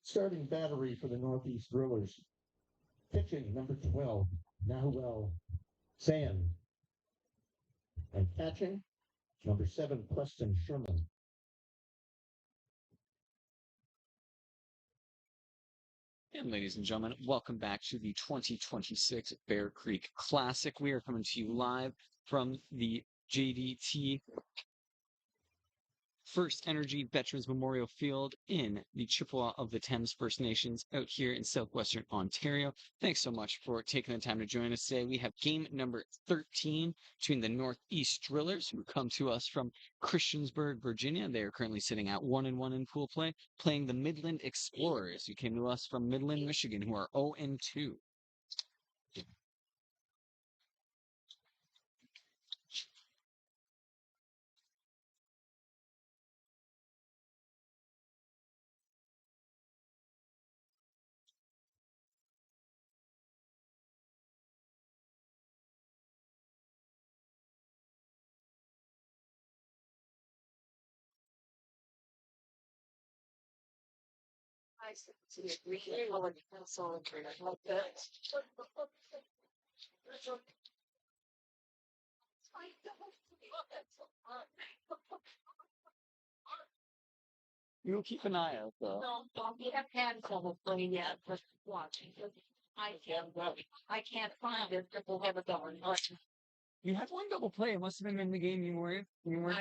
Starting battery for the Northeast Drillers. Pitching number 12, Nahuel Sand. And catching number 7, Preston Sherman. And ladies and gentlemen, welcome back to the 2026 Bear Creek Classic. We are coming to you live from the JDT First Energy Veterans Memorial Field in the Chippewa of the Thames First Nations out here in southwestern Ontario. Thanks so much for taking the time to join us today. We have game number 13 between the Northeast Drillers, who come to us from Christiansburg, Virginia. They are currently sitting at 1-1 in pool play, playing the Midland Explorers, who came to us from Midland, Michigan, who are 0-2. I see a green colored pencil like that. You'll keep an eye out, though. No, we have had trouble playing yet, but watching. I can't find it, but we'll have a double. You had one double play. It must have been in the game you weren't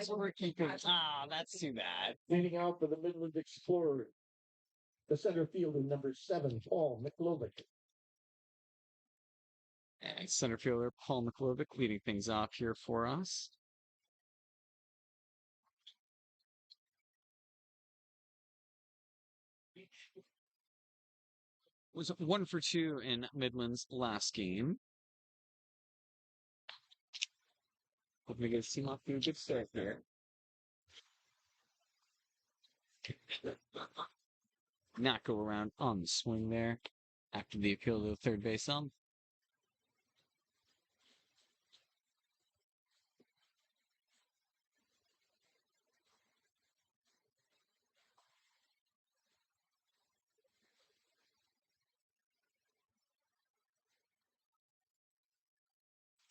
super keeping. Ah, that's too bad. Leading out for the Midland Explorer, the center fielder number 7, Paul McLovick. And center fielder Paul McLovick leading things off here for us. Was 1 for 2 in Midland's last game. Hoping to get his team off to a good start there. Not go around on the swing there after the appeal to the third base ump.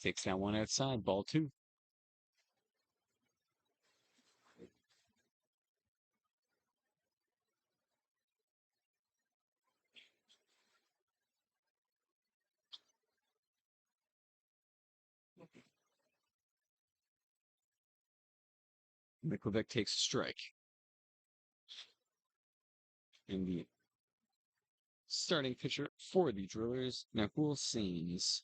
Takes that one outside, ball 2. Mikovic takes a strike. And the starting pitcher for the Drillers, Nakul Sains.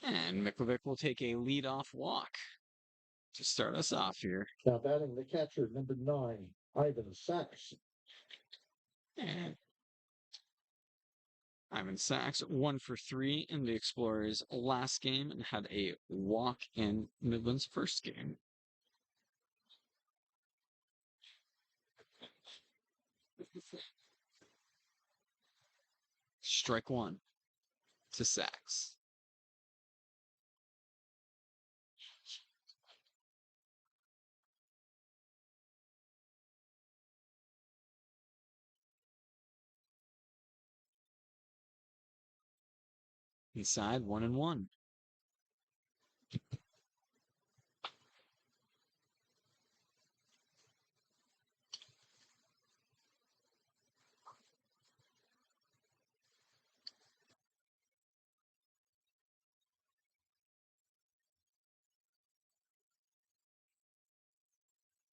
And Mikovic will take a leadoff walk to start us off here. Now batting the catcher, number 9, Ivan Sachs. And Ivan Sachs, 1 for 3 in the Explorers' last game and had a walk in Midland's first game. Strike 1 to Sachs. Inside 1-1.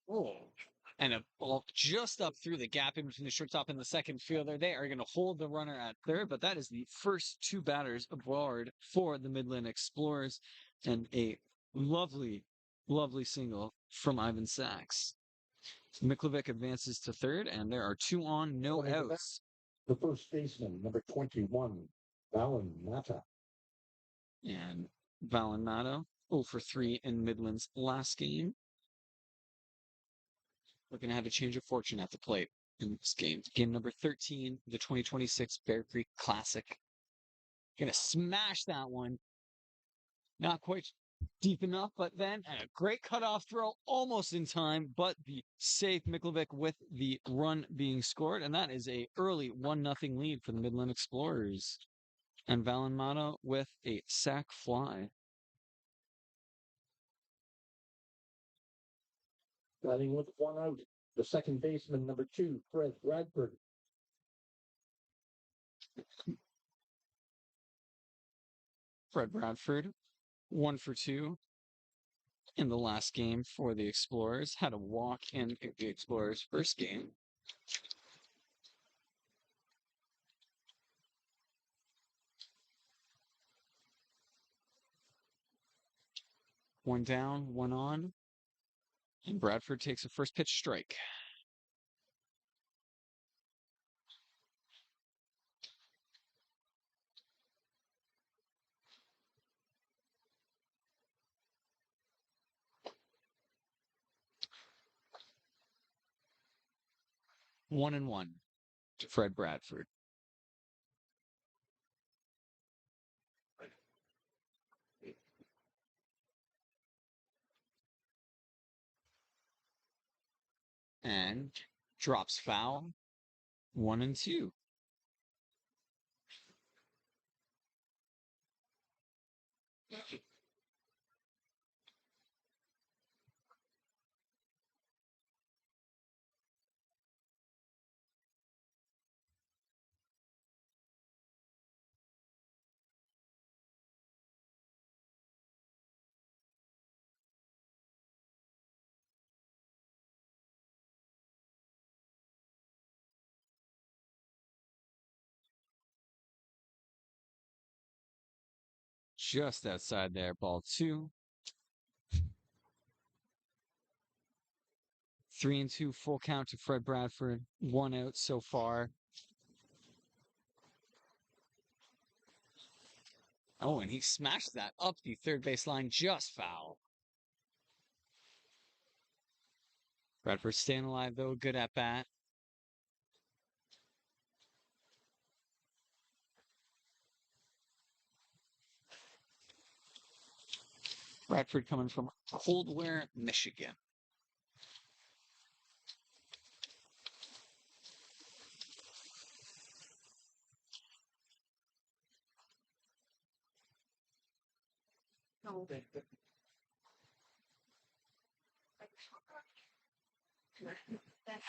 Oh. And a ball just up through the gap in between the shortstop and the second fielder. They are going to hold the runner at third, but that is the first 2 batters aboard for the Midland Explorers. And a lovely, lovely single from Ivan Sachs. Miklovic advances to third, and there are 2 on, no outs. The first baseman, number 21, Valen Mata. And Valen Mata, 0 for 3 in Midland's last game. Looking to have a change of fortune at the plate in this game. Game number 13, the 2026 Bear Creek Classic. Gonna smash that one. Not quite Deep enough, but then a great cutoff throw almost in time, but the safe Miklovic with the run being scored, and that is a early 1-0 lead for the Midland Explorers. And Valenmata with a sac fly. Batting with one out, the second baseman, number 2, Fred Bradford. Fred Bradford, 1 for 2 in the last game for the Explorers. Had a walk in the Explorers' first game. One down, one on. And Bradford takes a first pitch strike. One and one to Fred Bradford. And drops foul. 1 and 2. Just outside there, ball 2. 3 and 2, full count to Fred Bradford. 1 out so far. Oh, and he smashed that up the third baseline, just foul. Bradford staying alive, though. Good at bat. Bradford coming from Coldware, Michigan.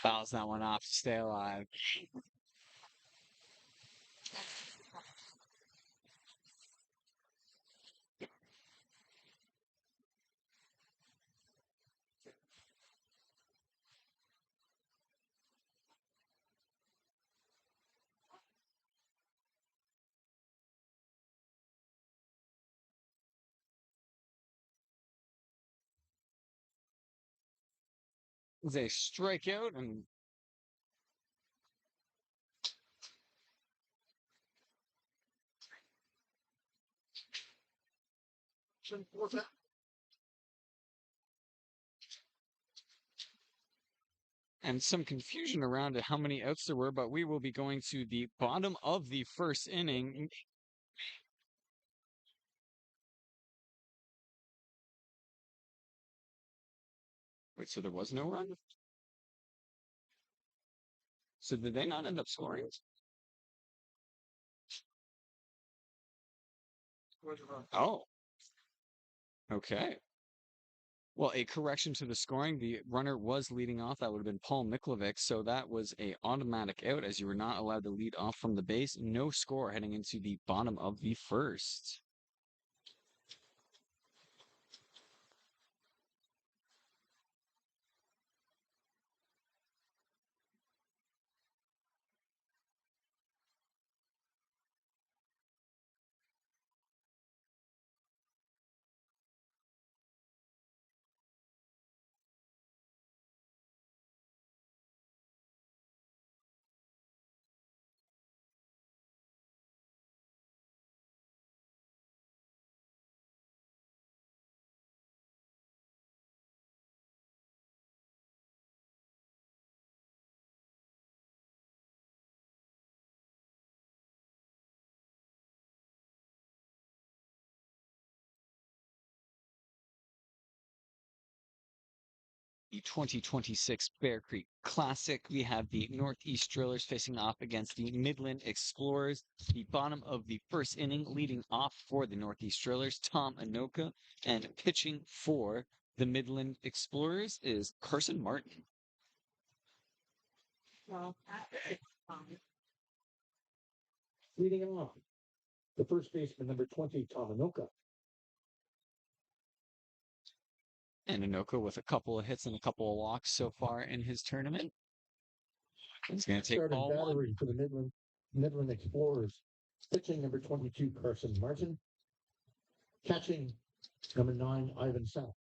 Fouls that one off to stay alive. They strike out and some confusion around how many outs there were, but we will be going to the bottom of the first inning. Wait, so there was no run? So did they not end up scoring? Oh, okay. Well, a correction to the scoring. The runner was leading off. That would have been Paul Miklovic. So that was a automatic out as you were not allowed to lead off from the base. No score heading into the bottom of the first. the 2026 Bear Creek Classic. We have the Northeast Drillers facing off against the Midland Explorers. The bottom of the first inning, leading off for the Northeast Drillers, Tom Anoka, and pitching for the Midland Explorers is Carson Martin. Leading off, the first baseman, number 20, Tomanoka. And Anoka with a couple of hits and a couple of walks so far in his tournament. He's going to take Starting ball one. battery for the Midland Explorers. Pitching, number 22, Carson Martin. Catching, number 9, Ivan South.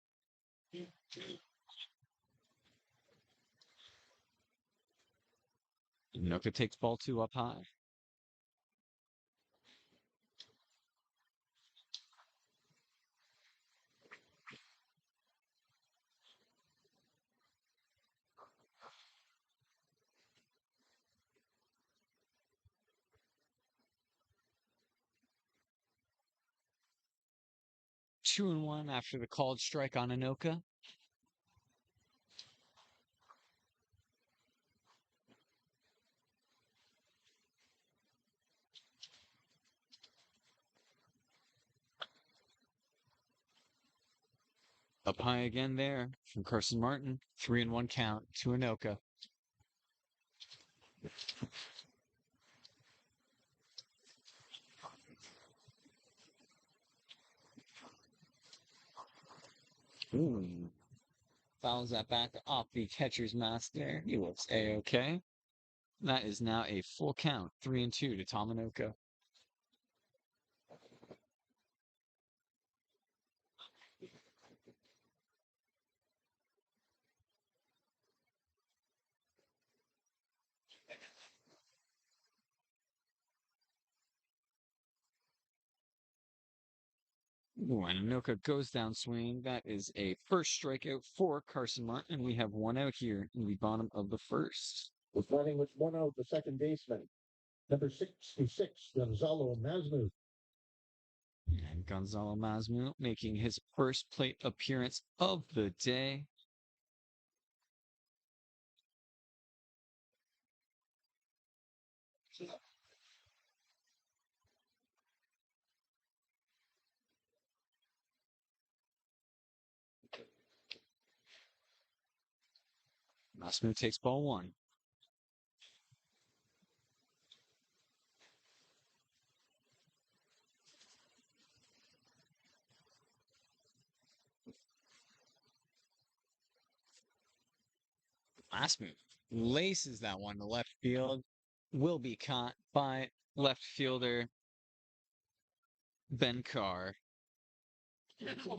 Anoka takes ball two up high. Two and one after the called strike on Anoka. Up high again there from Carson Martin. 3-1 count to Anoka. Fouls that back off the catcher's mask there. He looks A-OK. That is now a full count. 3-2 to Tom Anoka. And Anoka goes down swing. That is a first strikeout for Carson Martin. And we have one out here in the bottom of the first. We're fighting with one out, the second baseman, number 66, Gonzalo Masmu. And Gonzalo Masmu making his first plate appearance of the day. Masmu takes ball one. Masmu laces that one to left field. Will be caught by left fielder Ben Carr.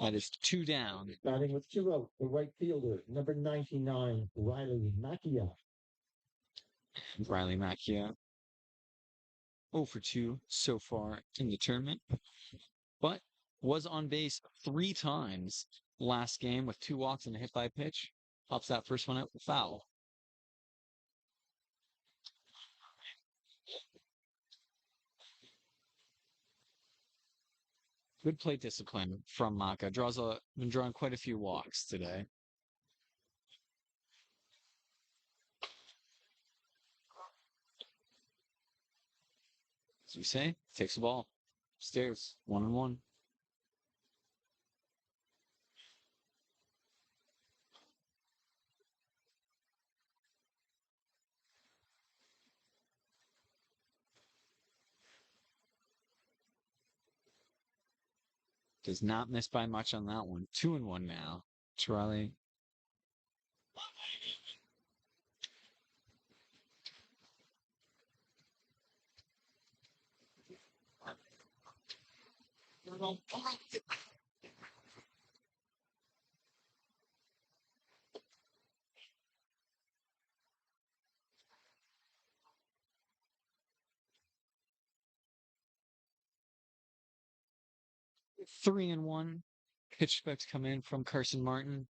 That is two down. Batting with two out, the right fielder, number 99, Riley Macchia. Riley Macchia 0 for 2 so far in the tournament, but was on base 3 times last game with 2 walks and a hit by pitch. Pops that first one out for foul. Good plate discipline from Maka. Been drawing quite a few walks today. As we say, takes the ball. Stairs, 1-1. Does not miss by much on that one. 2-1 now. Charlie. Three and one. Pitch specs come in from Carson Martin.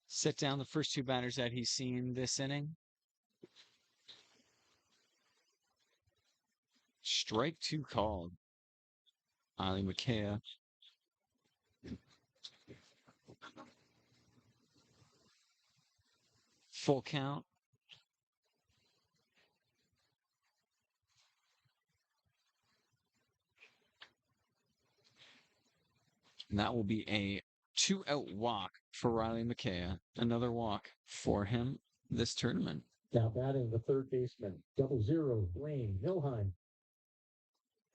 Set down the first 2 batters that he's seen this inning. Strike 2 called. Ali McKay. Full count. And that will be a 2-out walk for Riley McKay. Another walk for him this tournament. Now batting the third baseman, 0-0, Blaine Milheim.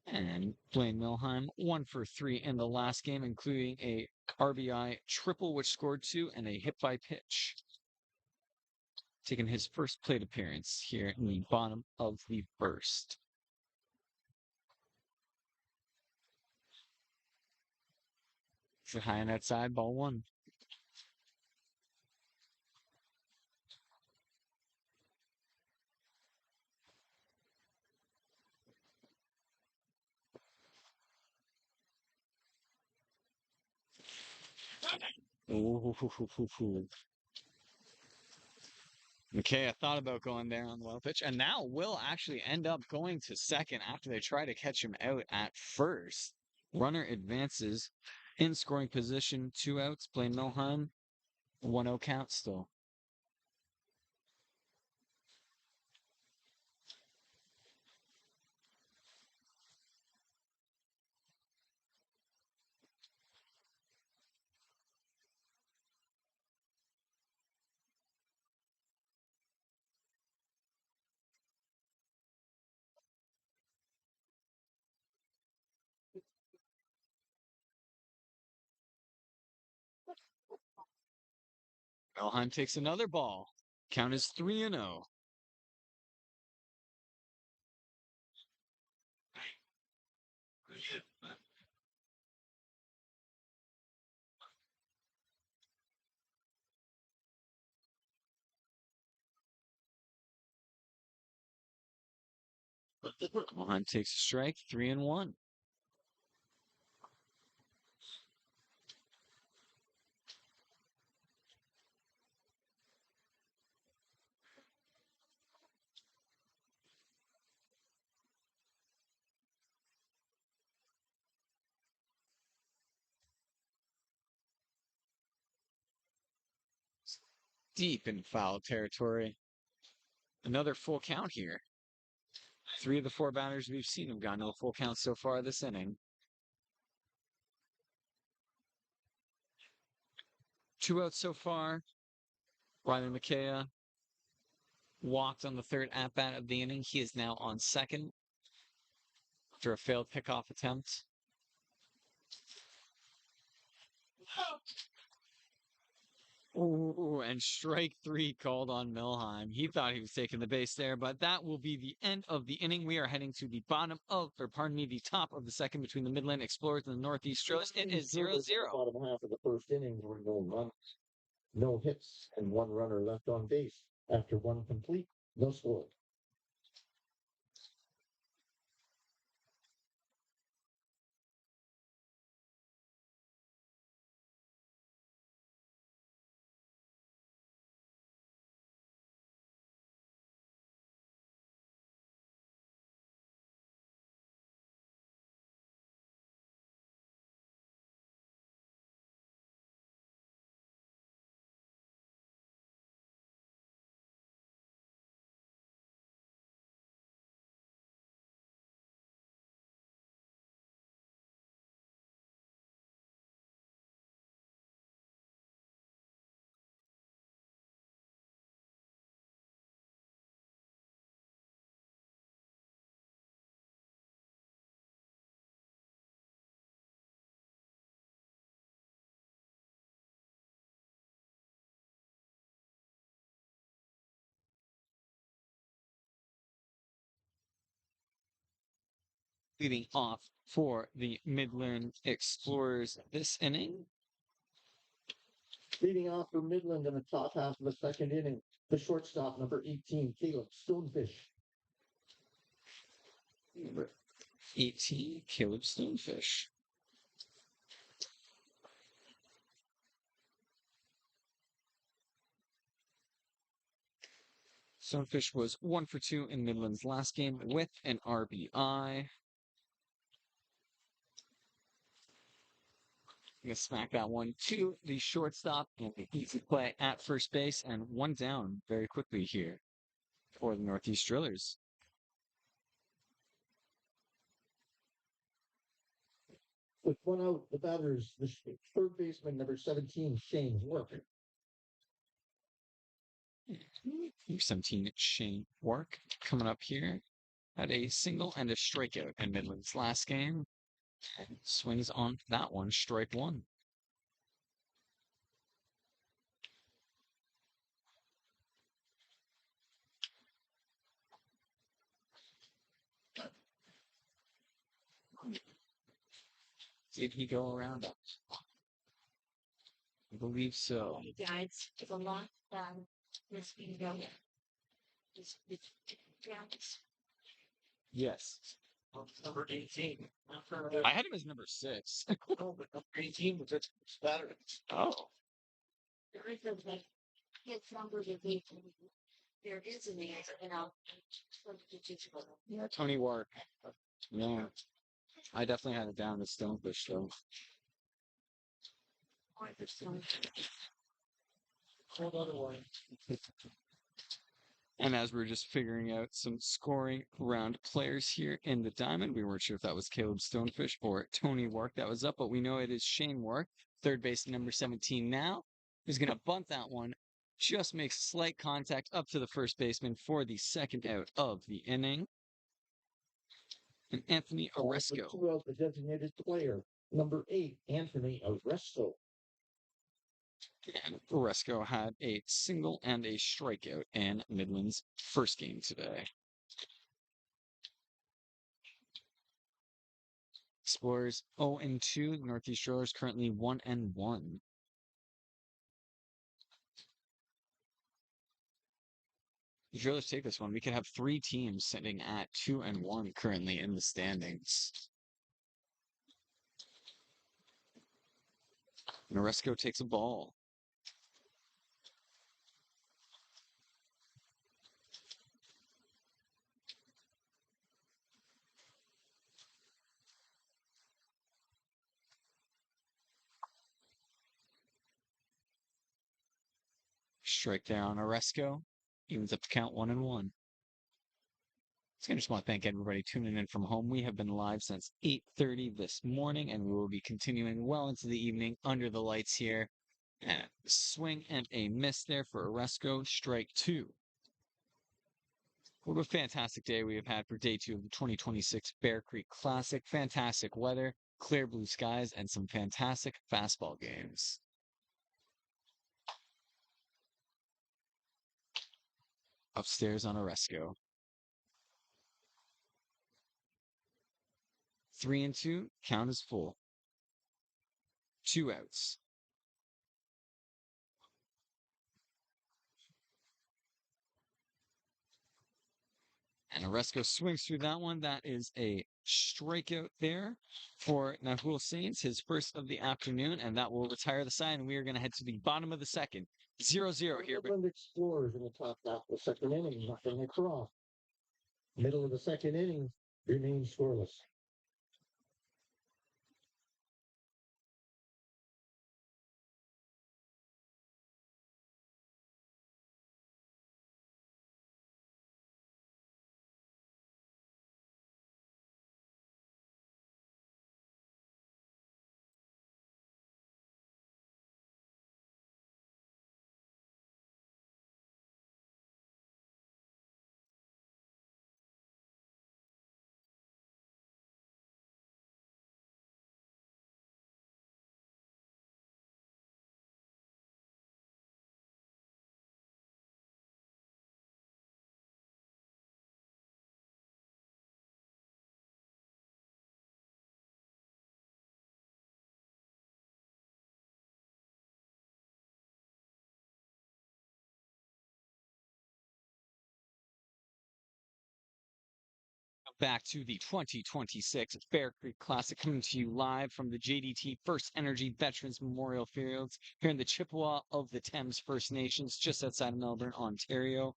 And Blaine Milheim, 1 for 3 in the last game, including a RBI triple, which scored 2, and a hit by pitch. Taking his first plate appearance here in the bottom of the first. So high on that side, ball 1. Ooh. McKay thought about going there on the wild pitch, and now will actually end up going to second after they try to catch him out at first. Runner advances in scoring position, 2 outs. Blaine Milheim, 1-0 count still. Milheim takes another ball. Count is 3-0. Milheim takes a strike, 3-1. Deep in foul territory. Another full count here. 3 of the 4 batters we've seen have gotten to a full count so far this inning. 2 outs so far. Riley McKay walked on the third at-bat of the inning. He is now on second after a failed pickoff attempt. Ooh, and strike 3 called on Milheim. He thought he was taking the base there, but that will be the end of the inning. We are heading to the the top of the second between the Midland Explorers and the Northeast Stros. It is 0-0. Bottom half of the first inning, there were no runs, no hits, and 1 runner left on base. After 1 complete, no score. Leading off for the Midland Explorers this inning. Leading off for Midland in the top half of the second inning, the shortstop, number 18, Caleb Stonefish. Number 18, Caleb Stonefish. Stonefish was 1 for 2 in Midland's last game with an RBI. Gonna smack that one to the shortstop and the easy play at first base, and one down very quickly here for the Northeast Drillers. With one out, the batters, the third baseman, number 17, Shane Work. Number 17, Shane Work, coming up here. Had a single and a strikeout in Midland's last game. Swings on that one, strike one. Did he go around us? I believe so. Guys, it's a lot this video. Yes. Number 18. I had him as number 6. Oh, but number 18 was its batter. Oh. There is a his number to be. There is an answer, and I'll Yeah, Tony Work. Yeah. I definitely had it down to Stonefish, though. Hold on a line. And as we were just figuring out some scoring round players here in the diamond, we weren't sure if that was Caleb Stonefish or Tony Work that was up, but we know it is Shane Work, third base number 17 now, who's going to bunt that one. Just makes slight contact up to the first baseman for the second out of the inning. And Anthony Oresco. Two out, the designated player, number 8, Anthony Oresco. And Oresco had a single and a strikeout in Midland's first game today. Explorers 0-2. The Northeast Drillers currently 1-1. The Drillers take this one. We could have 3 teams sitting at 2-1 currently in the standings. And Oresco takes a ball. Strike there on Oresco. Evens up the count 1-1. I just want to thank everybody tuning in from home. We have been live since 8:30 this morning, and we will be continuing well into the evening under the lights here. And a swing and a miss there for Oresco. Strike 2. What a fantastic day we have had for day 2 of the 2026 Bear Creek Classic. Fantastic weather, clear blue skies, and some fantastic fastball games. Upstairs on Oresco. 3-2, count is full. 2 outs. And Oresco swings through that one. That is a strikeout there for Nahul Saints, his first of the afternoon, and that will retire the side. And we are going to head to the bottom of the second. 0-0 here. Midland Explorers in the top half of the second inning, nothing across. Middle of the second inning remains scoreless. Back to the 2026 Bear Creek Classic, coming to you live from the JDT First Energy Veterans Memorial Fields here in the Chippewa of the Thames First Nations, just outside of Melbourne, Ontario.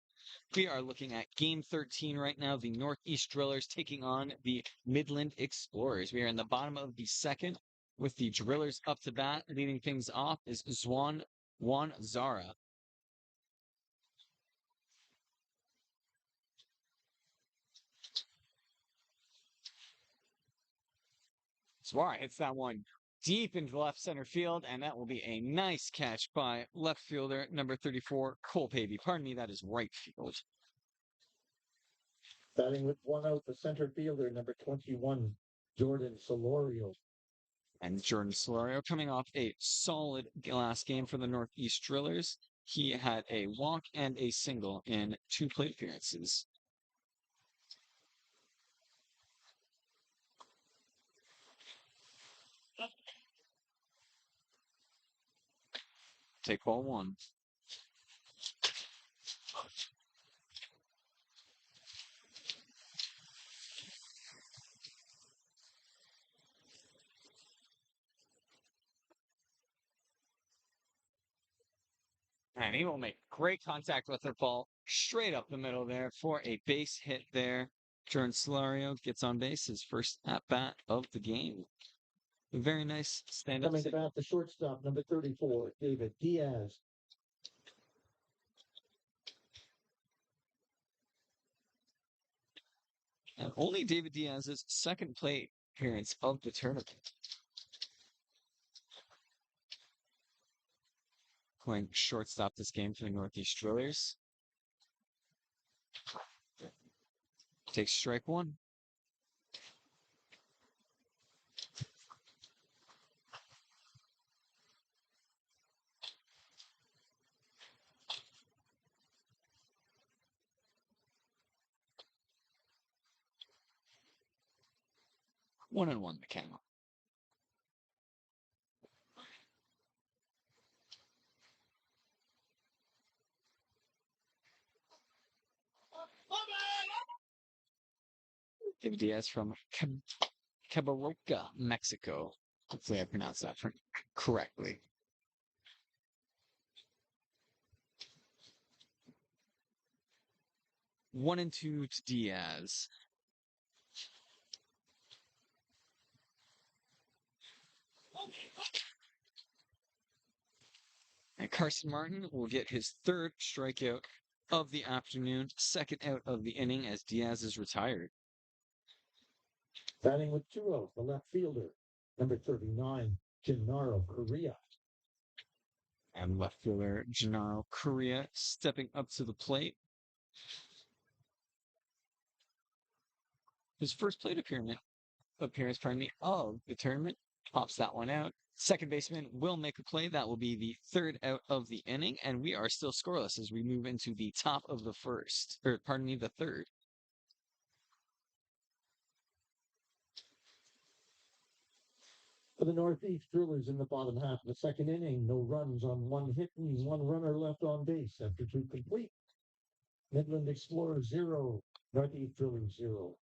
We are looking at Game 13 right now. The Northeast Drillers taking on the Midland Explorers. We are in the bottom of the second. with the Drillers up to bat. Leading things off is Juan Zara. Suarez hits that one deep into left center field, and that will be a nice catch by left fielder number 34, Cole Pavey. Pardon me, that is right field. Batting with one out, the center fielder, number 21, Jordan Solorio. And Jordan Solorio coming off a solid last game for the Northeast Drillers. He had a walk and a single in 2 plate appearances. Take ball 1. And he will make great contact with the ball straight up the middle there for a base hit there. Jordan Solorio gets on base, his first at bat of the game. A very nice stand up. Coming to bat, the shortstop, number 34, David Diaz. And only David Diaz's second plate appearance of the tournament. Playing shortstop this game for the Northeast Drillers. Takes strike 1. One and one, the count. David Diaz from Cabaroca, Mexico. Hopefully I pronounced that correctly. One and two to Diaz. And Carson Martin will get his third strikeout of the afternoon, second out of the inning as Diaz is retired. Batting with 2 out, the left fielder, number 39, Gennaro Correa. And left fielder Gennaro Correa stepping up to the plate. His first plate appearance, of the tournament. Pops that one out. Second baseman will make a play. That will be the third out of the inning, and we are still scoreless as we move into the top of the the third. For the Northeast Drillers in the bottom half of the second inning, no runs on 1 hit and 1 runner left on base after 2 complete. Midland Explorers 0, Northeast Drillers 0.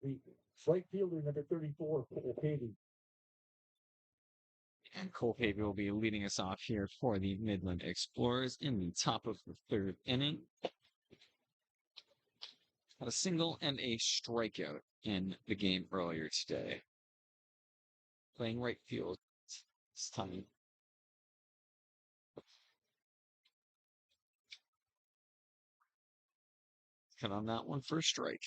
The right fielder, number 34, Cole Pavey. And Cole Pavey will be leading us off here for the Midland Explorers in the top of the third inning. Had a single and a strikeout in the game earlier today. Playing right field this time. Cut on that one for a strike.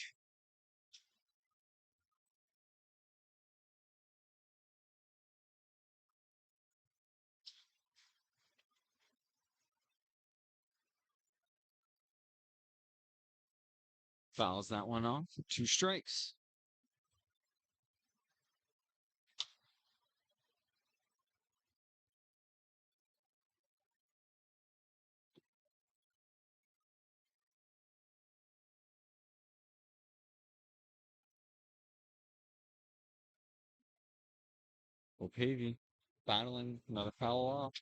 Fouls that one off. 2 strikes. Pavey battling another foul off.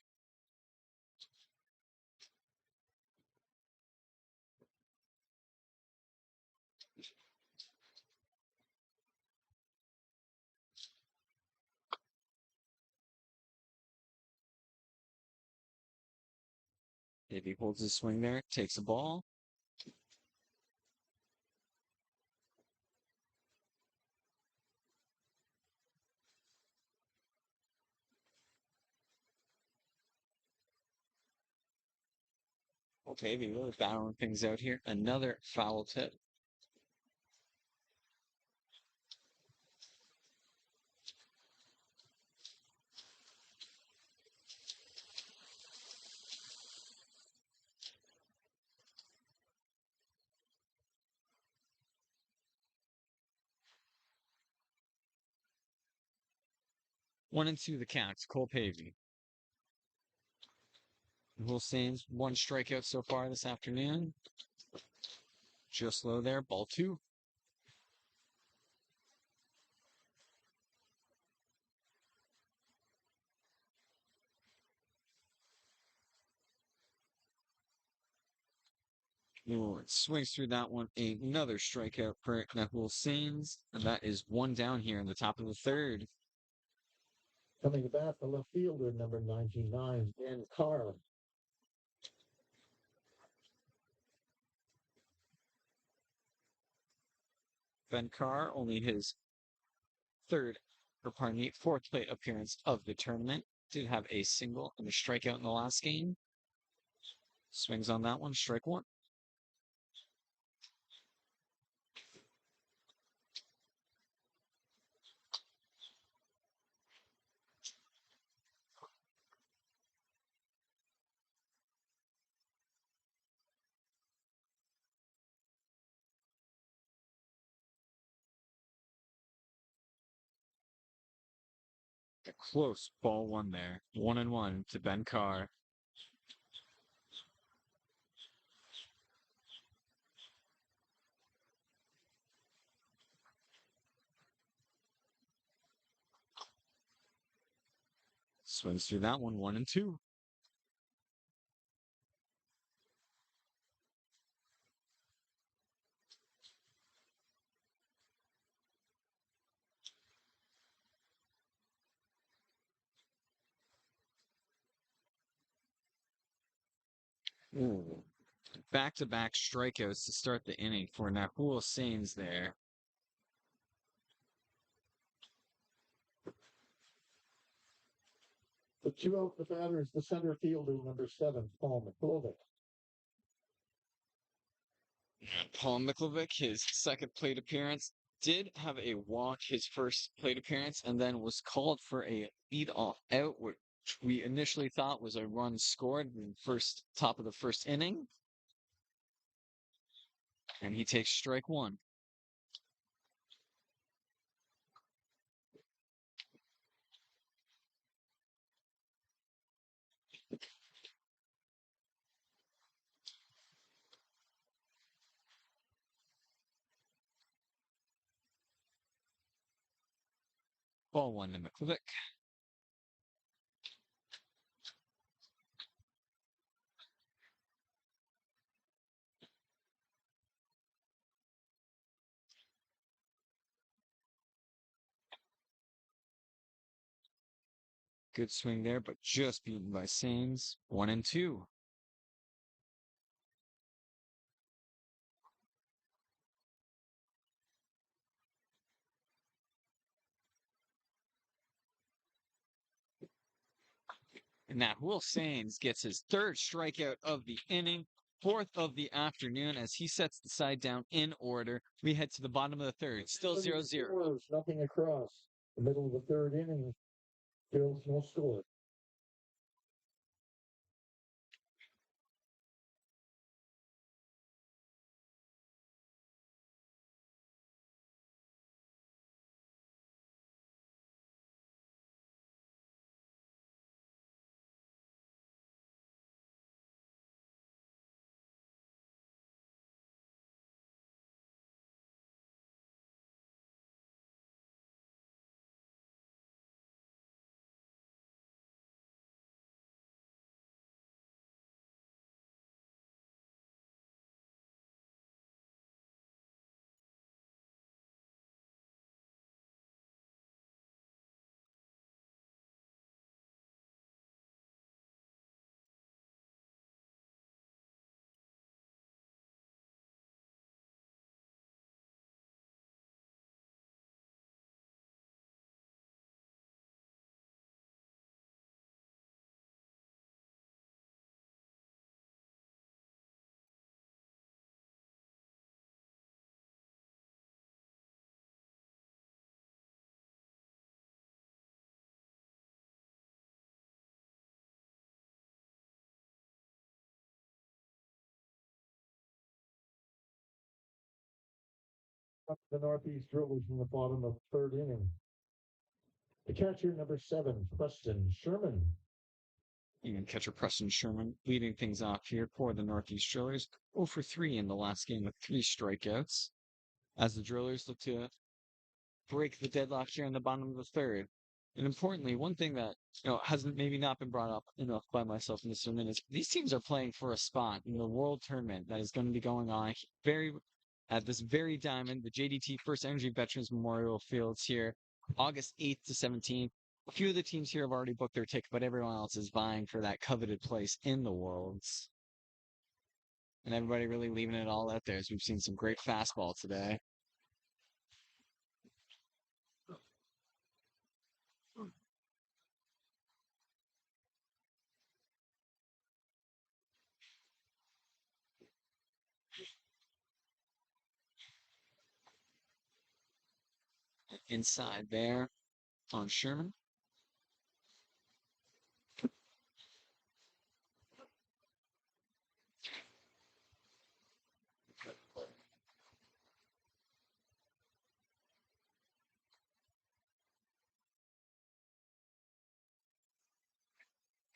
Pavey holds his swing there, takes the ball. Pavey really battling things out here. Another foul tip. One and two the count. Cole Pavey. Will Sains, 1 strikeout so far this afternoon. Just low there. Ball 2. Ooh, it swings through that one. Another strikeout for Nahul Sains. And that is 1 down here in the top of the 3rd. Coming to bat, the left fielder, number 99, Dan Carr. Ben Carr, only his fourth plate appearance of the tournament. Did have a single and a strikeout in the last game. Swings on that one, strike 1. A close ball 1 there. 1-1 to Ben Carr. Swings through that one, 1-2. Ooh. Back-to-back strikeouts to start the inning for Nahul Sains there. The 2 out the batter is the center fielder, number 7, Paul McCullough. Paul Miklovic, his second plate appearance, did have a walk his first plate appearance and then was called for a lead-off out, which we initially thought was a run scored in the top of the first inning. And he takes strike 1. Ball 1 to Miklovic. Good swing there, but just beaten by Sains. 1-2. And that Will Sains gets his 3rd strikeout of the inning, 4th of the afternoon as he sets the side down in order. We head to the bottom of the 3rd. Still 0-0. Nothing across. The middle of the 3rd inning. Still no score. Up the Northeast Drillers in the bottom of third inning. The catcher, number 7, Preston Sherman. And catcher Preston Sherman leading things off here for the Northeast Drillers. 0 for 3 in the last game with 3 strikeouts. As the Drillers look to break the deadlock here in the bottom of the third. And importantly, one thing that hasn't maybe not been brought up enough by myself in this room is these teams are playing for a spot in the World Tournament that is going to be going on at this very diamond, the JDT First Energy Veterans Memorial Fields here, August 8th to 17th. A few of the teams here have already booked their ticket, but everyone else is vying for that coveted place in the Worlds. And everybody really leaving it all out there as we've seen some great fastball today. Inside there on Sherman.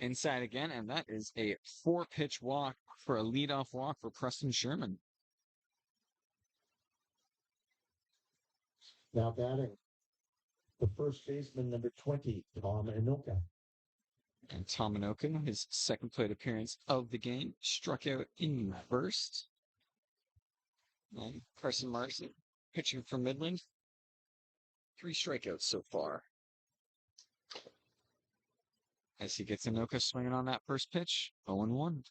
Inside again, and that is a 4-pitch walk for a leadoff walk for Preston Sherman. Now batting, the first baseman, number 20, Tom Inoka. And Tom Inoka, his second plate appearance of the game, struck out in first. And Carson Marson pitching for Midland. 3 strikeouts so far. As he gets Inoka swinging on that first pitch, 0-1.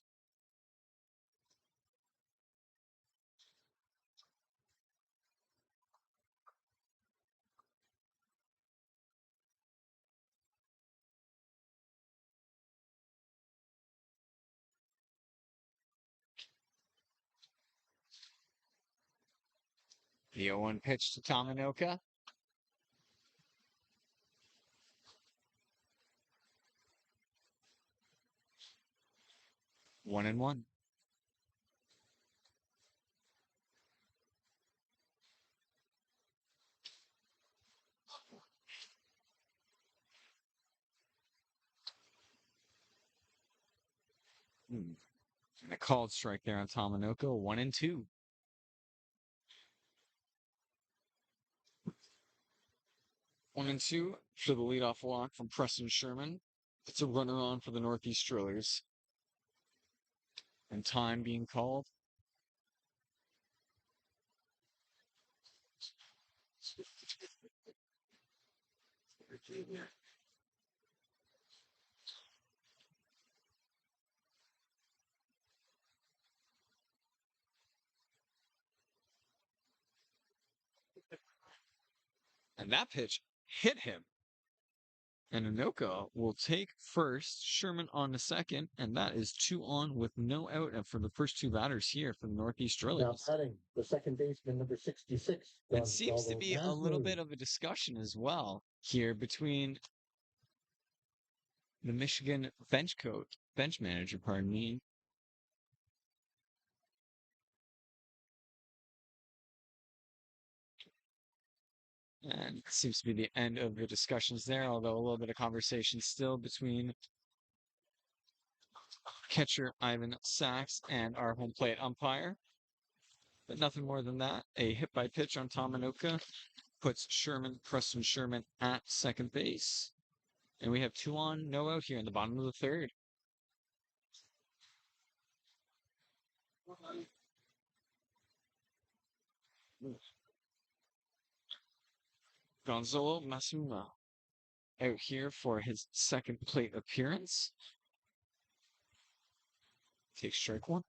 The 0-1 pitch to Tom Inoka. 1-1. And a called strike there on Tom Inoka, 1-2. 1-2 for the leadoff walk from Preston Sherman. It's a runner on for the Northeast Drillers. And time being called. And that pitch hit him. And Inoka will take first, Sherman on the second, and that is 2 on with no out. And for the first 2 batters here for the Northeast Now Drillers. batting, the second baseman, number 66, It seems to Gonzalo be a little Masnu. bit of a discussion as well here between the Michigan bench manager, pardon me. And it seems to be the end of the discussions there, although a little bit of conversation still between catcher Ivan Sachs and our home plate umpire. But nothing more than that. A hit by pitch on Tom Inoka puts Preston Sherman at second base. And we have 2 on, no out here in the bottom of the third. Gonzalo Masuma out here for his second plate appearance. Takes strike 1.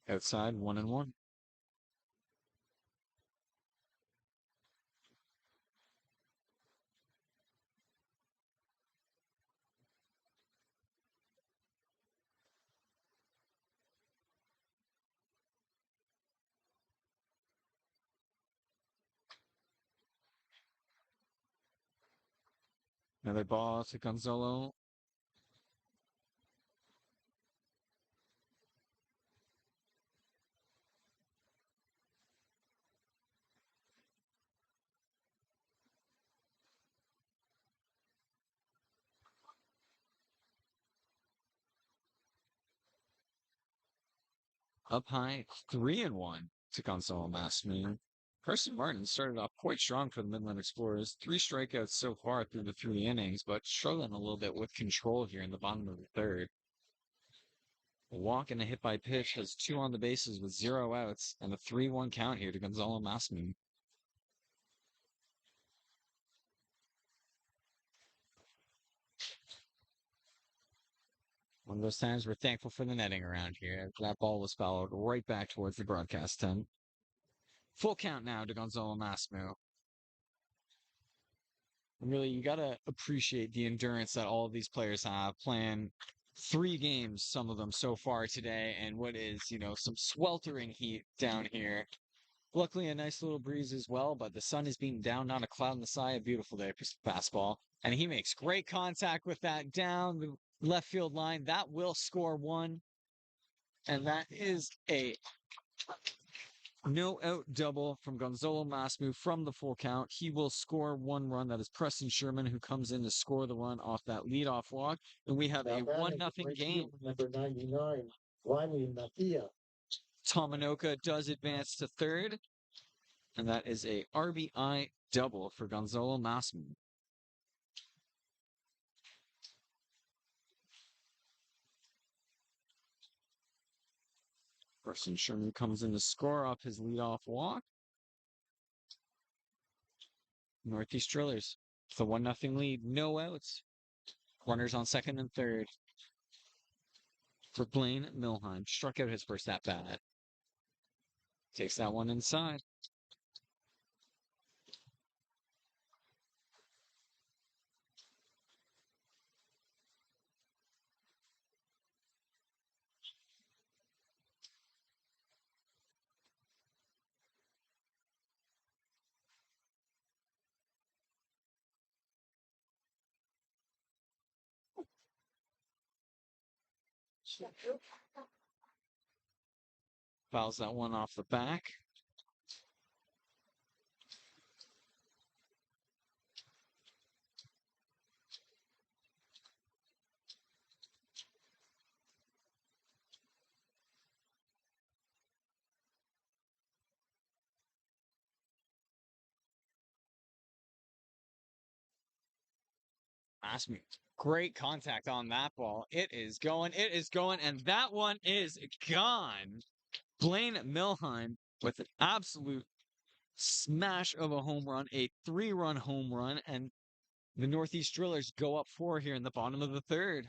Outside, 1-1. Another ball to Gonzalo. Up high, 3-1 to Gonzalo Masmin. Carson Martin started off quite strong for the Midland Explorers. 3 strikeouts so far through the 3 innings, but struggling a little bit with control here in the bottom of the third. A walk and a hit by pitch has 2 on the bases with 0 outs and a 3-1 count here to Gonzalo Masmin. One of those times we're thankful for the netting around here. That ball was fouled right back towards the broadcast tent. Full count now to Gonzalo Masmu. Really, you got to appreciate the endurance that all of these players have playing 3 games, some of them so far today, and what is, some sweltering heat down here. Luckily, a nice little breeze as well, but the sun is beating down, not a cloud in the sky. A beautiful day for fastball. And he makes great contact with that down the left field line. That will score 1. And that is a no out double from Gonzalo Masmu from the full count. He will score 1 run. That is Preston Sherman, who comes in to score the run off that leadoff walk. And we have a 1-0 game. Number 99, Riley Nakia. Tomanoka does advance to third. And that is a RBI double for Gonzalo Masmu. Preston Sherman comes in to score off his leadoff walk. Northeast Drillers with a 1-0 lead, no outs. Runners on second and third. For Blaine Milheim, struck out his first at bat. Takes that one inside. Fouls that one off the back. Asmi, great contact on that ball. It is going, and that one is gone. Blaine Milheim with an absolute smash of a home run, a 3-run home run, and the Northeast Drillers go up 4 here in the bottom of the third.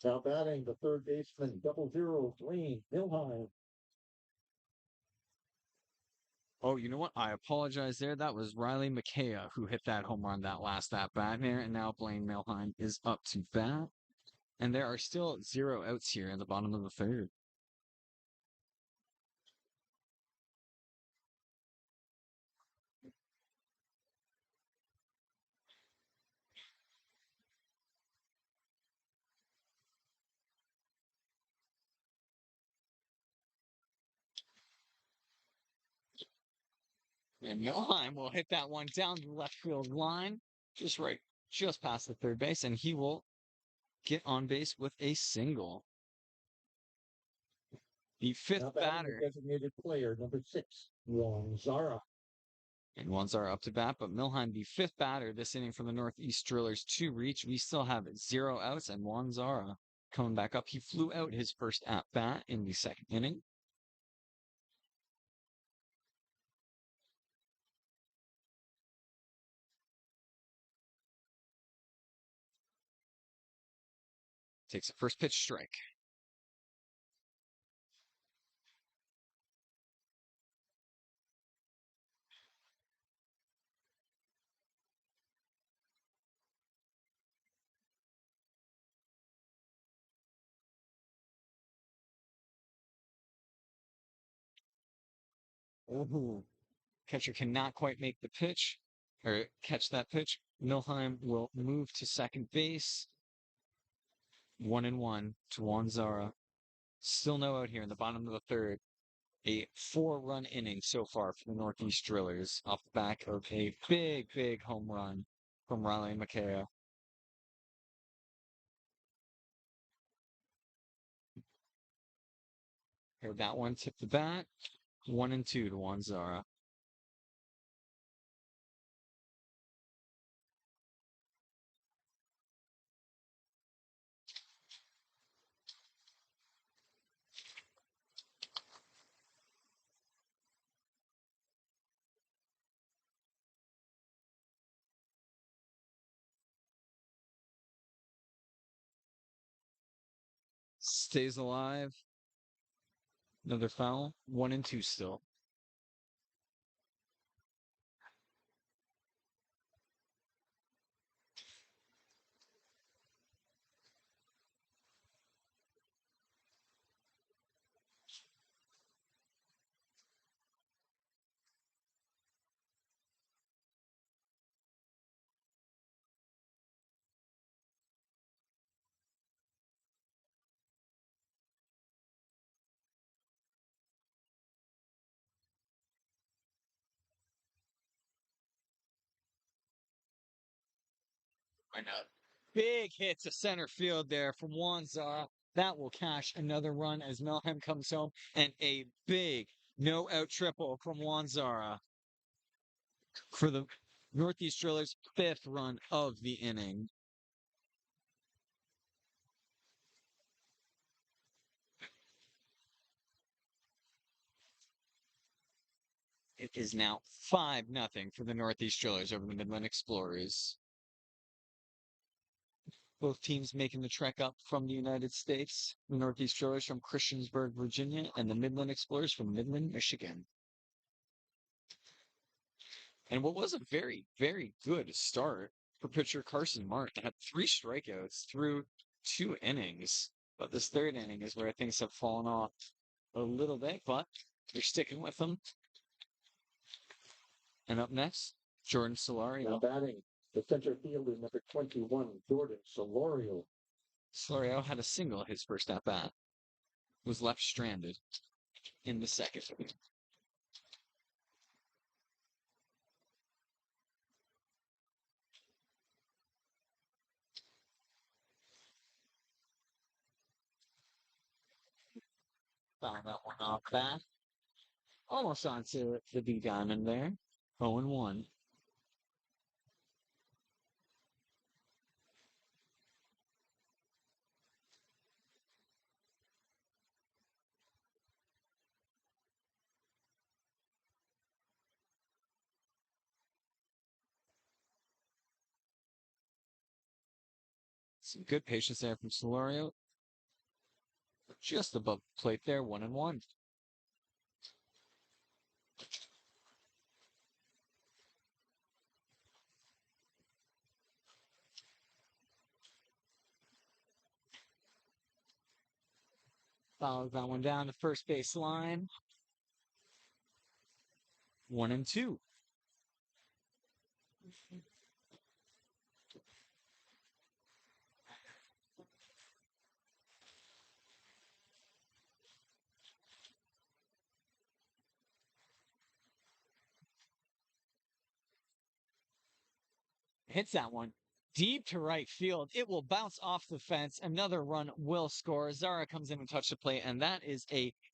Now batting the third baseman, 0-0, Blaine Milheim. Oh, you know what? I apologize there. That was Riley McKaya who hit that home run that last at bat there, and now Blaine Milheim is up to bat. And there are still 0 outs here in the bottom of the third. And Milheim will hit that one down the left field line, just past the third base, and he will get on base with a single. The fifth batter. Designated player, number 6, Juan Zara. And ones are up to bat, but Milheim, the fifth batter this inning from the Northeast Drillers to reach. We still have 0 outs, and Juan Zara coming back up. He flew out his first at bat in the second inning. Takes a first pitch strike. Ooh. Catcher cannot quite make the pitch or catch that pitch. Milheim will move to second base. 1-1 to Juan Zara. Still no out here in the bottom of the third. A 4-run inning so far for the Northeast Drillers off the back of a big home run from Riley Makeo. Heard that one tip the bat. 1-2 to Juan Zara. Stays alive. Another foul. 1-2 still. Why not? Big hit to center field there from Juan Zara. That will cash another run as Melhem comes home, and a big no-out triple from Juan Zara for the Northeast Drillers' 5th run of the inning. It is now 5-0 for the Northeast Drillers over the Midland Explorers. Both teams making the trek up from the United States. The Northeast Drillers from Christiansburg, Virginia, and the Midland Explorers from Midland, Michigan. And what was a very good start for pitcher Carson Martin. Had 3 strikeouts through 2 innings. But this 3rd inning is where things have fallen off a little bit, but they're sticking with them. And up next, Jordan Solario. Now batting, the center fielder, number 21, Jordan Solorio. Solario had a single his first at bat. Was left stranded in the second. Found that one off bat. Almost onto the B diamond there. 0-1. Some good patience there from Solorio. Just above the plate there, 1-1. Follows that one down the first base line. 1-2. Hits that one deep to right field. It will bounce off the fence. Another run will score. Zara comes in and touches the plate, and that is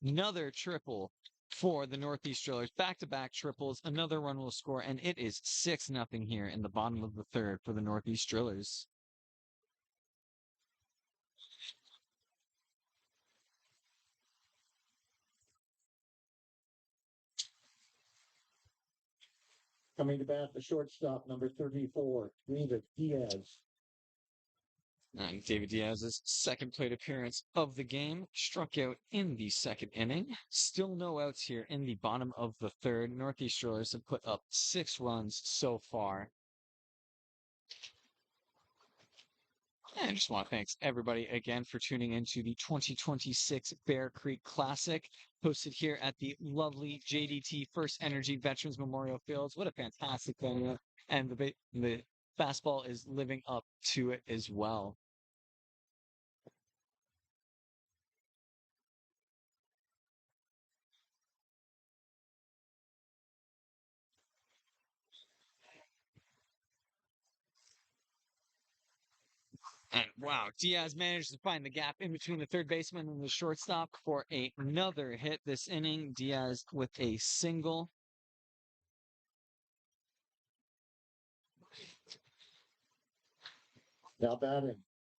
another triple for the Northeast Drillers. Back-to-back triples. Another run will score, and it is 6-0 here in the bottom of the third for the Northeast Drillers. Coming to bat, the shortstop, number 34, David Diaz. And David Diaz's second plate appearance of the game, struck out in the second inning. Still no outs here in the bottom of the third. Northeast Drillers have put up 6 runs so far. And I just want to thank everybody again for tuning into the 2026 Bear Creek Classic, hosted here at the lovely JDT First Energy Veterans Memorial Fields. What a fantastic venue. And the fastball is living up to it as well. And wow, Diaz managed to find the gap in between the third baseman and the shortstop for another hit this inning. Diaz with a single. Now batting,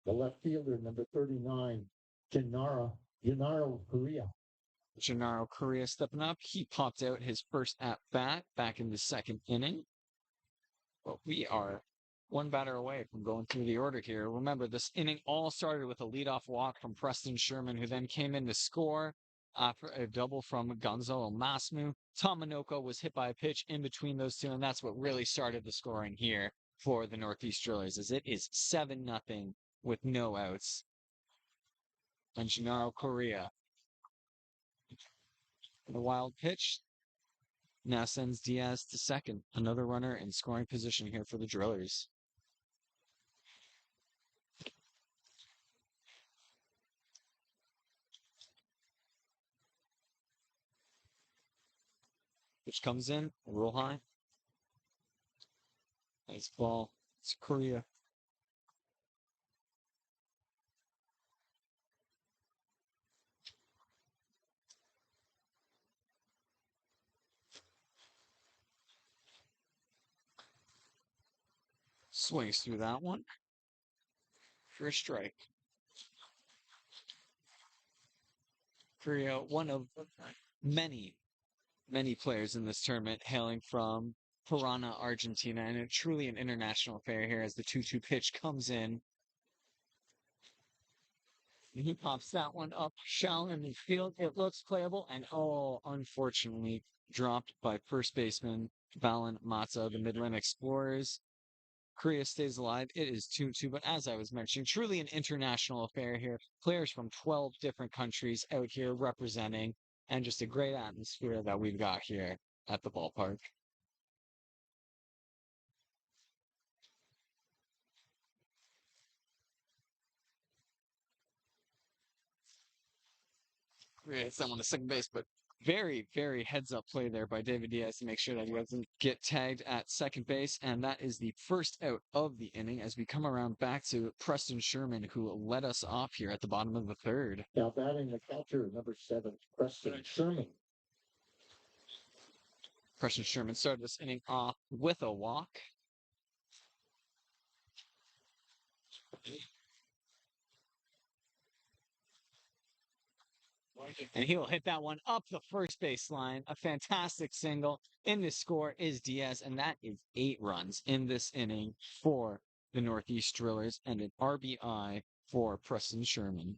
the left fielder, number 39, Gennaro Correa. Gennaro Correa stepping up. He popped out his first at bat back in the second inning. But we are one batter away from going through the order here. Remember, this inning all started with a leadoff walk from Preston Sherman, who then came in to score after a double from Gonzalo Masmu. Tom Minoco was hit by a pitch in between those two, and that's what really started the scoring here for the Northeast Drillers, as it is 7-0 with no outs. And Gennaro Correa, the wild pitch, now sends Diaz to second. Another runner in scoring position here for the Drillers. Which comes in, real high. Nice ball. It's Korea. Swings through that one for a strike. Korea, one of many, many players in this tournament hailing from Parana, Argentina, and it's truly an international affair here as the 2-2 pitch comes in. And he pops that one up shallow in the field. It looks playable, and unfortunately dropped by first baseman Valen Mata of the Midland Explorers. Korea stays alive. It is 2-2, but as I was mentioning, truly an international affair here. Players from 12 different countries out here representing, and just a great atmosphere that we've got here at the ballpark. Korea someone to second base, but very, very heads up play there by David Diaz to make sure that he doesn't get tagged at second base. And that is the first out of the inning as we come around back to Preston Sherman, who led us off here at the bottom of the third. Now batting the catcher, number 7, Preston Sherman. Preston Sherman started this inning off with a walk. And he will hit that one up the first base line. A fantastic single. In the score is Diaz, and that is 8 runs in this inning for the Northeast Drillers and an RBI for Preston Sherman.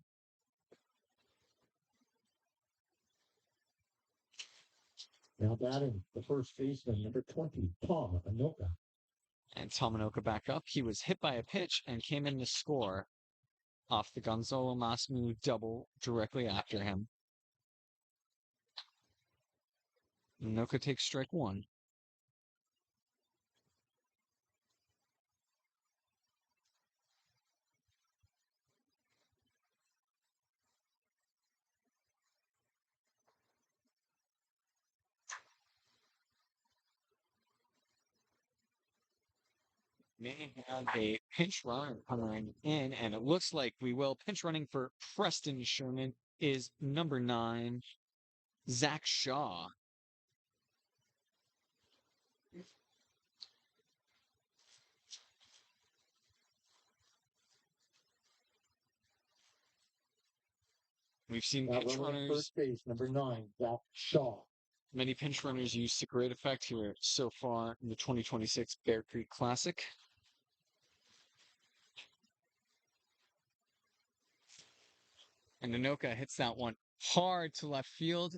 Now batting the first baseman, number 20, Tom Anoka. And Tom Anoka back up. He was hit by a pitch and came in to score off the Gonzalo Masmu double directly after him. Anoka takes strike 1. May have a pinch runner coming in, and it looks like we will. Pinch running for Preston Sherman is number 9, Zach Shaw. We've seen Now pinch running runners, first base, number 9, Zach Shaw. many pinch runners use to great effect here so far in the 2026 Bear Creek Classic. And Anoka hits that one hard to left field.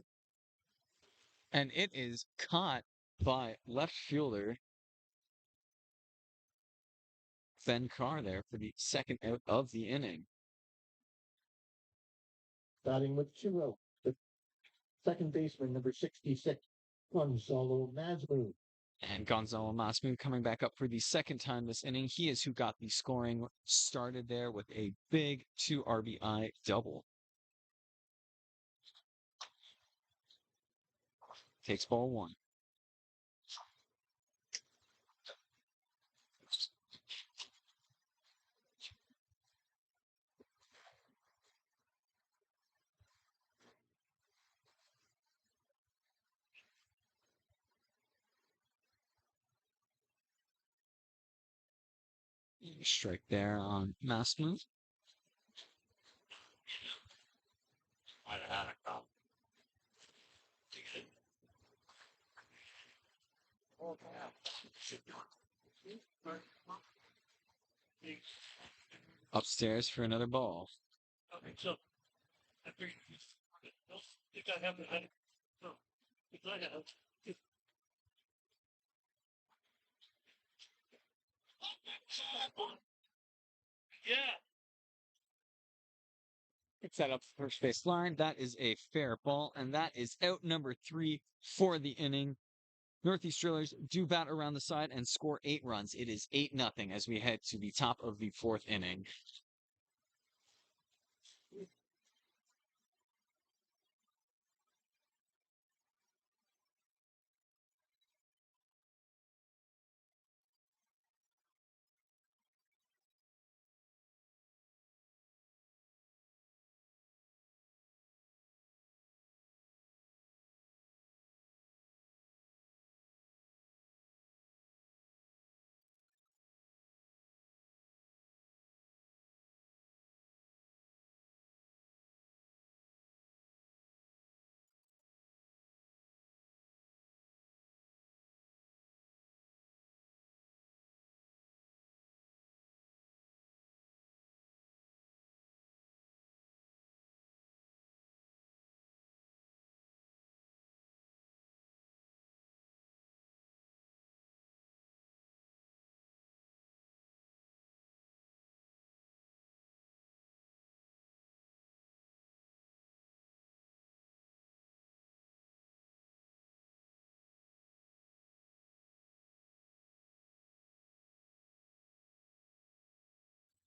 And it is caught by left fielder Ben Carr there for the second out of the inning. Batting with 2 out, the second baseman, number 66, Gonzalo Nazmu. And Gonzalo Masmu coming back up for the second time this inning. He is who got the scoring started there with a big 2 RBI double. Takes ball 1. Strike there on Masmu. Upstairs for another ball. Okay, so I figured you got to have the so it's like yeah. It's that up the first base line. That is a fair ball, and that is out number 3 for the inning. Northeast Drillers do bat around the side and score 8 runs. It is 8-0 as we head to the top of the 4th inning.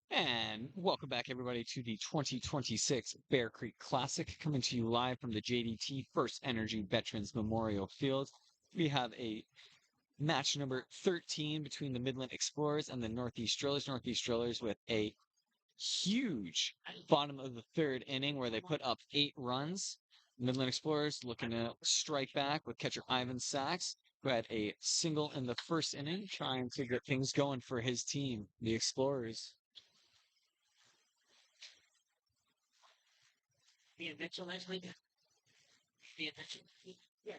And welcome back, everybody, to the 2026 Bear Creek Classic, coming to you live from the JDT First Energy Veterans Memorial Field. We have a match number 13 between the Midland Explorers and the Northeast Drillers. Northeast Drillers with a huge bottom of the 3rd inning where they put up 8 runs. Midland Explorers looking to strike back with catcher Ivan Sachs, who had a single in the 1st inning, trying to get things going for his team, the Explorers. Be Mitchell next week. Be Mitchell. Yeah.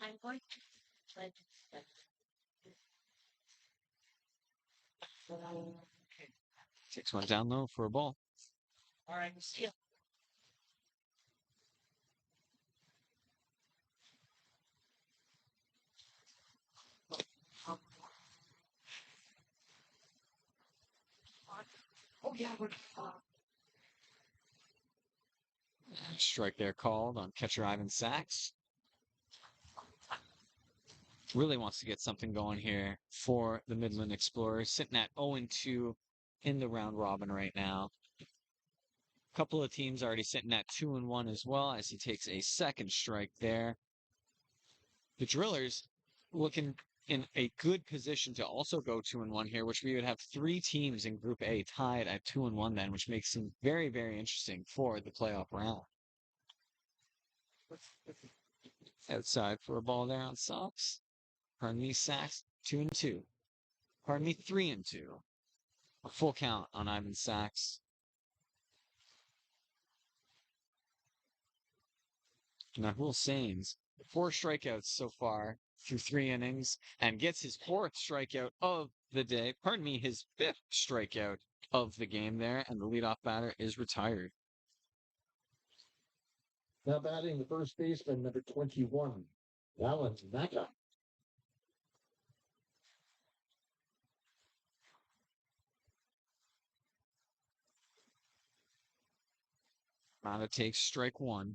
I'm going to try to okay. Takes one down low for a ball. All right, see ya. Oh yeah, we're Strike there called on catcher Ivan Sachs. Really wants to get something going here for the Midland Explorers, sitting at 0-2 in the round robin right now. A couple of teams already sitting at 2-1 as well as he takes a second strike there. The Drillers looking in a good position to also go 2-1 here, which we would have 3 teams in Group A tied at 2-1 then, which makes them very, very interesting for the playoff round. Outside for a ball there on Sox. Pardon me, Sachs, 2-2. Pardon me, 3-2. A full count on Ivan Sachs. Nahul Sains, 4 strikeouts so far through 3 innings, and gets his 4th strikeout of the day. Pardon me, his 5th strikeout of the game there, and the leadoff batter is retired. Now batting the first baseman, number 21, Alan Naka. Mata takes strike one.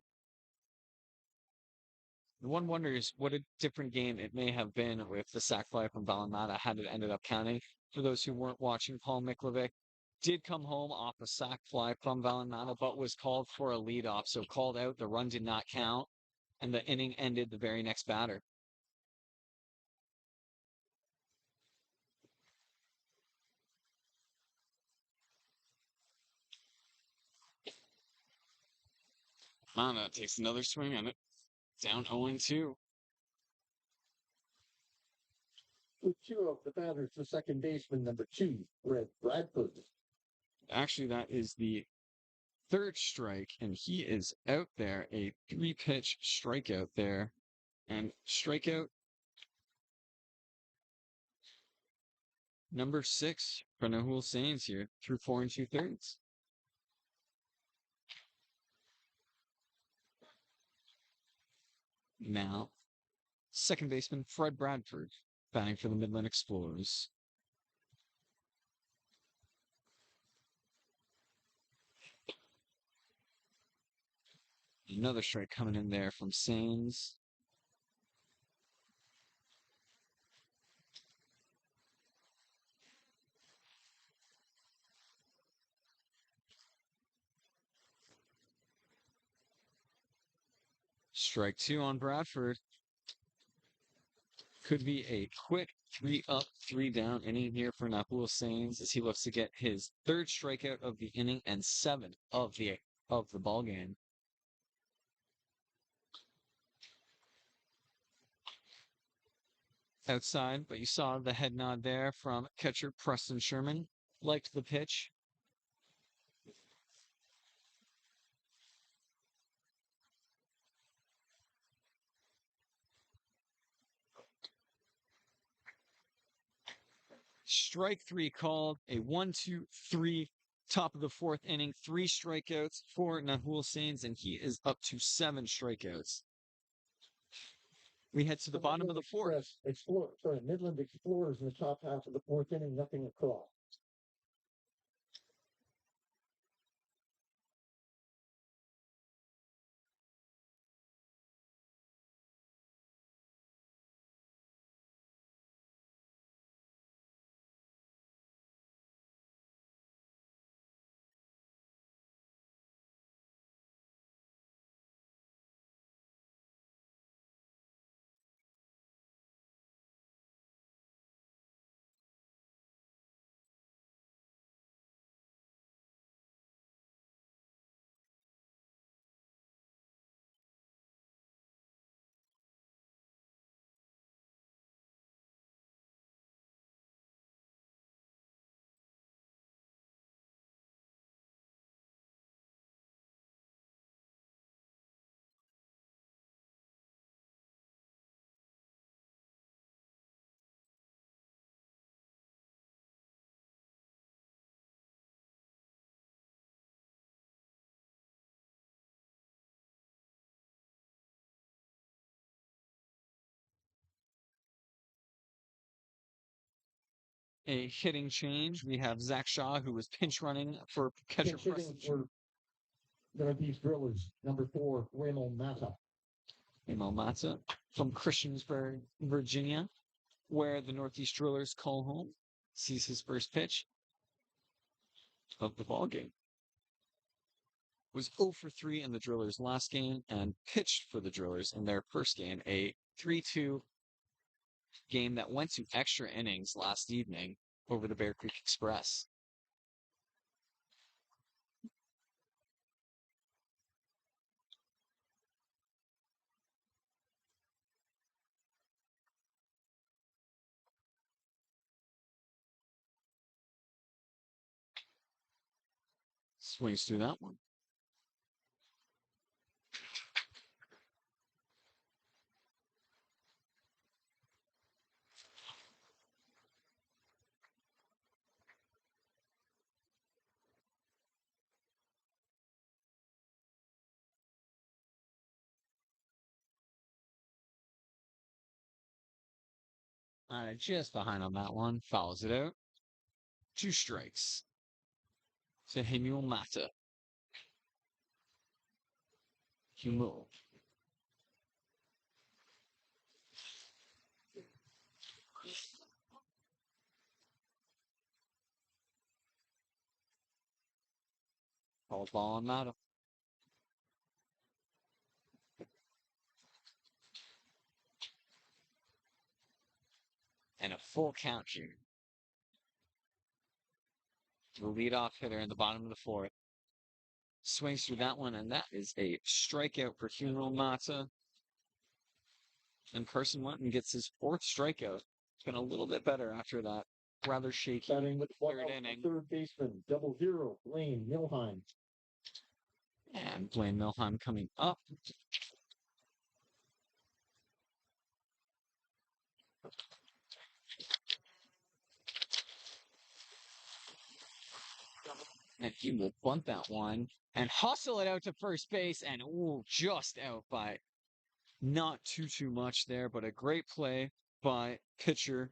One wonders what a different game it may have been if the sac fly from Valenmata had it ended up counting. For those who weren't watching, Paul Miklovic did come home off a sac fly from Valenmata, but was called for a leadoff, so called out. The run did not count, and the inning ended the very next batter. Mata takes another swing at it, down 0-2. With two of the batters for second baseman number 2, Red Bradford. Actually, that is the third strike, and he is out there. A 3-pitch strikeout there. And strikeout number 6 for Nahul Sains here through 4 2/3. Now, second baseman Fred Bradford batting for the Midland Explorers. Another strike coming in there from Sains. Strike 2 on Bradford. Could be a quick 3 up, 3 down inning here for Nahul Sains as he looks to get his third strikeout of the inning and 7th of the ball game. Outside, but you saw the head nod there from catcher Preston Sherman. Liked the pitch. Strike 3 called, a 1-2-3, top of the 4th inning, 3 strikeouts for Nahul Sains, and he is up to 7 strikeouts. We head to the bottom of the 4th. Midland Explorers in the top half of the 4th inning, nothing across. A hitting change. We have Zach Shaw, who was pinch running for catcher Pinch hitting Preston for Sherman. Northeast Drillers, number 4, Raymond Mata. Raymond Mata from Christiansburg, Virginia, where the Northeast Drillers call home. Sees his first pitch of the ball game. Was 0 for 3 in the Drillers' last game and pitched for the Drillers in their first game, a 3-2 game that went to extra innings last evening over the Bear Creek Express. Swings through that one. Just behind on that one. Fouls it out. 2 strikes to Hemul Mata. Humo. All ball on Mata. And a full count here. The leadoff hitter in the bottom of the fourth. Swings through that one, and that is a strikeout for Humo Mata. And Carson Wentton gets his fourth strikeout. It's been a little bit better after that rather shaky Batting with third inning. third baseman, 0-0, Blaine Milheim. And Blaine Milheim coming up. And he will bunt that one and hustle it out to first base. And ooh, just out by not too much there, but a great play by pitcher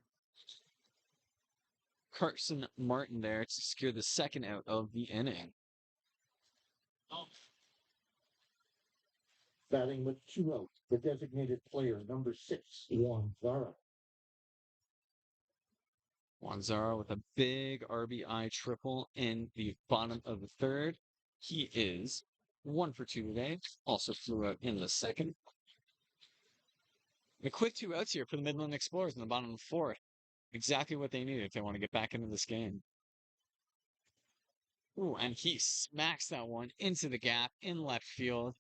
Carson Martin there to secure the second out of the inning. Batting with 2 out, the designated player, number 6, Juan Zara. Juan Zara with a big RBI triple in the bottom of the third. He is 1 for 2 today. Also flew out in the second. A quick 2 outs here for the Midland Explorers in the bottom of the fourth. Exactly what they need if they want to get back into this game. Ooh, and he smacks that one into the gap in left field.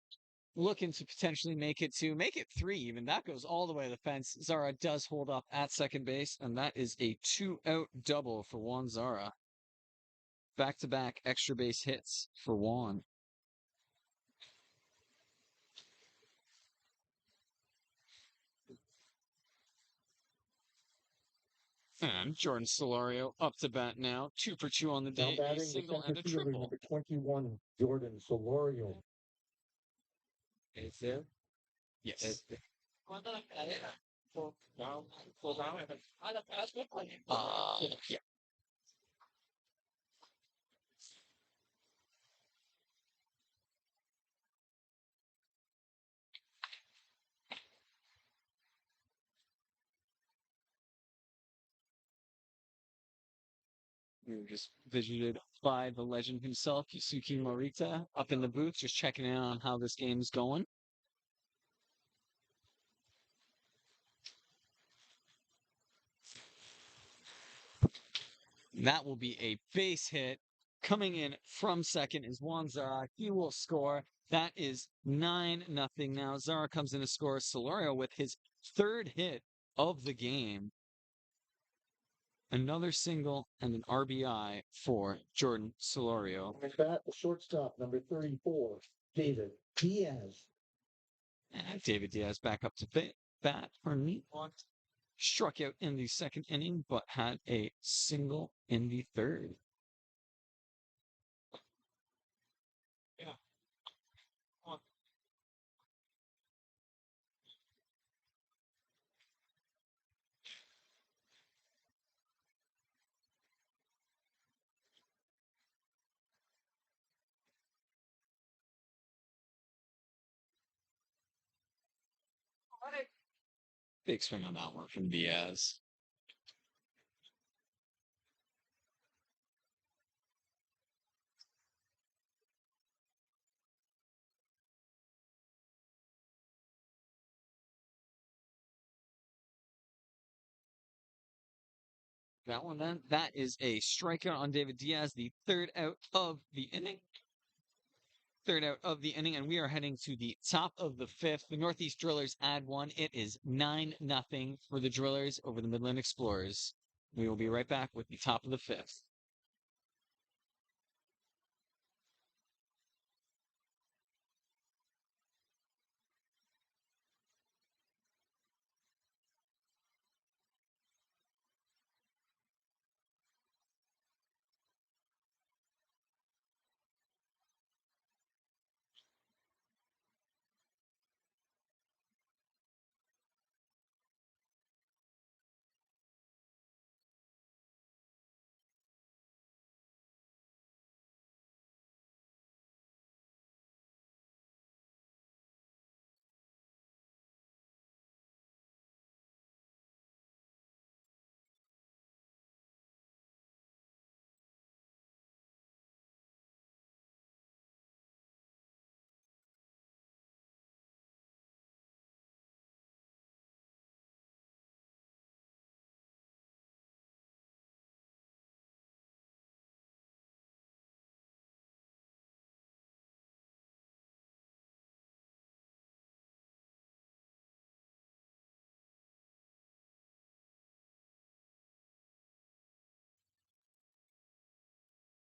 Looking to potentially make it 3 even. That goes all the way to the fence. Zara does hold up at second base, and that is a 2-out double for Juan Zara. Back-to-back extra base hits for Juan. And Jordan Solorio up to bat now. 2 for 2 on the Now day. A batting the single center and a fielder, triple. number 21, Jordan Solorio. Is there? Yes. Yeah. We were just visited by the legend himself, Yusuke Morita, up in the booth, just checking in on how this game's going. That will be a base hit. Coming in from second is Juan Zara. He will score. That is 9-0 now. Zara comes in to score. Solorio with his third hit of the game. Another single and an RBI for Jordan Solorio. And bat, the shortstop, number 34, David Diaz. And David Diaz back up to bat for me. Struck out in the second inning, but had a single in the third. Yeah. Big swing on that one from Diaz. That one then, that is a strikeout on David Diaz, the third out of the inning. And we are heading to the top of the fifth. The Northeast Drillers add one. It is 9-0 for the Drillers over the Midland Explorers. We will be right back with the top of the fifth.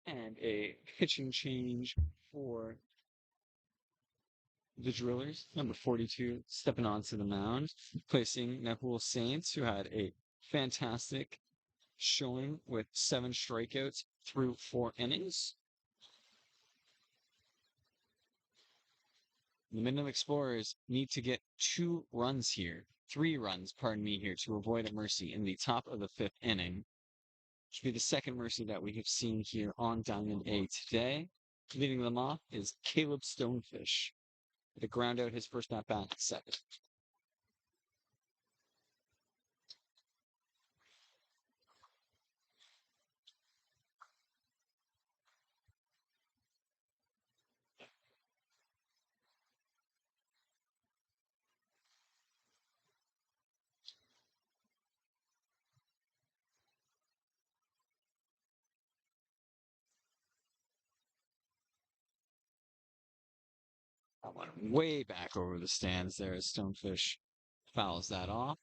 And a pitching change for the Drillers. Number 42 stepping onto the mound, placing Nahul Saints, who had a fantastic showing with 7 strikeouts through 4 innings. The Midland Explorers need to get 2 runs here, 3 runs, pardon me, here to avoid a mercy in the top of the 5th inning. Should be the second mercy that we have seen here on Diamond A today. Leading them off is Caleb Stonefish to ground out his first at bat second. That one way back over the stands there as Stonefish fouls that off.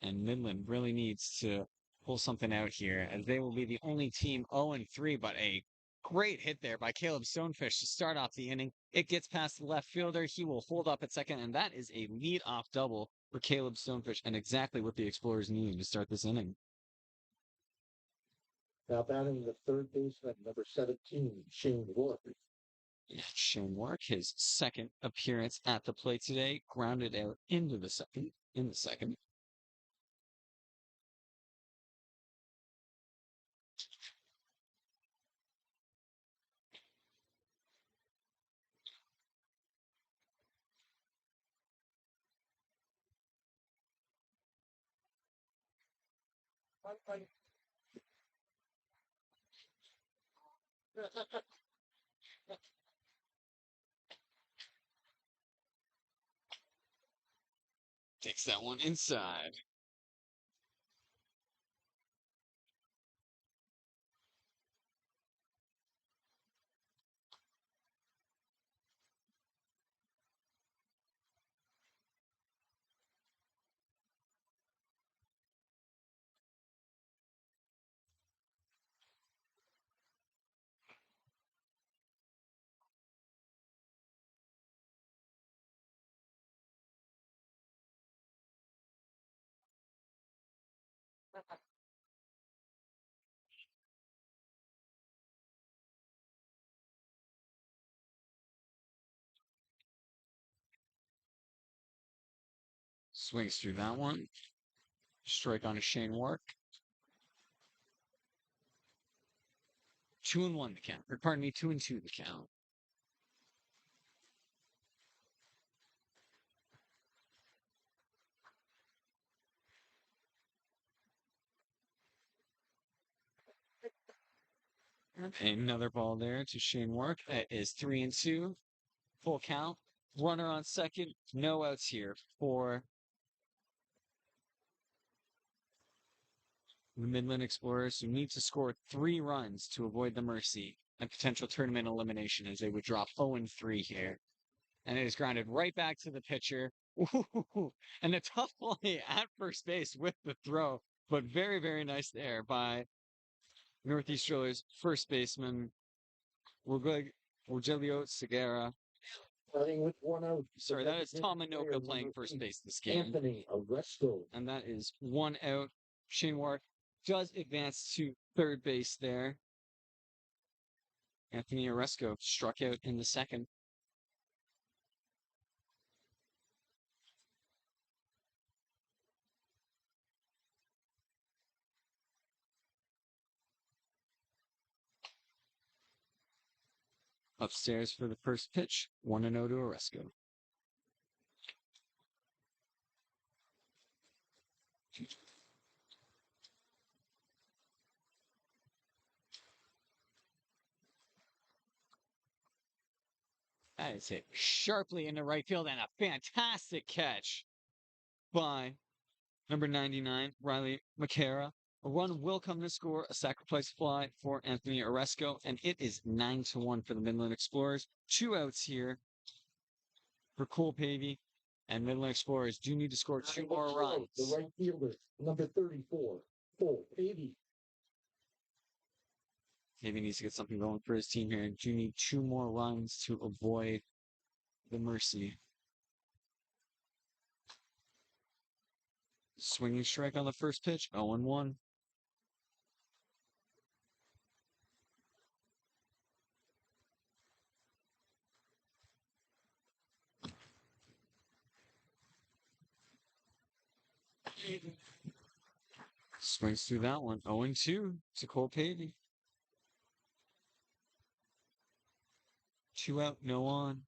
And Midland really needs to pull something out here, as they will be the only team 0-3, but a great hit there by Caleb Stonefish to start off the inning. It gets past the left fielder. He will hold up at second, and that is a lead-off double for Caleb Stonefish, and exactly what the Explorers needed to start this inning. Now batting the third baseman, number 17, Shane Wark. Yeah, Shane Wark, his second appearance at the plate today, grounded out into the second. In the second. Takes that one inside. Swings through that one. Strike on a Shane Wark. 2-1 the count. Or pardon me, 2-2 the count. Another ball there to Shane Wark. That is 3-2. Full count. Runner on second. No outs here for the Midland Explorers, who need to score 3 runs to avoid the mercy and potential tournament elimination, as they would drop 0-3 here. And it is grounded right back to the pitcher. Ooh, and a tough play at first base with the throw, but very, very nice there by Northeast Drillers first baseman Rogelio Segura. Playing with 1 out. Sorry, that is Tom Minoka playing first base this game. Anthony Oresco. And that is 1 out. Shane Wark does advance to third base there. Anthony Oresco struck out in the second. Upstairs for the first pitch, 1-0 to Oresco. That is hit sharply into right field, and a fantastic catch by number 99, Riley McCara. A run will come to score, a sacrifice fly for Anthony Oresco, and it is 9-1 for the Midland Explorers. 2 outs here for Cole Pavey, and Midland Explorers do need to score 2 more runs. The right fielder, number 34, Cole Pavey. Pavey needs to get something going for his team here, and do need 2 more runs to avoid the mercy. Swinging strike on the first pitch, 0-1. Swings through that one, 0-2 to Cole Pavey. 2 out, no on.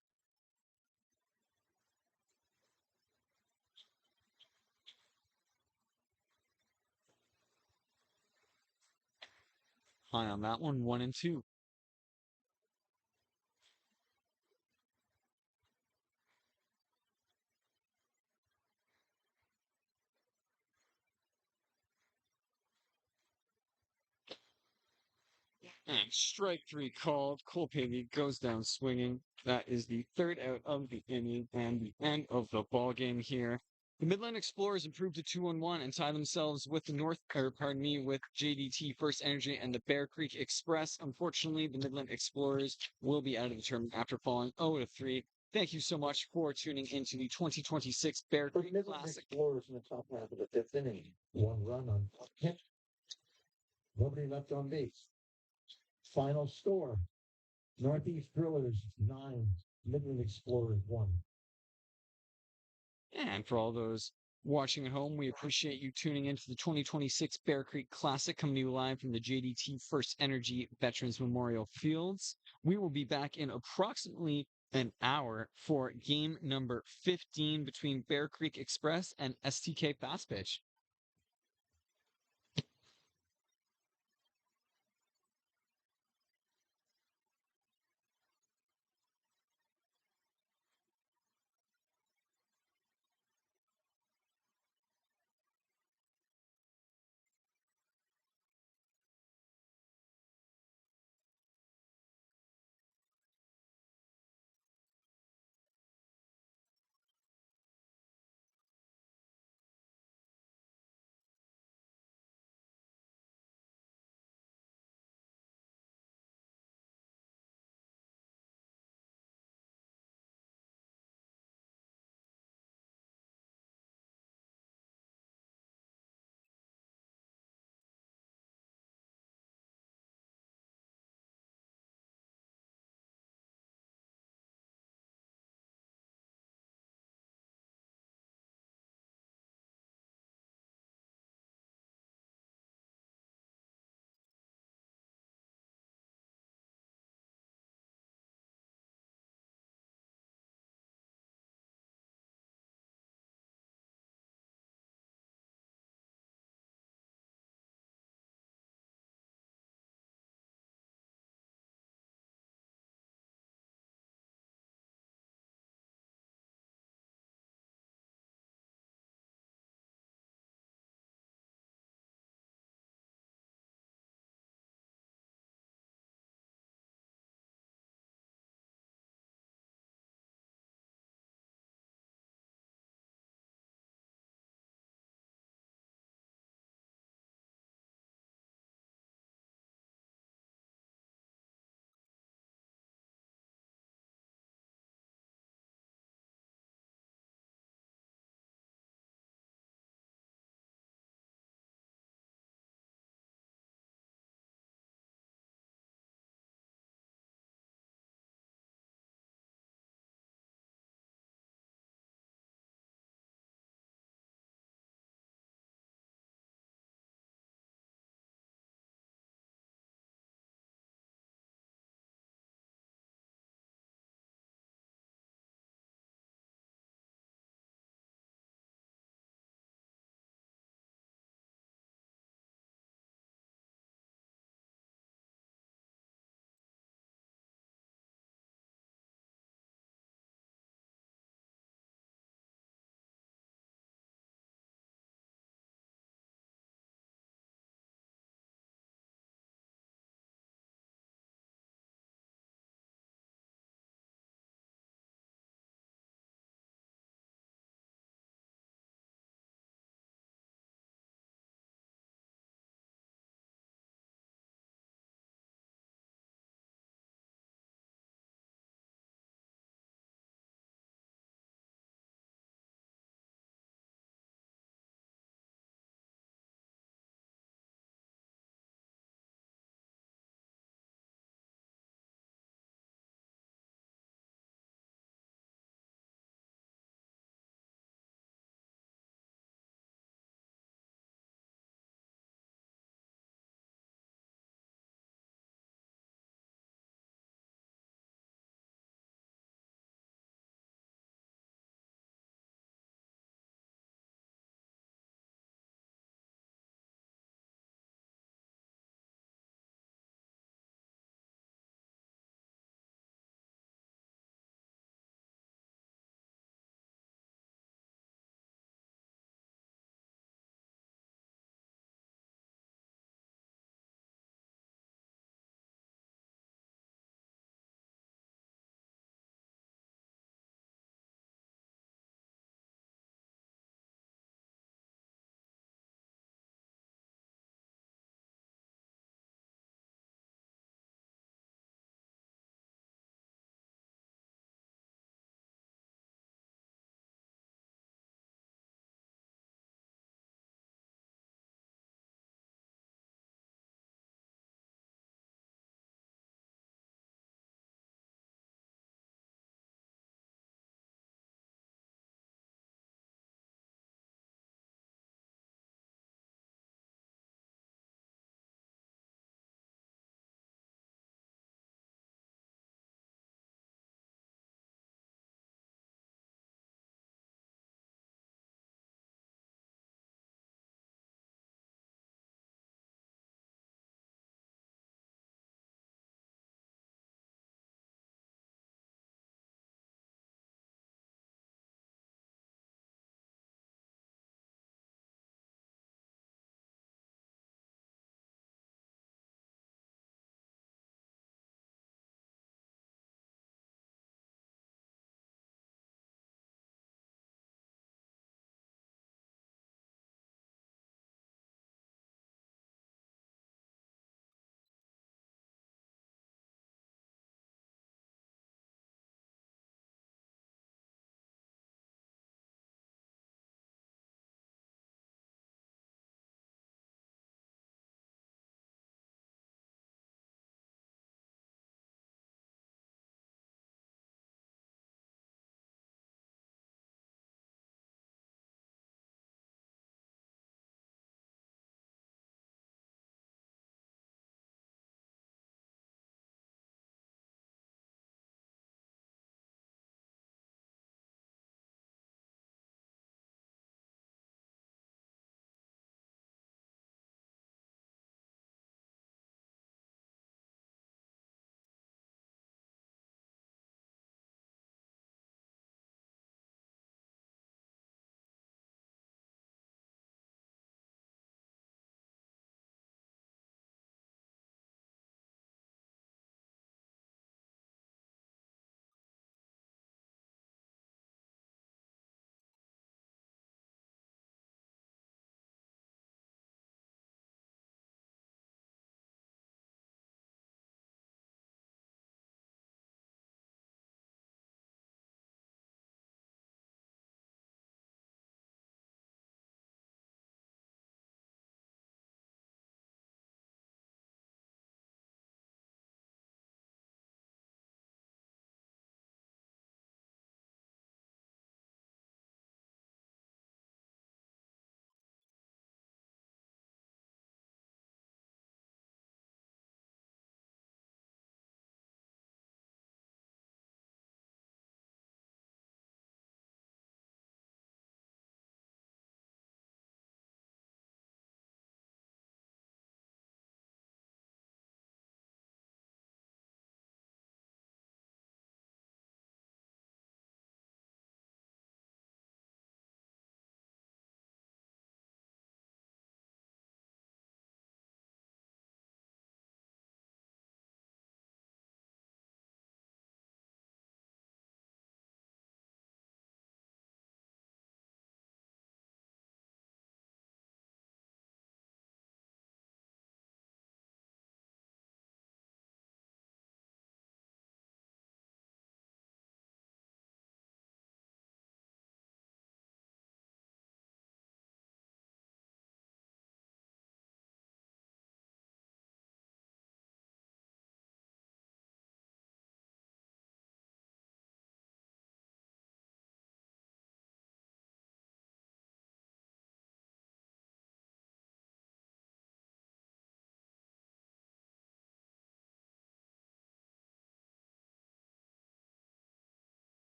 High on that one, 1-2. And strike 3 called. Cole Pavey goes down swinging. That is the 3rd out of the inning and the end of the ball game here. The Midland Explorers improved to 2-1 and tie themselves with with JDT First Energy and the Bear Creek Express. Unfortunately, the Midland Explorers will be out of the tournament after falling 0-3. Thank you so much for tuning into the 2026 Bear For Creek Midland Classic. Explorers in the top half of the 5th inning. 1 run on hit. Nobody left on base. Final score, Northeast Drillers 9, Midland Explorers 1. And for all those watching at home, we appreciate you tuning into the 2026 Bear Creek Classic coming to you live from the JDT First Energy Veterans Memorial Fields. We will be back in approximately an hour for game number 15 between Bear Creek Express and STK Fast Pitch.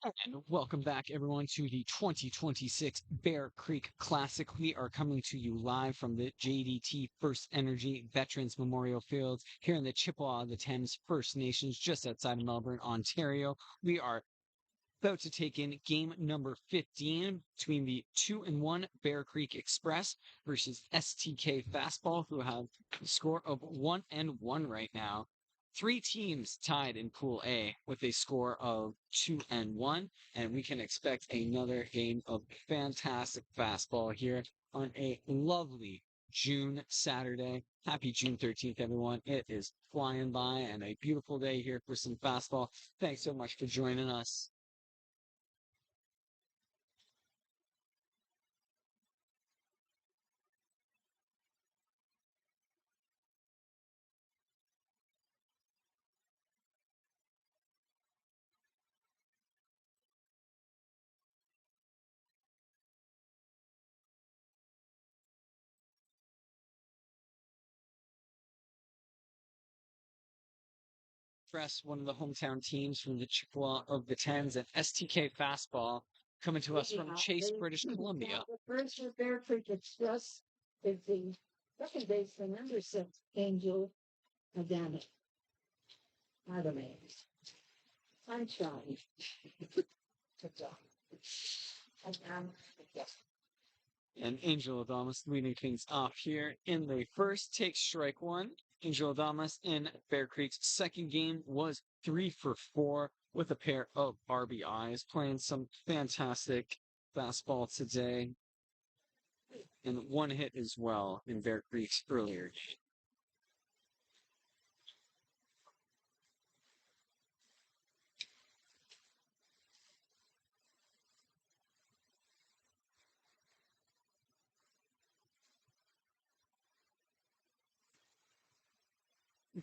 And welcome back, everyone, to the 2026 Bear Creek Classic. We are coming to you live from the JDT First Energy Veterans Memorial Fields here in the Chippewa of the Thames First Nations, just outside of Melbourne, Ontario. We are about to take in game number 15 between the 2-1 Bear Creek Express versus STK Fastball, who have a score of 1-1 right now. Three teams tied in Pool A with a score of 2-1, and we can expect another game of fantastic fastball here on a lovely June Saturday. Happy June 13th, everyone. It is flying by and a beautiful day here for some fastball. Thanks so much for joining us. Express, one of the hometown teams from the Chippewa of the Tens, and STK Fastball coming to us from Chase, British Columbia. The first with Bear Creek Express is the second baseman, number 6, Angel Adamic. Sunshine. Good job. Yes. And Angel Adamas leading things off here in the first, takes strike one. Angel Adamas in Bear Creek's second game was 3 for 4 with a pair of RBIs, playing some fantastic fastball today, and one hit as well in Bear Creek's earlier game.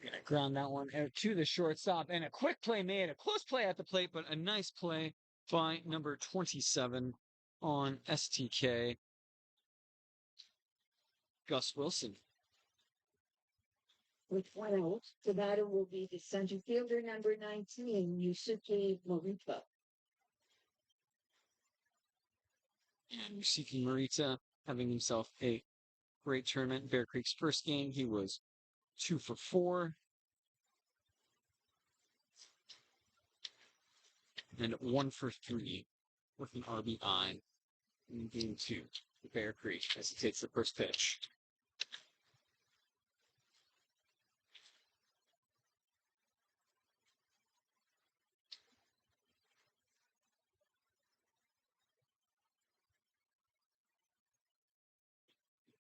Gonna ground that one out to the shortstop, and a quick play made, a close play at the plate, but a nice play by number 27 on STK, Gus Wilson. With one out, the batter will be the center fielder, number 19, Yusuke Morita. And Yusuke Morita having himself a great tournament. Bear Creek's first game, he was 2 for 4. And 1 for 3 with an RBI in game 2 for Bear Creek as he takes the first pitch.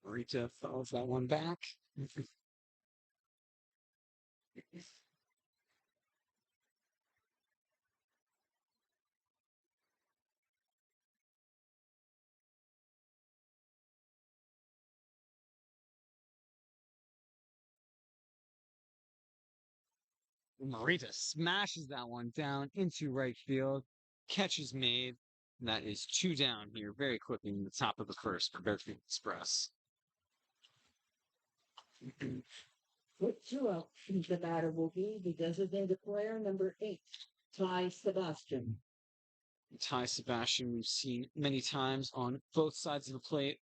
Morita fouls that one back. Morita smashes that one down into right field. Catch is made. And that is 2 down here very quickly in the top of the first for Bear Creek Express. With 2 out, the batter will be the designated player, number 8, Ty Sebastian. Ty Sebastian, we've seen many times on both sides of the plate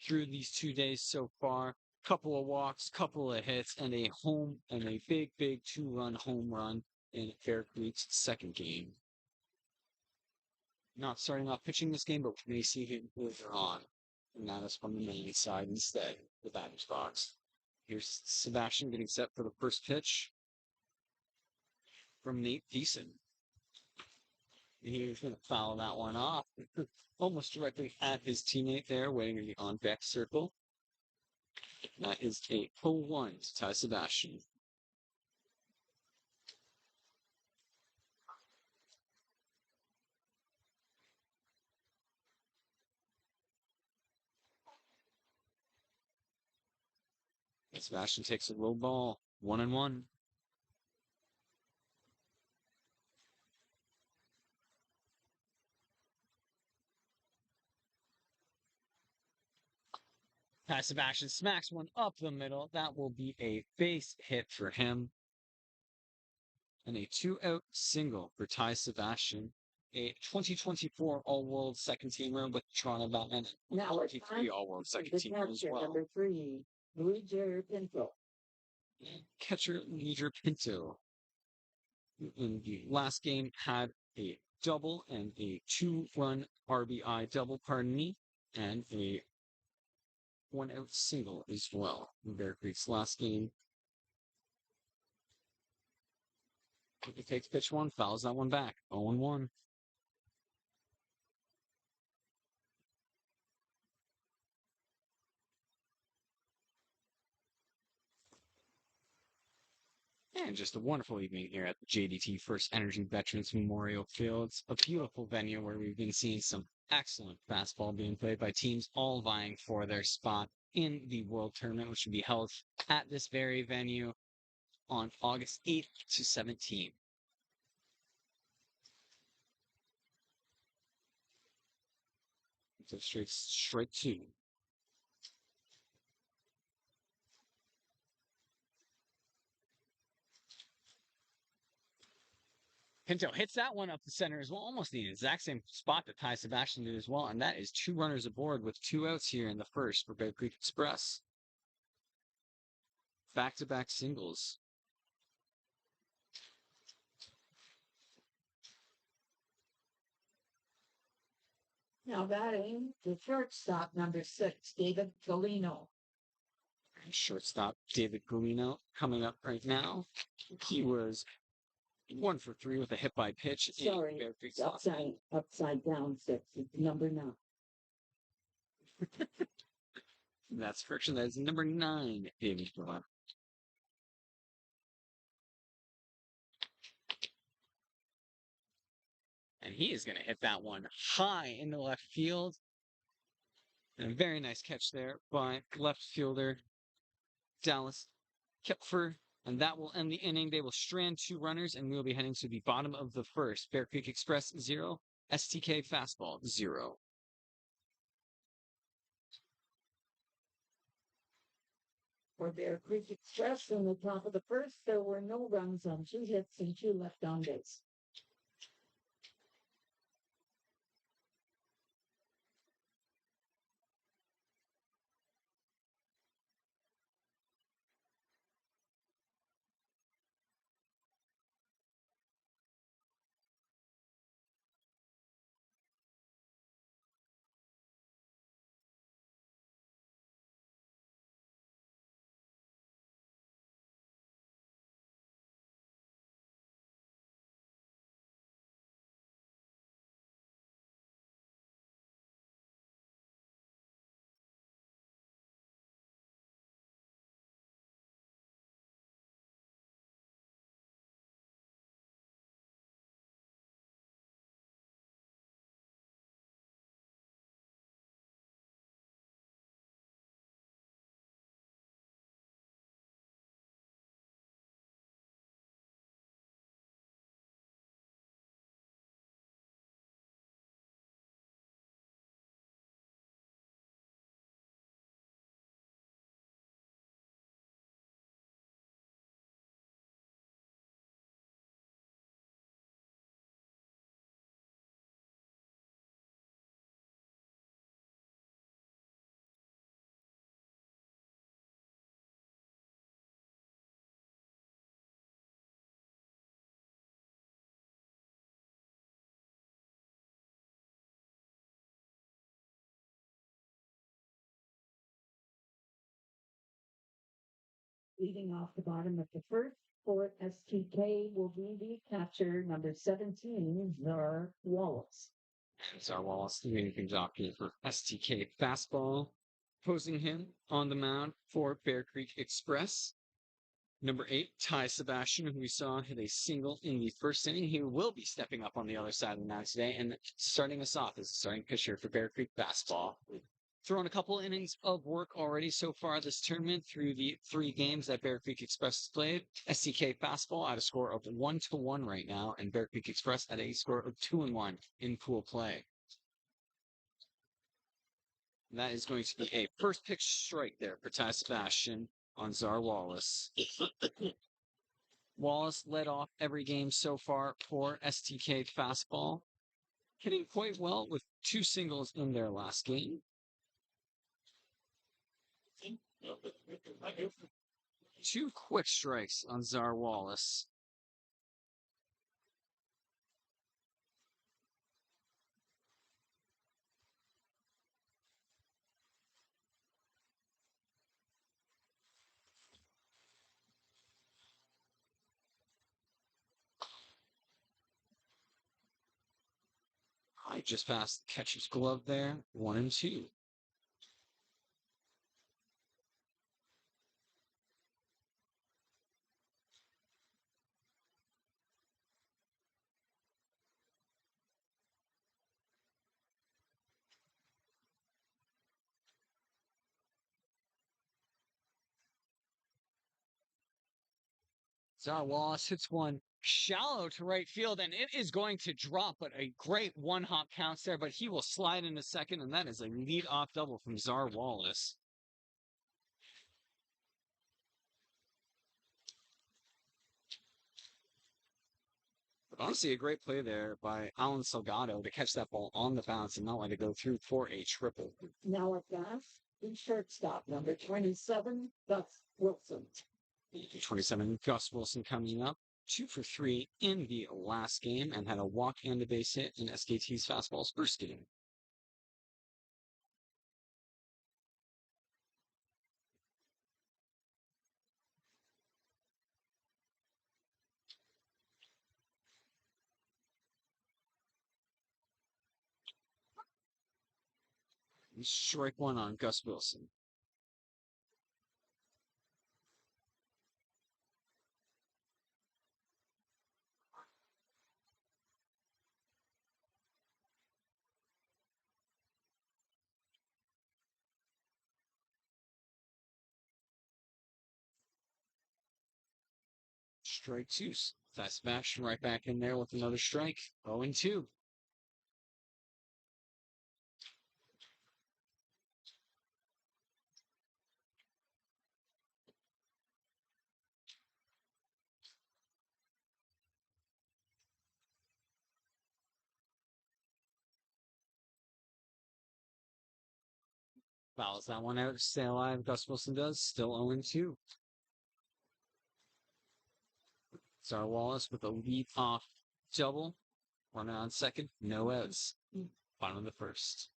through these 2 days so far. Couple of walks, couple of hits, and a big 2-run home run in Bear Creek's second game. Not starting off pitching this game, but we may see him later on. And that is from the main side instead, the batter's box. Here's Sebastian getting set for the first pitch from Nate Thiessen. He's going to foul that one off, almost directly at his teammate there, waiting in the on-deck circle. That is a 0-1 to Ty Sebastian. Sebastian takes a low ball, 1-1. Ty Sebastian smacks one up the middle. That will be a base hit for him. And a 2-out single for Ty Sebastian. a 2024 All-World second teamer with Toronto Batman, Now it's 23 All-World second the teamer as catcher, well. number 3, Luigi Pinto. Catcher Leader Pinto in the last game had a double and a 2-run RBI double, pardon me, and a 1-out single as well in Bear Creek's last game. He takes pitch one, fouls that one back. 0-1. And just a wonderful evening here at the JDT First Energy Veterans Memorial Field. It's a beautiful venue where we've been seeing some excellent fastball being played by teams all vying for their spot in the World Tournament, which will be held at this very venue on August 8th to 17th. So straight two. Pinto hits that one up the center as well, almost the exact same spot that Ty Sebastian did as well, and that is 2 runners aboard with 2 outs here in the first for Bear Creek Express. Back-to-back singles. Now batting, the shortstop, number 6, David Galino. Shortstop David Galino coming up right now. He was 1 for 3 with a hit by pitch. Sorry, Bear Creek's upside down 6, it's number 9. That's correction. That is number 9, David Galino. And he is going to hit that one high into left field. And a very nice catch there by left fielder Dallas Kipfer. And that will end the inning. They will strand 2 runners, and we will be heading to the bottom of the first. Bear Creek Express 0, STK Fastball 0. For Bear Creek Express in the top of the first, there were no runs on 2 hits and 2 left on base. Leading off the bottom of the first for STK will be the catcher, number 17, Zar Wallace. Zar Wallace, the managing doctor for STK Fastball, posing him on the mound for Bear Creek Express. Number 8, Ty Sebastian, who we saw hit a single in the first inning. He will be stepping up on the other side of the mound today and starting us off as the starting pitcher for Bear Creek Fastball. Thrown a couple innings of work already so far this tournament through the 3 games that Bear Creek Express has played. STK Fastball at a score of 1-1 right now, and Bear Creek Express at a score of 2-1 in pool play. And that is going to be a first pitch strike there for Ty Sebastian on Zar Wallace. Wallace led off every game so far for STK Fastball. hitting quite well with 2 singles in their last game. 2 quick strikes on Czar Wallace. I just passed the catcher's glove there. 1-2. Czar Wallace hits one shallow to right field, and it is going to drop, but a great one-hop counts there, but he will slide into second, and that is a lead-off double from Czar Wallace. But honestly, a great play there by Alan Salgado to catch that ball on the bounce and not let it go through for a triple. Now at bat, the shortstop, number 27, Gus Wilson. 27, Gus Wilson coming up. 2 for 3 in the last game and had a walk and a base hit in SKT's fastball's first game. Strike one on Gus Wilson. Strike two. Fast smash right back in there with another strike. 0-2. Fouls that one out. Stay alive. Gus Wilson does. Still 0-2. Czar Wallace with a lead-off double. Runner on second. No outs. Bottom of the first.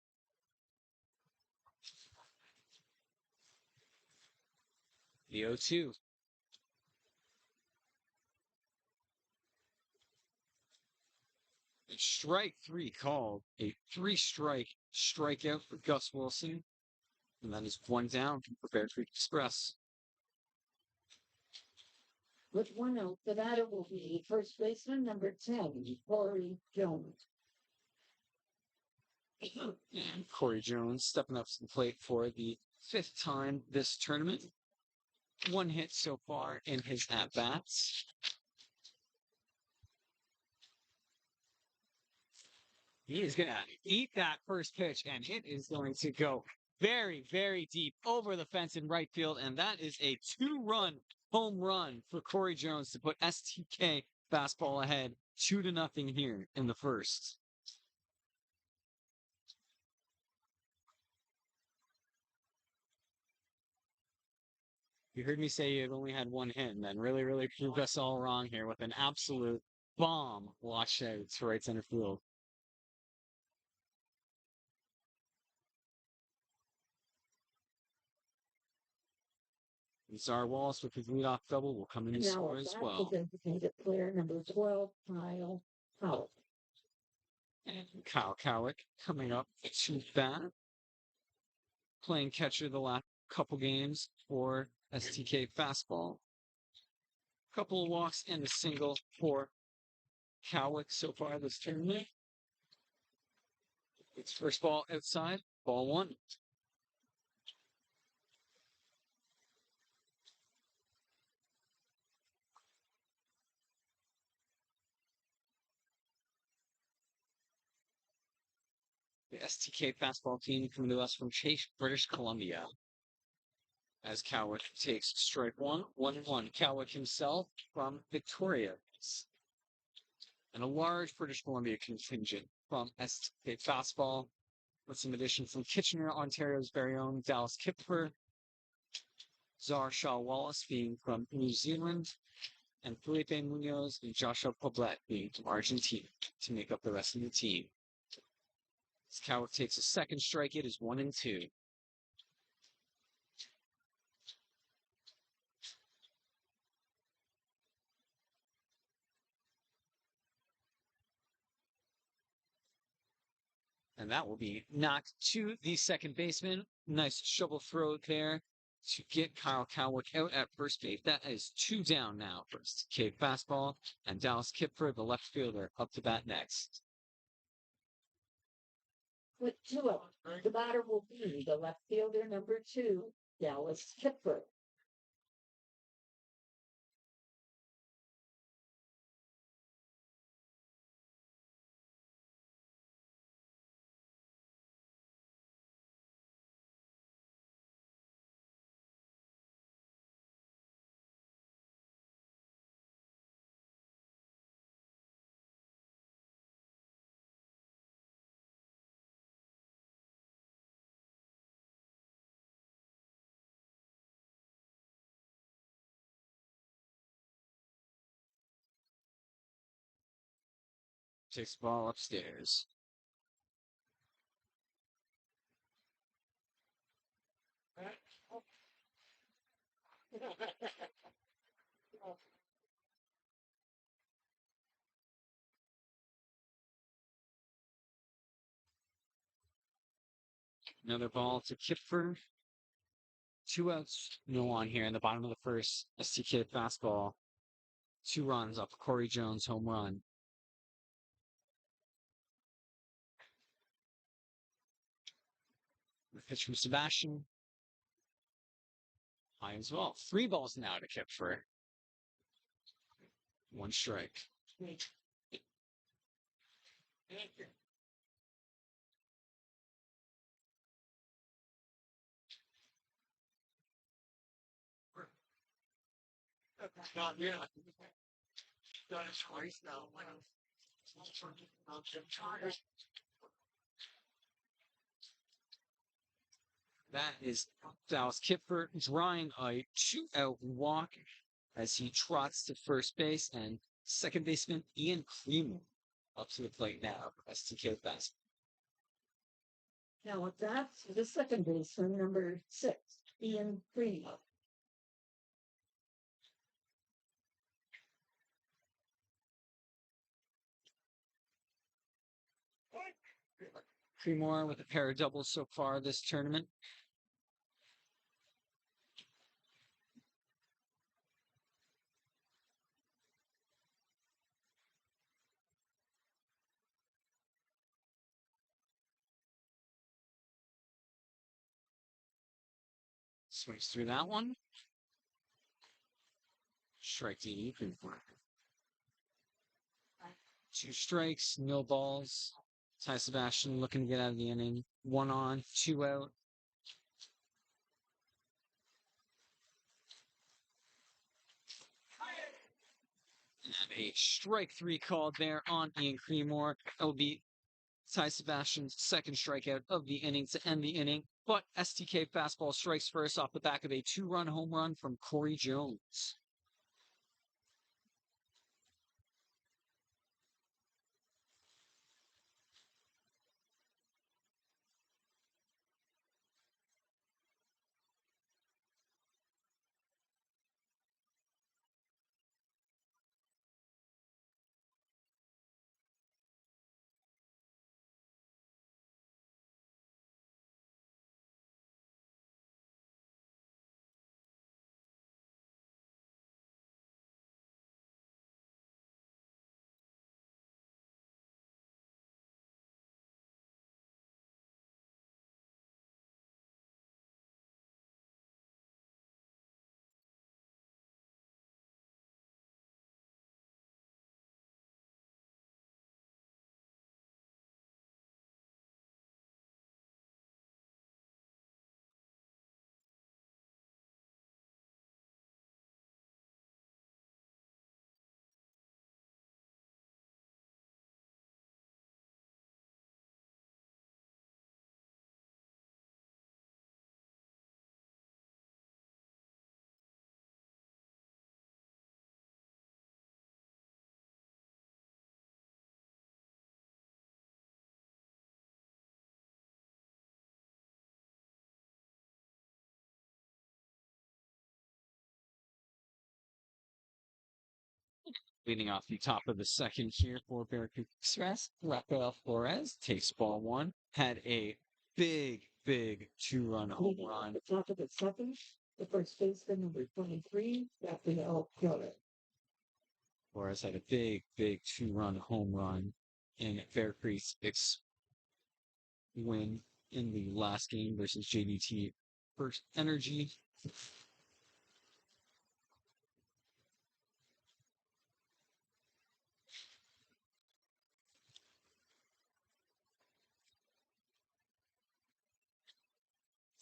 The 0-2. Strike 3 called. A 3-strike strikeout for Gus Wilson. And that is 1 down from Bear Creek Express. With 1 out, the batter will be first baseman, number 10, Corey Jones. And Corey Jones stepping up to the plate for the 5th time this tournament. 1 hit so far in his at-bats. He is going to eat that first pitch, and it is going to go very, very deep over the fence in right field, and that is a 2-run home run for Corey Jones to put STK fastball ahead 2-0 here in the first. You heard me say you had only had 1 hit, and then really, really proved us all wrong here with an absolute bomb watch out to right center field. Czar Wallace with his leadoff double will come in and score as well. Designated player number 12, Kyle Cowick. And Kyle Cowick coming up to bat. Playing catcher the last couple games for STK fastball. Couple of walks and a single for Cowick so far this tournament. It's first ball outside, ball 1. The STK fastball team coming to us from Chase, British Columbia. As Cowick takes strike 1, 1-1. Cowick himself from Victoria. And a large British Columbia contingent from STK Fastball, with some addition from Kitchener, Ontario's very own Dallas Kipfer, Zarshaw Wallace being from New Zealand, and Felipe Munoz and Joshua Poblet being from Argentina to make up the rest of the team. As Cowick takes a second strike, it is 1-2. And that will be knocked to the second baseman. Nice shovel throw there to get Kyle Cowick out at first base. That is 2 down now for STK Fastball, and Dallas Kipfer, the left fielder, up to bat next. With 2 out, the batter will be the left fielder number 2, Dallas Kipfer. Takes the ball upstairs. Another ball to Kipfer. 2 outs, no on here in the bottom of the first. STK Fastball. 2 runs off Corey Jones' home run. The pitch from Sebastian. High as well. 3 balls now to Kipfer. 1 strike. Not yet. Done it twice now. That is Dallas Kipfer drawing a 2-out walk as he trots to first base, and second baseman Ian Creamer up to the plate now for STK Fastball. Now with that, the second baseman number 6, Ian Creamer. Creamer with a pair of doubles so far this tournament. Swings through that one. Strike to Creamer. 2 strikes, no balls. Ty Sebastian looking to get out of the inning. 1 on, 2 out. And a strike 3 called there on Ian Creamer. That will be Ty Sebastian's second strikeout of the inning to end the inning. But STK Fastball strikes first off the back of a 2-run home run from Corey Jones. Leading off the top of the second here for Bear Creek Express, Rafael Flores takes ball one, had a big two-run home Leading off run. the top of the second, the first baseman, number 23, Rafael Flores. Flores had a big two-run home run in Bear Creek's win in the last game versus JDT First Energy.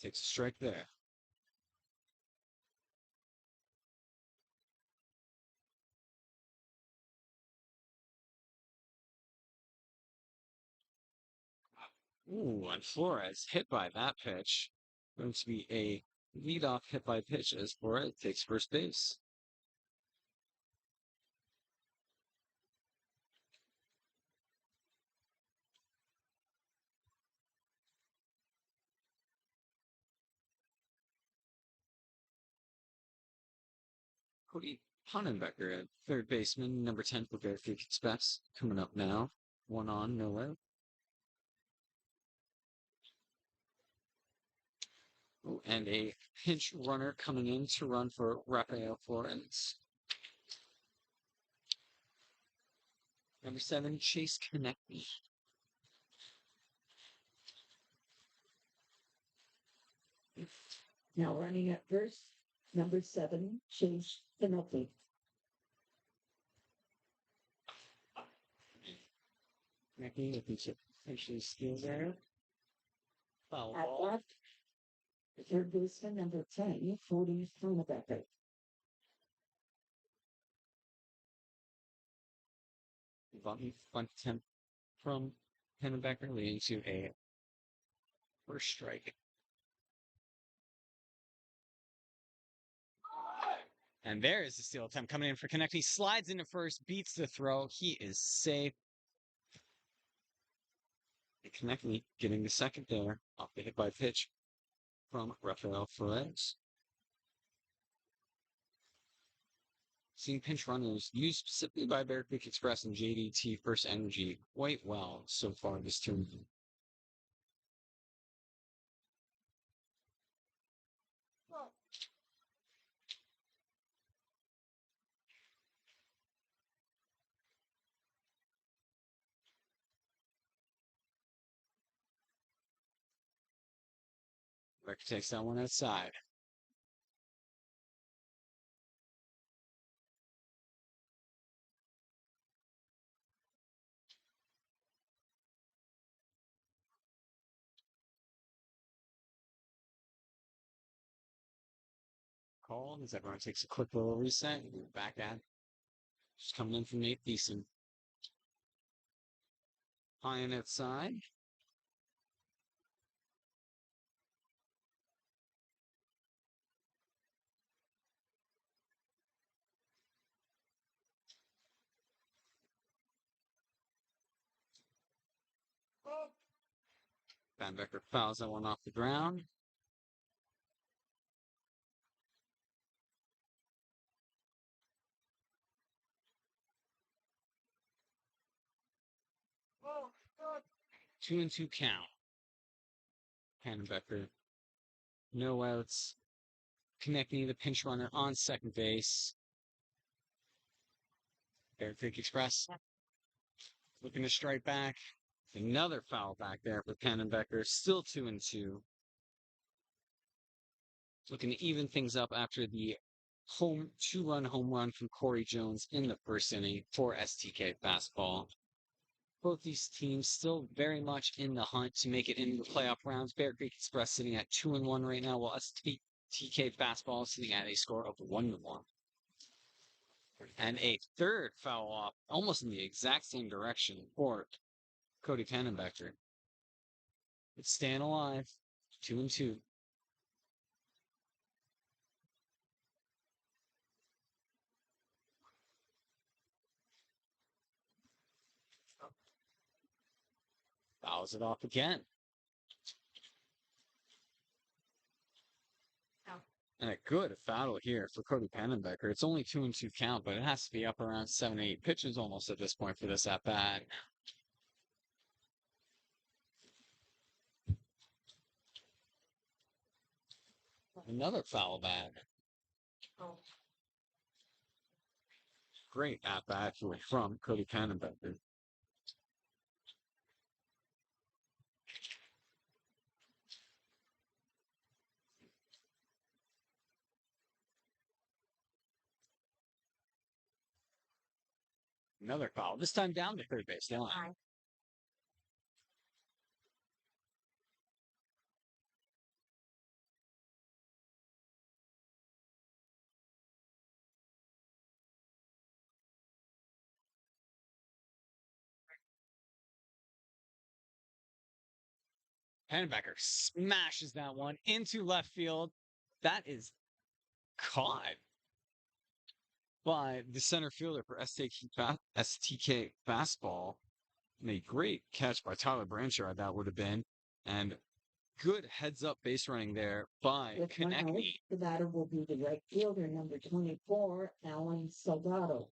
Takes a strike there. Ooh, and Flores hit by that pitch. Going to be a leadoff hit by pitch as Flores takes first base. Cody Pannenbecker at third baseman, number 10 for Bear Creek Express, coming up now. One on, no out. Oh, and a pinch runner coming in to run for Rafael Flores. Number 7, Chase Konechny. Now running at first, number 7, Chase Konechny. Konechny looking to potentially steal there. Foul At ball. left, the third baseman, number 10, Cody Pannenbecker. Bunt attempt from Pannenbecker leading to a first strike. And there is the steal attempt coming in for Konechny. Slides into first, beats the throw. He is safe. Konechny getting the second there off the hit by pitch from Rafael Flores. Seeing pinch runners used specifically by Bear Creek Express and JDT First Energy quite well so far this tournament. Becker takes that one outside. Call as everyone takes a quick little reset. Back at just coming in from Nate Thiessen. High and outside. Van Becker fouls that one off the ground. Two and two count. Pannenbecker. No outs. Connecting the pinch runner on second base. Bear Creek Express looking to strike back. Another foul back there for Pannenbecker. Still 2 and 2. Looking to even things up after the two-run home run from Corey Jones in the first inning for STK fastball. Both these teams still very much in the hunt to make it into the playoff rounds. Bear Creek Express sitting at 2-1 right now, while STK fastball sitting at a score of 1-1. And a third foul off, almost in the exact same direction for Cody Pannenbecker. It's staying alive, 2 and 2. Fouls it off again. And a good battle here for Cody Pannenbecker. It's only 2-2 count, but it has to be up around 7-8 pitches almost at this point for this at bat. Another foul bag. Great at bat from Cody Pannenbecker. Another foul. This time down to third base line. Pannenbecker smashes that one into left field. That is caught by the center fielder for STK fastball. And a great catch by Tyler Branchard, that would have been. And good heads up base running there by With one out, Konechny. the batter will be the right fielder, number 24, Alan Salgado.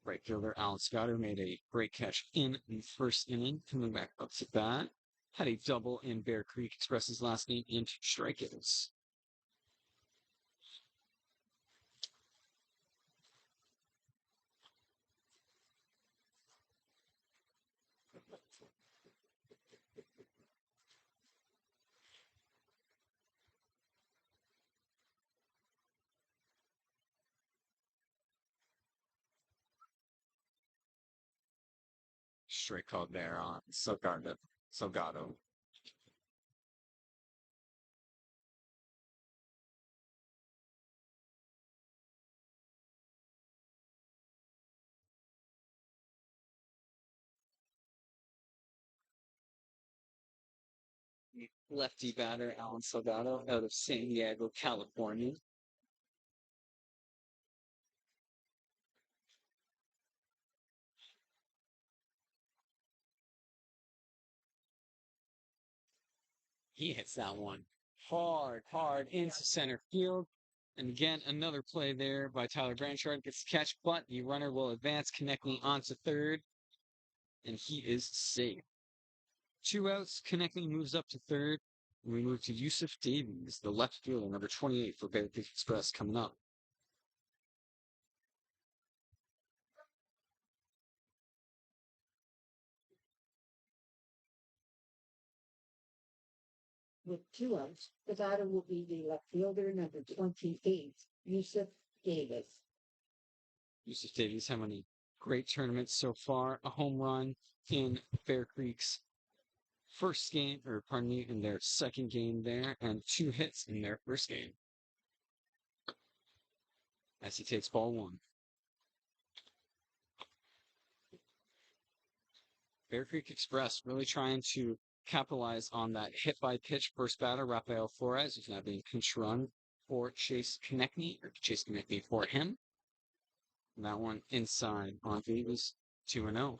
Right fielder Alan Scott made a great catch in the first inning, coming back up to bat. Had a double in Bear Creek Express's last name into strikeouts. Straight called there on Salgado. Lefty batter Alan Salgado out of San Diego, California. He hits that one hard into center field. And again, another play there by Tyler Branchard. Gets the catch, but the runner will advance, connecting onto third. And he is safe. 2 outs, connecting moves up to third. And we move to Yusuf Davies, the left fielder, number 28 for Bear Creek Express, coming up. With 2 outs, the batter will be the left fielder, number 28, Yusuf Davis. Yusuf Davies having a great tournament so far. A home run in Bear Creek's first game, or pardon me, in their second game there, and 2 hits in their first game. As he takes ball 1. Bear Creek Express really trying to capitalize on that hit by pitch first batter, Rafael Flores, who's now being pinch run for Chase Konechny for him. And that one inside on Davis, 2-0.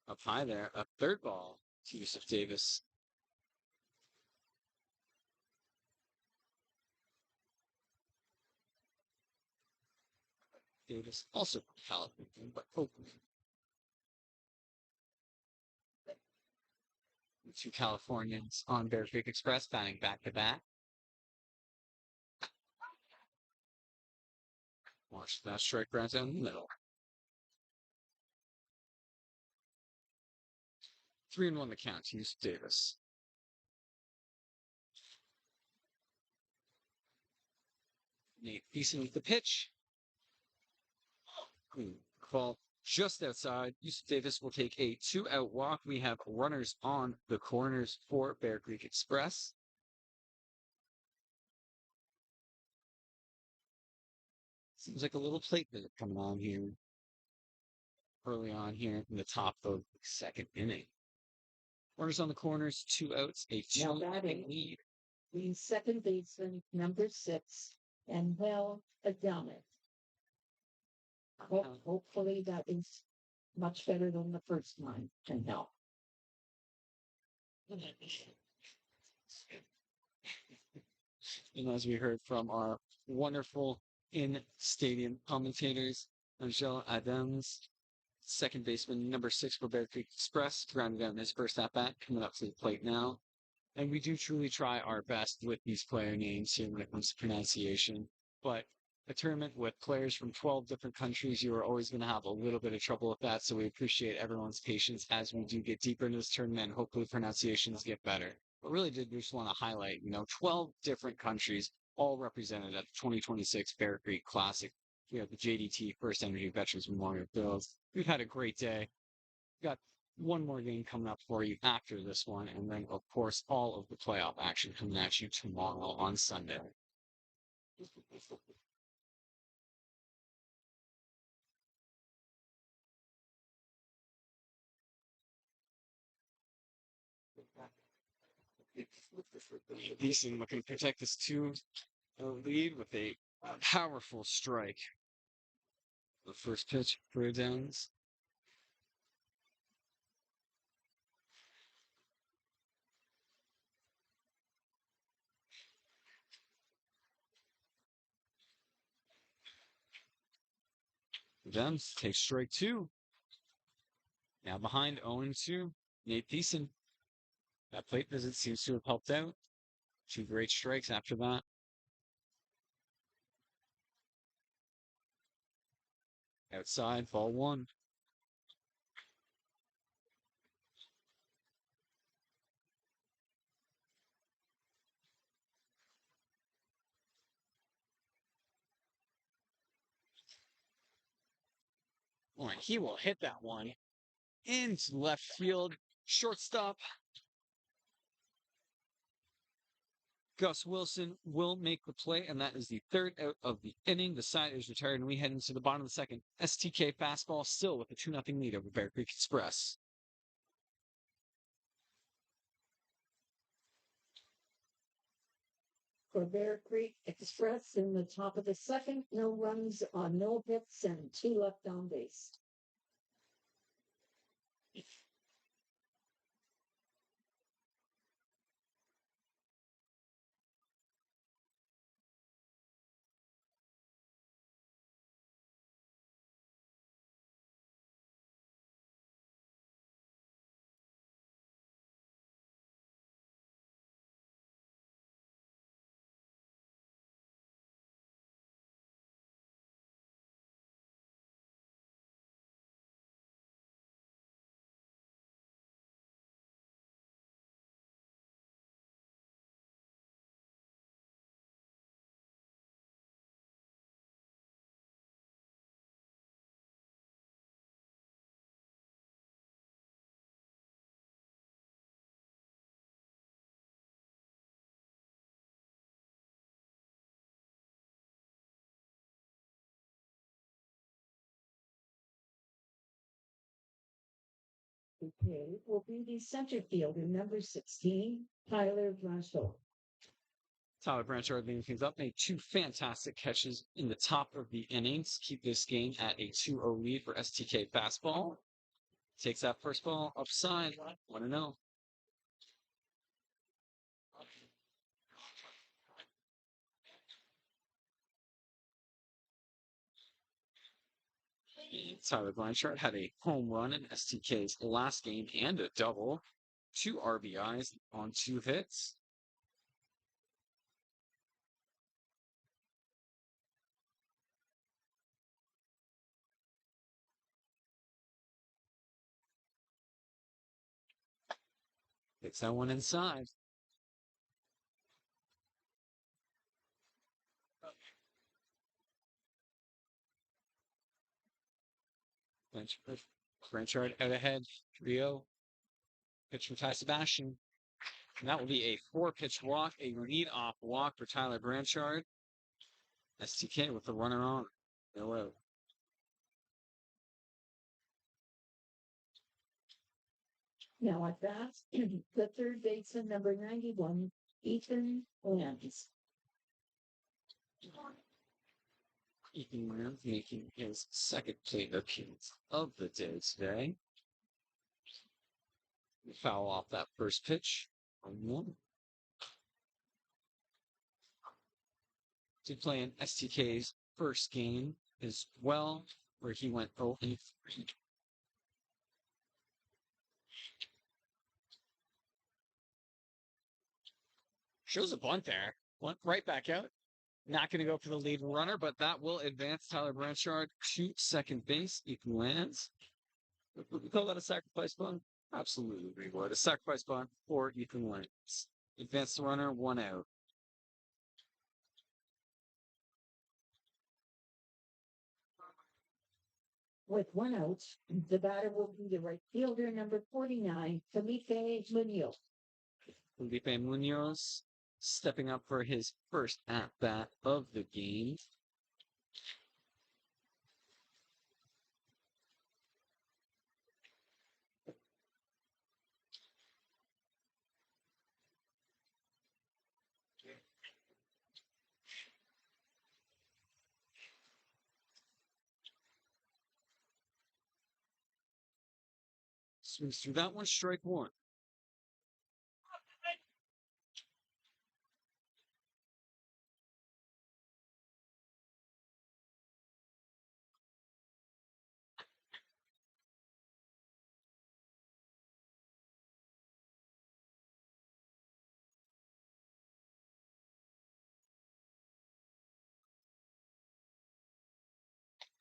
Up high there, a third ball to Yusuf Davis. Davis also from California, but Oakland. 2 Californians on Bear Creek Express batting back to back. Watch that strike right down the middle. 3-1 the count to Yusuf Davis. Nate Beeson with the pitch. Ball just outside. Yusuf Davis will take a 2-out walk. We have runners on the corners for Bear Creek Express. Seems like a little plate visit coming on here. Early on here in the top of the second inning. Runners on the corners, 2 outs, a 2-inning lead. The second baseman, number 6, and well Adamet. Hopefully that is much better than the first time. And now, And as we heard from our wonderful in-stadium commentators, Angel Adams, second baseman, number 6 for Bear Creek Express, grounded out in his first at-bat, coming up to the plate now. And we do truly try our best with these player names here when it comes to pronunciation. But a tournament with players from 12 different countries, you are always going to have a little bit of trouble with that. So we appreciate everyone's patience as we do get deeper into this tournament and hopefully pronunciations get better. But really did just want to highlight, 12 different countries all represented at the 2026 Bear Creek Classic. We have the JDT First Energy Veterans Memorial Fields. We've had a great day. Got one more game coming up for you after this one, and then, of course, all of the playoff action coming at you tomorrow on Sunday. Beeson looking to protect this 2 lead with a powerful strike. The first pitch for Downs. Downs takes strike 2. Now behind 0-2. Nate Thiessen. That plate visit seems to have helped out. 2 great strikes after that. Outside, ball 1. Boy, he will hit that one into left field. Shortstop Gus Wilson will make the play, and that is the 3rd out of the inning. The side is retired, and we head into the bottom of the 2nd. STK fastball still with a 2-0 lead over Bear Creek Express. for Bear Creek Express in the top of the 2nd, no runs on no hits and 2 left on base. Okay, will be the center fielder, number 16, Tyler Blanchard. Tyler Branchard leading things up, made 2 fantastic catches in the top of the innings. Keep this game at a 2-0 lead for STK fastball. Takes that first ball upside. 1-0. Tyler Blanchard had a home run in STK's last game and a double. 2 RBIs on 2 hits. Gets that one inside. Blanchard out ahead. 3-0. Pitch from Ty Sebastian. And that will be a 4-pitch walk, a lead-off walk for Tyler Branchard. STK with the runner on. No out. Now at bat, the 3rd baseman, number 91, Ethan Lance. Ethan Williams making his second plate appearance of the day today. Foul off that first pitch. 1-1. To play in STK's first game as well, where he went 0-3. Shows a bunt there. Went right back out. Not going to go for the lead runner, but that will advance Tyler Branchard to second base. Ethan lands. Would we call that a sacrifice bunt? Absolutely, we would. A sacrifice bunt for Ethan lands. Advance the runner, 1 out. With 1 out, the batter will be the right fielder, number 49, Felipe Munoz. Felipe Munoz stepping up for his first at-bat of the game. Swings through that one, strike one.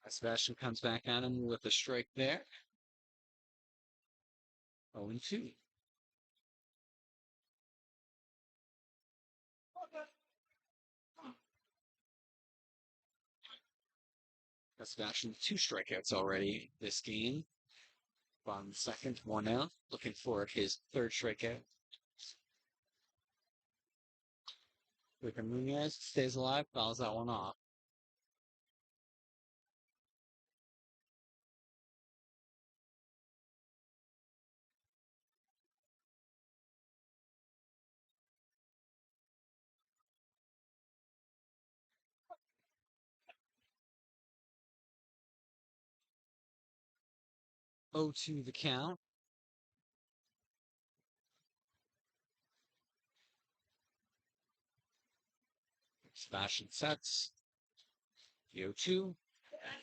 Sebastian comes back at him with a strike there. 0-2. Sebastian, 2 strikeouts already this game. Bottom second, 1 out. Looking for his third strikeout. Felipe Munoz stays alive, fouls that one off. Oh, to the count. Sebastian sets. The 0-2.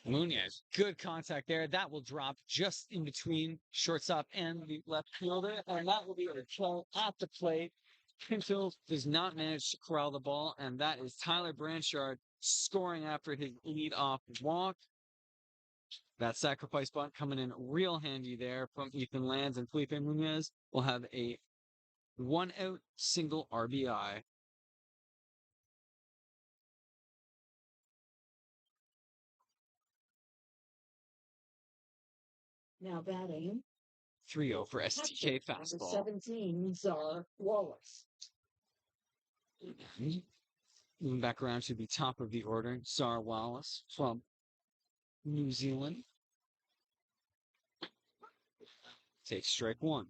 Munoz, good contact there. That will drop just in between shortstop and the left fielder, and that will be a kill at the plate. Pinto does not manage to corral the ball, and that is Tyler Branchard scoring after his lead-off walk. That sacrifice bunt coming in real handy there from Ethan Lands, and Felipe Munoz will have a 1-out single RBI. Now batting, 3-0 for STK number fastball. 17, Czar Wallace. Moving back around to the top of the order, Czar Wallace from New Zealand. Takes strike one.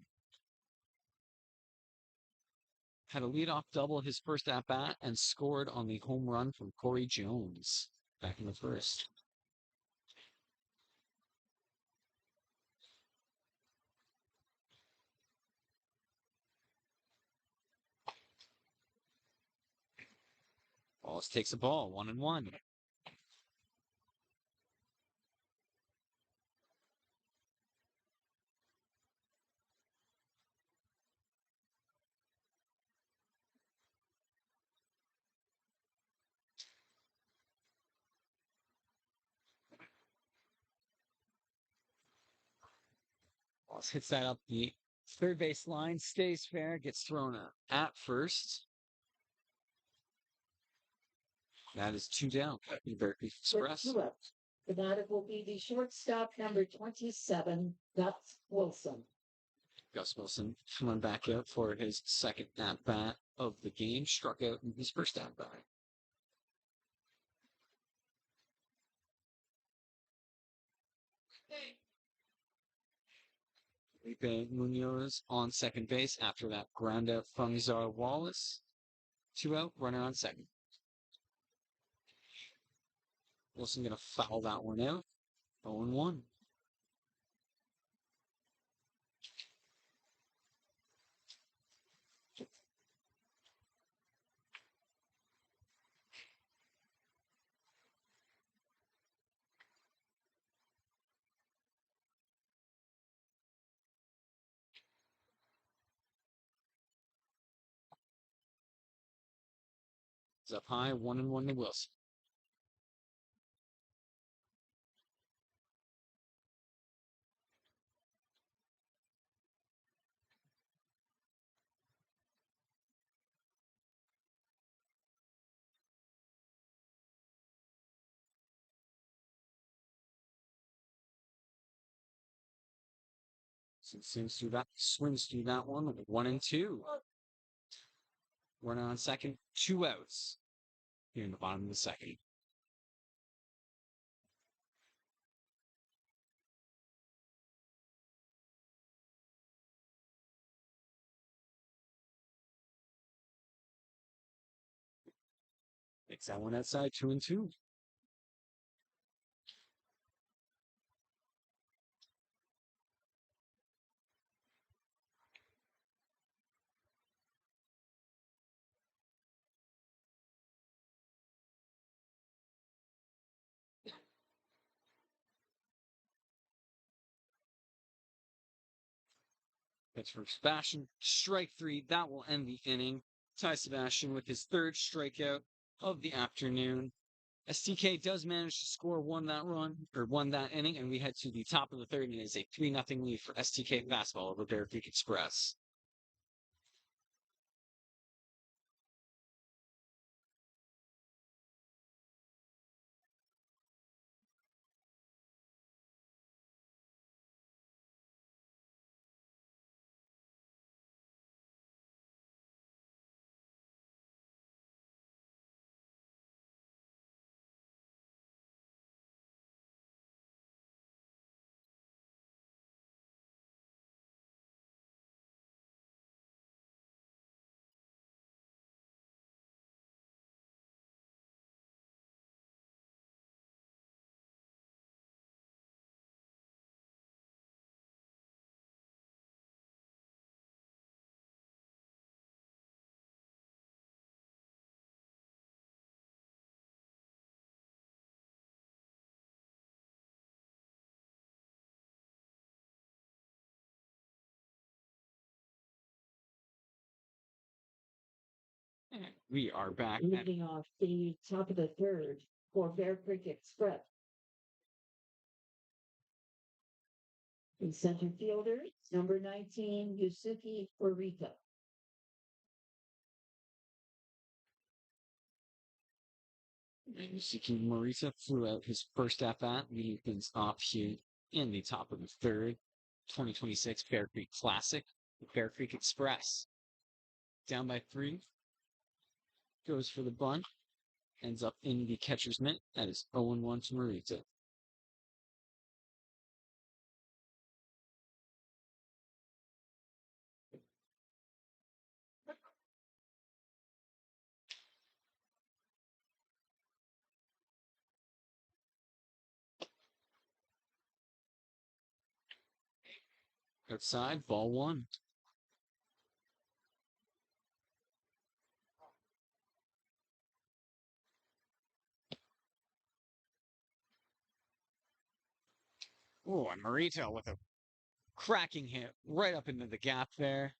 Had a leadoff double his first at-bat and scored on the home run from Corey Jones back in the first. Wallace takes a ball, 1-1. Wallace hits that up the third base line, stays fair, gets thrown at first. That is 2 down. Berkeley Express. The batter will be the shortstop, number 27, Gus Wilson. Gus Wilson coming back out for his second at-bat of the game. Struck out in his first at-bat. Felipe Munoz on second base after that ground out from Czar Wallace. 2 out, runner on second. Wilson going to foul that one out. 0-1. It's up high, 1-1 to Wilson. So swings through that one with 1-2. Runner on second, 2 outs here in the bottom of the second. Takes that one outside, 2-2. Pitch for Sebastian, strike 3. That will end the inning. Ty Sebastian with his 3rd strikeout of the afternoon. STK does manage to score one that inning, and we head to the top of the 3rd, and it is a 3-0 lead for STK fastball over Bear Creek Express. And we are back. Leading off the top of the 3rd for Bear Creek Express. The center fielder, number 19, Yusuke Morita. And Yusuke Morita flew out his first at-bat, leading things off here in the top of the 3rd. 2026 Bear Creek Classic, Bear Creek Express. Down by 3. Goes for the bunt. Ends up in the catcher's mitt. That is 0-1 to Morita. Outside, ball 1. Oh, and Morita with a cracking hit right up into the gap there.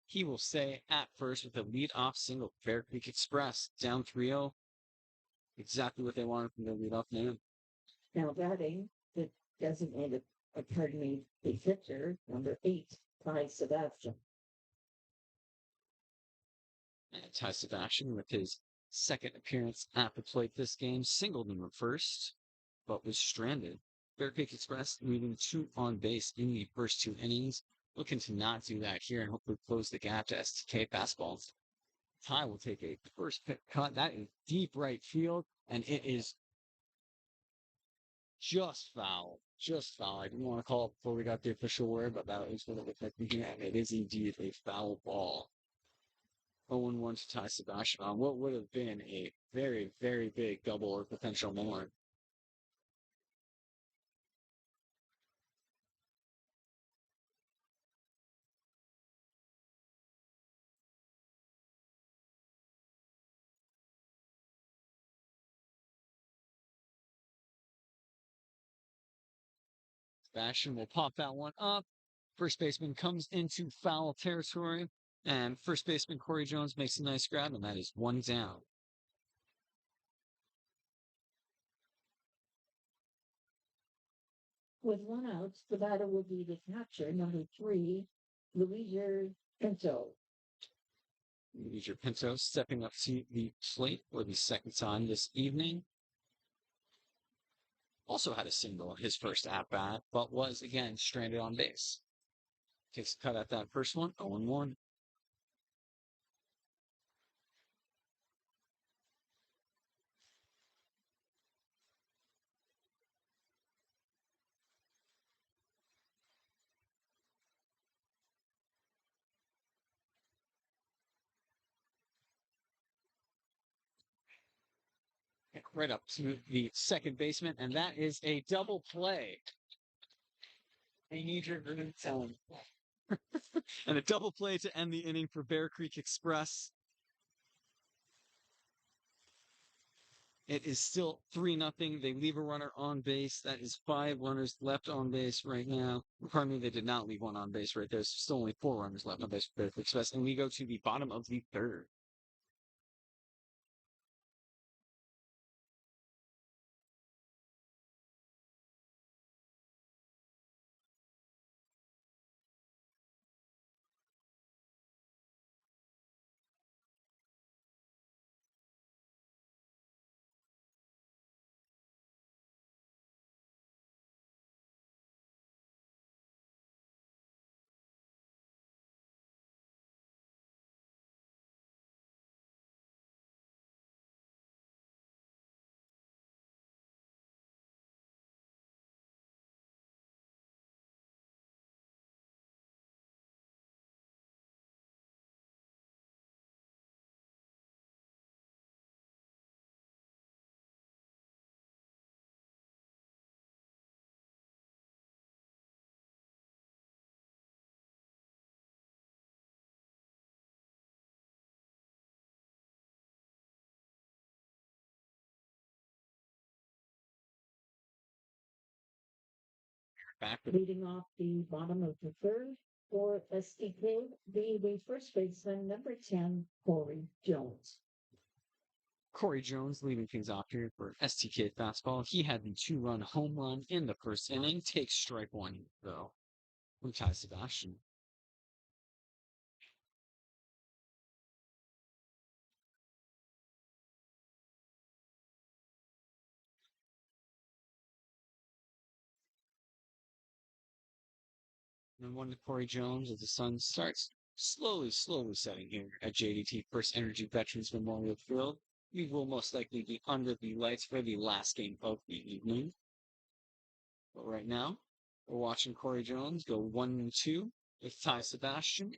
He will stay at first with a lead-off single. Bear Creek Express down 3-0. Exactly what they wanted from their lead-off man. Now batting the designated, the pitcher, number 8, Ty Sebastian. And Ty Sebastian with his 2nd appearance at the plate this game, singled in the first, but was stranded. Bear Creek Express leaving 2 on base in the first 2 innings, looking to not do that here and hopefully close the gap to STK fastballs. Ty will take a first pitch cut. That is deep right field, and it is just foul. Just foul. I didn't want to call it before we got the official word, but that is what it looked like here, and it is indeed a foul ball. 0-1 to Ty Sebastian on what would have been a very, very big double or potential more. Sebastian will pop that one up. First baseman comes into foul territory, and first baseman Corey Jones makes a nice grab, and that is one down. With one out, the batter will be the catcher, number 3, Luigi Pinto. Luigi Pinto stepping up to the plate for the second time this evening. Also had a single his first at bat, but was again stranded on base. Takes a cut at that first one, 0-1. Right up to the second baseman, and that is a double play. I need your tone. And a double play to end the inning for Bear Creek Express. It is still 3-0. They leave a runner on base. That is 5 runners left on base right now. Pardon me, they did not leave one on base right there. There's still only 4 runners left on base for Bear Creek Express. And we go to the bottom of the third. Back with Leading off the bottom of the third for STK, the first baseman, number 10, Corey Jones. Corey Jones leading things off here for STK fastball. He had the 2-run home run in the first inning. Takes strike one, though, from Ty Sebastian. And one to Corey Jones as the sun starts slowly setting here at JDT First Energy Veterans Memorial Field. We will most likely be under the lights for the last game of the evening. But right now, we're watching Corey Jones go 1-2 with Ty Sebastian.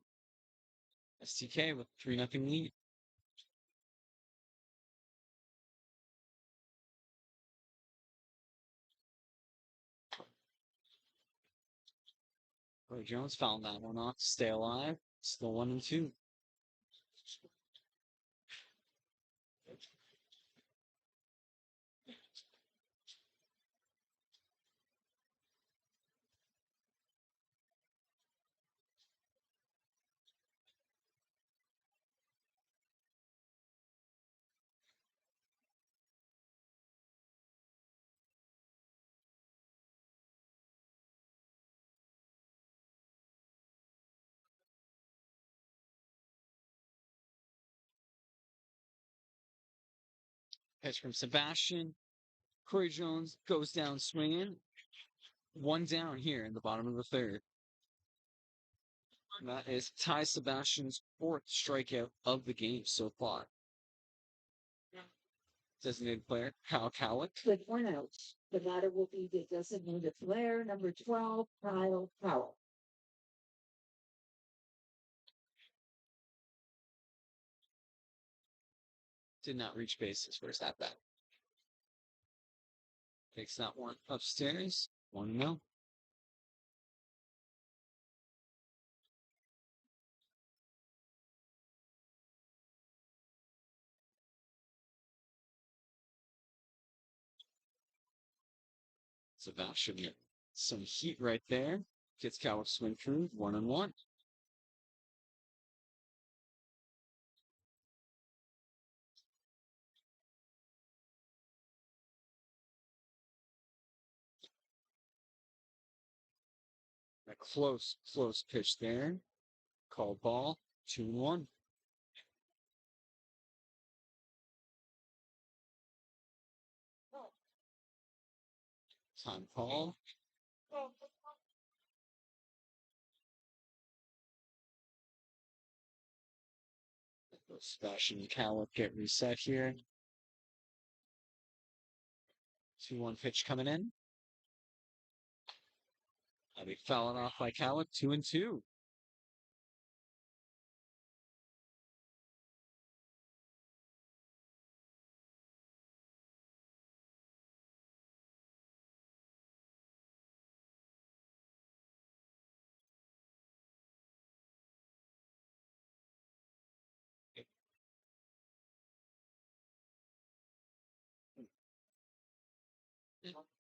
STK with 3-0 lead. Corey Jones fouled that one off to stay alive. Still 1-2. Pitch from Sebastian. Corey Jones goes down swinging. One down here in the bottom of the third. And that is Ty Sebastian's 4th strikeout of the game so far. Designated player, Kyle Cowlick. With one out, the batter will be the designated player, number 12, Kyle Powell. Did not reach base his first at bat. Takes that one upstairs. 1-0. Sebastian Some heat right there. Gets Cowlick swing through 1-1. A close pitch there. Called ball. 2-1. Time call. Sebastian and Cowlick get reset here. 2-1 pitch coming in. I'll be fouling off by Cowlick. 2-2.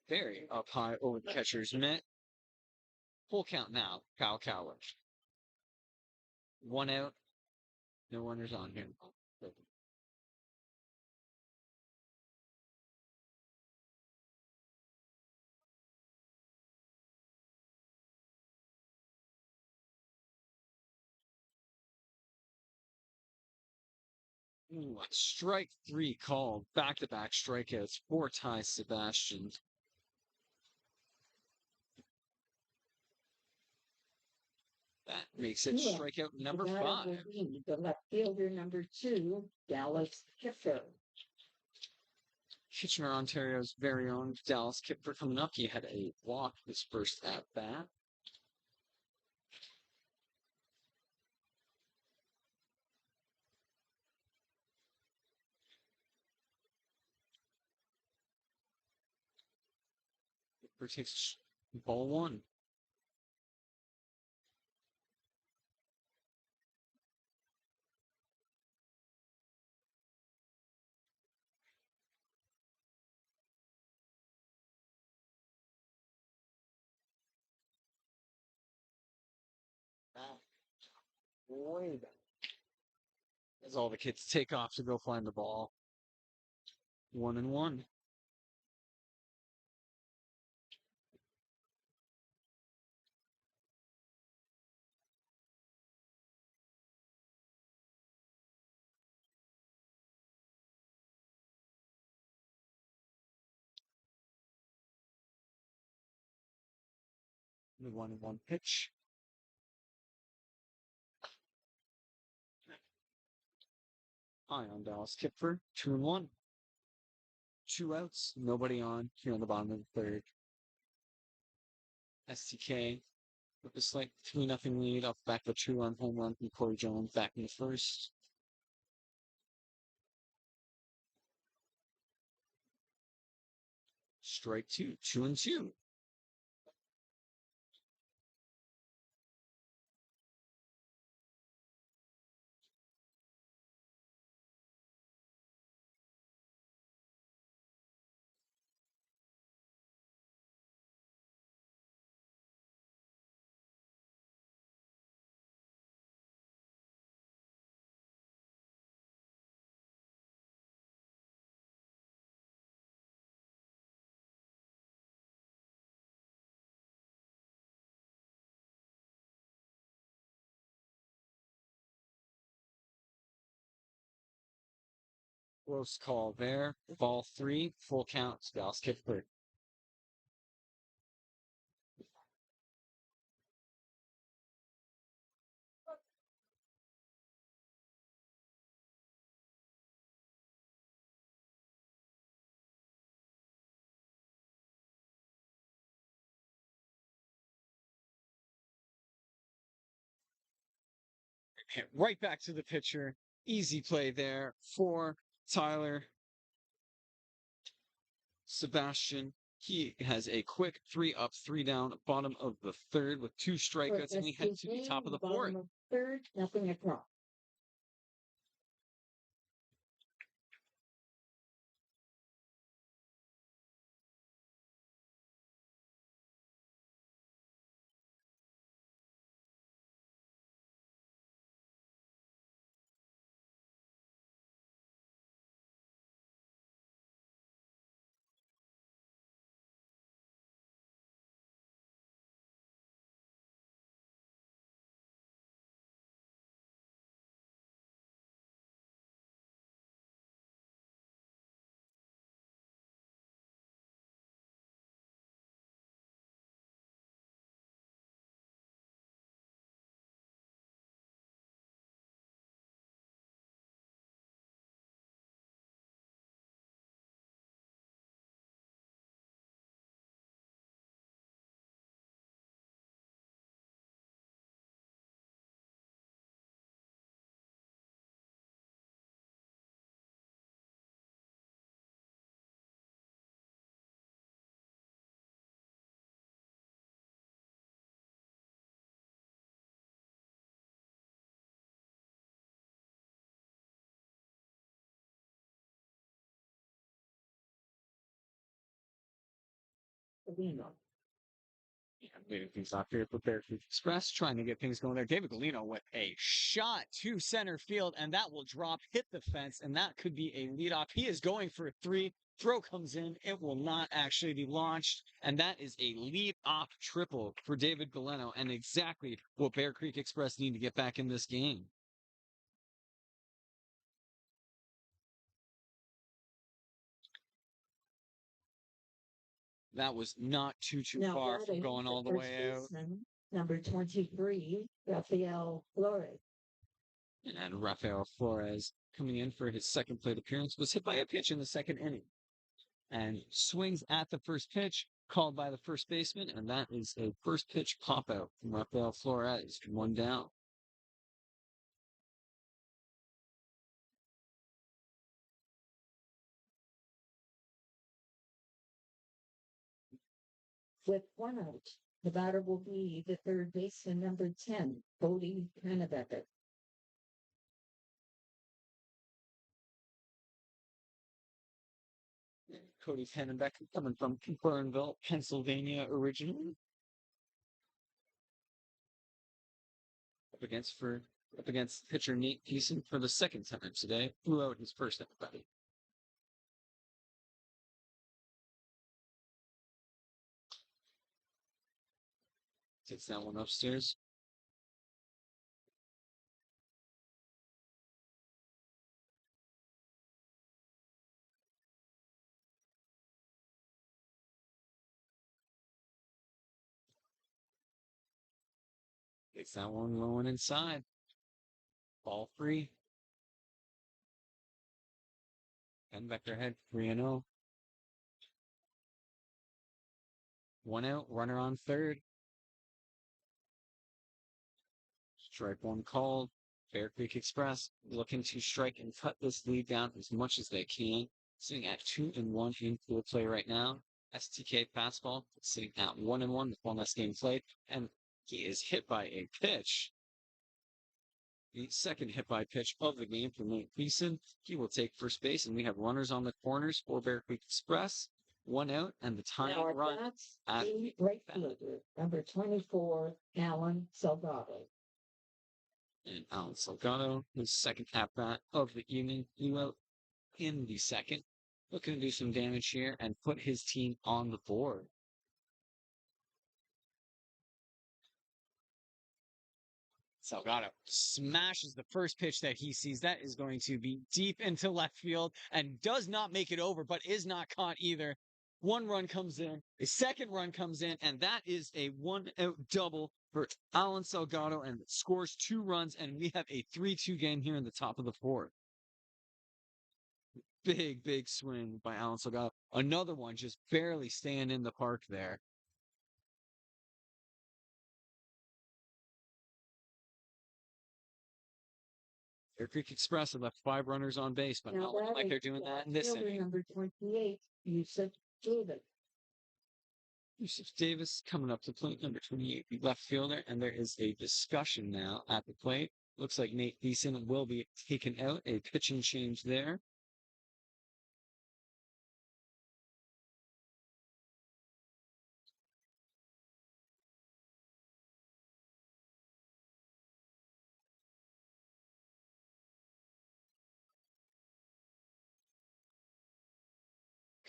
Very up high over the catcher's mitt. Full count now. Cowlick. 1 out. No runners on here. Ooh, strike 3 called. Back-to-back strikeouts. 4 ties Sebastian. That makes it strikeout number 5. The left fielder number 2, Dallas Kipfer. Kitchener, Ontario's very own Dallas Kipfer coming up. He had a walk his first at bat. Kipfer takes ball 1. As all the kids take off to go find the ball. 1-1. The 1-1 pitch. High on Dallas Kipfer. 2-1. 2 outs. Nobody on here on the bottom of the third. STK with a slight 3-0 lead off the back of a 2-run home run from Corey Jones back in the first. Strike 2. 2-2. Close call there. Ball 3. Full count. Dallas Kipfer. Hit right back to the pitcher. Easy play there for Tyler. Sebastian. He has a quick 3 up, 3 down, bottom of the third with 2 strikeouts, and we head to the top of the fourth. Third, nothing across. Galino. Leading things off here for Beartooth Express, trying to get things going there. David Galino with a shot to center field, and that will drop, hit the fence, and that could be a leadoff. He is going for a 3. Throw comes in. It will not actually be launched, and that is a lead-off triple for David Galeno, and exactly what Bear Creek Express need to get back in this game. That was not too Now far from batting going all the first way out. baseman, number 23, Rafael Flores. And Rafael Flores, coming in for his second plate appearance, was hit by a pitch in the second inning and swings at the first pitch, called by the first baseman, and that is a first pitch pop out from Rafael Flores, 1 down. With 1 out, the batter will be the third baseman, number 10, Bodie Pennebecker. Cody Pennebecker, coming from Burnville, Pennsylvania originally. Up against pitcher Nate Thiessen for the second time today. Blew out his first everybody. Takes that one upstairs. Takes that one low and inside. Ball free. Pennebecker ahead 3-0. 1 out, runner on third. Strike 1 called. Bear Creek Express looking to strike and cut this lead down as much as they can. Sitting at 2-1 in full play right now. STK fastball sitting at 1-1 with one less game played. And he is hit by a pitch. The second hit by pitch of the game from Nate Thiessen. He will take first base, and we have runners on the corners for Bear Creek Express. 1 out, and the tying Now run that's at the right fielder, number 24, Alan Salgado. and Alan Salgado, his second at bat of the evening. He out in the second, looking to do some damage here and put his team on the board. Salgado smashes the first pitch that he sees. That is going to be deep into left field and does not make it over, but is not caught either. 1 run comes in, a second run comes in, and that is a 1-out double for Alan Salgado, and scores 2 runs, and we have a 3-2 game here in the top of the 4th. Big swing by Alan Salgado. Another one just barely staying in the park there. Bear Creek Express had left 5 runners on base, but not looking like they're doing that in this fielder, inning. number 28, Yusuf David. Yusuf Davis coming up to plate, number 28, the left fielder, and there is a discussion now at the plate. Looks like Nate Thiessen will be taken out. A pitching change there.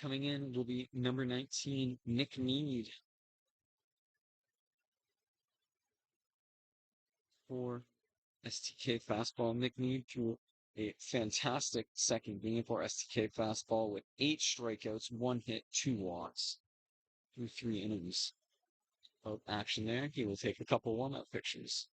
Coming in will be number 19, Nick Mead. For STK fastball, Nick Mead threw a fantastic second game for STK fastball with 8 strikeouts, 1 hit, 2 walks through 3 innings of action there. He will take a couple warm-up pictures.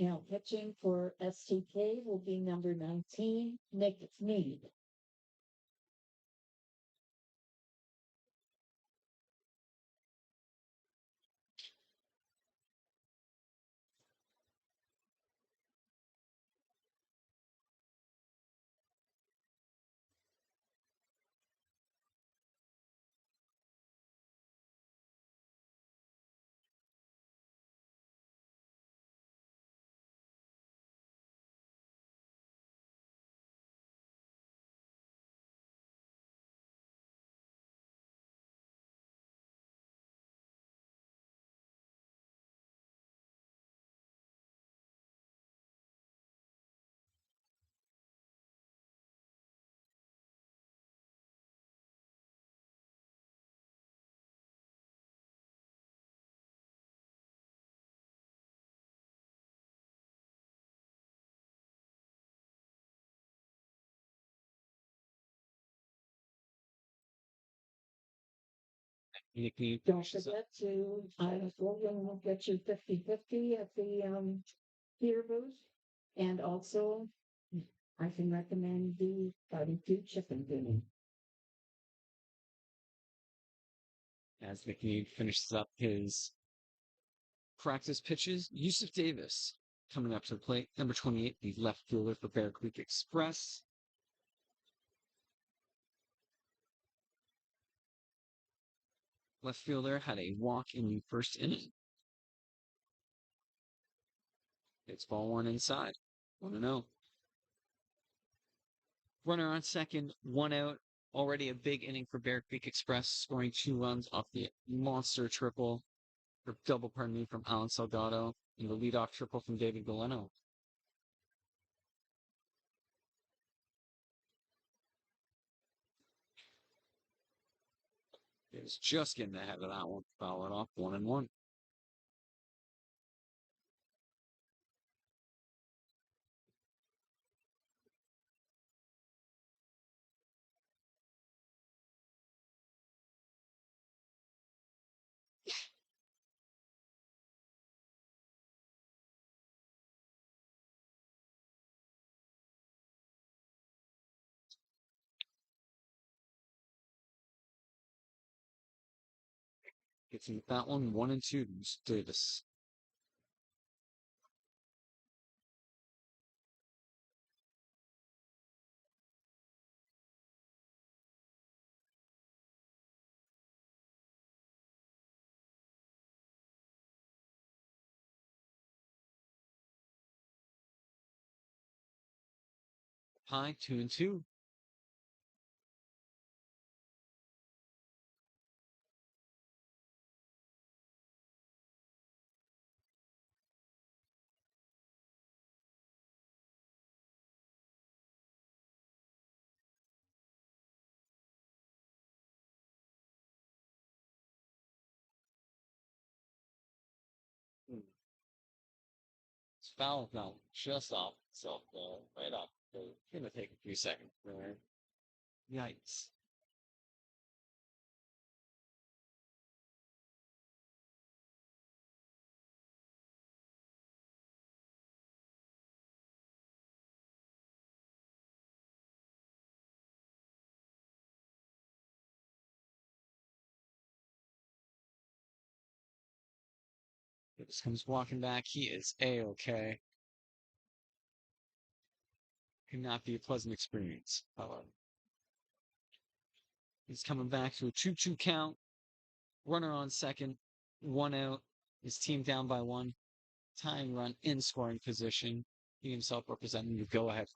Now pitching for STK will be number 19, Nick Mead. Nick Need Don't finishes up. forget to, William will get you 50/50 at the theater booth. And also, I can recommend the barbecue chicken dinner. As Nick Need finishes up his practice pitches, Yusuf Davis coming up to the plate. Number 28, the left fielder for Bear Creek Express. Left fielder had a walk in the first inning. It's ball one inside. 1-0. Runner on second, one out. Already a big inning for Bear Creek Express, scoring 2 runs off the monster triple, or double, pardon me, from Alan Salgado, and the leadoff triple from David Galeno. It was just getting ahead of that one. Foul it off, 1-1. Gets him that one, 1-2. Davis. High, 2-2. It's foul now, just off itself, right up. It's gonna take a few seconds there. Yikes. Davis comes walking back. He is A-okay. Could not be a pleasant experience, however. He's coming back to a 2-2 count. Runner on second, one out. His team down by one. Tying run in scoring position. He himself representing the go ahead.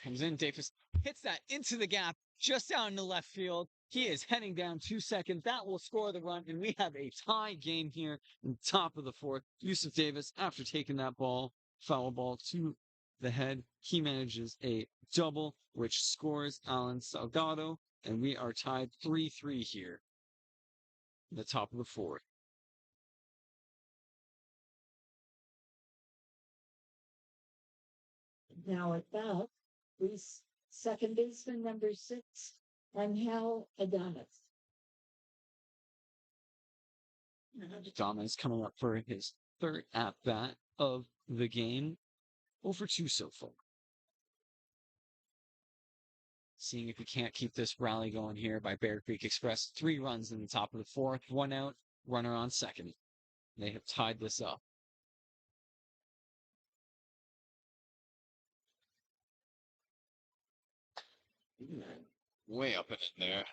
Comes in, Davis hits that into the gap, just out into left field. He is heading down 2 seconds. That will score the run, and we have a tie game here in the top of the fourth. Yusuf Davis, after taking that ball, foul ball to the head, he manages a double, which scores Alan Salgado, and we are tied 3-3 here in the top of the fourth. Now at that, please, second baseman number 6, Angel Adonis. Adonis coming up for his third at bat of the game. 0-2 so far. Seeing if we can't keep this rally going here by Bear Creek Express. 3 runs in the top of the fourth, 1 out, runner on second. They have tied this up. Way up in it there.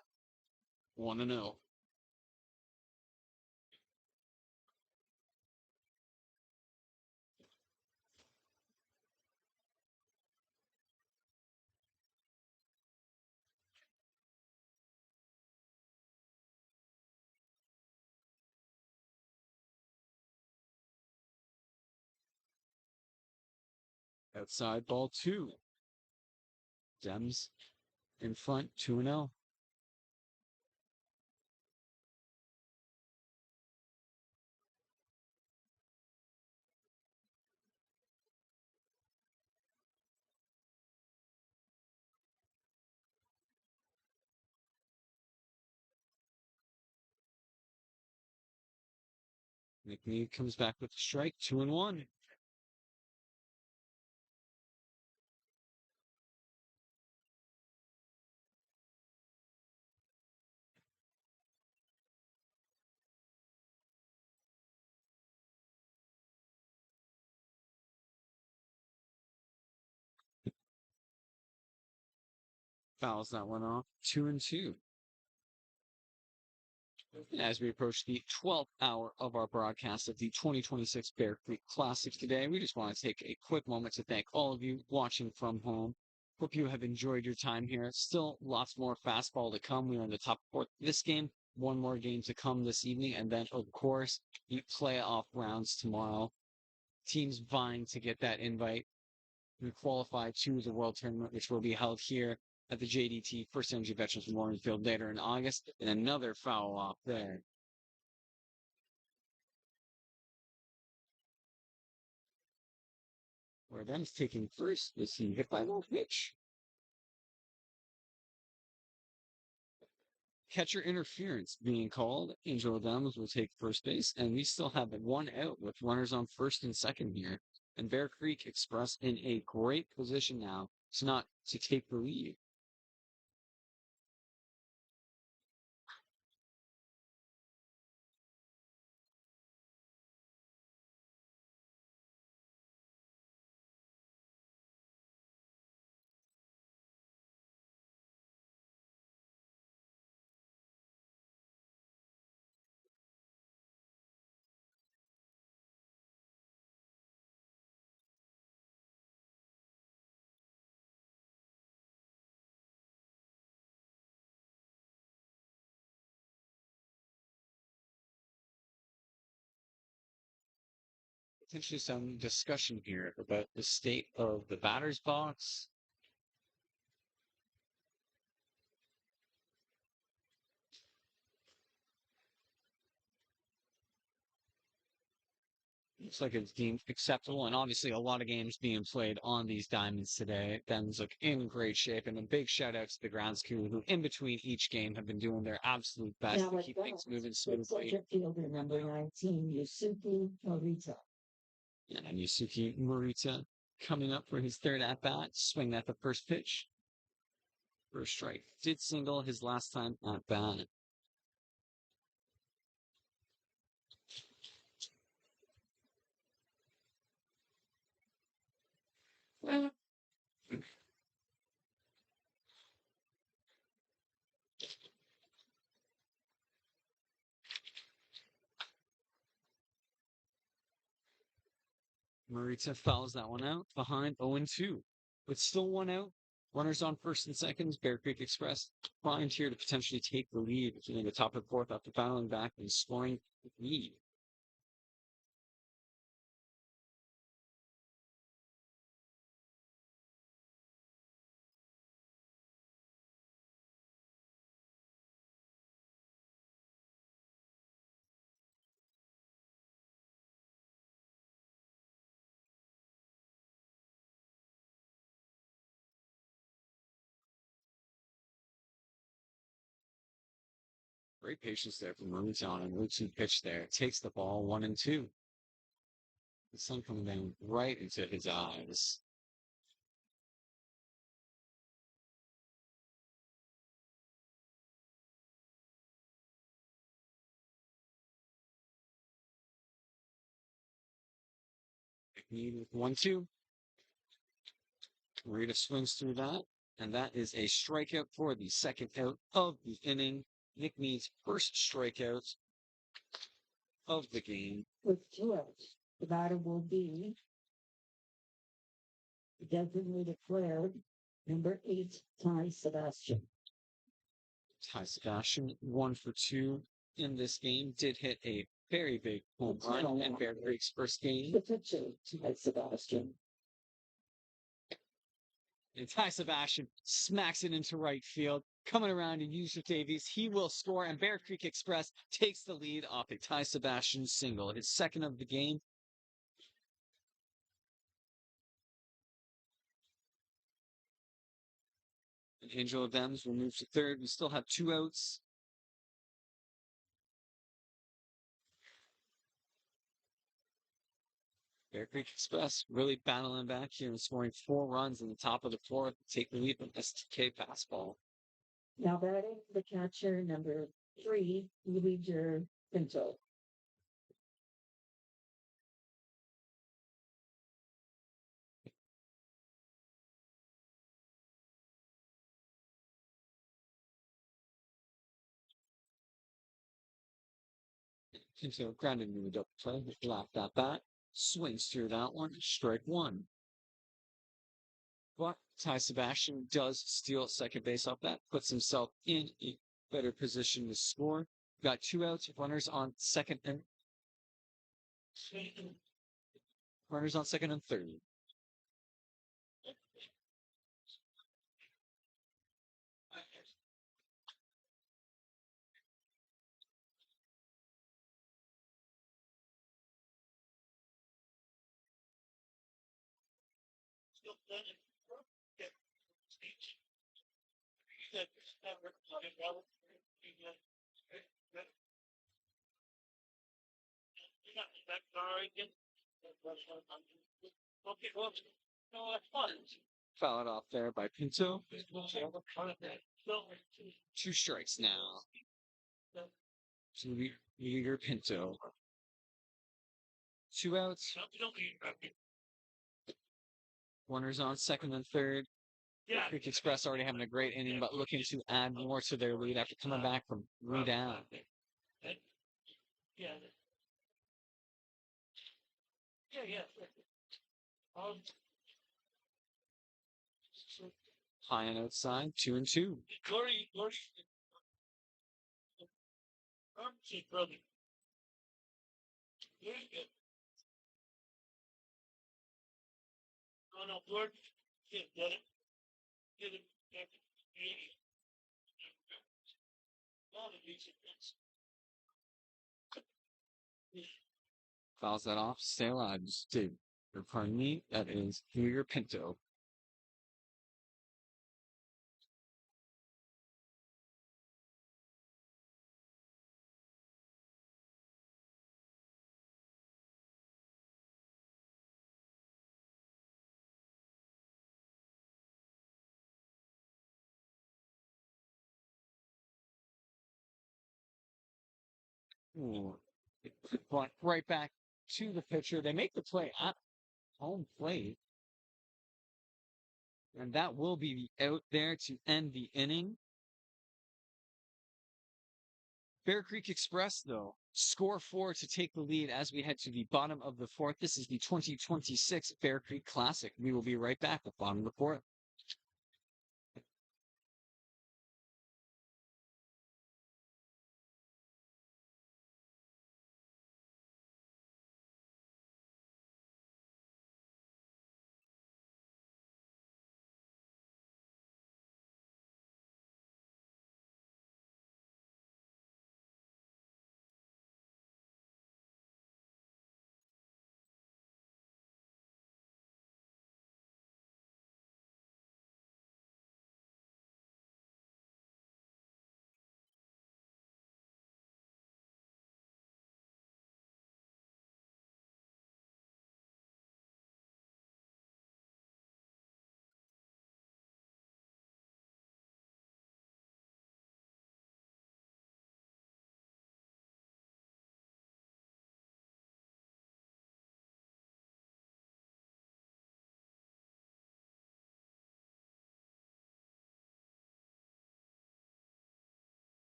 1-0. Outside ball 2. Dems in front, 2-0. McNeid comes back with a strike, 2-1. Fouls that one off, 2-2. As we approach the 12th hour of our broadcast of the 2026 Bear Creek Classic today, we just want to take a quick moment to thank all of you watching from home. Hope you have enjoyed your time here. Still lots more fastball to come. We are in the top fourth of this game. One more game to come this evening. And then, of course, the playoff rounds tomorrow. Teams vying to get that invite and qualify to the World Tournament, which will be held here at the JDT First Energy Veterans Memorial Field later in August. And another foul off there. Where them's taking first. Is he hit by low pitch? Catcher interference being called. Angel Adams will take first base, and we still have one out with runners on first and second here. And Bear Creek Express in a great position now to not to take the lead. Potentially some discussion here about the state of the batter's box. Looks like it's deemed acceptable, and obviously a lot of games being played on these diamonds today. Ben's look in great shape, and a big shout out to the grounds crew who, in between each game, have been doing their absolute best to keep things moving smoothly. Subject fielder number 19, Yusuke Morita. And Yusuke Morita coming up for his third at bat, swinging at the first pitch. First strike. Did single his last time at bat. Morita fouls that one out behind 0-2. With still one out, runners on first and seconds, Bear Creek Express primed here to potentially take the lead in the top of the fourth after fouling back and scoring the lead. Great patience there from Morita and Lutzen pitch there. Takes the ball 1-2. The sun coming down right into his eyes. McNeid with 1-2. Morita swings through that, and that is a strikeout for the second out of the inning. Nick Mead's first strikeout of the game. With 2 outs, the batter will be designated declared number 8, Ty Sebastian. Ty Sebastian, 1 for 2 in this game, did hit a very big home run in Bear Creek's first game. The pitcher, Ty Sebastian. And Ty Sebastian smacks it into right field. Coming around and Yusuf Davies, he will score, and Bear Creek Express takes the lead off a Ty Sebastian single, his second of the game. And Angel Adams will move to third. We still have 2 outs. Bear Creek Express really battling back here and scoring 4 runs in the top of the fourth to take the lead from STK fastball. Now batting the catcher, number 3, Luigi Pinto. Pinto grounded into the double play, laughed at that, swings through that one, strike one. But Ty Sebastian does steal second base off that, puts himself in a better position to score. Got 2 outs, runners on second and third. Fouled off there by Pinto. 2 strikes now. To Yeager Pinto. 2 outs. Runners on second and third. Creek Express already having a great inning, but looking to add more to their lead after coming back from 3 down. High and outside, 2-2. Fouls that off. Stay alive. Or pardon me, that is Yeager Pinto. Ooh. Right back to the pitcher. They make the play at home plate. And that will be the out there to end the inning. Bear Creek Express, though, score 4 to take the lead as we head to the bottom of the fourth. This is the 2026 Bear Creek Classic. We will be right back at the bottom of the fourth.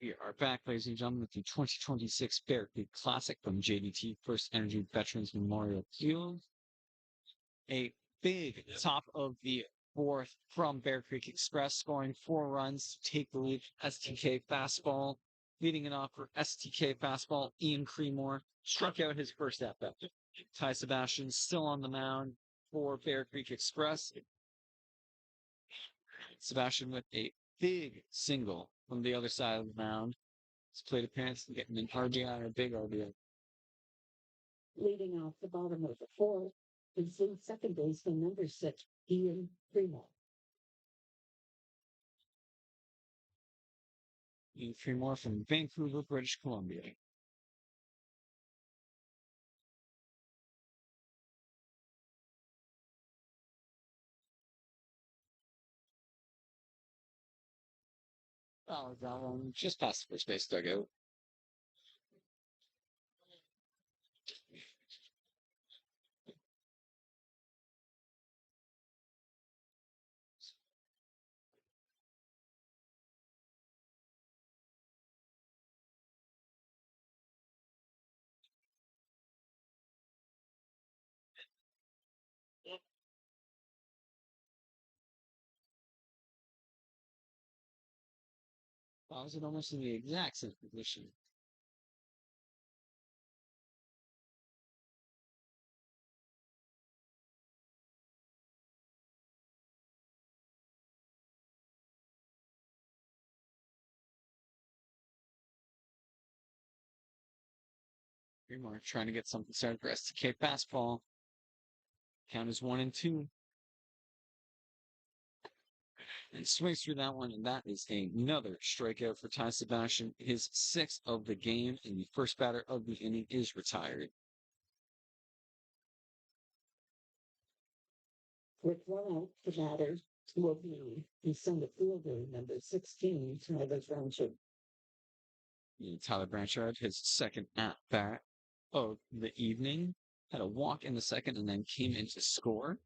We are back, ladies and gentlemen, with the 2026 Bear Creek Classic from JDT First Energy Veterans Memorial Field. A big top of the fourth from Bear Creek Express, scoring 4 runs to take the lead. STK fastball, leading it off for STK fastball. Ian Creemore struck out his first at bat. Ty Sebastian still on the mound for Bear Creek Express. Sebastian with a big single from the other side of the mound. His plate appearance getting an RBI, a big RBI. Leading off the bottom of the fourth is the second baseman, number 6, Ian Primo. And three more from Vancouver, British Columbia. Oh, that one just past the first base dugout. I was almost in the exact same position. Three more trying to get something started for STK fastball. Count is 1-2. And swings through that one, and that is another strikeout for Ty Sebastian. His sixth of the game, and the first batter of the inning is retired. With one out, the batter will be the center fielder, number 16, Tyler Blanchard. Tyler Branchard, his second at bat of the evening, had a walk in the second and then came in to score.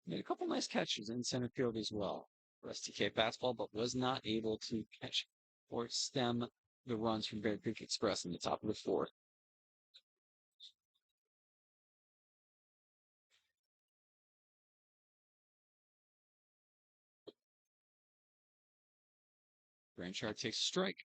Made a couple nice catches in center field as well for STK fastball, but was not able to catch or stem the runs from Bear Creek Express in the top of the fourth. Branchard takes a strike.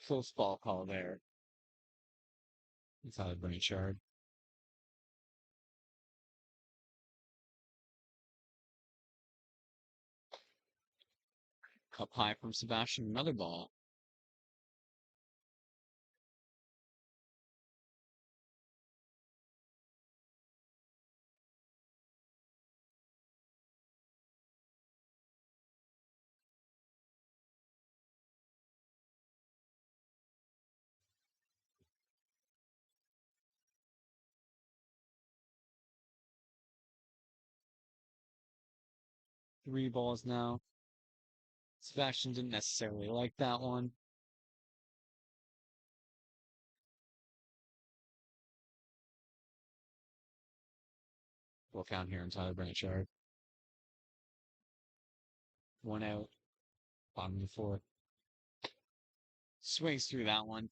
Close ball call there. Tyler Branchard. Up high from Sebastian, another ball. Three balls now. Sebastian didn't necessarily like that one. We'll count here on Tyler Branchard. One out, bottom of the fourth. Swings through that one.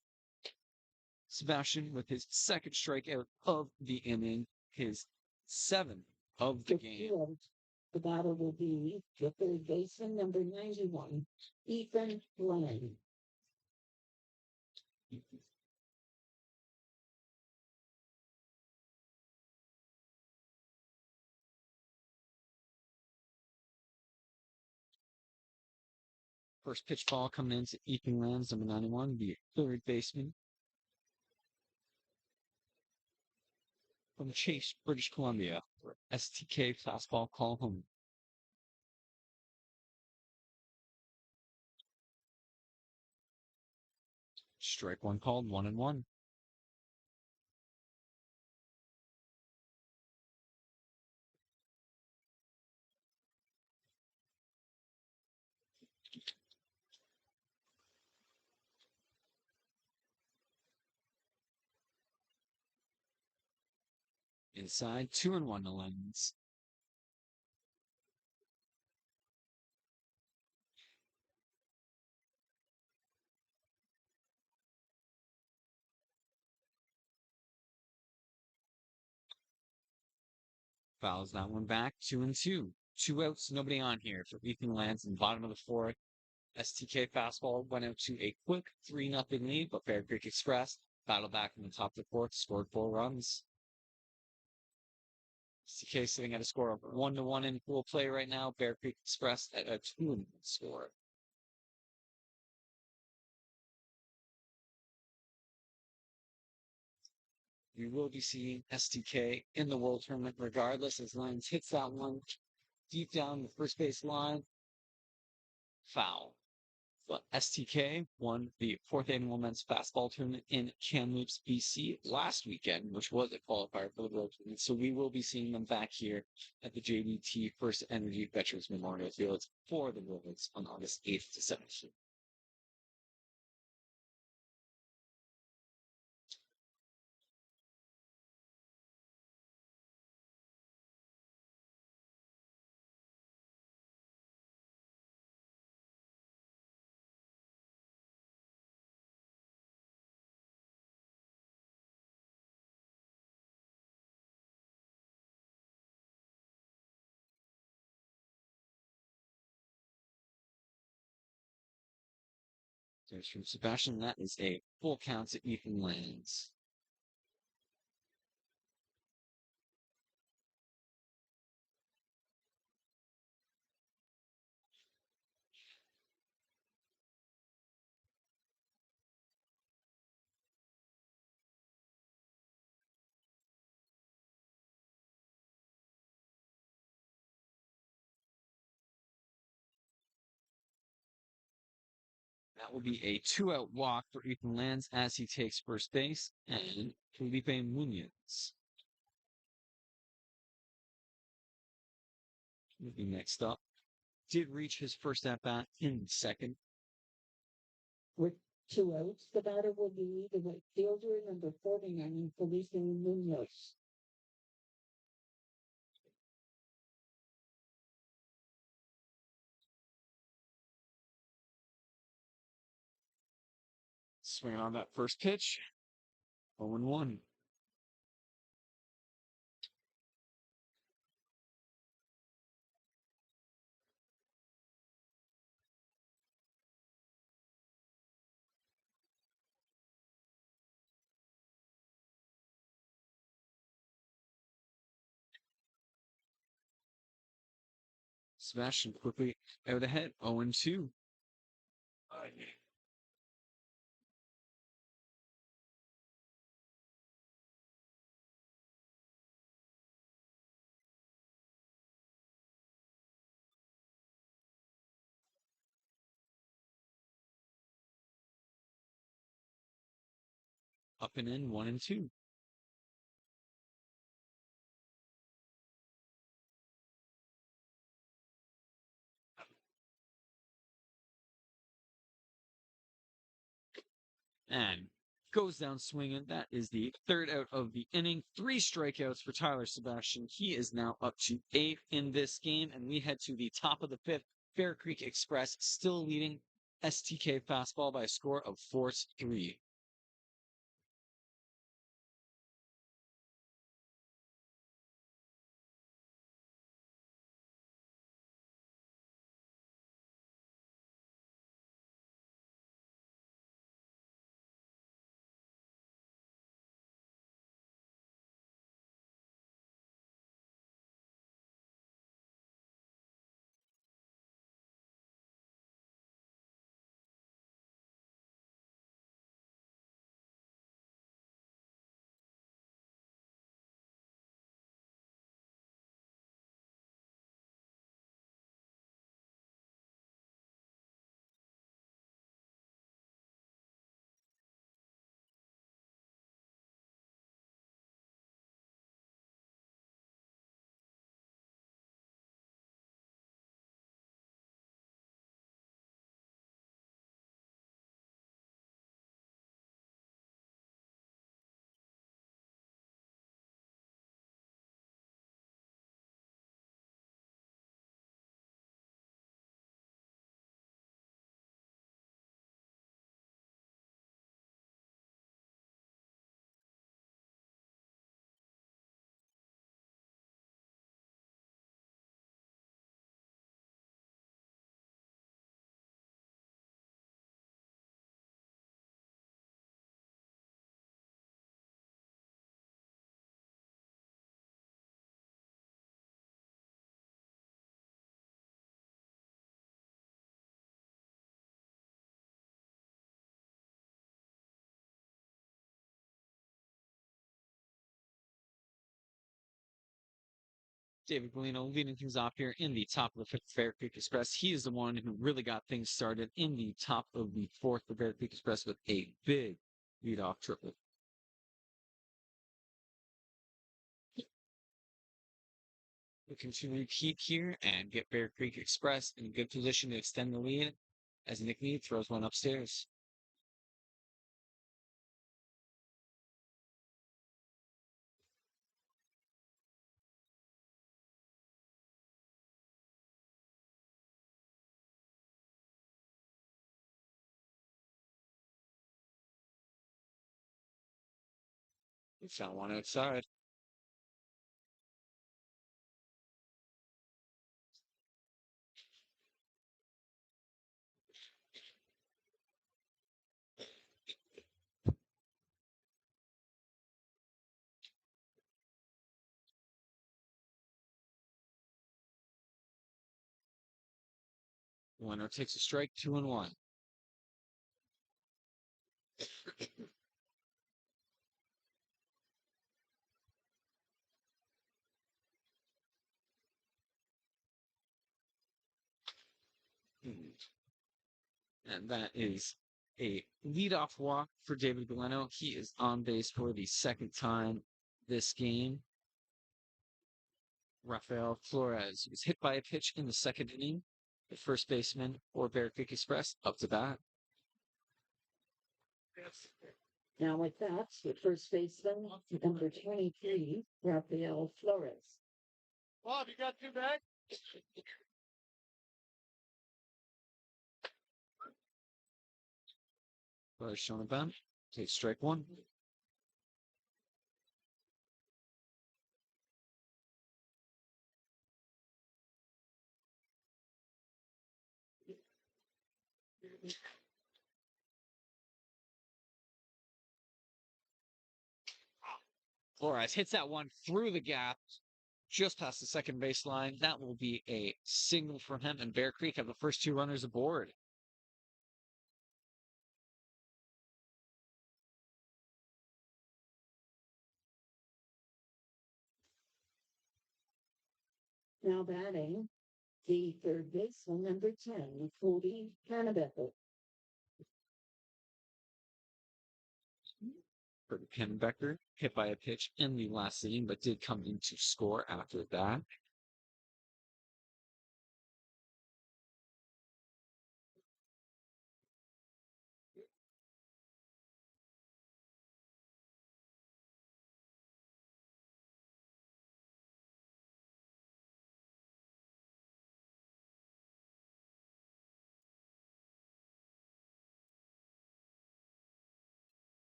Sebastian with his second strikeout of the inning, his seventh of the game. The batter will be the third baseman, number 91, Ethan Lang. First pitch ball coming into Ethan Lands, number 91, the third baseman from Chase, British Columbia, for STK fastball call home. Strike one called, 1-1. Inside, 2-1 to Lands. Fouls that one back, 2-2. Two outs, nobody on here for Ethan Lands in the bottom of the fourth. STK fastball went out to a quick 3-0 lead, but Bear Creek Express battled back in the top of the fourth, scored 4 runs. STK sitting at a score of 1-1 in pool play right now. Bear Creek Express at a 2-1 score. We will be seeing STK in the World Tournament regardless, as Lyons hits that one deep down the first base line. Foul. But STK won the 4th annual men's fastball tournament in Kamloops, BC last weekend, which was a qualifier for the World Tournament. So we will be seeing them back here at the JBT First Energy Veterans Memorial Fields for the Worlds on August 8th to 17th. There's from Sebastian. That is a full count to Ethan Lands. That will be a 2-out walk for Ethan Lands as he takes first base, and Felipe Munoz will be next up. Did reach his first at bat in second. With 2 outs, the batter will be the right fielder, number 49, Felipe Munoz. Swing on that first pitch. 0-1. Sebastian quickly out ahead. 0-2. Up and in. 1-2. And goes down swinging. That is the 3rd out of the inning. 3 strikeouts for Tyler Sebastian. He is now up to 8 in this game, and we head to the top of the 5th. Bear Creek Express still leading STK fastball by a score of 4-3. David Bellino leading things off here in the top of the fifth Bear Creek Express. He is the one who really got things started in the top of the fourth for Bear Creek Express with a big leadoff triple. We continue to keep here and get Bear Creek Express in a good position to extend the lead as Nick Mead throws one upstairs. We found one outside. Winner takes a strike, 2-1. And that is a leadoff walk for David Galeno. He is on base for the second time this game. Rafael Flores was hit by a pitch in the second inning. The first baseman for Bear Creek Express up to bat. Now with that, the first baseman, number 23, Rafael Flores. Bob, you got two back? Flores shown a bunt. Takes strike one. Flores hits that one through the gap, just past the second baseline. That will be a single for him, and Bear Creek have the first two runners aboard. Now batting, the third baseman, number 10, Cody Cannabecker. Ken Becker hit by a pitch in the last inning, but did come in to score after that.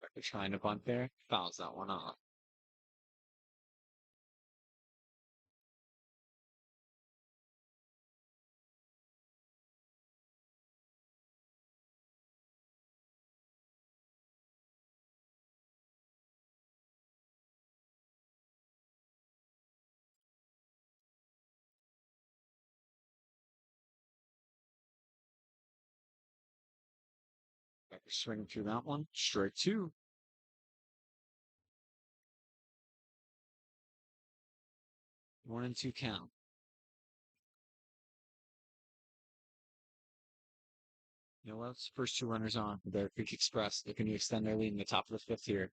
Becker trying to bunt there, fouls that one off. Becker swinging through that one, strike two. 1-2 count. You know what? First two runners on for Bear Creek Express. Looking to extend their lead in the top of the fifth here.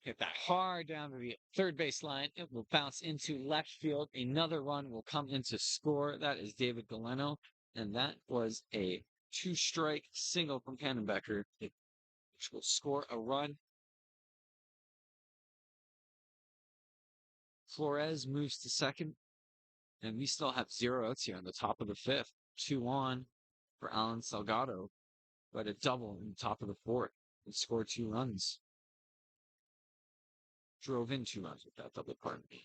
Hit that hard down to the third base line. It will bounce into left field. Another run will come into score. That is David Galeno. And that was a two-strike single from Kannenbecker, which will score a run. Flores moves to second. And we still have 0 outs here on the top of the fifth. 2 on for Alan Salgado. But a double in the top of the fourth and scored 2 runs. Drove in 2 runs with that double, pardon me.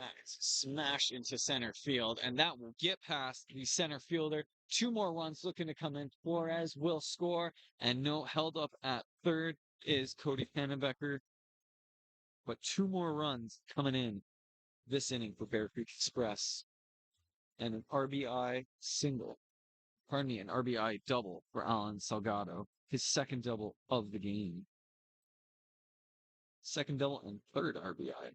That is smashed into center field, and that will get past the center fielder. 2 more runs looking to come in. Flores will score, and no held up at third is Cody Pannenbecker. But 2 more runs coming in this inning for Bear Creek Express, and an RBI single. Pardon me, an RBI double for Alan Salgado, his second double of the game. Second double and third RBI.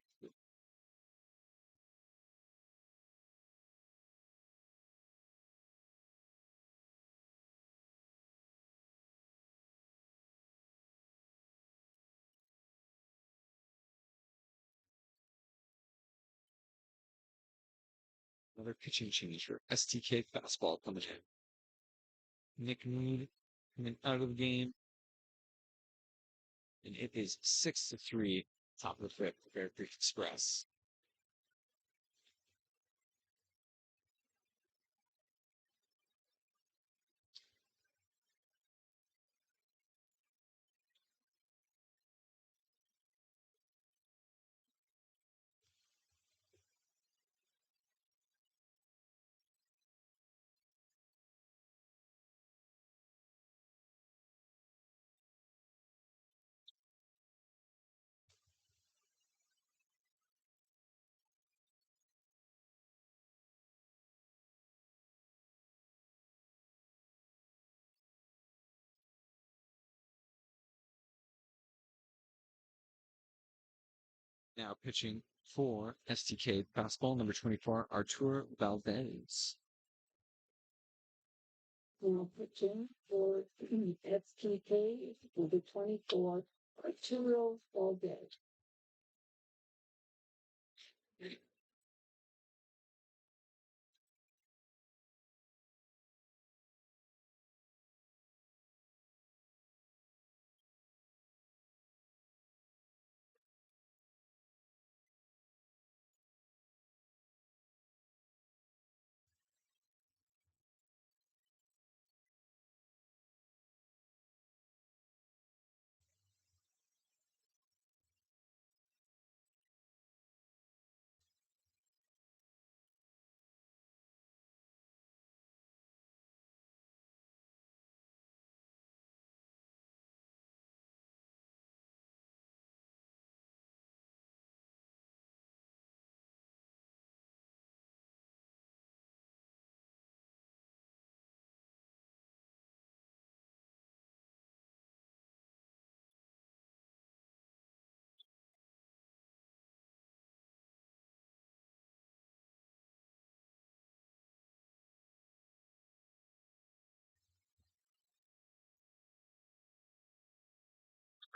Another pitching change for STK fastball coming in. Nick Moon coming out of the game. And it is 6-3, top of the fifth for Bear Creek Express. Now pitching for STK fastball number 24, Artur Valdez. Now pitching for STK number 24, Arturo Valdez.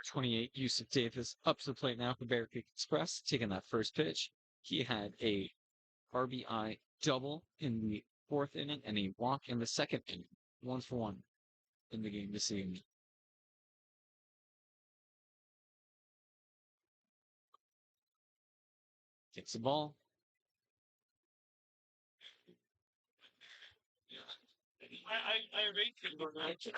Number 28, Yusuf Davis, up to the plate now for Bear Creek Express, taking that first pitch. He had a RBI double in the fourth inning and a walk in the second inning. 1-for-1 in the game this evening. Takes the ball. I rate it.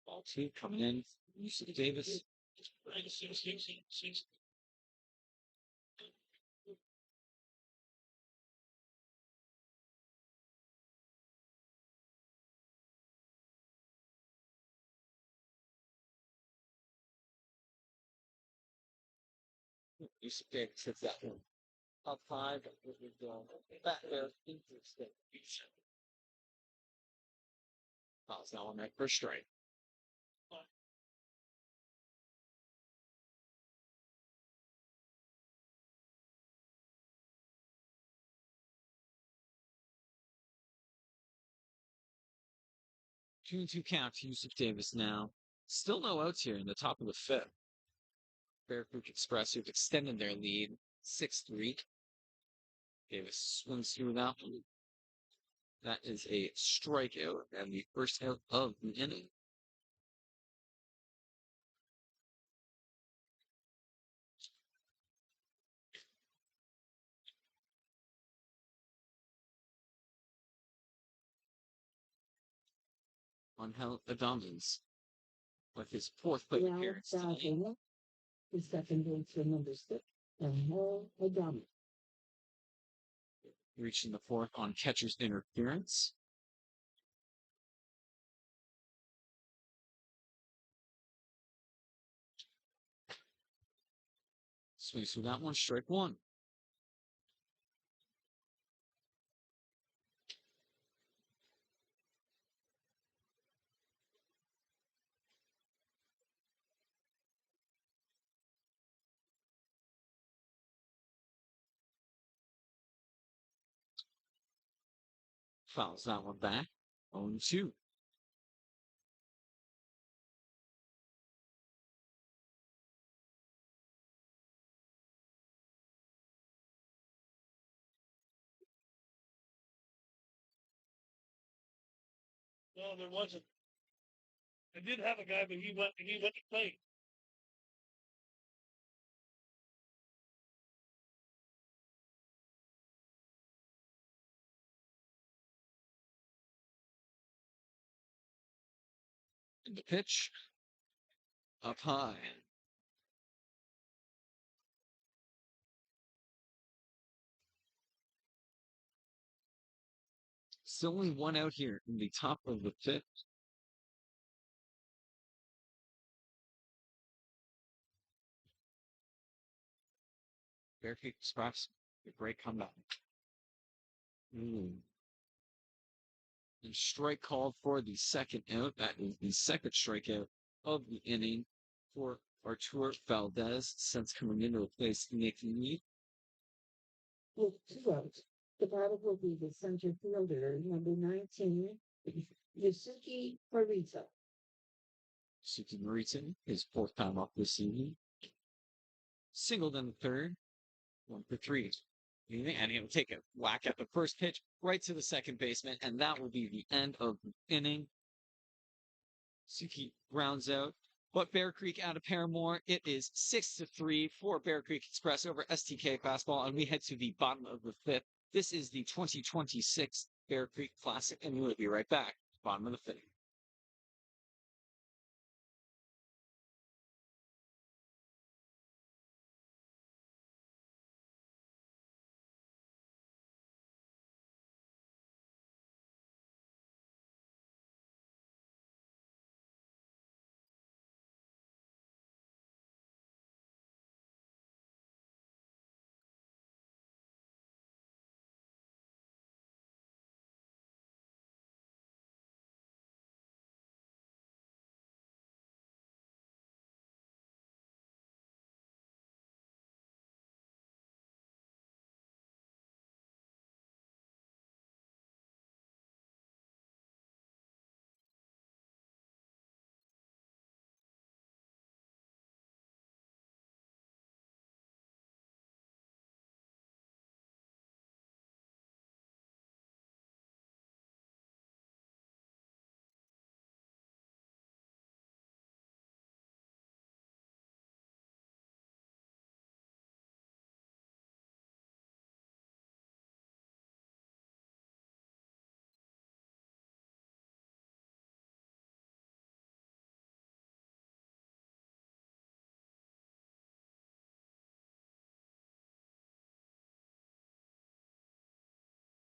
Ball two coming in. Yusuf Davis. Yusuf Davis hits that one. Up high, but it was back there. Interesting. Fouls now on that first strike. 2-2 count to Yusuf Davis now. Still no outs here in the top of the fifth. Bear Creek Express, who've extended their lead 6-3. Davis swings through that one. That is a strikeout and the first out of the inning. Angel Adams with his fourth plate Now, appearance tonight, Dodger, the second baseman, number 6, and Hall Adams. reaching the fourth on catcher's interference. Swings through that one, strike one. Fouls that one back. 0-2. No, there wasn't. I did have a guy, but he went to play. And the pitch up high. Still only one out here in the top of the fifth. Bear Creek Express, a great comeback. And strike called for the second out. That is the second strikeout of the inning for Artur Valdez since coming in to replace Nick Lee. With 2 outs, the batter will be the center fielder, number 19, Yusuke Morita. Suki Morita, his fourth time up this season. Singled in the third, 1-for-3. And he'll take a whack at the first pitch right to the second baseman, and that will be the end of the inning. Suki rounds out. But Bear Creek out of Paramore, it is 6-3 for Bear Creek Express over STK Fastball, and we head to the bottom of the fifth. This is the 2026 Bear Creek Classic, and we'll be right back. Bottom of the fifth.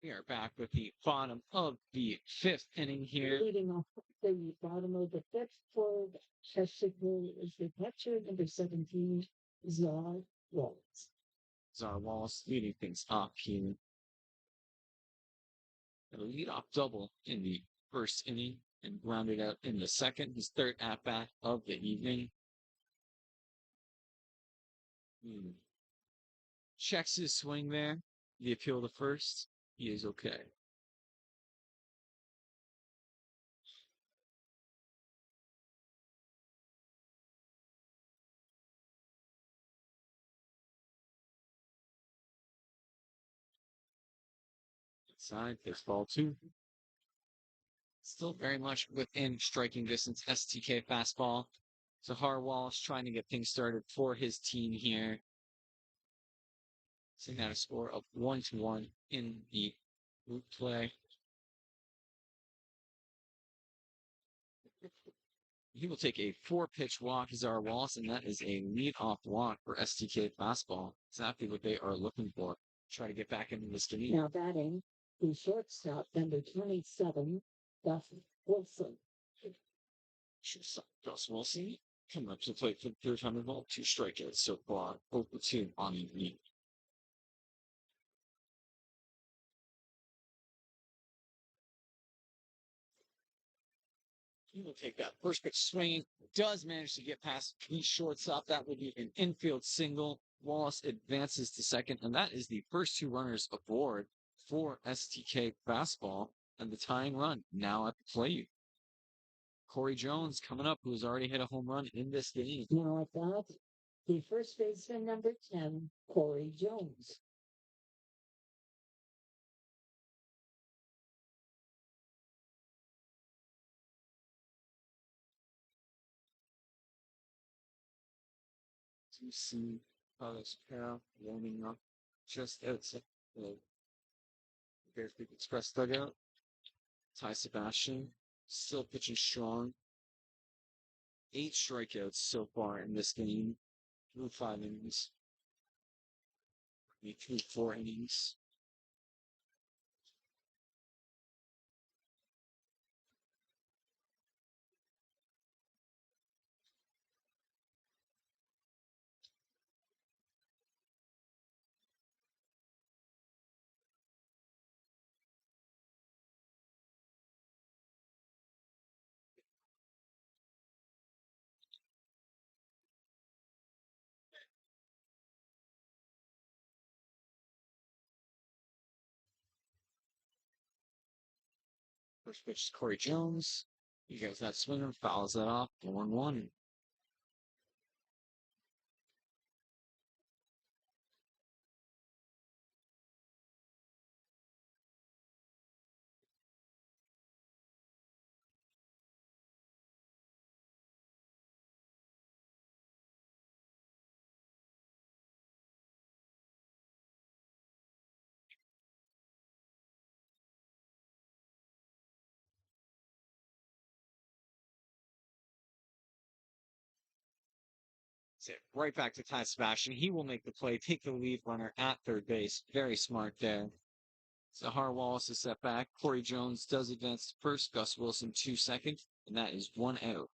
We are back with the bottom of the fifth inning here. Leading off the bottom of the fifth for Chesapeake is the catcher, number 17, Czar Wallace. Czar Wallace leading things up here. A leadoff double in the first inning and grounded out in the second, his third at-bat of the evening. Checks his swing there. The appeal to first. He is okay. Inside, pitch ball 2. Still very much within striking distance. STK fastball. Zahar Wallace trying to get things started for his team here. Sitting at a score of 1-1 in the group play. He will take a 4-pitch walk, Zara Wallace, and that is a lead-off walk for STK fastball. Exactly what they are looking for. Try to get back into this game. Now batting, the shortstop, number 27, Gus Wilson. Shortstop Gus Wilson coming up to the plate for the third time involved. 2 strikeouts so far. 0-2 on the lead. He will take that first pitch swing. Does manage to get past the shortstop. That will be an infield single. Wallace advances to second, and that is the first 2 runners aboard for STK fastball, and the tying run now at the plate. Corey Jones coming up, who has already hit a home run in this game. Now at that, the first baseman, number 10, Corey Jones. You see Carlos Carroll warming up just outside the Bear Creek Express dugout. Ty Sebastian still pitching strong. 8 strikeouts so far in this game through 5 innings. Through 4 innings. First pitch is Corey Jones. He goes that swinger, fouls that off, 1-1. Right back to Ty Sebastian. He will make the play, take the lead runner at third base. Very smart there. Zahar Wallace is set back. Corey Jones does advance to first. Gus Wilson 2 second, and that is 1 out.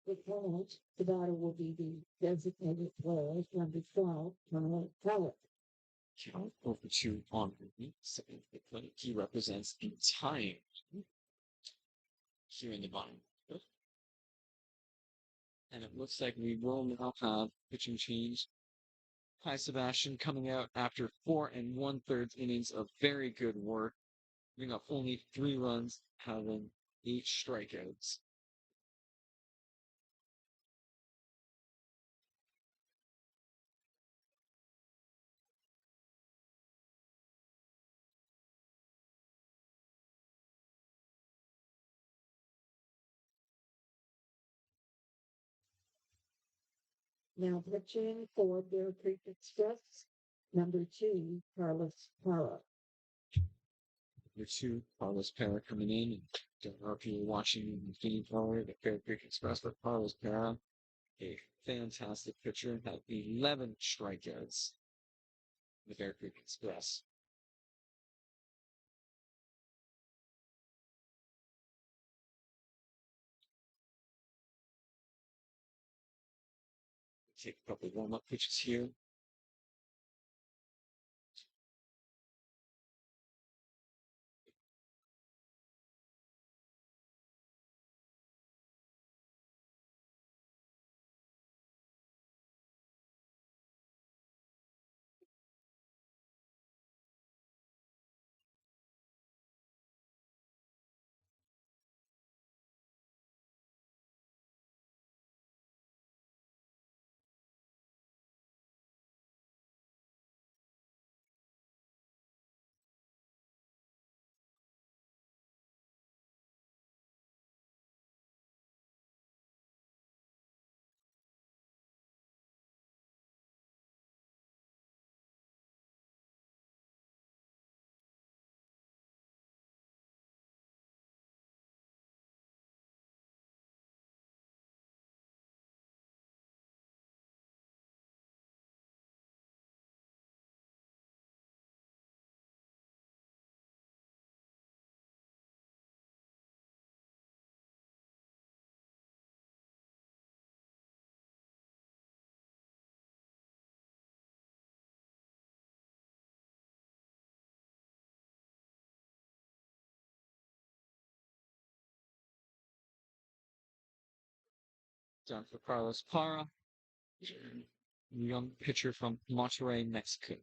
With Collins, the batter will be the designated player, number 12, Ronald Pellet. Count over 2 on the second play. He represents the tying here in the bottom. And it looks like we will now have pitching change. Ty Sebastian coming out after 4 1/3 innings of very good work, giving up only 3 runs, having 8 strikeouts. Now pitching for Bear Creek Express, number 2, Carlos Para. Number 2, Carlos Pera coming in. Don't know if you were watching the game forward at Bear Creek Express, but Carlos Pera, a fantastic pitcher, had 11 strikeouts in the Bear Creek Express. Take a couple of warm-up pitches here. Down for Carlos Parra, young pitcher from Monterrey, Mexico.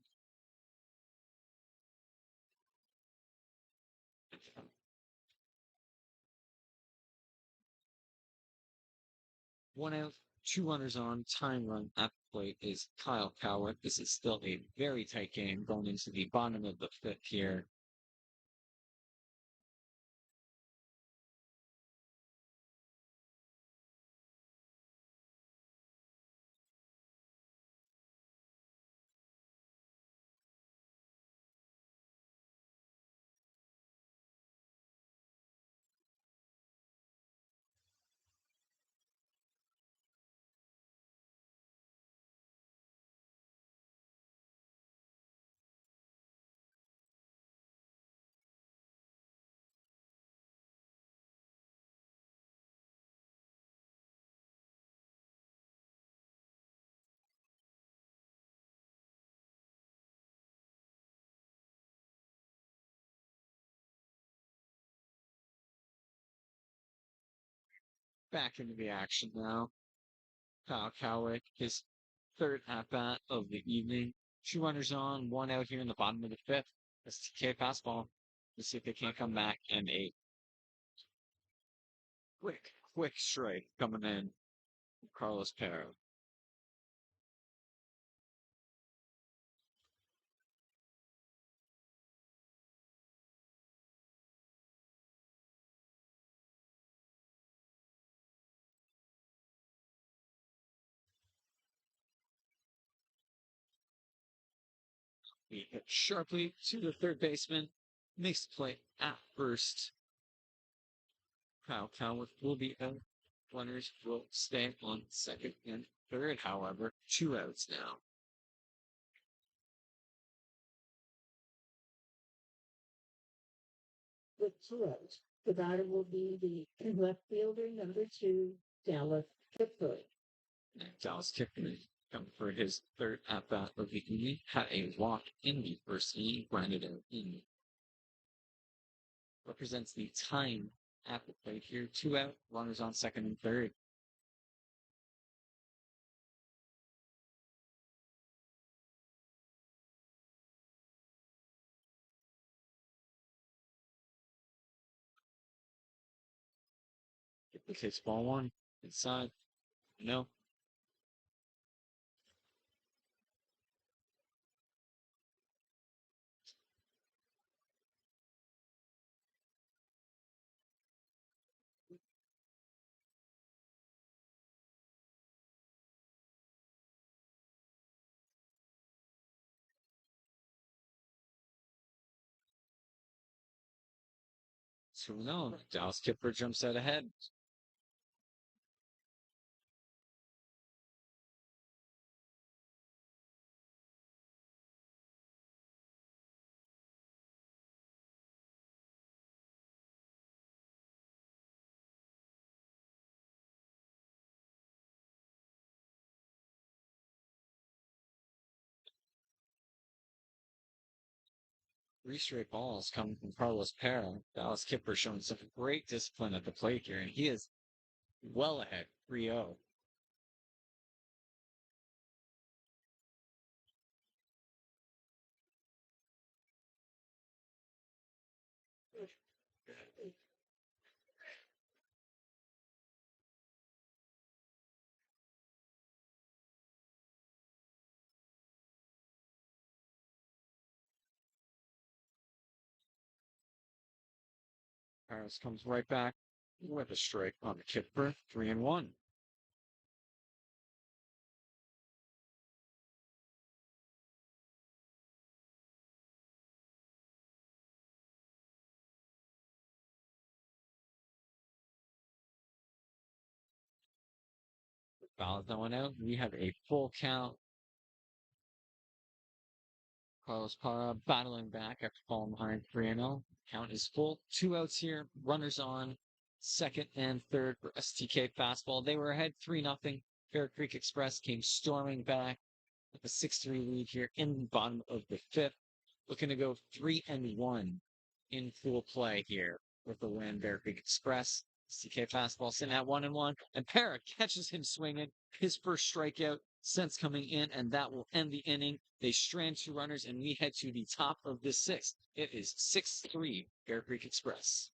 One out, two runners on, time run at the plate is Kyle Coward. This is still a very tight game going into the bottom of the fifth here. Back into the action now. Kyle Cowick, his third at bat of the evening. Two runners on, one out here in the bottom of the fifth. STK fastball. Let's see if they can't come back. And a quick strike coming in. Carlos Pero. He hit sharply to the third baseman. Makes the play at first. Kyle Cowick will be out. Runners will stay on second and third, however. Two outs now. With two outs. The batter will be the left fielder, number 2, Dallas Kipper. Dallas Kipper coming for his third at bat of the evening. Had a walk in the first inning, grounded out in. Represents the time at the plate here. Two out, runners on second and third. Hits ball one inside. No. So no, Dallas Kipper jumps out ahead. Three straight balls coming from Carlos Pero. Dallas Kipper showing some great discipline at the plate here, and he is well ahead, 3-0. Harris comes right back with a strike on the Kipper, 3-1. Foul that one out. We have a full count. Carlos Parra battling back after falling behind 3-0. Count is full. Two outs here. Runners on second and third for STK fastball. They were ahead 3-0. Bear Creek Express came storming back with a 6-3 lead here in the bottom of the fifth. Looking to go 3-1 in full play here with the win. Bear Creek Express STK fastball sitting at 1-1, and Parra catches him swinging. His first strikeout since coming in, and that will end the inning. They strand 2 runners, and we head to the top of the 6th. It is 6-3 Bear Creek Express.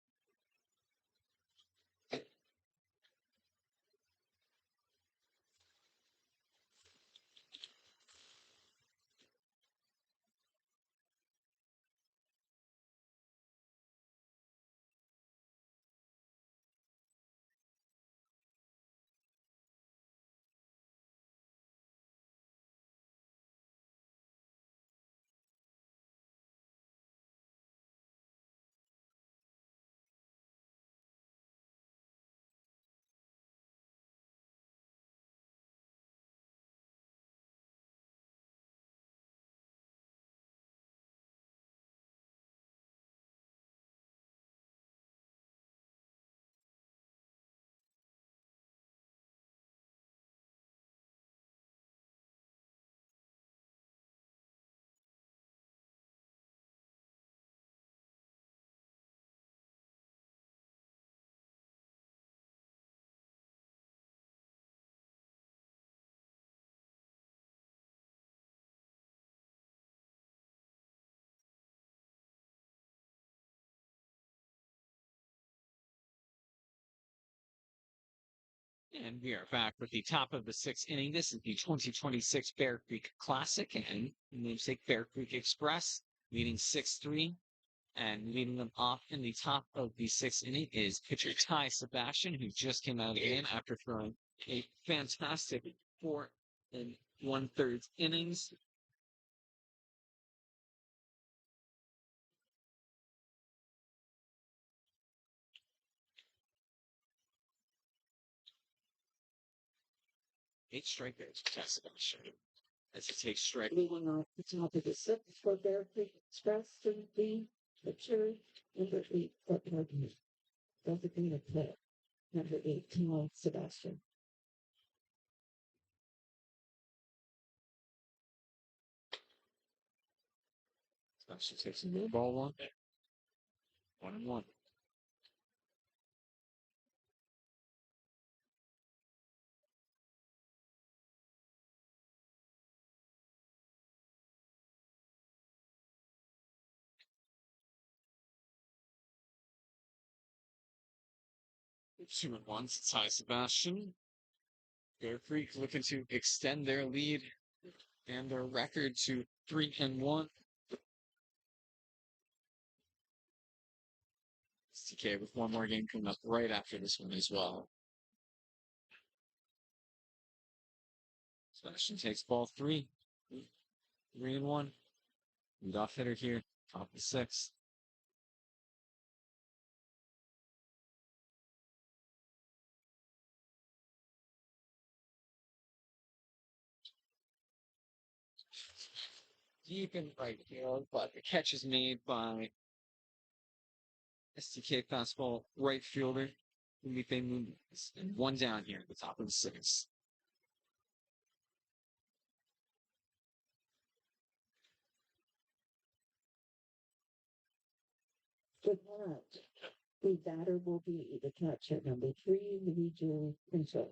And we are back with the top of the 6th inning. This is the 2026 Bear Creek Classic and namesake Bear Creek Express, leading 6-3. And leading them off in the top of the 6th inning is pitcher Ty Sebastian, who just came out of the game after throwing a fantastic 4 1/3 innings. Eight strikeouts for Ty Sebastian as he takes strike. Leading off the top of the 6th for Bear Creek Express to be pitcher number 8 for Cardinals. Designated player number 18, Sebastian. Sebastian takes a new ball 1. 1-1. Two at once, Ty Sebastian. Bear Creek looking to extend their lead and their record to 3-1. STK with one more game coming up right after this one as well. Sebastian takes ball 3. 3-1. Leadoff hitter here, top of the 6th. Deep in right field, but the catch is made by STK fastball right fielder Felipe Munoz. And 1 down here at the top of the 6th. With that, the batter will be the catcher number 3, Luigi Pinto.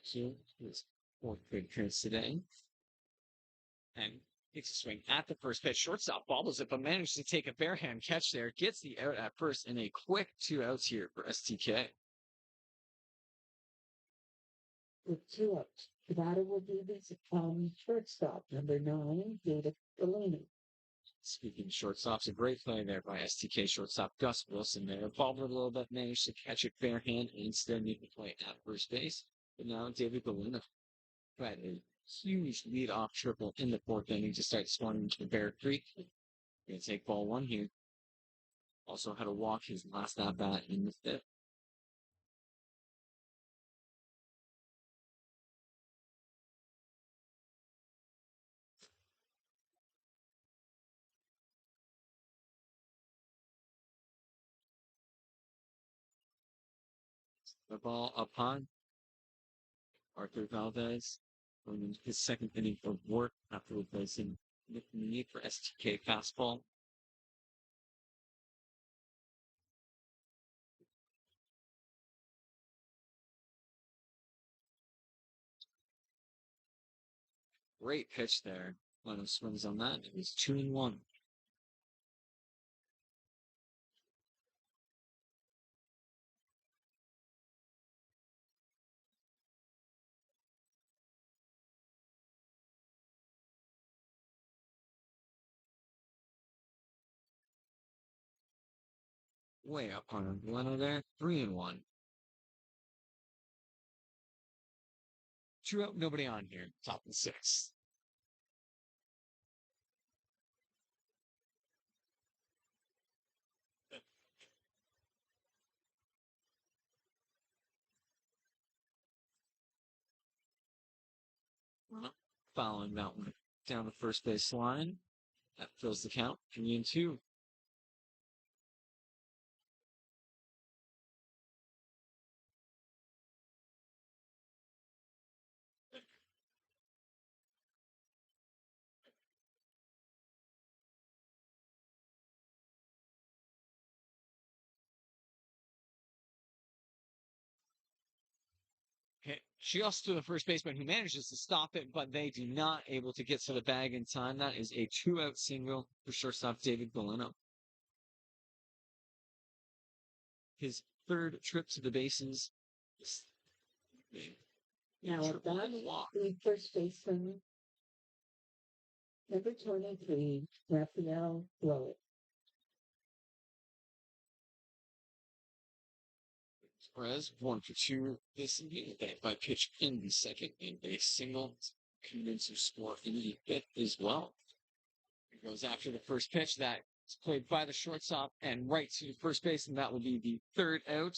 So his 4th good appearance today. And takes a swing at the first pitch. Shortstop bobbles it, but manages to take a bare hand catch there. Gets the out at first, and a quick 2 outs here for STK. With 2 outs, the batter will be the shortstop number 9, David Delaney. Speaking of shortstops, a great play there by STK shortstop Gus Wilson there. Bobbled a little bit, managed to catch it bare hand and instead need to play at first base. But now David Delaney had a huge lead-off triple in the 4th inning to start swarming to Bear Creek. Going to take ball 1 here. Also had to walk his last at-bat in the 5th. The ball up high. Arthur Valdez going into his 2nd inning of work after replacing Nick Meade for STK fastball. Great pitch there. One of swings on that. It was 2-1. Way up on Leno there. 3-1. Two out, nobody on here. Top of the sixth. Following that one down the first base line. That fills the count. 3-2. Hit just to the first baseman who manages to stop it, but they do not able to get to the bag in time. That is a 2-out single for shortstop David Bolino. His third trip to the bases. Now at that, the first baseman, number 23, Raphael Blowett. Perez, 1-for-2. This being by pitch in the second and a single. Convincing score in the fifth as well. It goes after the first pitch that is played by the shortstop and right to first base, and that will be the third out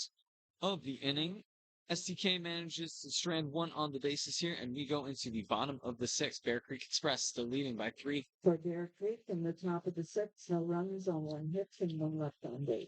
of the inning. STK manages to strand one on the bases here, and we go into the bottom of the sixth. Bear Creek Express still leading by 3. For Bear Creek in the top of the sixth, no runs on 1 hit and 1 left on base.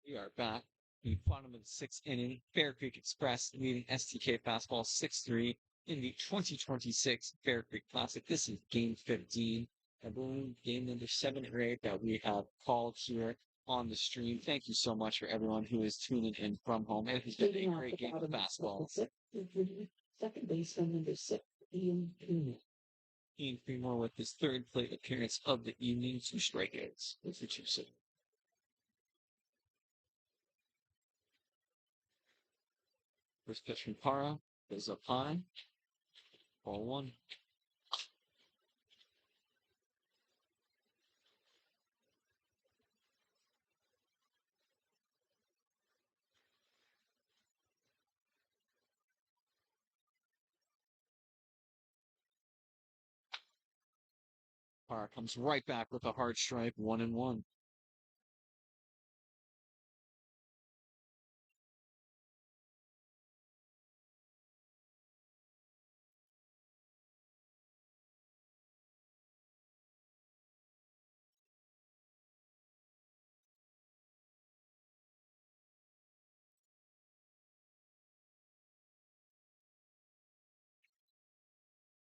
We are back. The bottom of the sixth inning. Bear Creek Express leading STK fastball 6-3 in the 2026 Bear Creek Classic. This is game 15. I believe game number 7 or 8 that we have called here on the stream. Thank you so much for everyone who is tuning in from home. It has been a great game of basketball. Second baseman number 6, Ian Freeman. Ian Freeman with his third plate appearance of the evening. 2 strikeouts. Those are 2 6. First pitch from Para is up high. Ball 1. Para comes right back with a hard strike, 1-1.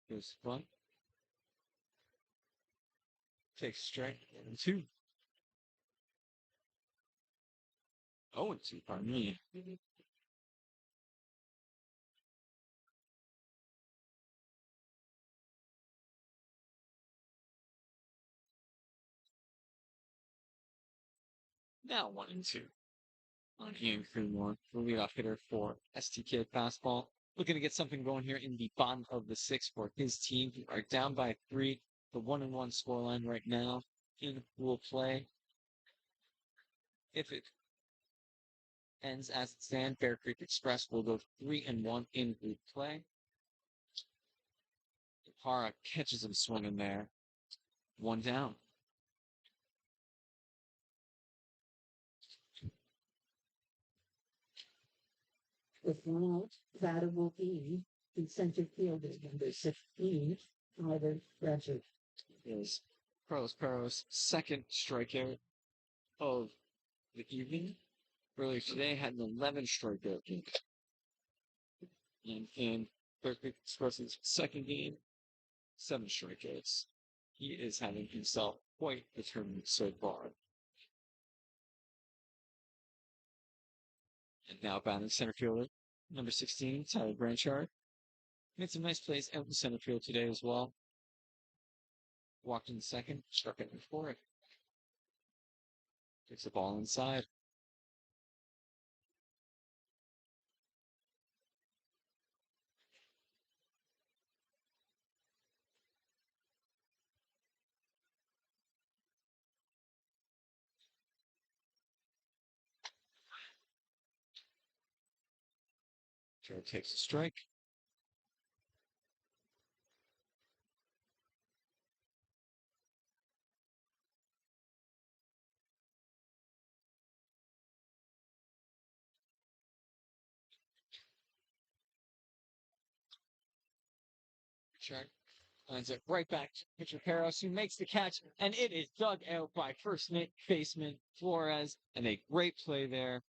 Goes front. Takes strike 2. 0-2, pardon me. Now 1-2. On Ian Creedmoor, the leadoff hitter for STK Fastball. Looking to get something going here in the bottom of the sixth for his team, who are down by 3. The 1-1 scoreline right now in will play. If it ends as it stands, Bear Creek Express will go 3-1 in group play. Hara catches him swinging there. 1 down. With one out, batter will be the center fielder, number 16, Tyler Ratchet. Is Carlos Perros' second strikeout of the evening. Earlier today had an 11 strikeout game. And in Bear Creek Express's second game, 7 strikeouts. He is having himself quite the tournament so far. And now batting center fielder, number 16, Tyler Branchard. Made some nice plays out in center field today as well. Walked in second, struck it before it. Takes the ball inside. Jared takes a strike. Check. Lines it right back to pitcher Peros, who makes the catch, and it is dug out by first baseman Flores, and a great play there.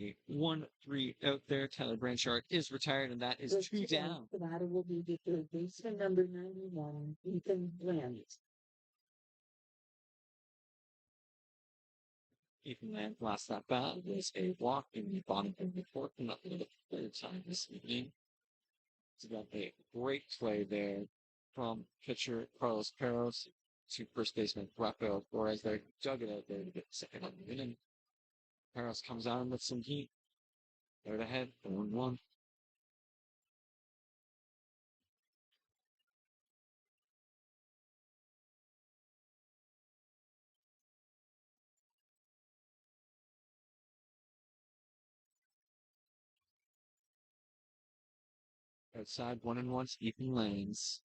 A 1-3 out there. Tyler Branchard is retired, and that is 2 down. The batter will be the third baseman, number 91, Ethan Bland. Ethan Land last at bat was a walk in the bottom of the fourth, not for the third time this evening. It's got a great play there from pitcher Carlos Peros to first baseman Rafael Flores. They dug it out there to get the second of the inning. Peros comes on with some heat. Third ahead, 1-1. Outside, 1-1, Ethan Lanes.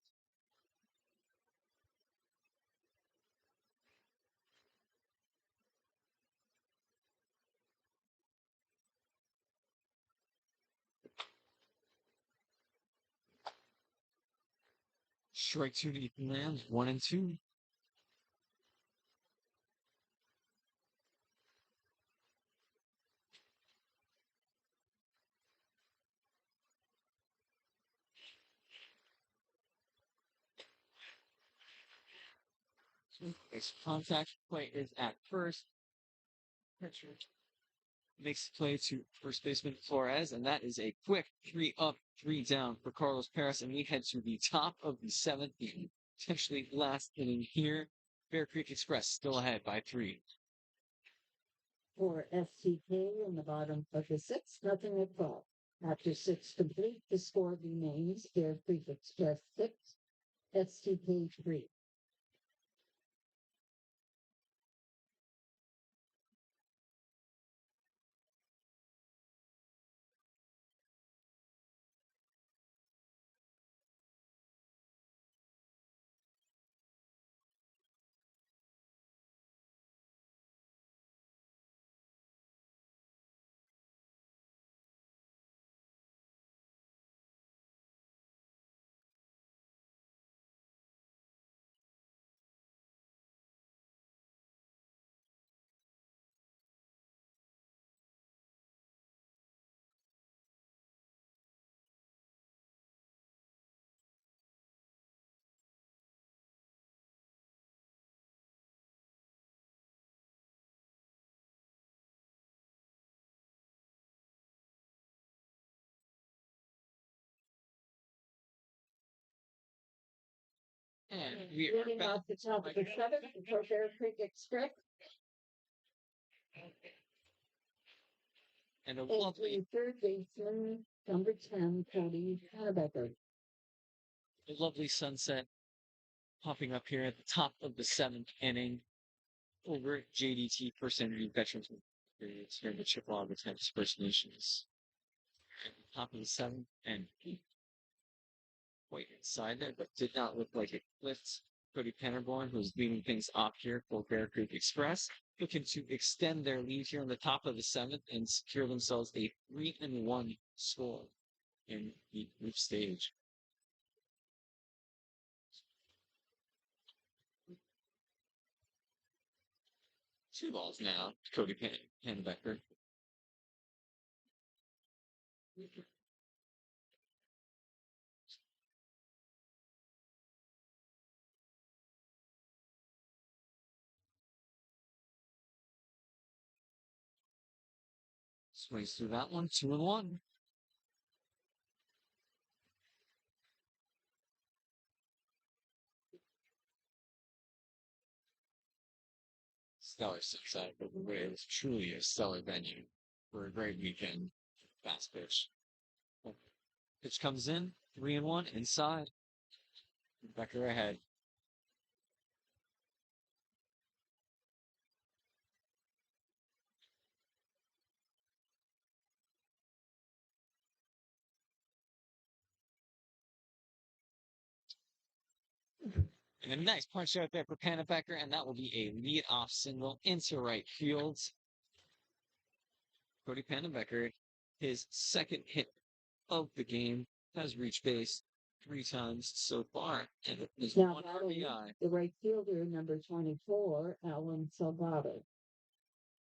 Strike 2 to Ethan Lanes, 1-2. His contact play is at first. Pitcher makes the play to first baseman Flores, and that is a quick 3 up, 3 down for Carlos Perez. And we head to the top of the seventh, the potentially last inning here. Bear Creek Express still ahead by 3. For STK in the bottom of the sixth, nothing at all. After 6 complete, the score remains Bear Creek Express 6, STK 3. And we are Leading back. off the top of the seventh for Bear Creek Express. And a Is lovely, the third baseman, number 10, Cody Hannebecker. a lovely sunset popping up here at the top of the seventh inning over at JDT First Energy Veterans Experience here in the Chippewa Tennis First Nations. At the top of the seventh, and quite inside there, but did not look like it clipped. Cody Pennerborn, who's leading things off here for Bear Creek Express, looking to extend their lead here on the top of the seventh and secure themselves a 3-1 score in the group stage. Two balls now, Cody Pennebecker. Swings through that one, 2-1. Stellar sunset, but it is truly a stellar venue for a great weekend. Fast pitch. Pitch comes in, 3-1, inside. Becker ahead. And a nice punch out there for Pennebecker, and that will be a lead-off single into right field. Cody Pennebecker, his second hit of the game, has reached base 3 times so far, and is Now, 1 battling RBI. the right fielder, number 24, Alan Salgado.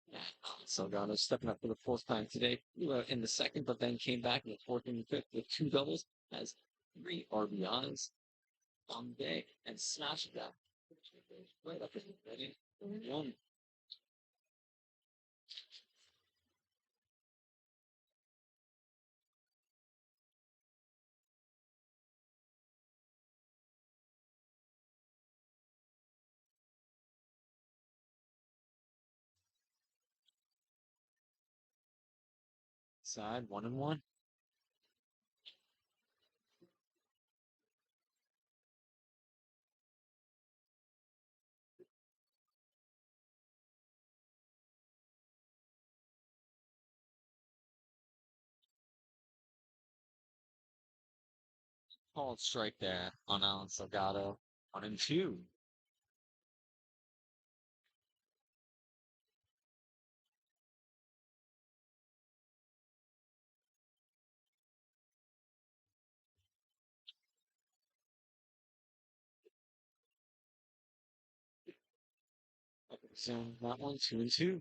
Yeah, Salgado stepping up for the fourth time today in the second, but then came back in the fourth and the fifth with 2 doubles, has 3 RBIs on the day, and smashed that right up in the ready. 1. Side 1-1. Called strike there on Alan Salgado. 1-2. So that one, 2-2.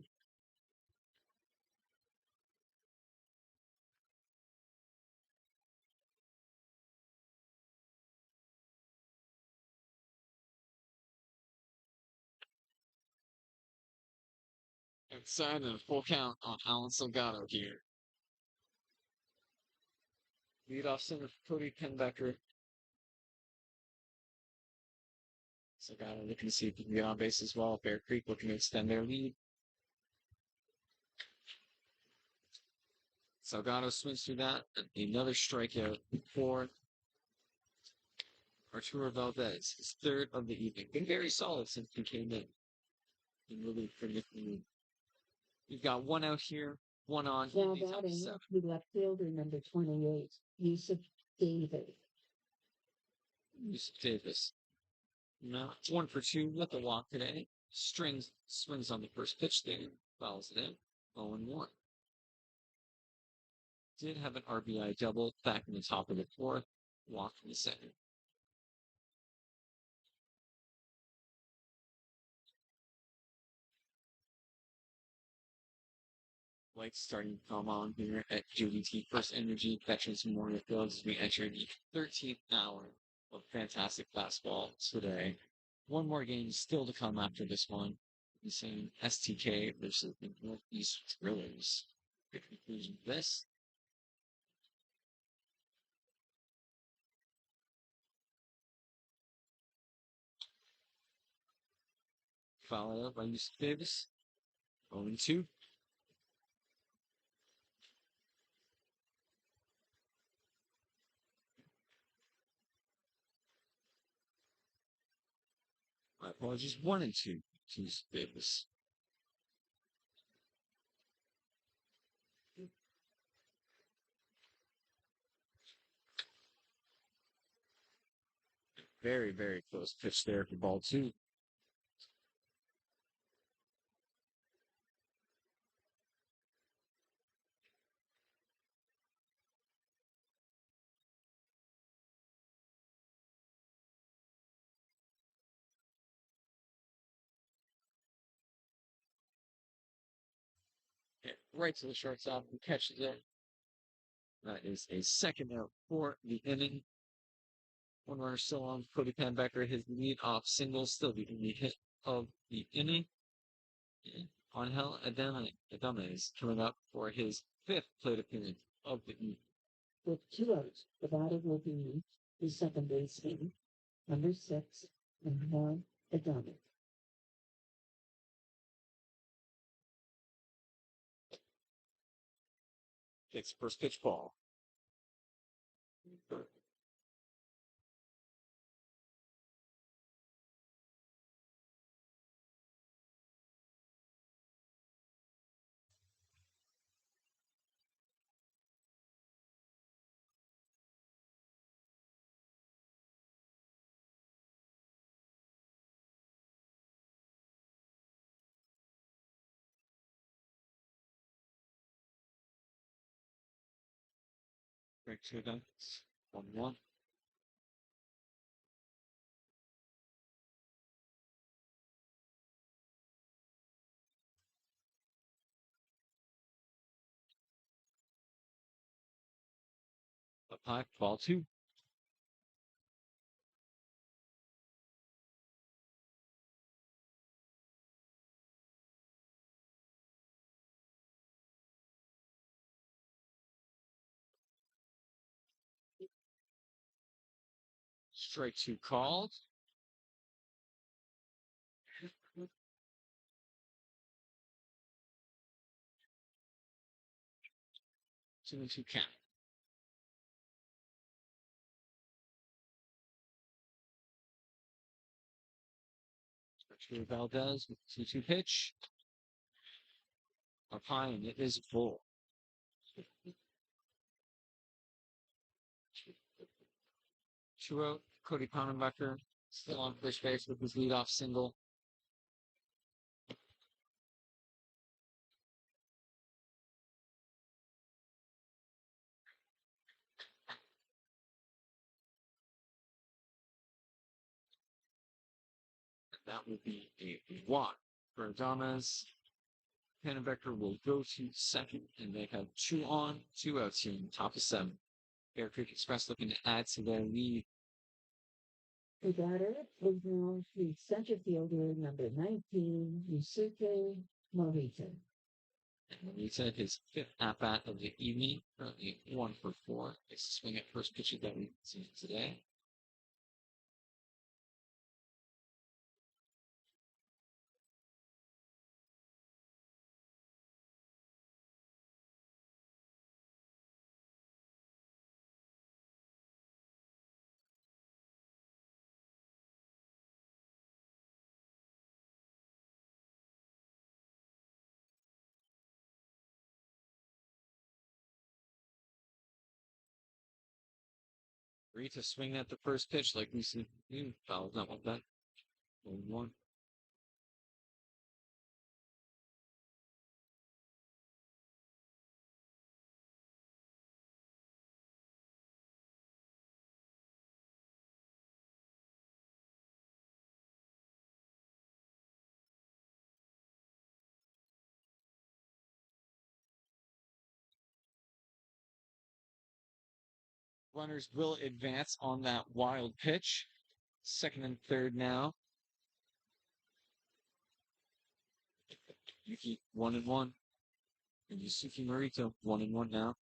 Outside and a full count on Alan Salgado here. Lead off center for Cody Pennebecker. Salgado looking to see if he can get on base as well. Bear Creek looking to extend their lead. Salgado swings through that. And another strikeout for Arturo Valdez, his third of the evening. Been very solid since he came in. Been really pretty. We've got one out here, one on. Now batting the left fielder, number 28, Yusuf David. Yusuf Davis. No, 1 for 2 with the walk today. Swings on the first pitch there. Fouls it in. 0-1. Did have an RBI double back in the top of the fourth. Walk in the second. Lights starting to come on here at JDT First Energy Veterans Memorial Field as we enter the 13th hour of fantastic basketball today. One more game still to come after this one. The same STK versus the Northeast Thrillers. The conclusion of this. fouled out by Yusuf Davis. 0-2. My apologies. 1-2 to Yusuf Davis. Very, very close pitch there for ball 2. Hit right to the shortstop and catches it. That is a second out for the inning. One runner still on. Cody Panbecker, his lead-off single, still the only hit of the inning. And Angel Adame is coming up for his 5th plate appearance of the evening. With 2 outs, the batter will be the second baseman, number 6, and one Adame. Takes first pitch ball. Break 2 done. 1-1. Up high, ball 2. Strike 2 called. 2-2 count. Arturo Valdez with 2-2 pitch. Up high, and it is full. 2 out. Cody Pannenbecker still on first base with his leadoff single. That would be a walk for Adames. Pannenbecker will go to second, and they have 2 on, 2 outs here in the top of 7. Bear Creek Express looking to add to their lead. The batter is now the center fielder, number 19, Yusuke Morita. And Morita, his 5th at-bat of the evening, currently 1 for 4. It's a swing at first pitch that we've seen today. Morita swinging at the first pitch like we see. Fouled not like that. 1-1. Runners will advance on that wild pitch. Second and third now. Yuki 1-1. And Yusuke Morita 1-1 now.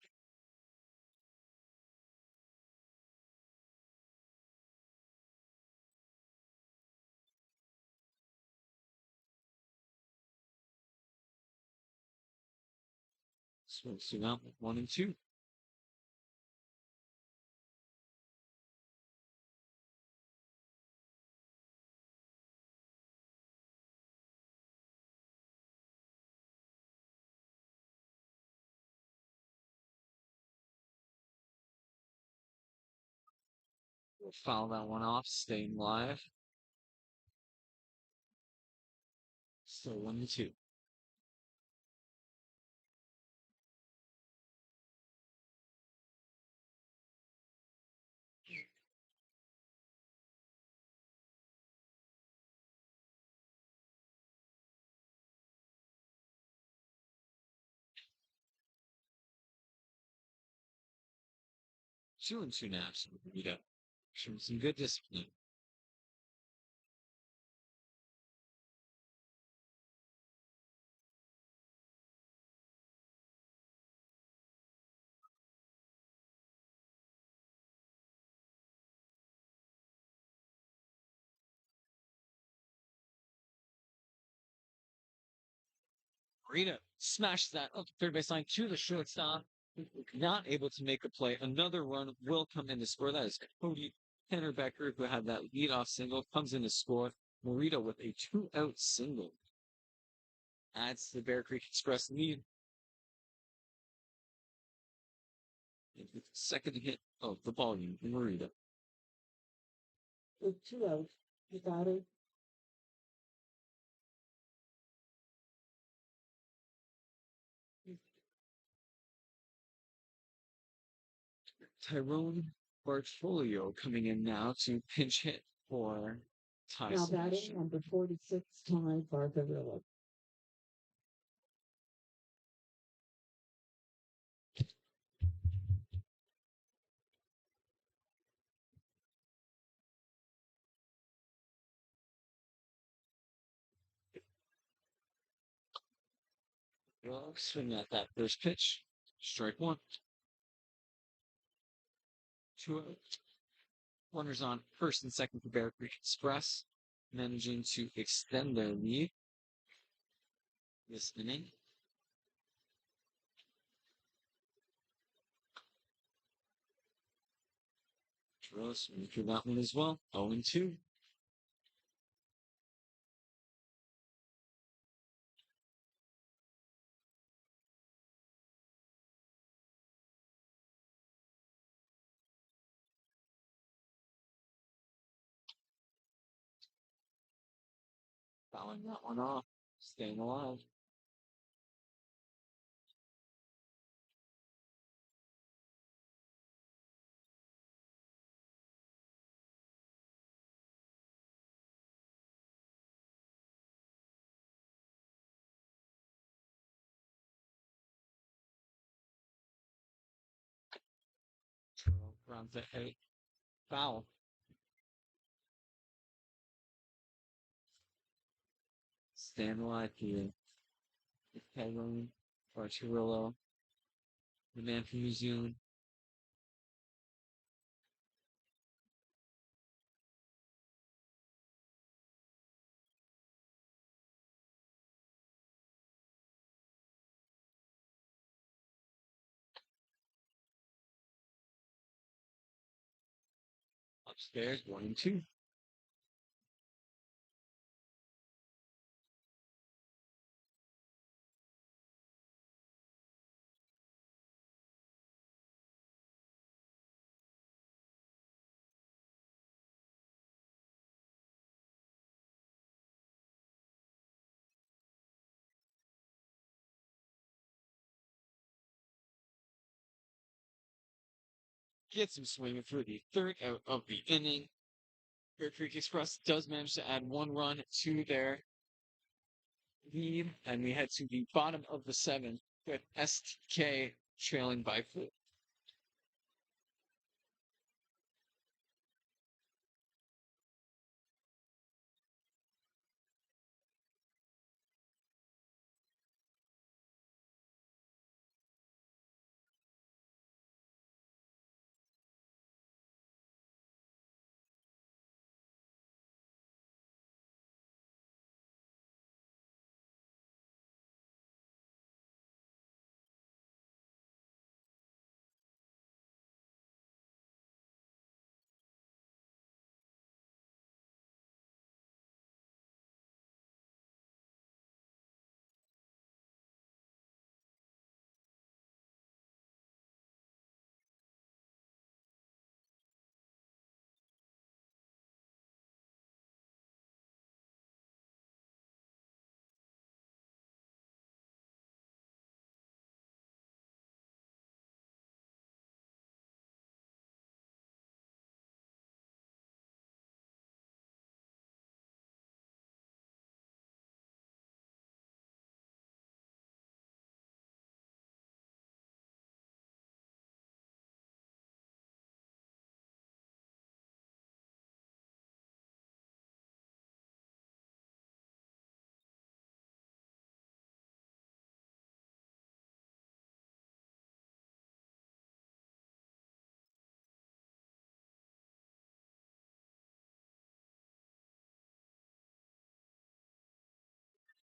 Swimsuit out 1 and 2. We'll foul that one off, staying live. Still 1 and 2. 2 and 2 naps. Rita. Showing some good discipline. Rita smashed that up the third baseline to the shortstop. Not able to make a play. Another run will come in to score. That is Cody Hennerbecker, who had that leadoff single, comes in to score. Morita with a 2-out single. Adds to the Bear Creek Express lead. With the second hit of the ball game in Morita. With 2 out, you got it. Tyrone Bartfolio coming in now to pinch hit for Ty Now batting Sebastian. number 46, Ty Barbarilla. Well, swing at that first pitch. Strike one. 2-0. Runners on first and second for Bear Creek Express, managing to extend their lead this inning. Tross went through that one as well. 0-2. Fouling that one off. Staying alive. Troll runs ahead. Foul. Staying alive here. Tyrone Bartolillo, the man from New Zealand. Upstairs, 1-2. Gets him swinging for the third out of the inning. Bear Creek Express does manage to add 1 run to their lead, and we head to the bottom of the 7th with STK trailing by 4.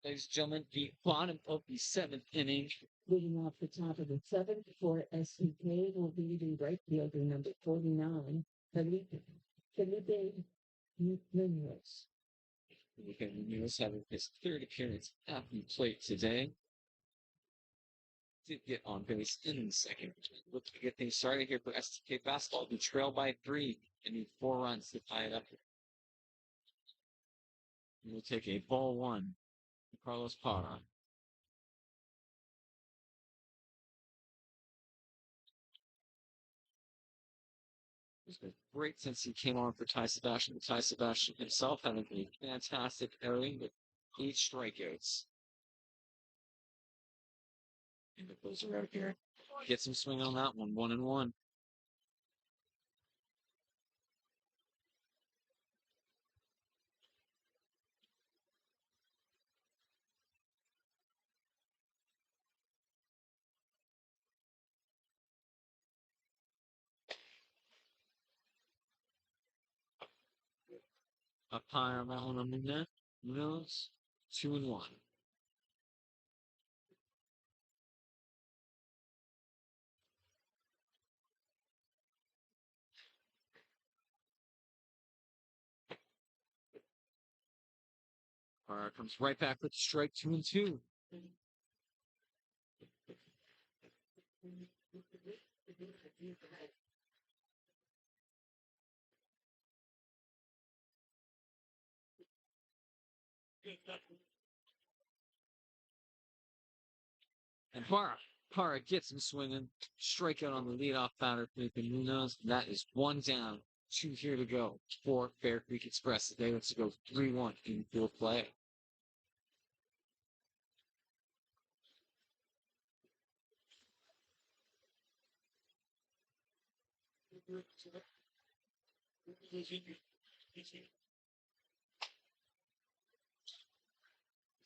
Ladies and gentlemen, the bottom of the seventh inning. Leading off the top of the seventh for SUK will be the right fielder number 49, Felipe Munoz. Felipe Munoz having his third appearance at the plate today. Did get on base in the second. Looking to get things started here for STK Basketball. We trail by 3 and need 4 runs to tie it up. We'll take a ball 1. Carlos Parra. It's been great since he came on for Ty Sebastian. Ty Sebastian himself having a fantastic outing with 8 strikeouts. And the closer out here. Get some swing on that one. 1-1. Up high on that one on the net. Munoz. 2-1. Parra comes right back with the strike. 2-2. And Parra gets him swinging. Strikeout on the leadoff batter, Felipe Munoz. That is 1 down. 2 here to go for Bear Creek Express. Today let's go 3-1 in field play.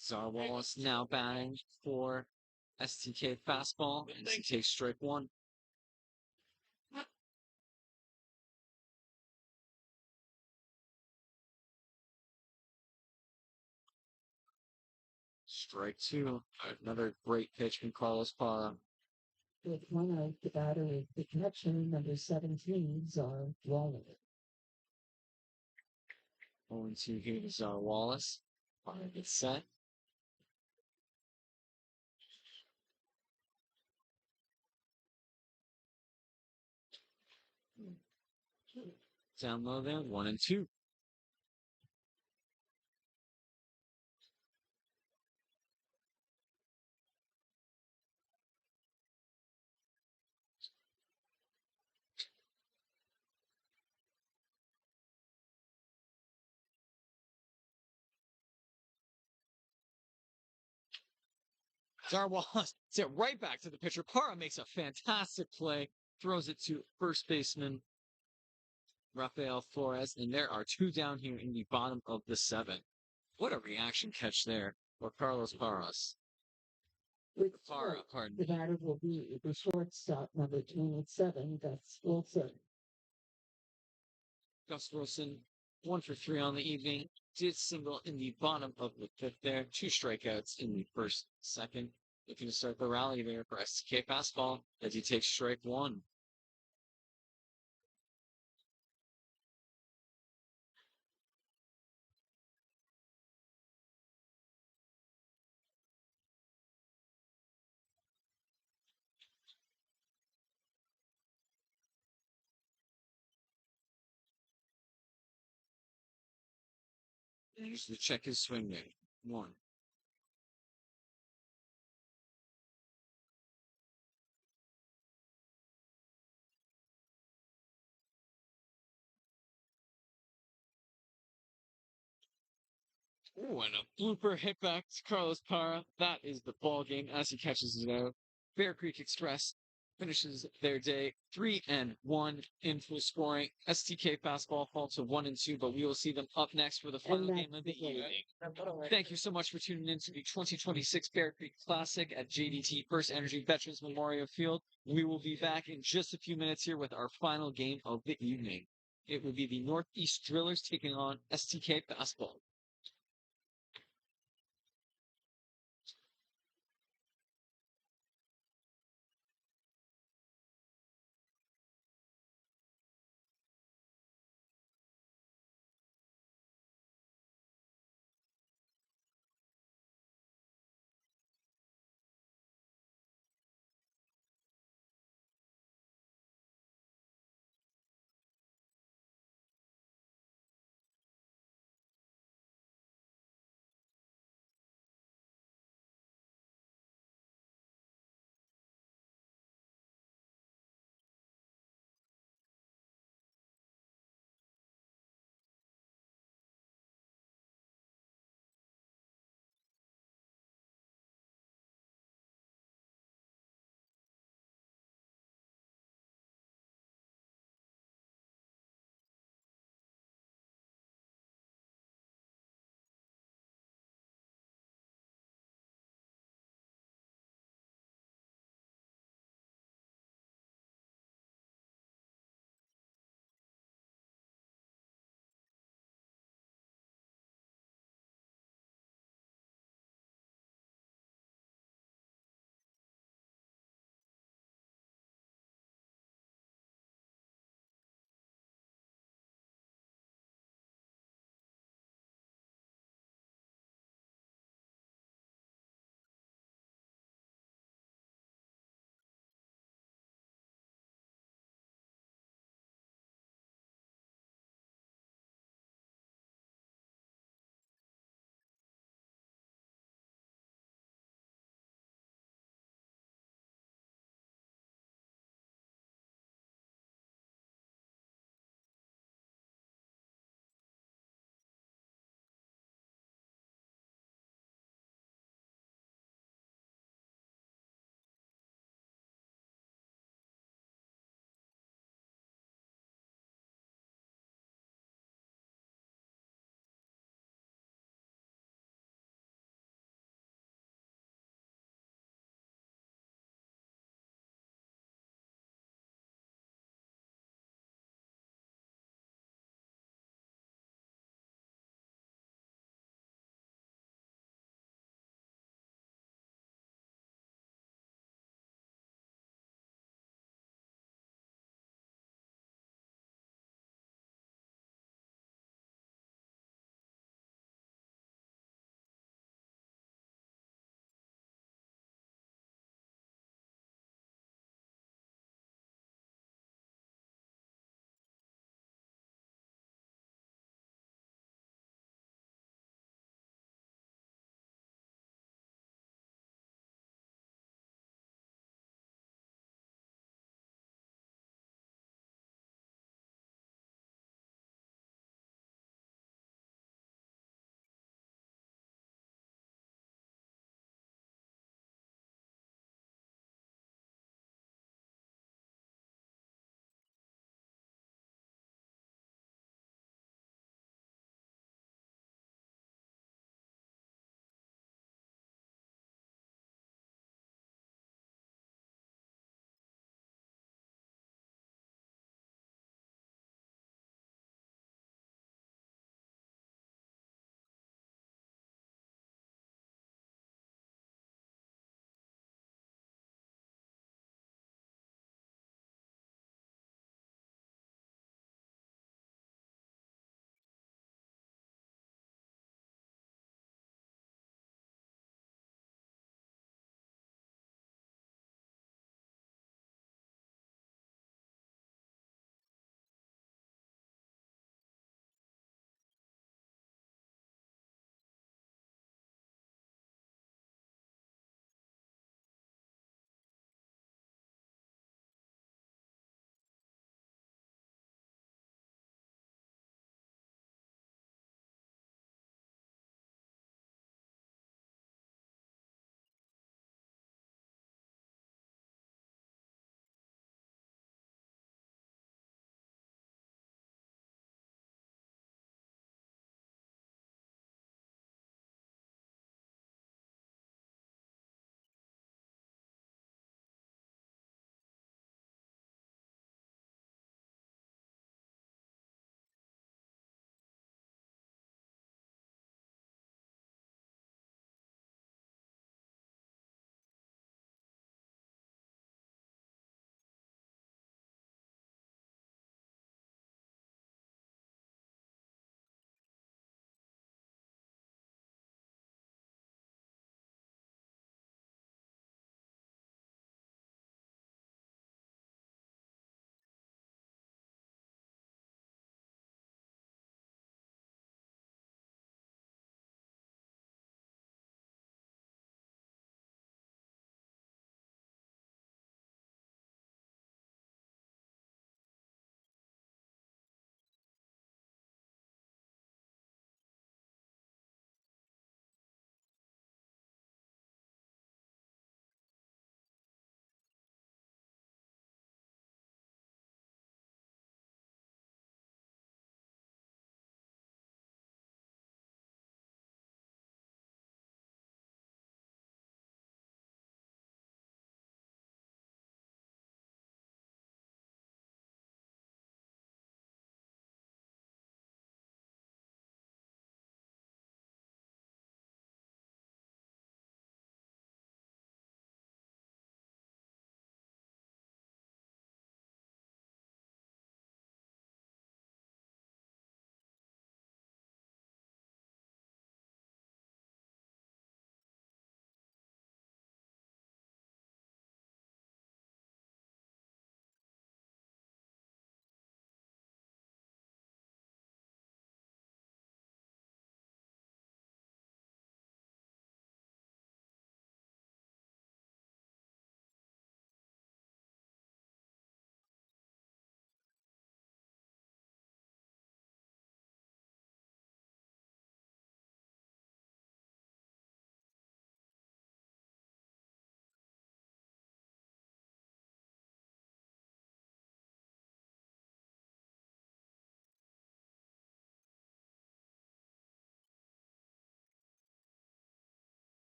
Czar Wallace now batting for STK fastball, and he takes strike 1. Strike 2. Another great pitch from Carlos Parra. With one out, the batter is the catcher number 17, Czar Wallace. 0-2 here to Czar Wallace. Parra gets set. Down low there, 1-2. Czar Wallace sent right back to the pitcher. Parra makes a fantastic play, throws it to first baseman Rafael Flores, and there are 2 down here in the bottom of the 7th. What a reaction catch there for Carlos Parras. With Parra, pardon the me. batter will be the shortstop number 27, Gus Wilson. Gus Wilson, 1 for 3 on the evening. Did single in the bottom of the 5th there. 2 strikeouts in the first, second. Looking to start the rally there for STK fastball as he takes strike 1. And he used to check his swing rate. 1. Ooh, and a blooper hit back to Carlos Parra. That is the ball game as he catches it out. Bear Creek Express finishes their day 3-1 in full scoring. STK fastball falls to 1-2, but we will see them up next for the final game of the evening. Thank you so much for tuning in to the 2026 Bear Creek Classic at JDT First Energy Veterans Memorial Field. We will be back in just a few minutes here with our final game of the evening. It will be the Northeast Drillers taking on STK Fastball.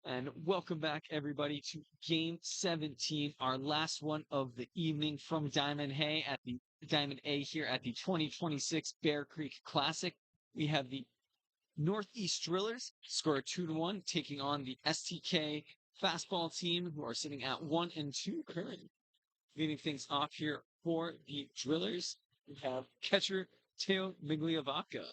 And welcome back, everybody, to Game 17, our last one of the evening from Diamond A here at the 2026 Bear Creek Classic. We have the Northeast Drillers score 2-1, taking on the STK Fastball team, who are sitting at 1-2 currently. Leading things off here for the Drillers, we have catcher Teo Migliavaca.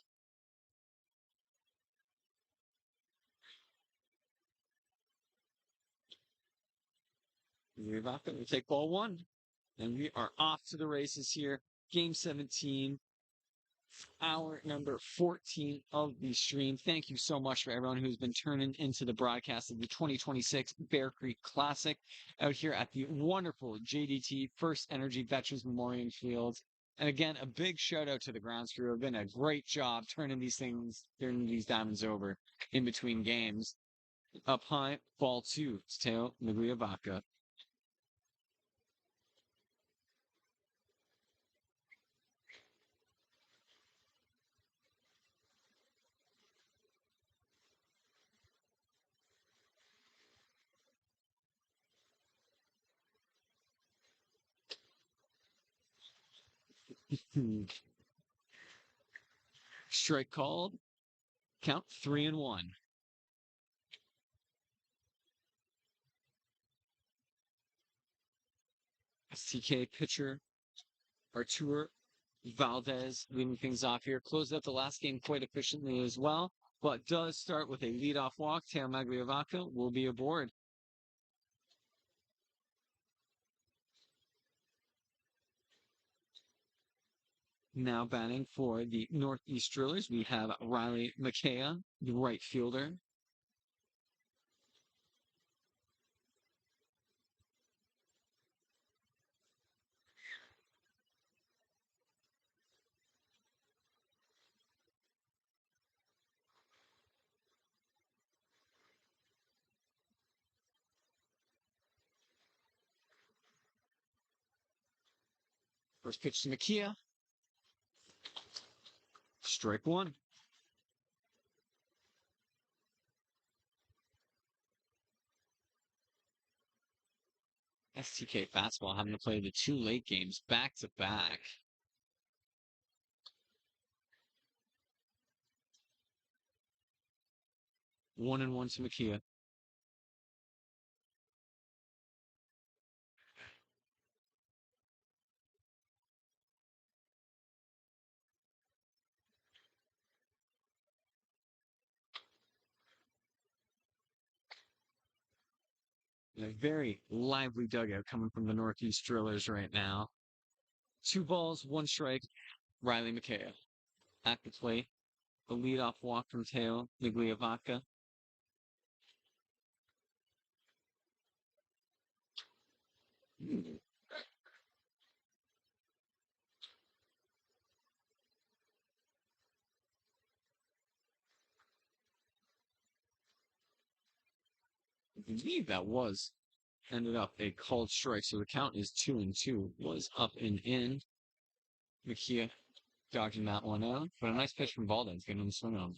Migliavaca will take ball one, and we are off to the races here. Game 17, hour number 14 of the stream. Thank you so much for everyone who's been turning into the broadcast of the 2026 Bear Creek Classic out here at the wonderful JDT First Energy Veterans Memorial Field. And again, a big shout out to the grounds crew. Have been a great job turning these diamonds over in between games. Up high, ball two, Teo Migliavaca. Strike called. Count 3-1. STK pitcher Artur Valdez leading things off here. Closed out the last game quite efficiently as well, but does start with a leadoff walk. Teo Migliavaca will be aboard. Now batting for the Northeast Drillers, we have Riley McKaya, the right fielder. First pitch to McKaya. Strike one. STK fastball having to play the two late games back to back. 1-1 to McKaya. And a very lively dugout coming from the Northeast Drillers right now. 2 balls, 1 strike. Riley McKaya at the plate. The leadoff walk from Teo Migliavaca. I believe that ended up a called strike, so the count is 2-2. Was up and in. McKaya dodging that one out, but a nice pitch from Valdez getting him swing on.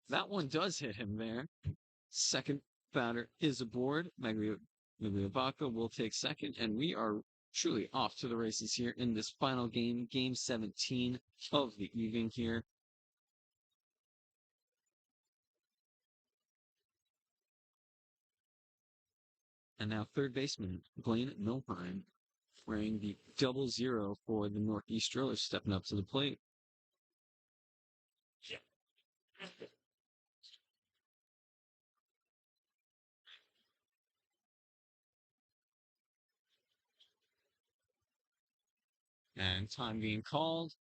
That one does hit him there. Second batter is aboard. Migliavaca will take second, and we are truly off to the races here in this final game, game 17 of the evening here. And now third baseman Blaine Milheim wearing the 00 for the Northeast Drillers, stepping up to the plate. And time being called.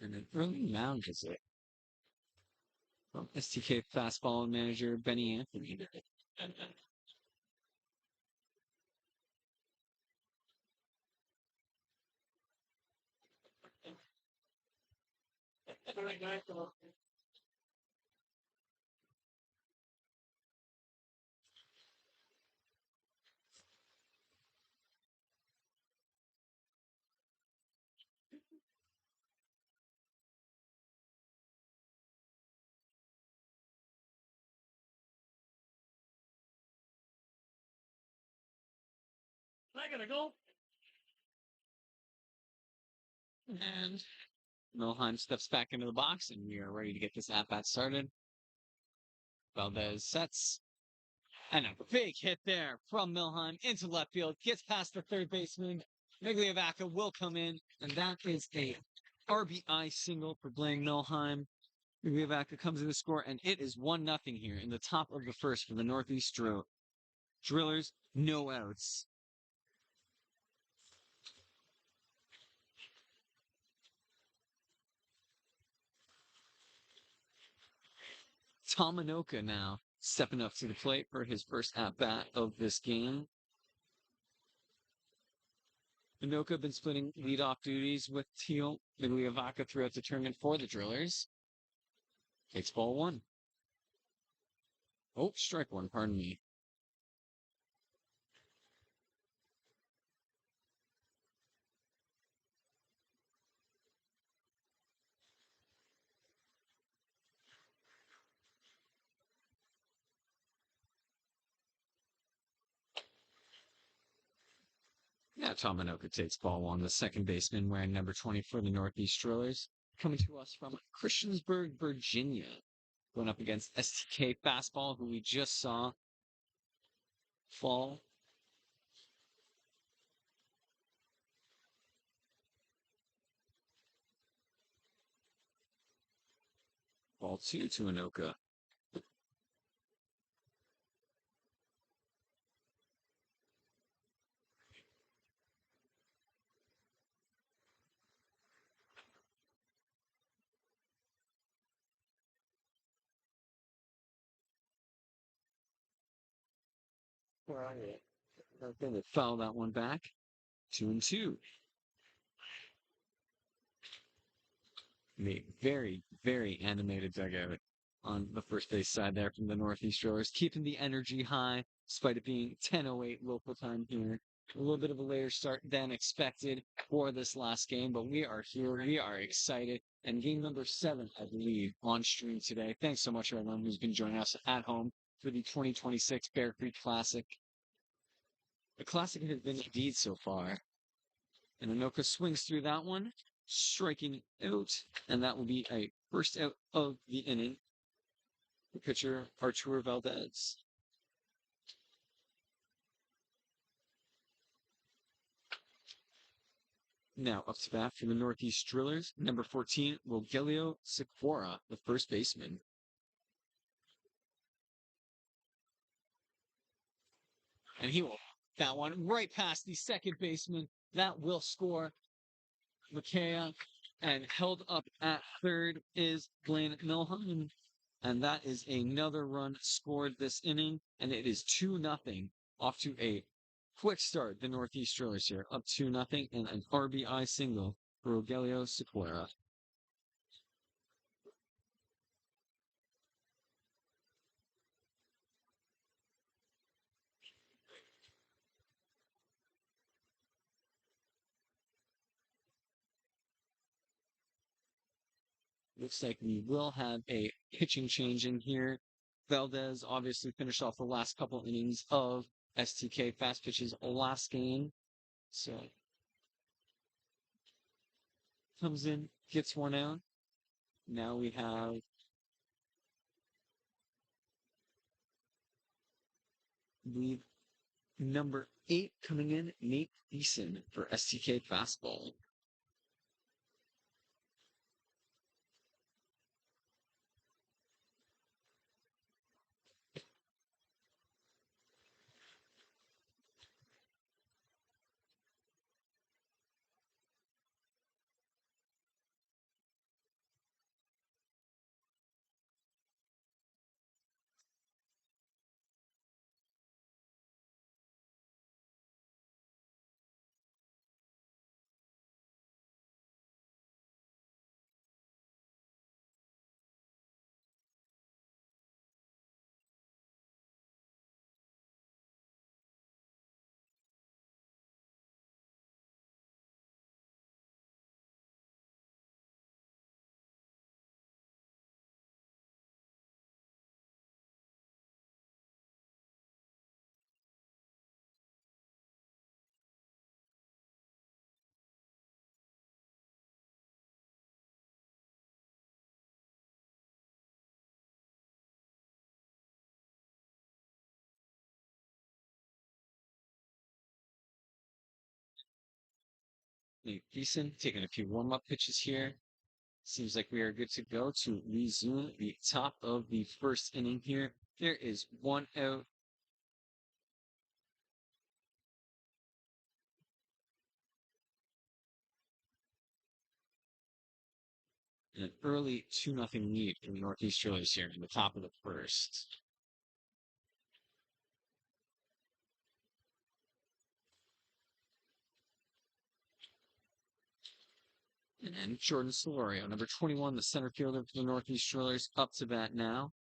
And an early mound visit from STK fastball manager Benny Anthony. I gotta go. And Milheim steps back into the box, and we are ready to get this at-bat started. Valdez sets. And a big hit there from Milheim into left field. Gets past the third baseman. Migliavaca will come in, and that is a RBI single for Blaine Milheim. Migliavaca comes in to score, and it is 1-0 here in the top of the first for the Northeast Drillers. No outs. Tomanoka now stepping up to the plate for his first at-bat of this game. Minoka been splitting leadoff duties with Teal Migliavaca throughout the tournament for the Drillers. Takes ball one. Oh, strike one, pardon me. Yeah, Tomanoka takes ball one. The second baseman wearing number 20 for the Northeast Drillers. Coming to us from Christiansburg, Virginia. Going up against STK Fastball, who we just saw fall. Ball two to Anoka. Where are you? Okay, they foul that one back. 2-2. A very, very animated dugout on the first base side there from the Northeast Drillers, keeping the energy high despite it being 10:08 local time here. A little bit of a later start than expected for this last game, but we are here. We are excited. And game number 7, I believe, on stream today. Thanks so much, everyone who's been joining us at home for the 2026 Bear Creek Classic. The Classic has been indeed so far. And Anoka swings through that one, striking out, and that will be a first out of the inning. The pitcher, Artur Valdez. Now up to bat for the Northeast Drillers, number 14, Rogelio Sikora, the first baseman. And he will that one right past the second baseman. That will score. Makea, and held up at third is Blaine Milheim. And that is another run scored this inning, and it is 2-0 off to a quick start. The Northeast Drillers here up 2-0 and an RBI single for Rogelio Sequeira. Looks like we will have a pitching change in here. Valdez obviously finished off the last couple innings of STK Fast Pitch's last game. So comes in, gets one out. Now we have the number 8 coming in, Nate Eason for STK Fastball. Nate Thiessen taking a few warm-up pitches here. Seems like we are good to go to resume the top of the first inning here. There is one out. An early 2-0 lead for the Northeast Steelers here in the top of the first. And Jordan Solorio, number 21, the center fielder for the Northeast Steelers, up to bat now.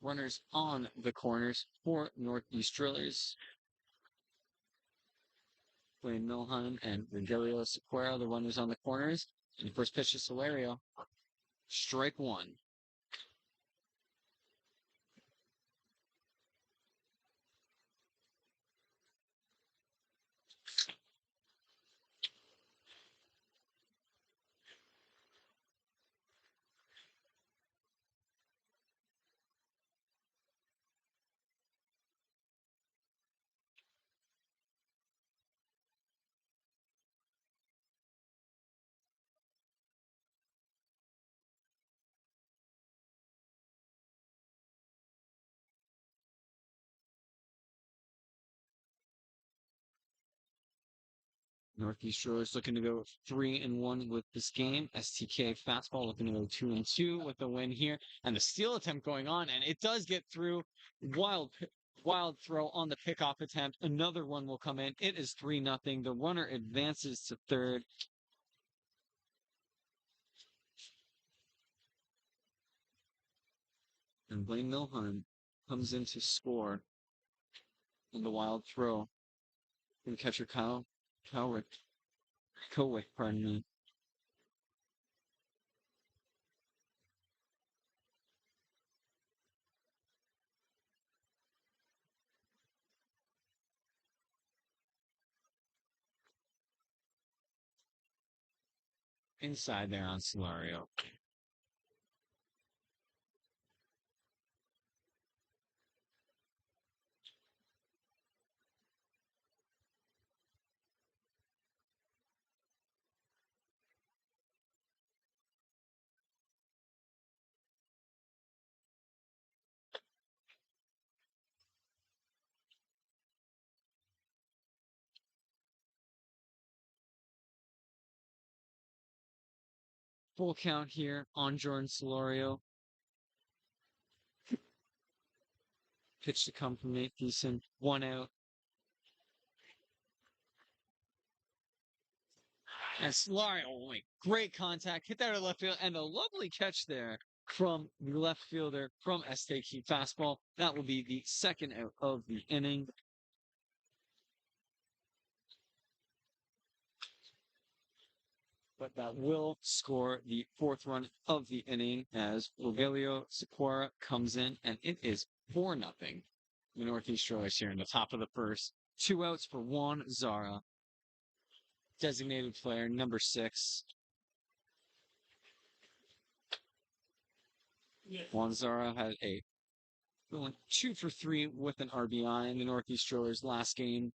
Runners on the corners for Northeast Steelers. Wayne Milheim and Rogelio Sequeira, the runners on the corners. And the first pitch to Solorio. Strike one. Northeast Steelers looking to go 3-1 with this game. STK fastball looking to go 2-2 with the win here. And the steal attempt going on, and it does get through. Wild throw on the pickoff attempt. Another one will come in. It is 3-0. The runner advances to third. And Blaine Milheim comes in to score on the wild throw from catcher Kowick, pardon me. Inside there on Solario. Full count here on Jordan Solorio. Pitch to come from Nate Thiessen. 1 out. And Solario, great contact. Hit that to left field. And a lovely catch there from the left fielder from STK fastball. That will be the second out of the inning. But that will score the fourth run of the inning as Rogelio Sequeira comes in, and it is 4-0. The Northeast Steelers here in the top of the first. 2 outs for Juan Zara, designated player number 6. Juan Zara had a 2 for 3 with an RBI in the Northeast Steelers last game.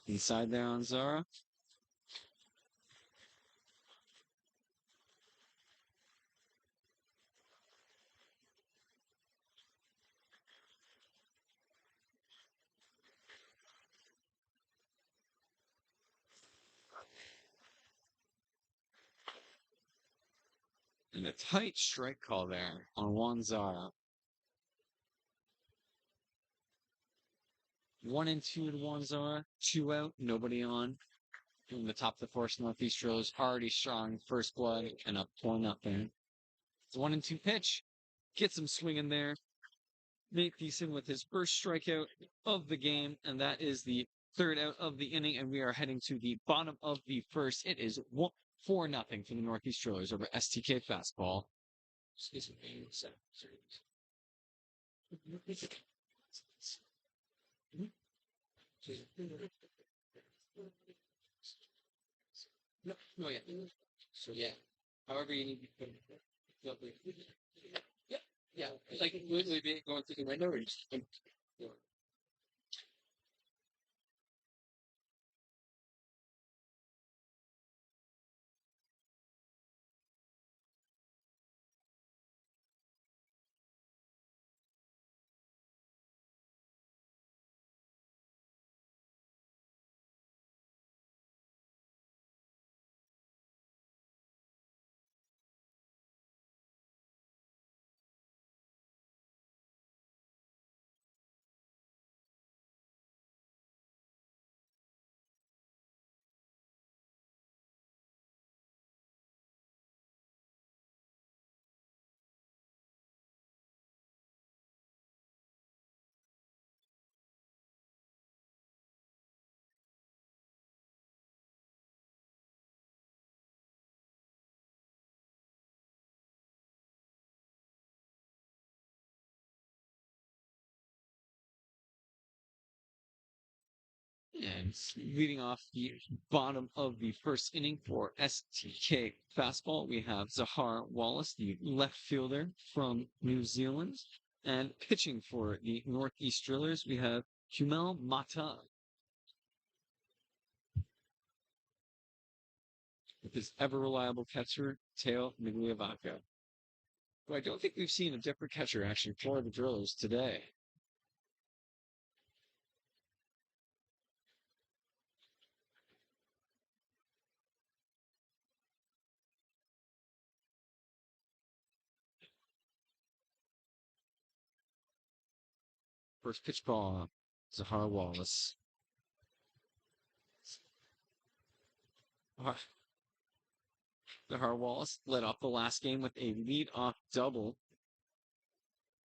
Inside there on Zara. And a tight strike call there on Juan Zara. 1-2 to Juan Zara. 2 out, nobody on. From the top of the first, Northeast Steelers already strong, first blood, and up 4-0. It's 1-2 pitch. Gets him swinging there. Nate Thiessen with his first strikeout of the game, and that is the third out of the inning, and we are heading to the bottom of the first. It is 4-0 for the Northeast Steelers over STK fastball. Excuse me. No, yeah. So yeah. However you need to put it. Yeah, yeah. Like literally going through the window or just and leading off the bottom of the first inning for STK fastball, we have Zahar Wallace, the left fielder from New Zealand. And pitching for the Northeast Drillers, we have Humel Mata with his ever reliable catcher, Teo Migliavaca. Who I don't think we've seen a different catcher actually for the Drillers today. First pitch ball, Zahar Wallace. Zahar Wallace led off the last game with a lead-off double.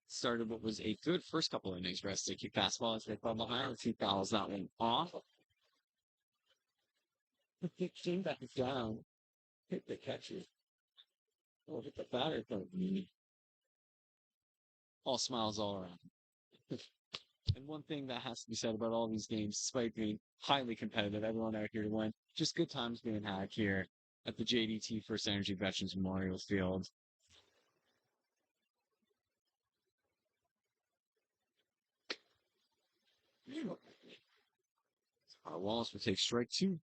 Started what was a good first couple innings for STK fastball as they fell behind. He fouls that one off. Came back down, hit the catcher. Oh, hit the batter. All smiles all around. And one thing that has to be said about all these games, despite being highly competitive, everyone out here to win, just good times being had here at the JDT First Energy Veterans Memorial Field. Wallace will take strike two.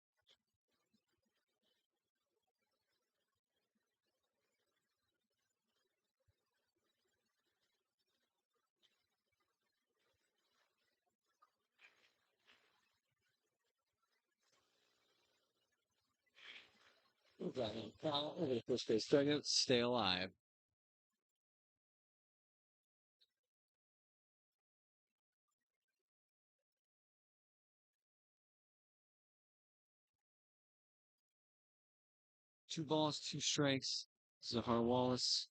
Over the first base dugout, stay alive. Two balls, two strikes. Zahar Wallace.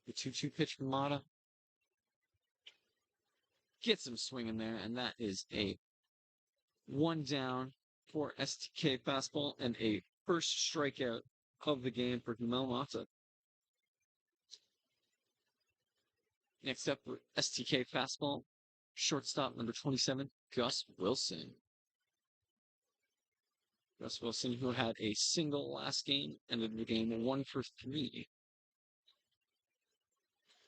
The 2-2 pitch from Mata. Gets him swinging there, and that is a one down for STK fastball and a first strikeout of the game for Humel Mata. Next up for STK fastball, shortstop number 27, Gus Wilson. Gus Wilson, who had a single last game, ended the game 1 for 3.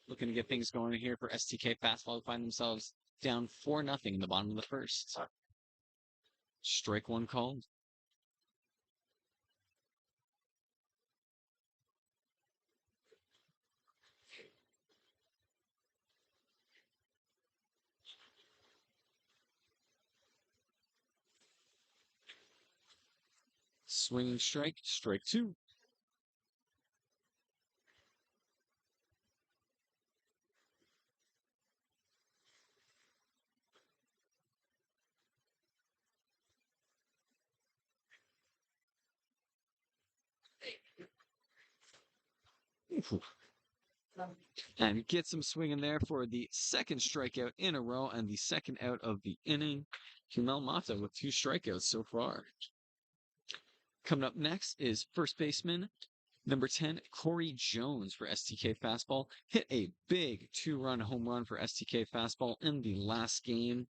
Looking to get things going here for STK fastball to find themselves down 4-0 in the bottom of the first. Strike one called. Swinging strike, strike two. And gets him swinging there for the second strikeout in a row and the second out of the inning. Humel Mata with 2 strikeouts so far. Coming up next is first baseman number 10, Corey Jones for STK fastball. Hit a big 2-run home run for STK fastball in the last game.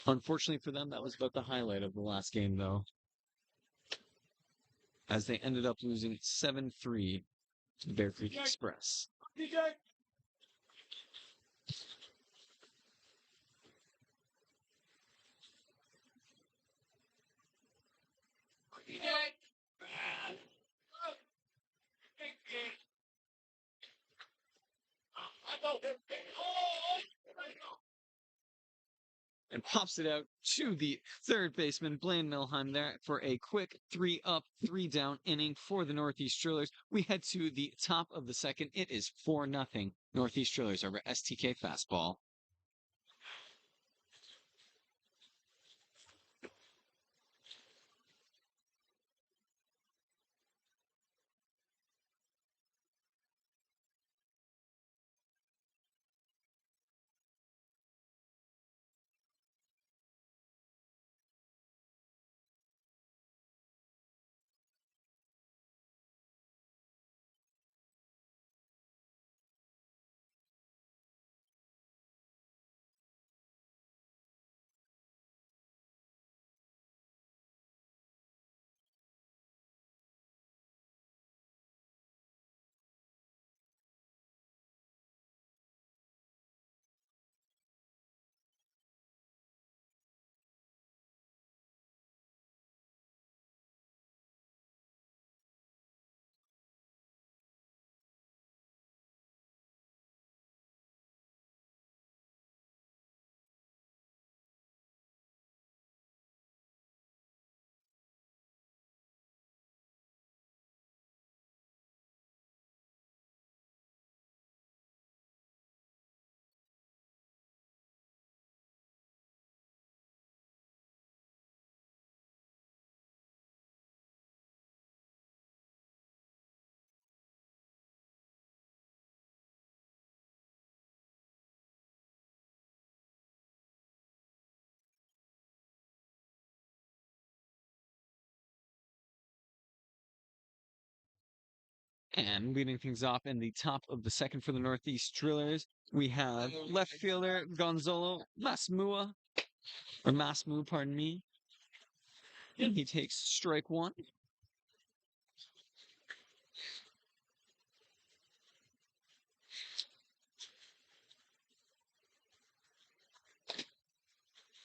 Unfortunately for them, that was about the highlight of the last game, though, as they ended up losing 7-3 to the Bear Creek Express. And pops it out to the third baseman, Blaine Milheim, there for a quick 3-up, 3-down inning for the Northeast Drillers. We head to the top of the second. It is 4-0 Northeast Drillers over STK Fastball. And leading things off in the top of the second for the Northeast Drillers, we have left fielder Gonzalo Masmua, or Masmu, pardon me. He takes strike one.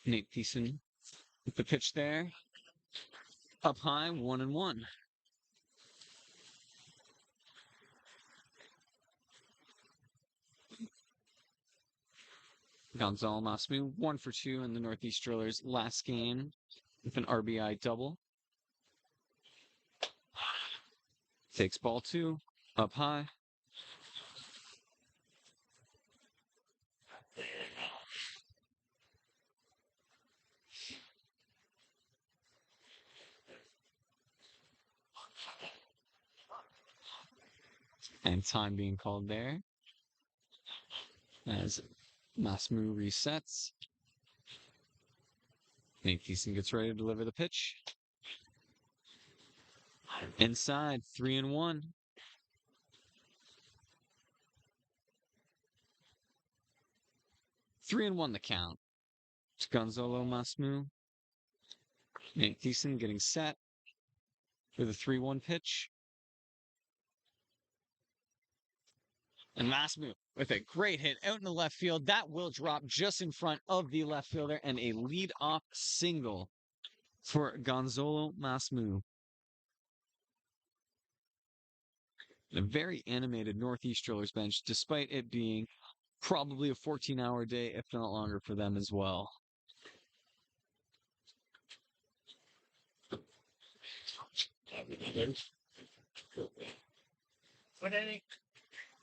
Nate Thiessen with the pitch there. Up high, 1-1. Gonzalo Masmu, 1 for 2 in the Northeast Drillers' last game with an RBI double. Takes ball 2, up high. And time being called there as Masmu resets. Nate Thiessen gets ready to deliver the pitch. Inside, 3-1. Three and one the count. It's Gonzalo Masmu. Nate Thiessen getting set for the 3-1 pitch. And Masmu with a great hit out in the left field. That will drop just in front of the left fielder, and a lead-off single for Gonzalo Masmu. A very animated Northeast Drillers bench, despite it being probably a 14-hour day, if not longer, for them as well.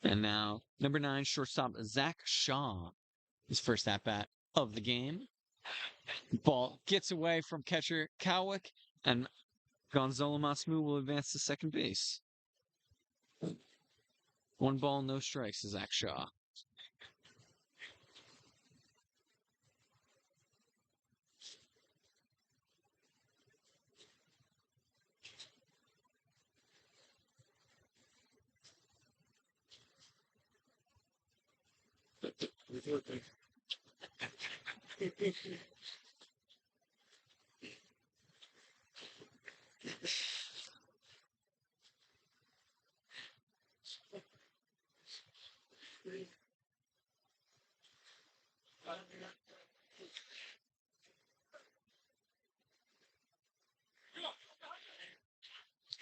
And now, number 9, shortstop Zach Shaw, his first at-bat of the game. Ball gets away from catcher Cowick, and Gonzalo Masmu will advance to second base. 1 ball, no strikes to Zach Shaw.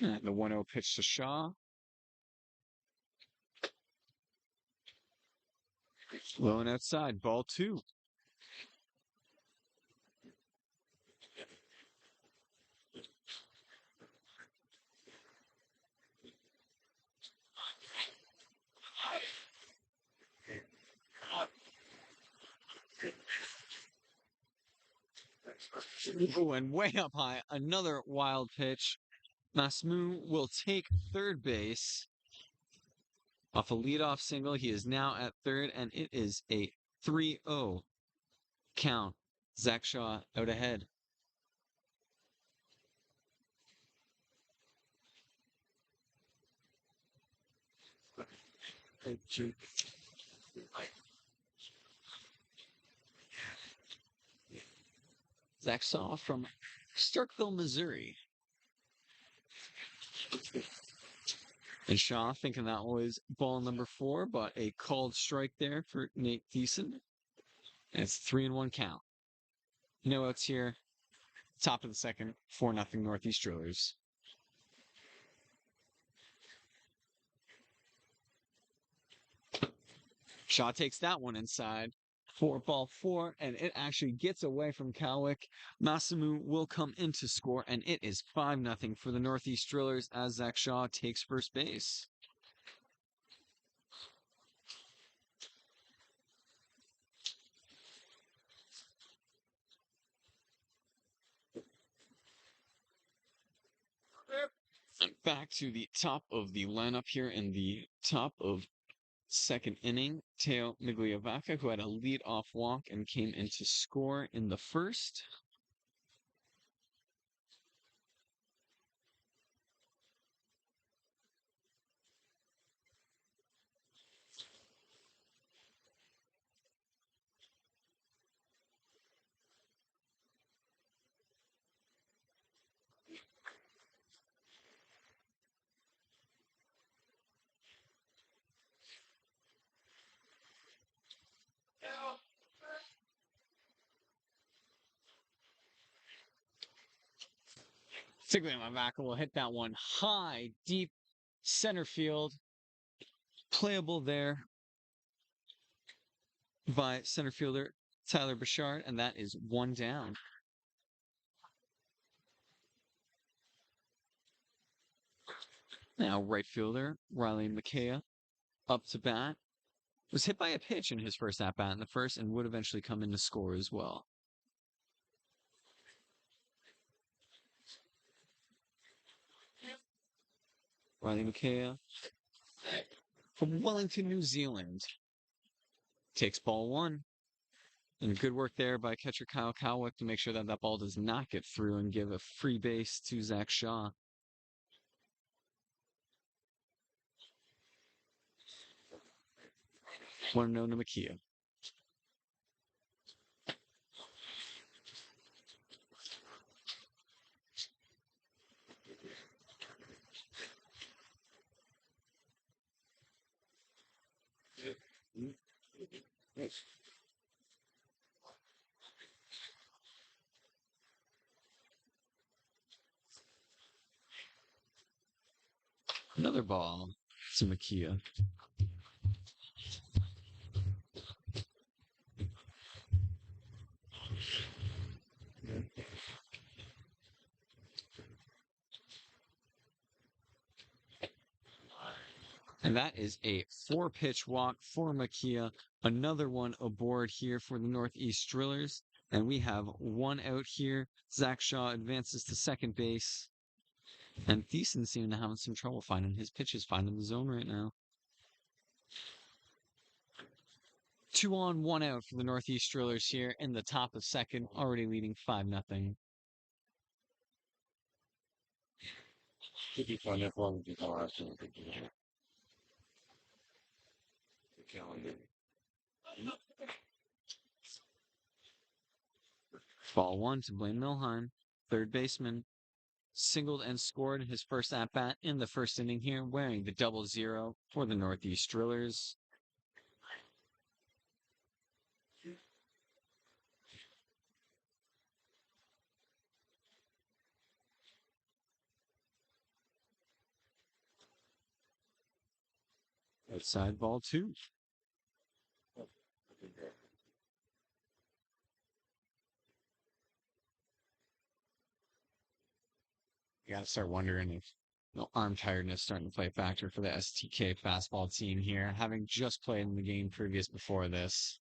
And the 1-0 pitch to Shaw. Low and outside, ball 2. Oh, and way up high, another wild pitch. Masmu will take third base off a leadoff single. He is now at third, and it is a 3-0 count. Zach Shaw out ahead. Zach Shaw from Starkville, Missouri. And Shaw thinking that was ball number 4, but a called strike there for Nate Thiessen. And it's 3-1 count. No outs here. Top of the second, 4-0 Northeast Drillers. Shaw takes that one inside. 4-4, and it actually gets away from Cowick. Masamu will come in to score, and it is 5-0 for the Northeast Drillers as Zach Shaw takes first base. Back to the top of the lineup here in the top of second inning. Teo Migliavaca, who had a lead-off walk and came in to score in the first. Migliavaca will hit that one high, deep center field. Playable there by center fielder Tyler Bouchard, and that is 1 down. Now right fielder Riley McKay up to bat. Was hit by a pitch in his first at-bat in the first and would eventually come in to score as well. Riley McKay from Wellington, New Zealand. Takes ball 1. And good work there by catcher Kyle Cowick to make sure that that ball does not get through and give a free base to Zach Shaw. One to Makia. Another ball to Makia. And that is a 4-pitch walk for Makia. Another one aboard here for the Northeast Drillers. And we have 1 out here. Zach Shaw advances to second base. And Thiessen seemed to have some trouble finding his pitches, finding the zone right now. 2 on, 1 out for the Northeast Drillers here in the top of second, already leading 5-0. Ball 1 to Blaine Milheim, third baseman. Singled and scored his first at-bat in the first inning here, wearing the 00 for the Northeast Drillers. Outside ball 2. You gotta start wondering if arm tiredness starting to play a factor for the STK fastball team here, having just played in the game previous before this.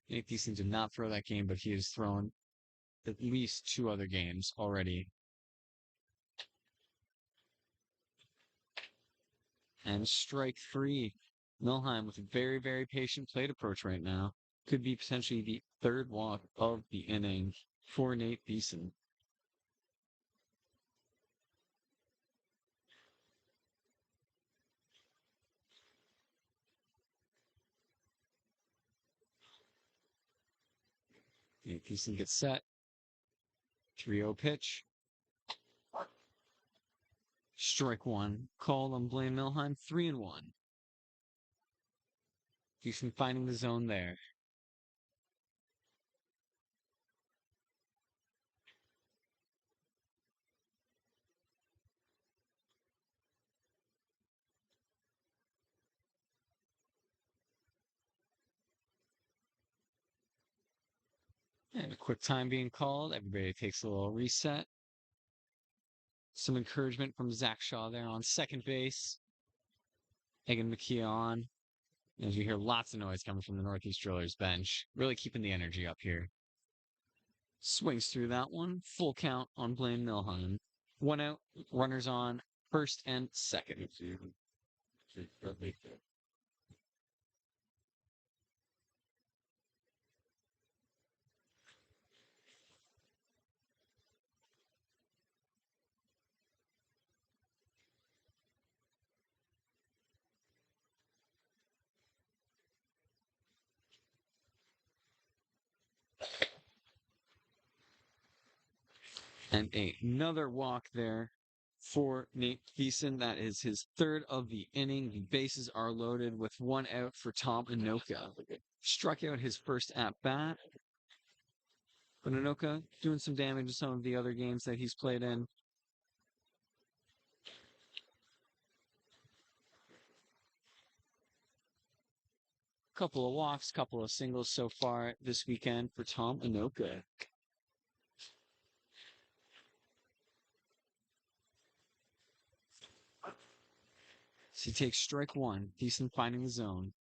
Nate Thiessen did not throw that game, but he has thrown at least 2 other games already. And strike 3. Milheim with a very, very patient plate approach right now. Could be potentially the 3rd walk of the inning for Nate Thiessen. Nate Thiessen gets set. 3-0 pitch. Strike 1. Called on Blaine Milheim. 3-1. Thiessen finding the zone there. And a quick time being called. Everybody takes a little reset. Some encouragement from Zach Shaw there on second base. Egan McKee on. As you hear lots of noise coming from the Northeast Drillers bench. Really keeping the energy up here. Swings through that one. Full count on Blaine Milheim. 1 out. Runners on first and second. And another walk there for Nate Thiessen. That is his 3rd of the inning. The bases are loaded with 1 out for Tom Anoka. Struck out his first at-bat. But Anoka doing some damage in some of the other games that he's played in. Couple of walks, couple of singles so far this weekend for Tom Anoka. So he takes strike 1. Thiessen finding the zone.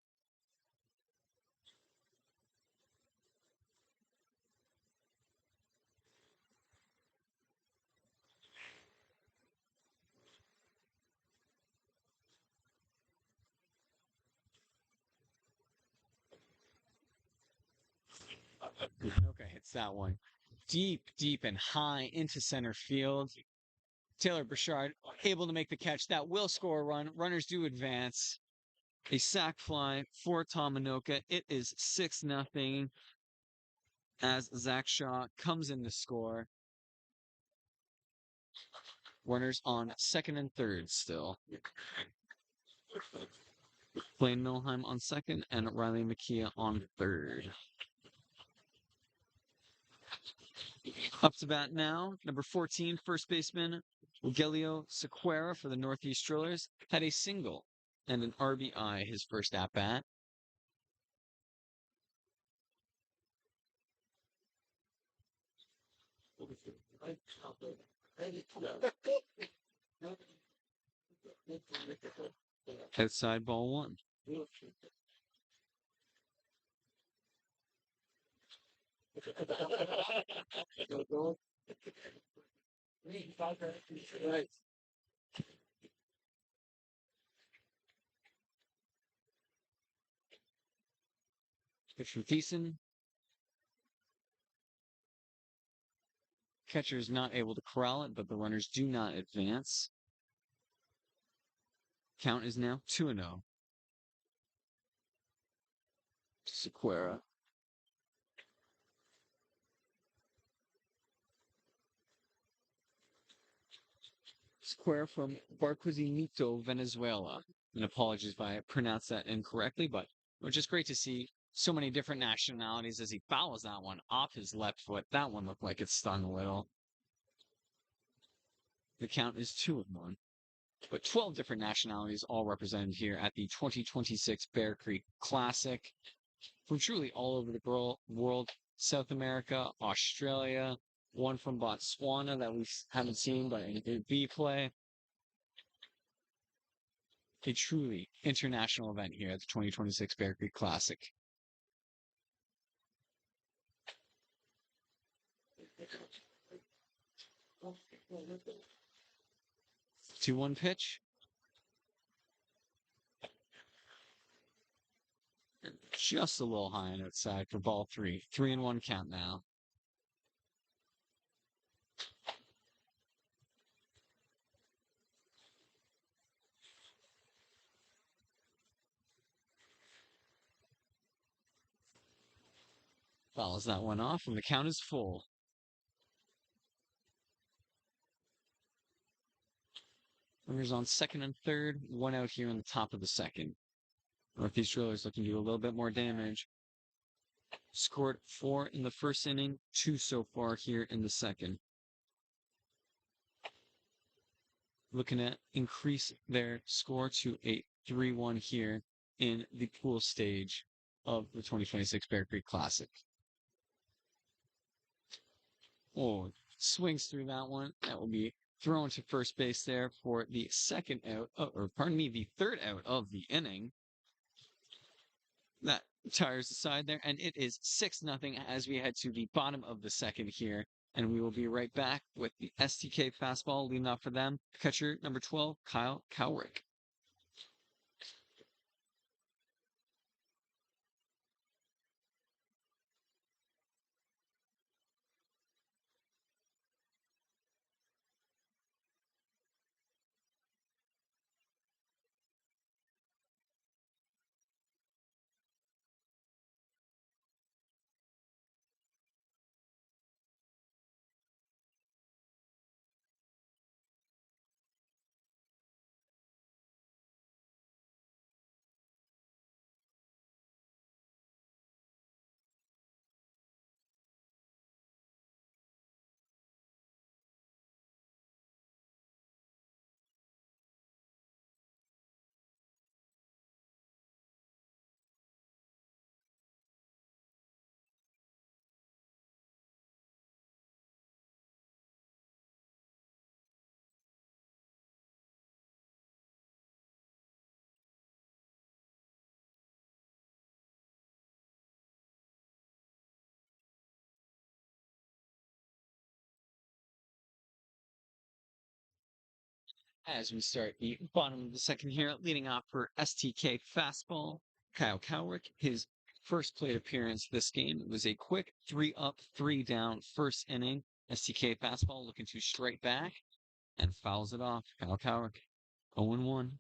Anoka hits that one deep, deep and high into center field. Taylor Burchard able to make the catch. That will score a run. Runners do advance. A sac fly for Tom Anoka. It is 6-0 as Zach Shaw comes in to score. Runners on second and third still. Blaine Milheim on second and Riley McKee on third. Up to bat now, number 14, first baseman Rogelio Sequeira for the Northeast Drillers had a single and an RBI his first at-bat. Outside ball 1. Pitch from Thiessen. Catcher is not able to corral it, but the runners do not advance. Count is now 2-0. Sequeira. Sequeira from Barquisimeto, Venezuela. And apologies if I pronounced that incorrectly, but it was just great to see so many different nationalities as he fouls that one off his left foot. That one looked like it stung a little. The count is 2-1. but 12 different nationalities all represented here at the 2026 Bear Creek Classic from truly all over the world, South America, Australia, one from Botswana that we haven't seen, but in B play. A truly international event here at the 2026 Bear Creek Classic. 2-1 pitch. Just a little high and outside for ball 3. 3-1 count now. Fouls that one off, and the count is full. Runners on second and third, one out here in the top of the second. Northeast Drillers looking to do a little bit more damage. Scored 4 in the first inning, 2 so far here in the second. Looking to increase their score to a 3-1 here in the pool stage of the 2026 Bear Creek Classic. Oh, swings through that one. That will be thrown to first base there for the second out, the third out of the inning. That tires the side there, and it is 6-0 as we head to the bottom of the second here. And we will be right back with the STK fastball leading off for them. Catcher number 12, Kyle Cowrick. As we start the bottom of the second here, leading off for STK fastball, Kyle Cowrick. His first plate appearance this game, it was a quick 3 up, 3 down first inning. STK fastball looking to strike back and fouls it off. Kyle Cowrick, 0-1.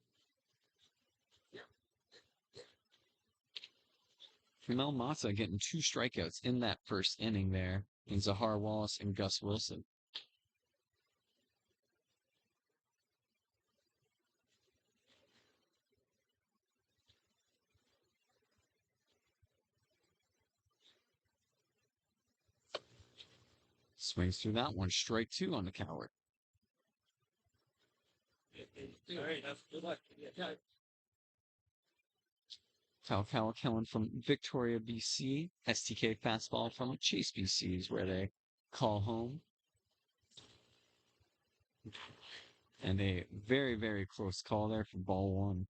Mel Mata getting 2 strikeouts in that first inning there in Zahar Wallace and Gus Wilson. Swings through that one. Strike 2 on the Cowrick. All right, that's good luck. Kyle Cowrick from Victoria, BC. STK fastball from Chase, BC is where they call home. And a very, very close call there for ball 1.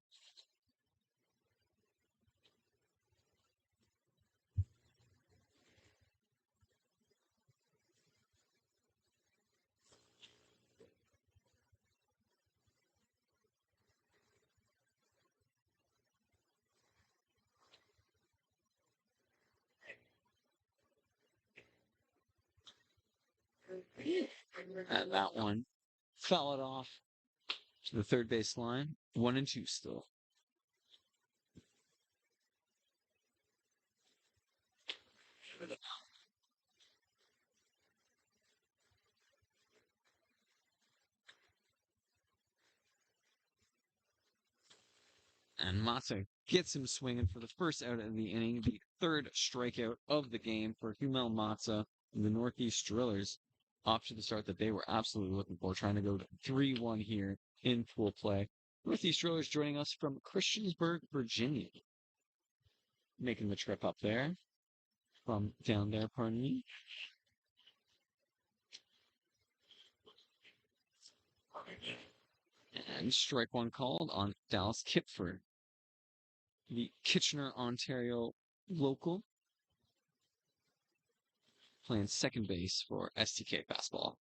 And that one fouled off to the third base line. 1-2 still. And Mata gets him swinging for the first out of the inning, the third strikeout of the game for Humel Mata and the Northeast Drillers. Off to the start that they were absolutely looking for, trying to go to 3-1 here in full play. Northeast Drillers joining us from Christiansburg, Virginia. Making the trip up there. From down there, pardon me. And strike one called on Dallas Kipford, the Kitchener, Ontario local, playing second base for STK fastball.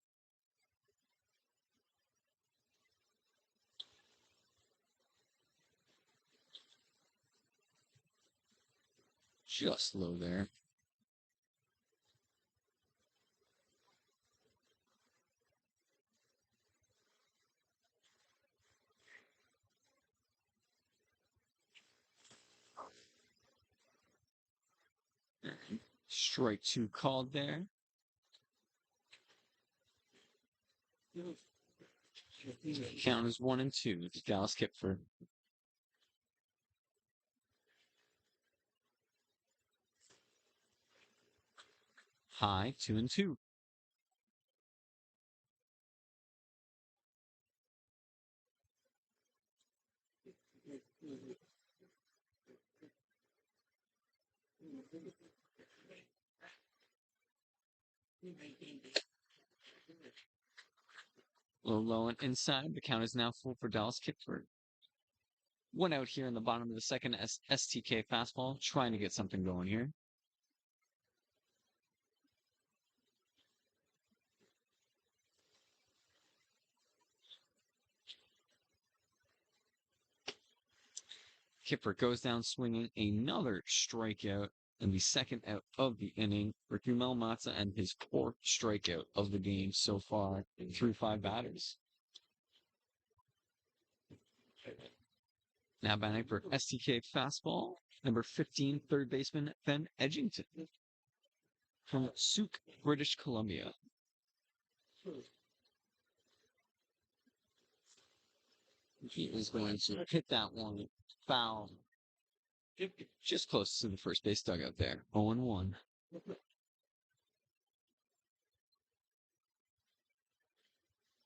Just low there. Strike two called there. Count is 1-2 to Dallas Kipford. High 2-2. Low and inside. The count is now full for Dallas Kipford. One out here in the bottom of the second. STK fastball, trying to get something going here. Kipford goes down swinging, another strikeout, and the second out of the inning for Dumel Matza, and his fourth strikeout of the game so far through 5 batters. Now batting for STK fastball, number 15, third baseman Ben Edgington from Souk, British Columbia. He is going to hit that one foul, just close to the first base dugout there. 0-1.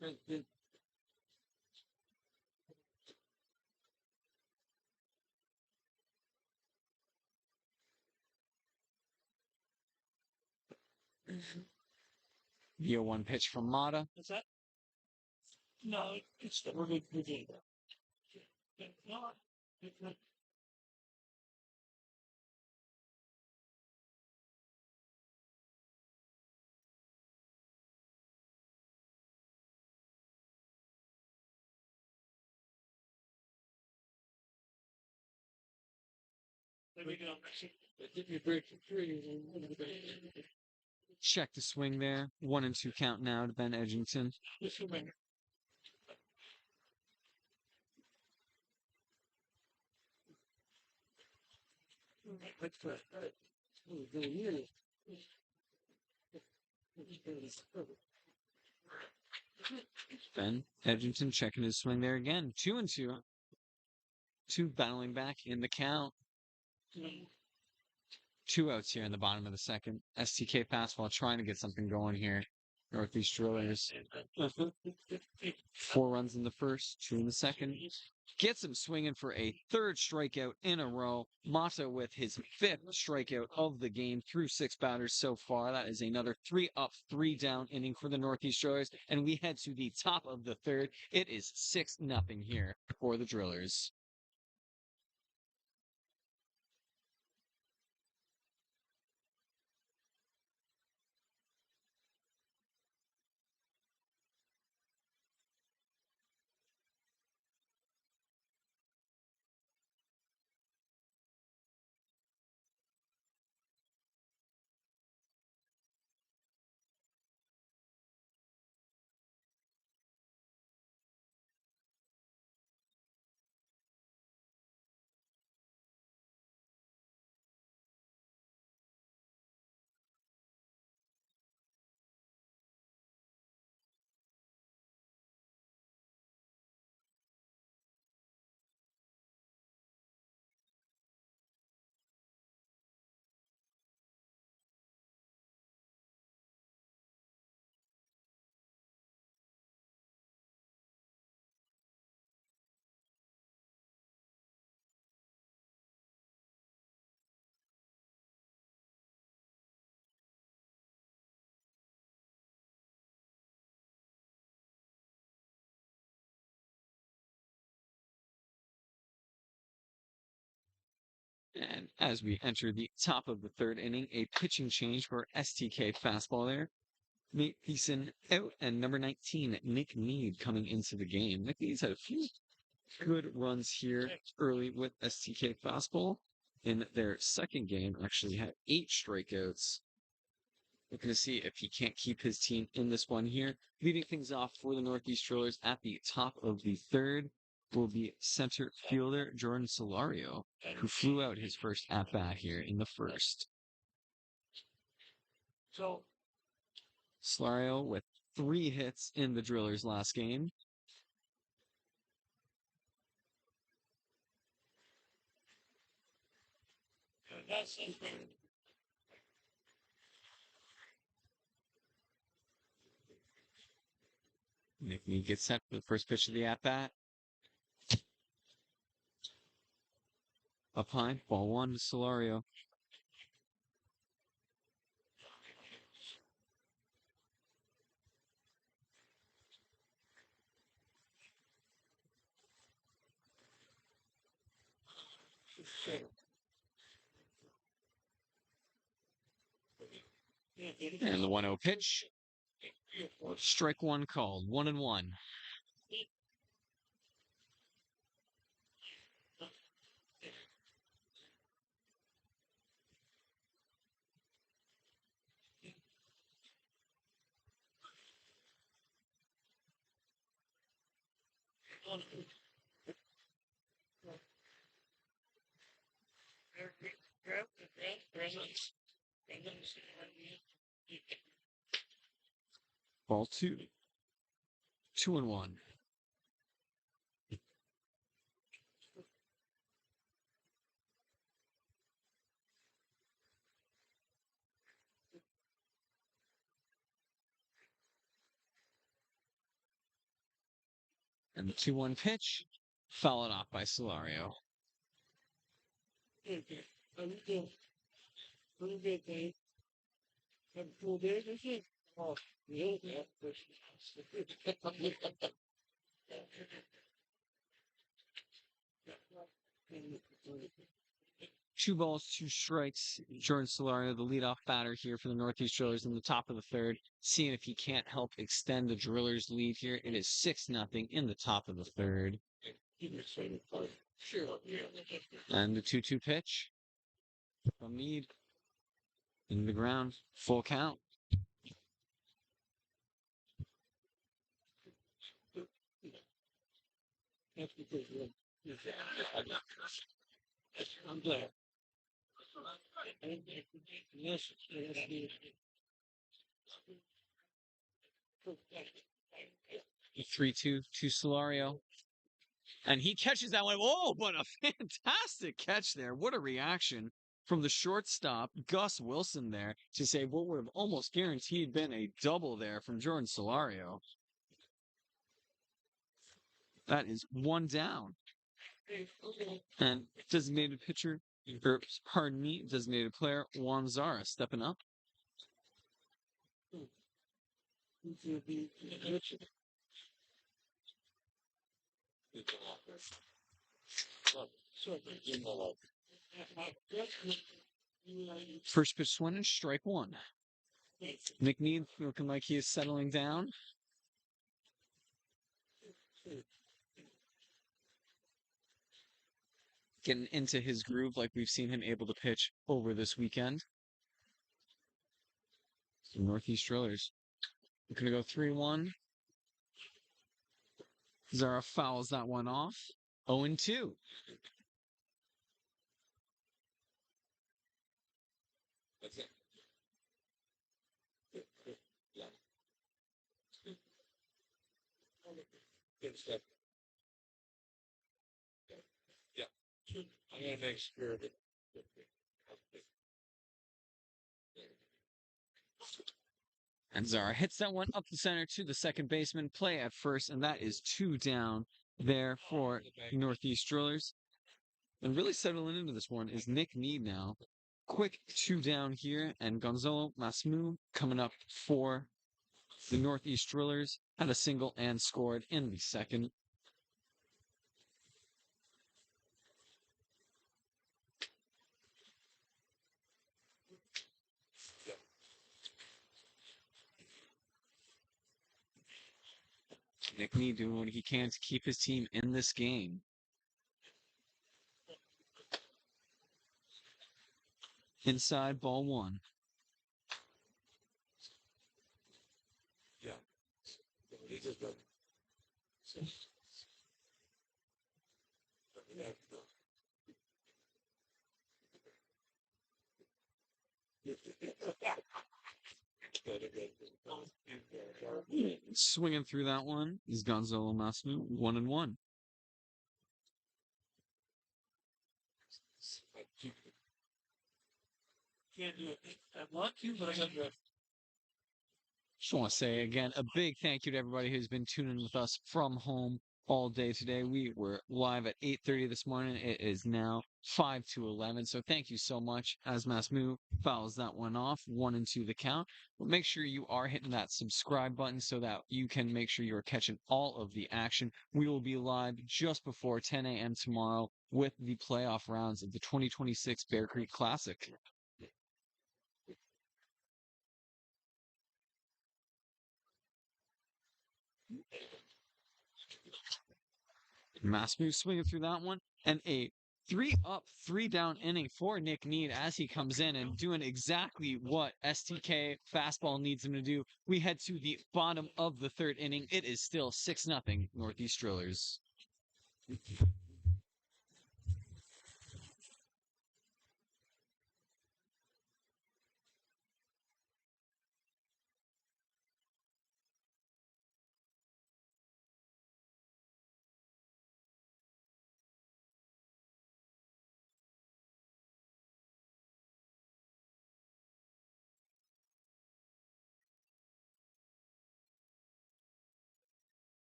The 0-1 pitch from Mata. What's that? No, it's the really good game. No, it's not. Check the swing there. 1-2 count now to Ben Edgington. Ben Edgington checking his swing there again. 2-2. Two battling back in the count. 2 outs here in the bottom of the second. STK fastball trying to get something going here. Northeast Drillers. 4 runs in the first, 2 in the second. Gets him swinging for a third strikeout in a row. Mata with his 5th strikeout of the game through 6 batters so far. That is another 3 up, 3 down inning for the Northeast Drillers. And we head to the top of the third. It is 6-0 here for the Drillers. And as we enter the top of the third inning, a pitching change for STK fastball there. Nate Thiessen out, and number 19, Nick Mead, coming into the game. Nick Mead's had a few good runs here early with STK fastball. In their second game, actually had 8 strikeouts. Looking to see if he can't keep his team in this one here. Leading things off for the Northeast Drillers at the top of the third will be center fielder Jordan Solario, who flew out his first at-bat here in the first. So, Solario with 3 hits in the Drillers' last game. that's it. Nick Mead gets set for the first pitch of the at-bat. Up high, ball 1 to Solario. And the 1-0 pitch. Strike 1 called. 1-1. Ball 2. 2-1. And the 2-1 pitch, followed off by Solario. Two balls, 2 strikes. Jordan Solario, the leadoff batter here for the Northeast Drillers in the top of the third, seeing if he can't help extend the Drillers' lead here. It is 6-0 in the top of the third. And the 2-2 pitch from Mead. In the ground, full count. I'm glad. 3-2 to Solario. And he catches that one. Oh, but a fantastic catch there. What a reaction from the shortstop, Gus Wilson, there to say what would have almost guaranteed been a double there from Jordan Solario. That is 1 down. And designated pitcher, or pardon me, designated player Juan Zara stepping up. First pitch swinging, strike 1. Nick Mead looking like he is settling down. Getting into his groove like we've seen him able to pitch over this weekend. So Northeast Drillers. We're going to go 3-1. Zara fouls that one off. 0-2. That's it. Good step. Yeah. I'm going to make sure that. And Zara hits that one up the center to the second baseman. Play at first, and that is 2 down there for Northeast Drillers. And really settling into this one is Nick Mead now. Quick 2 down here, and Gonzalo Masmu coming up for the Northeast Drillers. Had a single and scored in the second. Nick Nee doing what he can to keep his team in this game. Inside ball one. Yeah. He just doesn't. Swinging through that one is Gonzalo Massimo, 1-1. Can't do it. I want to, but I have to. Just want to say again a big thank you to everybody who's been tuning with us from home all day today. We were live at 8:30 this morning. It is now 5 to 11. So thank you so much. As Masmu fouls that one off, 1-2 the count. But make sure you are hitting that subscribe button so that you can make sure you're catching all of the action. We will be live just before 10 a.m. tomorrow with the playoff rounds of the 2026 Bear Creek Classic. Masmu swinging through that one, and a 3-up, 3-down inning for Nick Need as he comes in and doing exactly what STK fastball needs him to do. We head to the bottom of the third inning. It is still 6-0 Northeast Drillers.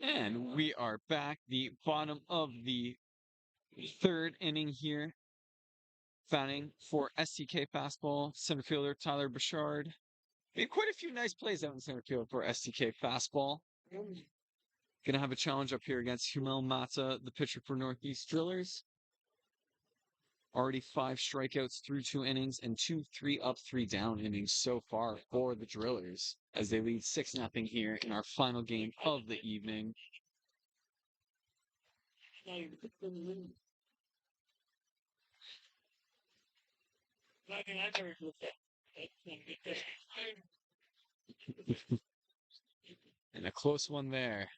And we are back, the bottom of the third inning here. Fanning for STK fastball, center fielder Tyler Bouchard. Made quite a few nice plays out in center field for STK fastball. Gonna have a challenge up here against Humel Mata, the pitcher for Northeast Drillers. Already 5 strikeouts through 2 innings and 2 3-up, 3-down innings so far for the Drillers as they lead 6-0 here in our final game of the evening. And a close one there.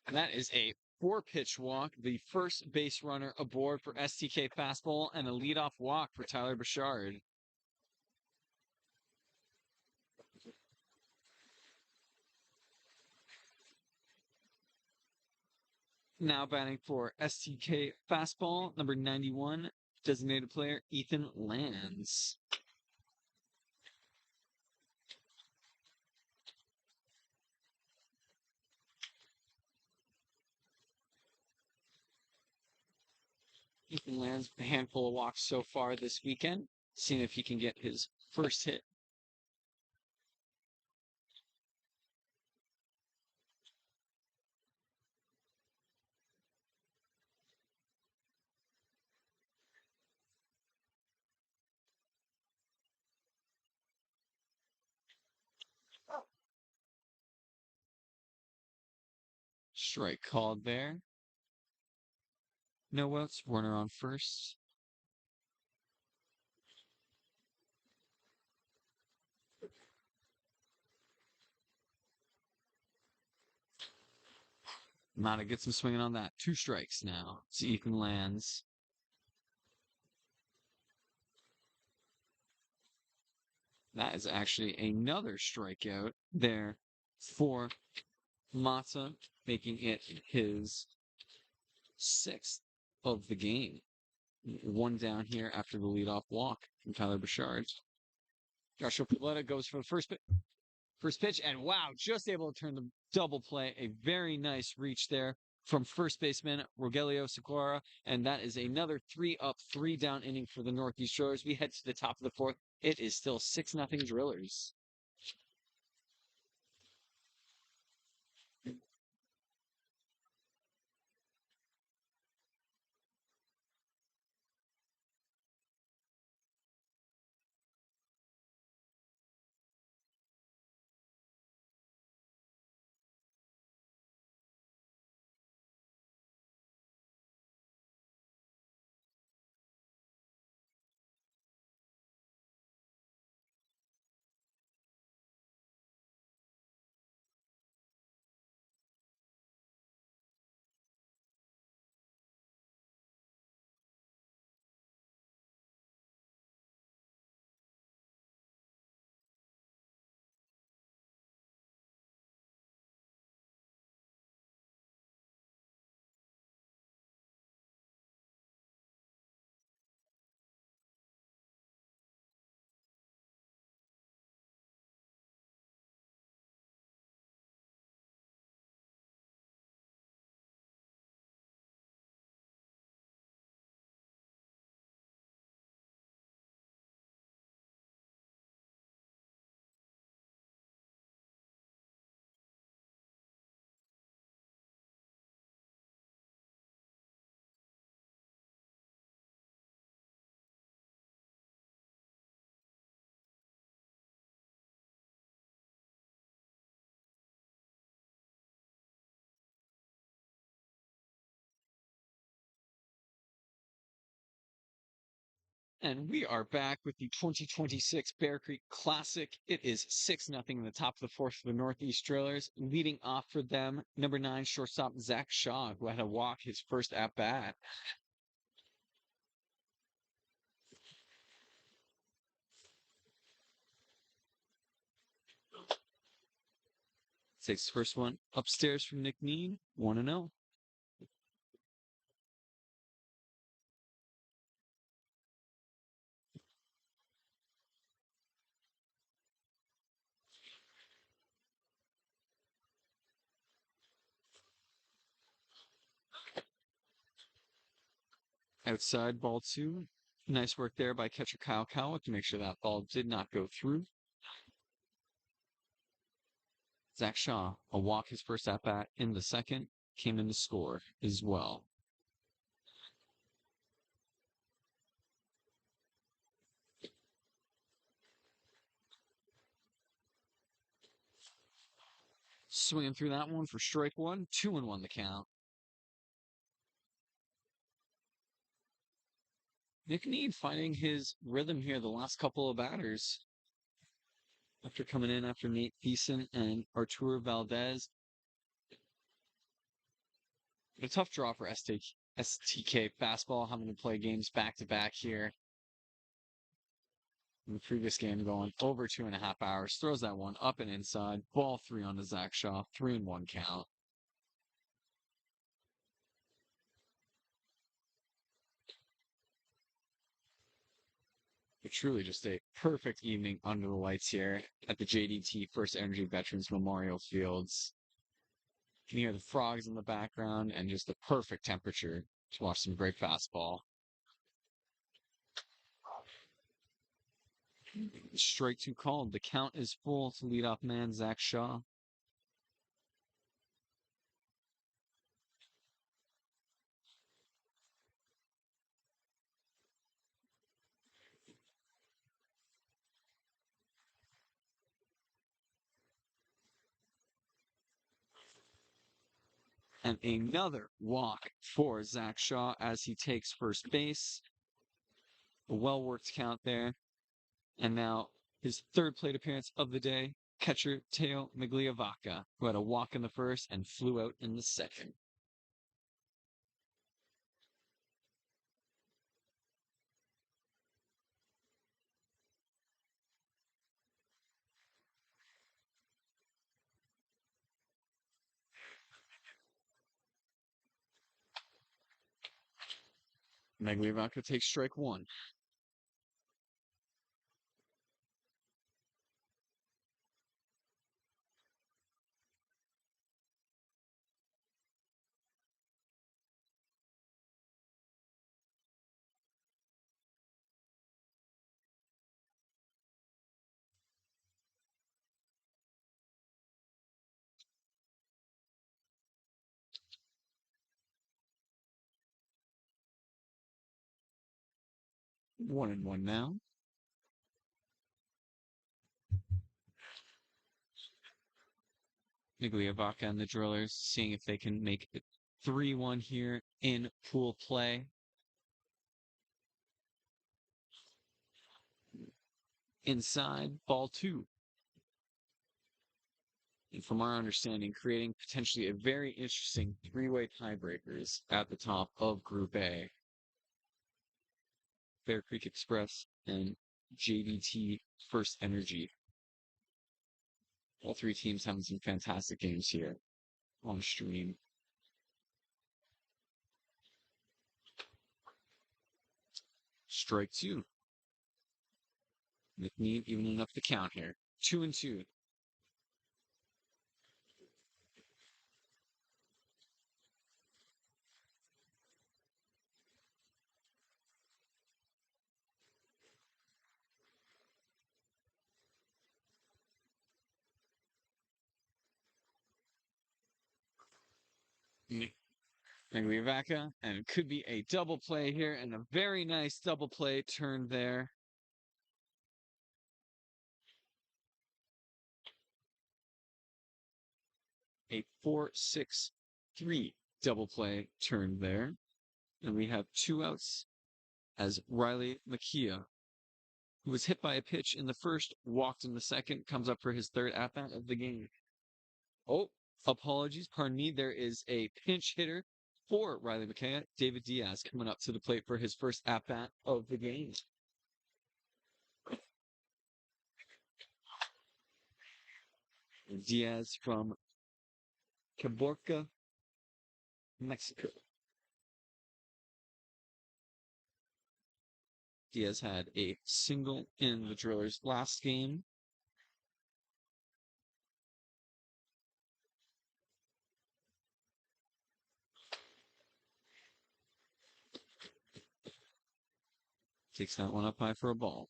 And that is a 4-pitch walk, the first base runner aboard for STK fastball, and a leadoff walk for Tyler Bouchard. Now batting for STK fastball, number 91, designated player Ethan Lands. Ethan Lands, a handful of walks so far this weekend, seeing if he can get his first hit. Strike called there. No outs. Runner on first. Mata gets him swinging on that. 2 strikes now. So Ethan lands. That is actually another strikeout there for Mata, making it his 6th of the game. 1 down here after the leadoff walk from Tyler Bouchard. Joshua Paletta goes for the first pitch, and wow, just able to turn the double play. A very nice reach there from first baseman Rogelio Segura, and that is another 3 up, 3 down inning for the Northeast Drillers. We head to the top of the 4th. It is still 6-0 Drillers. And we are back with the 2026 Bear Creek Classic. It is 6-0 in the top of the 4th for the Northeast Drillers. Leading off for them, number 9 shortstop Zach Shaw, who had to walk his first at bat. Takes the first one upstairs from Nick Need, 1-0. Outside, ball 2. Nice work there by catcher Kyle Cowick to make sure that ball did not go through. Zach Shaw, a walk his first at bat in the 2nd, came in to score as well. Swinging through that one for strike 1, 2-1 the count. Nick Need finding his rhythm here the last couple of batters. After coming in after Nate Thiessen and Artur Valdez. But a tough draw for STK fastball, having to play games back to back here. In the previous game going over 2.5 hours. Throws that one up and inside. Ball 3 on to Zach Shaw. 3-1 count. But truly just a perfect evening under the lights here at the JDT First Energy Veterans Memorial Fields. You can hear the frogs in the background and just the perfect temperature to watch some great fastball. Strike 2 called. The count is full to leadoff man Zach Shaw. And another walk for Zach Shaw as he takes first base. A well-worked count there. And now his third plate appearance of the day, catcher Teo Migliavaca, who had a walk in the first and flew out in the second. Migliavaca takes strike one. One and one now. Migliavaca and the Drillers seeing if they can make it 3-1 here in pool play. Inside, ball two. And from our understanding, creating potentially a very interesting three-way tiebreakers at the top of Group A. Bear Creek Express and JDT First Energy. All three teams having some fantastic games here on stream. Strike two. McNeil evening up the count here. 2-2. Migliavaca, and it could be a double play here, and a very nice double play turn there. A 4-6-3 double play turn there. And we have two outs as Riley Makia, who was hit by a pitch in the first, walked in the second, comes up for his third at-bat of the game. Oh, apologies, pardon me. There is a pinch hitter for Riley Makia, David Diaz, coming up to the plate for his first at-bat of the game. Diaz from Caborca, Mexico. Diaz had a single in the Drillers' last game. Takes that one up high for a ball.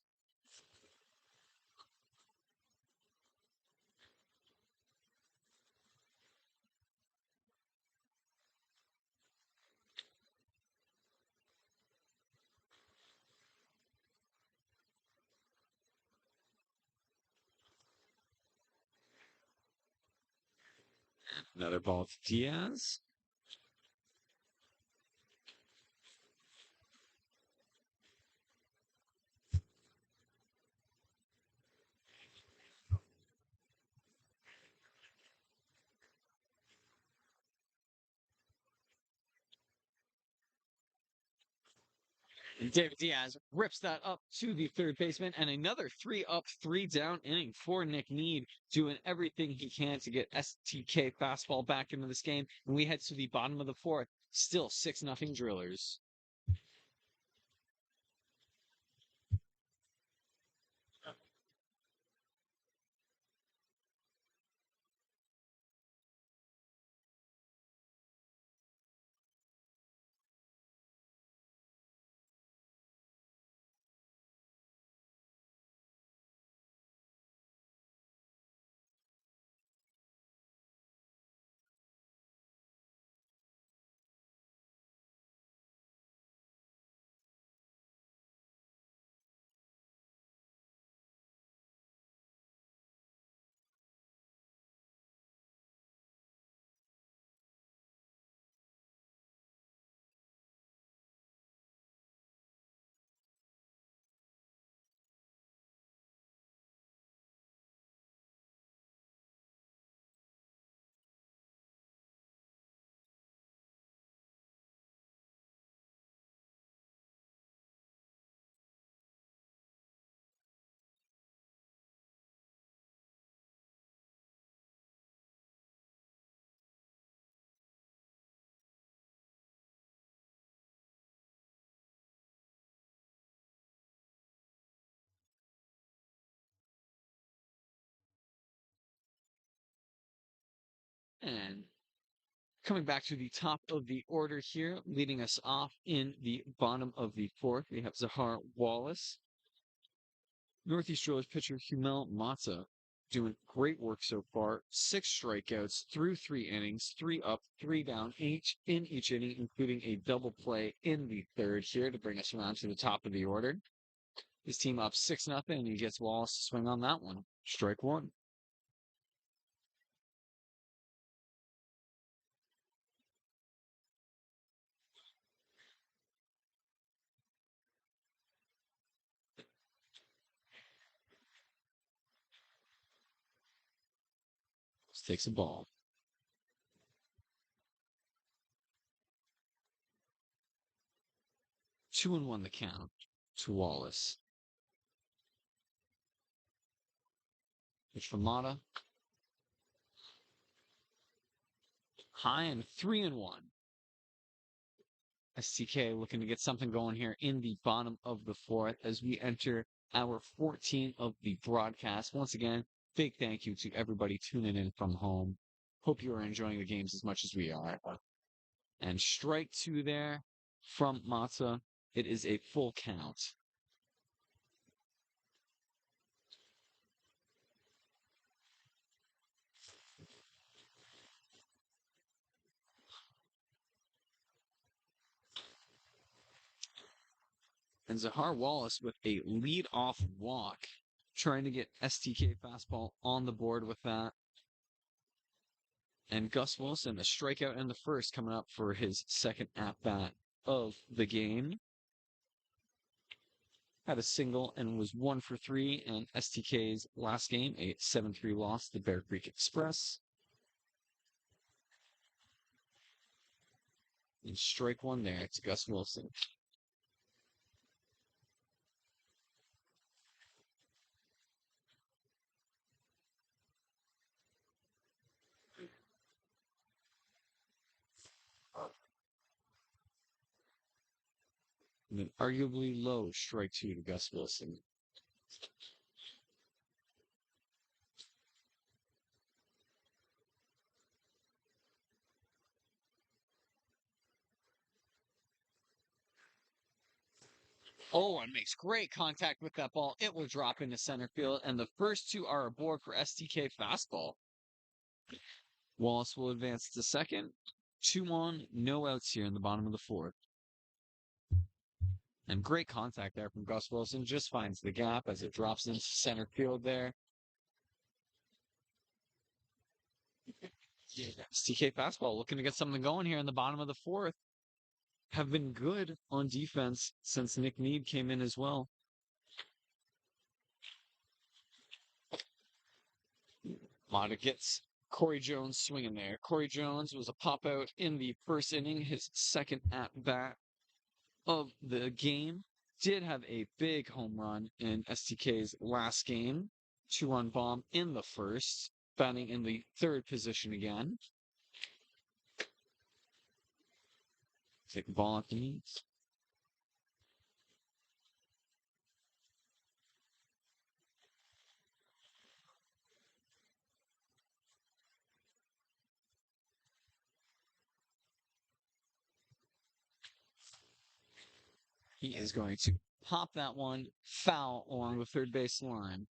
Another ball to Diaz. David Diaz rips that up to the third baseman, and another 3 up, 3 down inning for Nick Need, doing everything he can to get STK fastball back into this game. And we head to the bottom of the fourth, still 6-0 Drillers. And coming back to the top of the order here, leading us off in the bottom of the fourth, we have Zahar Wallace. Northeast Drillers pitcher Humel Mata doing great work so far. 6 strikeouts through 3 innings, 3 up, 3 down each inning, including a double play in the third here to bring us around to the top of the order. His team up 6-0, and he gets Wallace to swing on that one. Strike one. Takes a ball. 2-1 the count to Wallace. Pitch from Mata. High and 3-1. STK looking to get something going here in the bottom of the fourth as we enter our 14th of the broadcast. Once again, big thank you to everybody tuning in from home. Hope you are enjoying the games as much as we are. And strike 2 there from Mata. It is a full count. And Zahar Wallace with a lead-off walk, trying to get STK fastball on the board with that. And Gus Wilson, a strikeout in the first, coming up for his second at-bat of the game. Had a single and was 1 for 3 in STK's last game, a 7-3 loss to Bear Creek Express. And strike 1 there to Gus Wilson. And an arguably low strike 2 to Gus Wilson. Oh, and makes great contact with that ball. It will drop into center field, and the first 2 are aboard for STK fastball. Wallace will advance to second. 2-1, no outs here in the bottom of the fourth. And great contact there from Gus Wilson. Just finds the gap as it drops into center field there. STK fastball looking to get something going here in the bottom of the fourth. Have been good on defense since Nick Need came in as well. Mata gets Corey Jones swinging there. Corey Jones was a pop out in the first inning, his second at bat of the game. Did have a big home run in STK's last game. 2-run bomb in the first, batting in the third position again. Take the ball at the knees. He is going to pop that one foul along the third base line.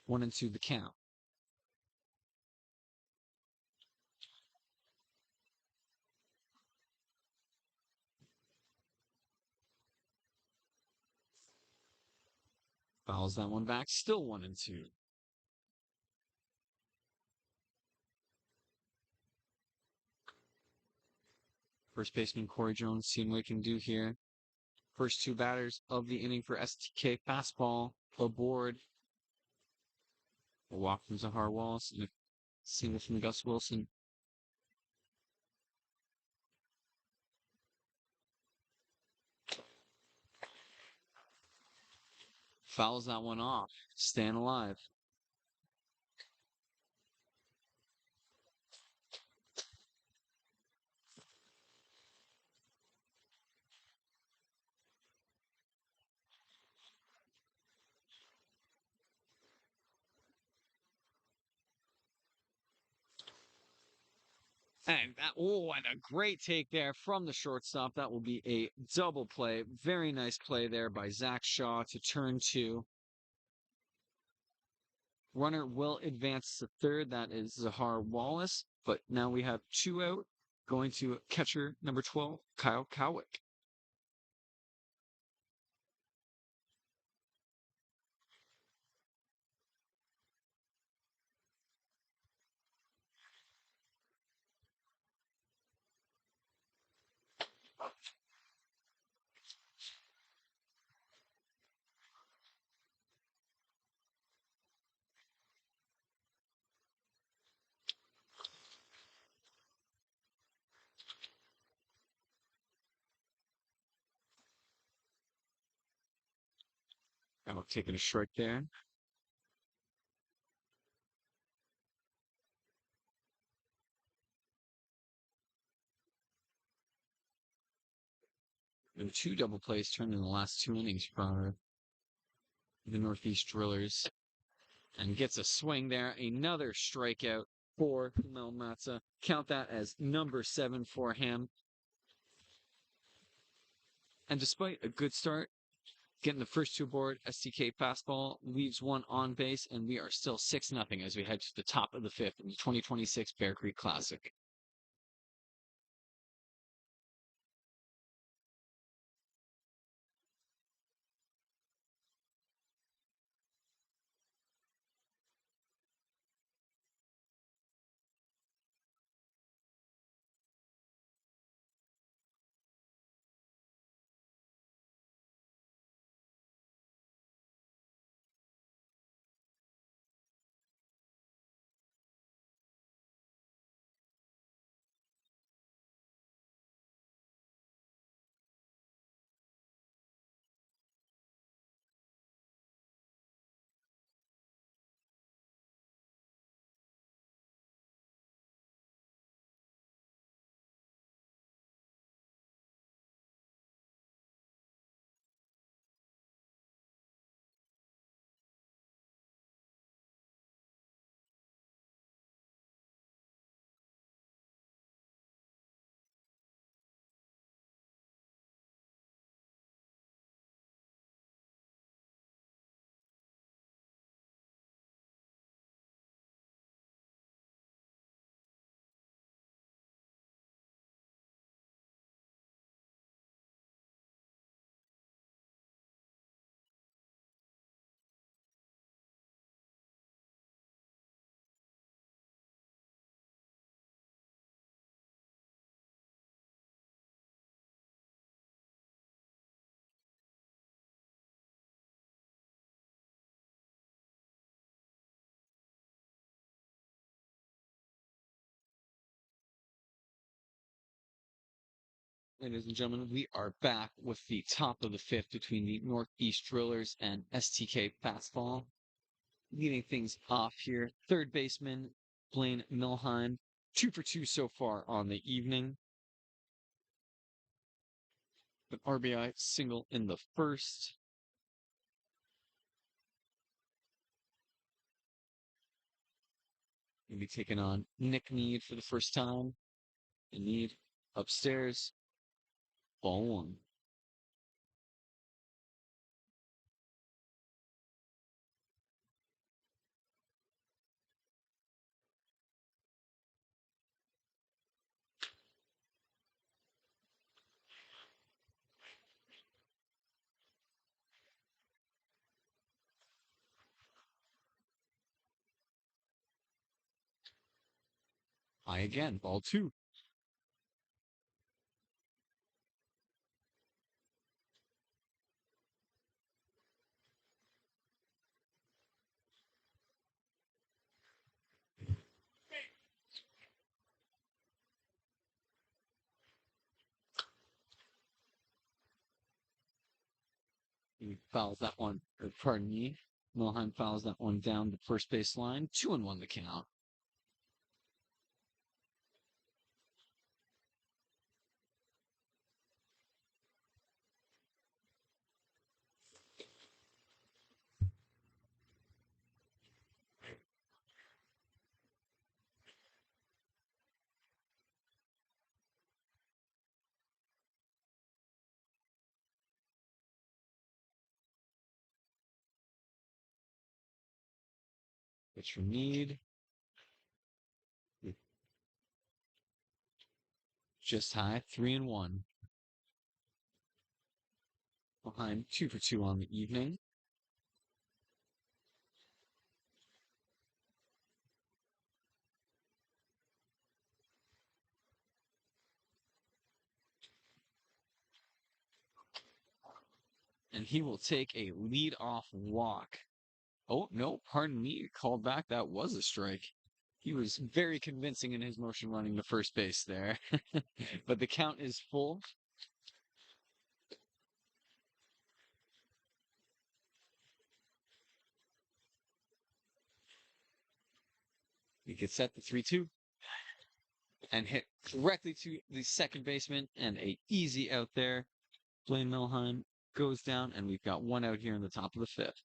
One and 2 the count. Fouls that one back. Still 1 and 2. First baseman Corey Jones, seeing what he can do here. First 2 batters of the inning for STK fastball aboard. A walk from Zahar Wallace and a single from Gus Wilson. Fouls that one off. Staying alive. And a great take there from the shortstop. That will be a double play. Very nice play there by Zach Shaw to turn two. Runner will advance to third. That is Zahar Wallace. But now we have two out. Going to catcher number 12, Kyle Cowick. Oh, taking a strike there. And two double plays turned in the last 2 innings for the Northeast Drillers. And gets a swing there. Another strikeout for Mel Matza. Count that as number 7 for him. And despite a good start, getting the first two aboard, STK fastball leaves one on base, and we are still 6-0 as we head to the top of the fifth in the 2026 Bear Creek Classic. Ladies and gentlemen, we are back with the top of the fifth between the Northeast Drillers and STK Fastball. Leading things off here, third baseman Blaine Milheim, 2 for 2 so far on the evening. An RBI single in the first. He'll be taking on Nick Need for the first time. And Need upstairs, ball one. High again, ball two. He fouls that one, or pardon me. Milheim fouls that one down the first base line. 2-1 the count. Pitch from Mead. Just high, 3-1. Behind 2 for 2 on the evening. And he will take a lead-off walk. Oh, no, pardon me. Called back. That was a strike. He was very convincing in his motion running to first base there. But the count is full. He gets set the 3-2 and hit directly to the second baseman, and a easy out there. Blaine Milheim goes down, and we've got one out here in the top of the fifth.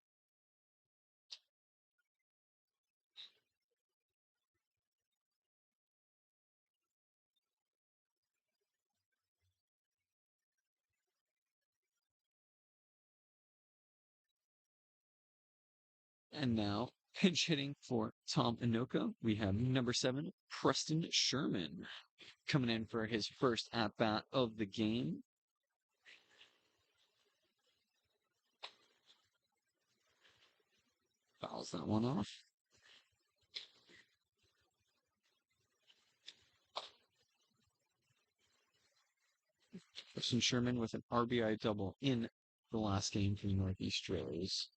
And now, pinch hitting for Tom Inoka, we have number 7, Preston Sherman, coming in for his first at-bat of the game. Fouls that one off. Preston Sherman with an RBI double in the last game for the Northeast Rays.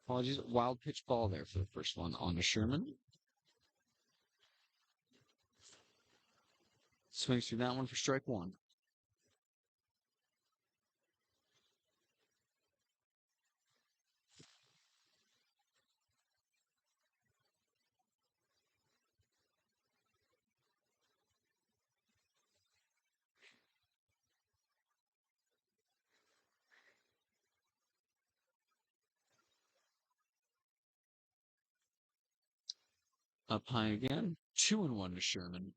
Apologies, wild pitch ball there for the first one on to Sherman. Swings through that one for strike one. Up high again. 2-1 to Sherman.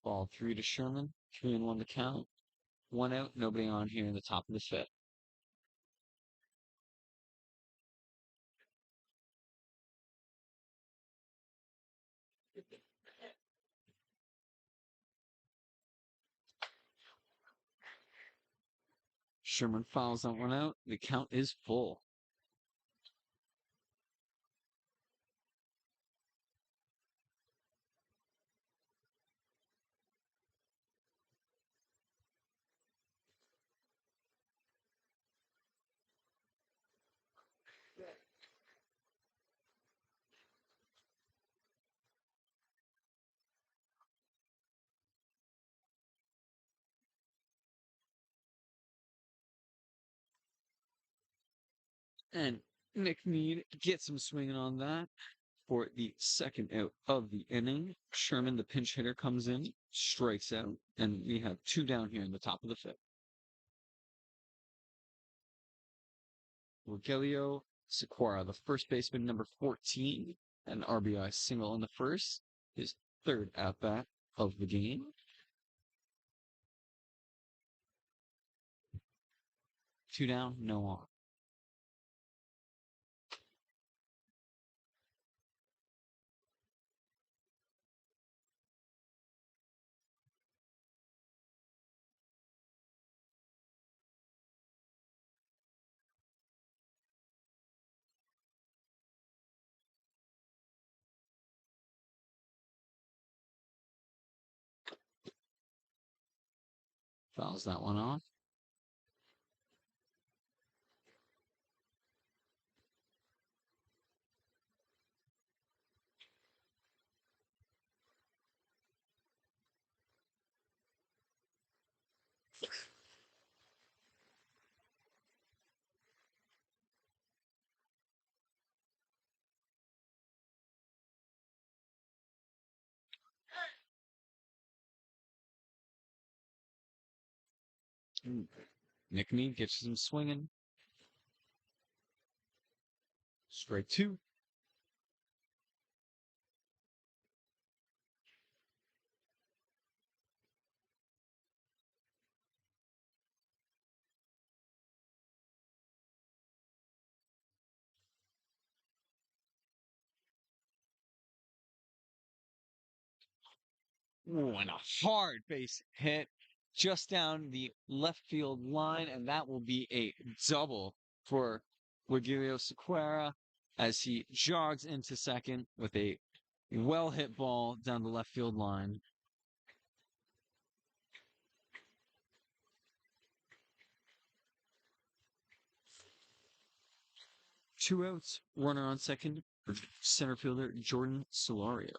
Ball 3 to Sherman. 3-1 to count. One out, nobody on here in the top of the fifth. Sherman fouls that one out. The count is full. And Nick Mead gets him swinging on that for the second out of the inning. Sherman, the pinch hitter, comes in, strikes out, and we have 2 down here in the top of the fifth. Rogelio Sequara, the first baseman, number 14, an RBI single in the first, his third at-bat of the game. Two down, no on. Fouls that one off. Nick Mead gets him swinging. Strike two. Ooh, and a hard base hit just down the left field line, and that will be a double for Virgilio Sequeira as he jogs into second with a well hit ball down the left field line. Two outs, runner on second for center fielder Jordan Solario.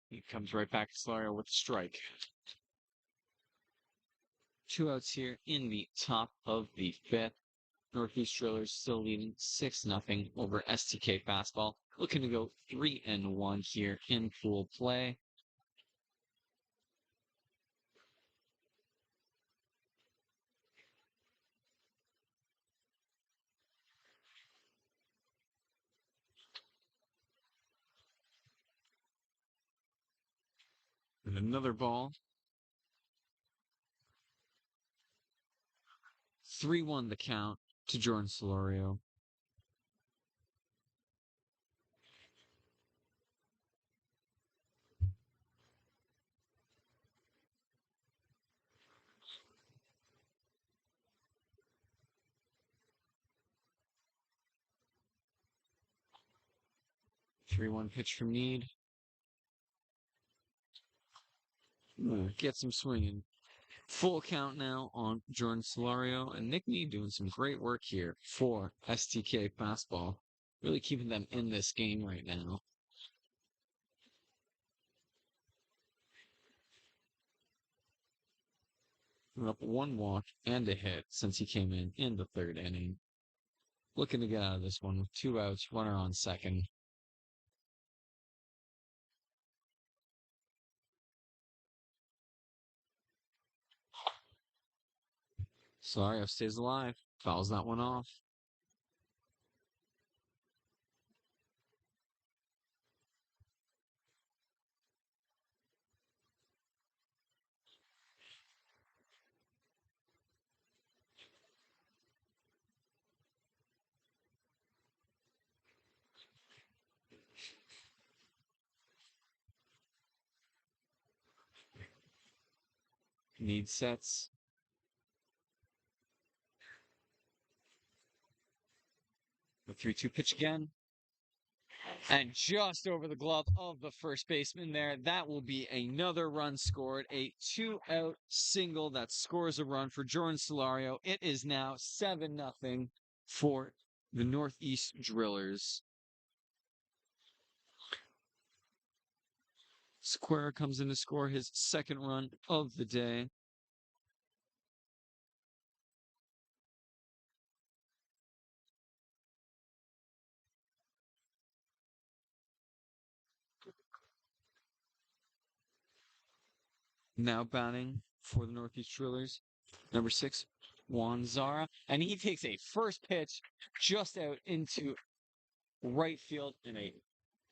He comes right back to Solario with a strike. Two outs here in the top of the fifth. Northeast Drillers still leading 6-0 over STK Fastball. Looking to go 3-1 here in pool play. And another ball. 3-1 the count to Jordan Solario. Three-one pitch from Need. Gets him swinging. Full count now on Jordan Solario and Nick Mead doing some great work here for STK Fastball. Really keeping them in this game right now. Up one walk and a hit since he came in the third inning. Looking to get out of this one with two outs, runner on second. Solario stays alive. Fouls that one off. Need sets. The 3-2 pitch again. And just over the glove of the first baseman there, that will be another run scored. A two-out single that scores a run for Jordan Solario. It is now 7-0 for the Northeast Drillers. Square comes in to score his second run of the day. Now batting for the Northeast Drillers, number 6, Juan Zara. And he takes a first pitch just out into right field in a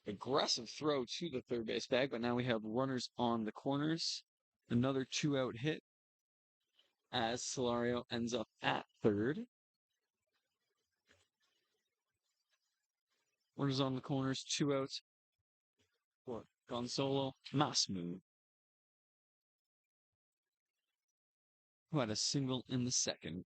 aggressive throw to the third base bag. But now we have runners on the corners. Another 2-out hit as Solario ends up at third. Runners on the corners, 2 outs for Gonzalo Masmu, who had a single in the second.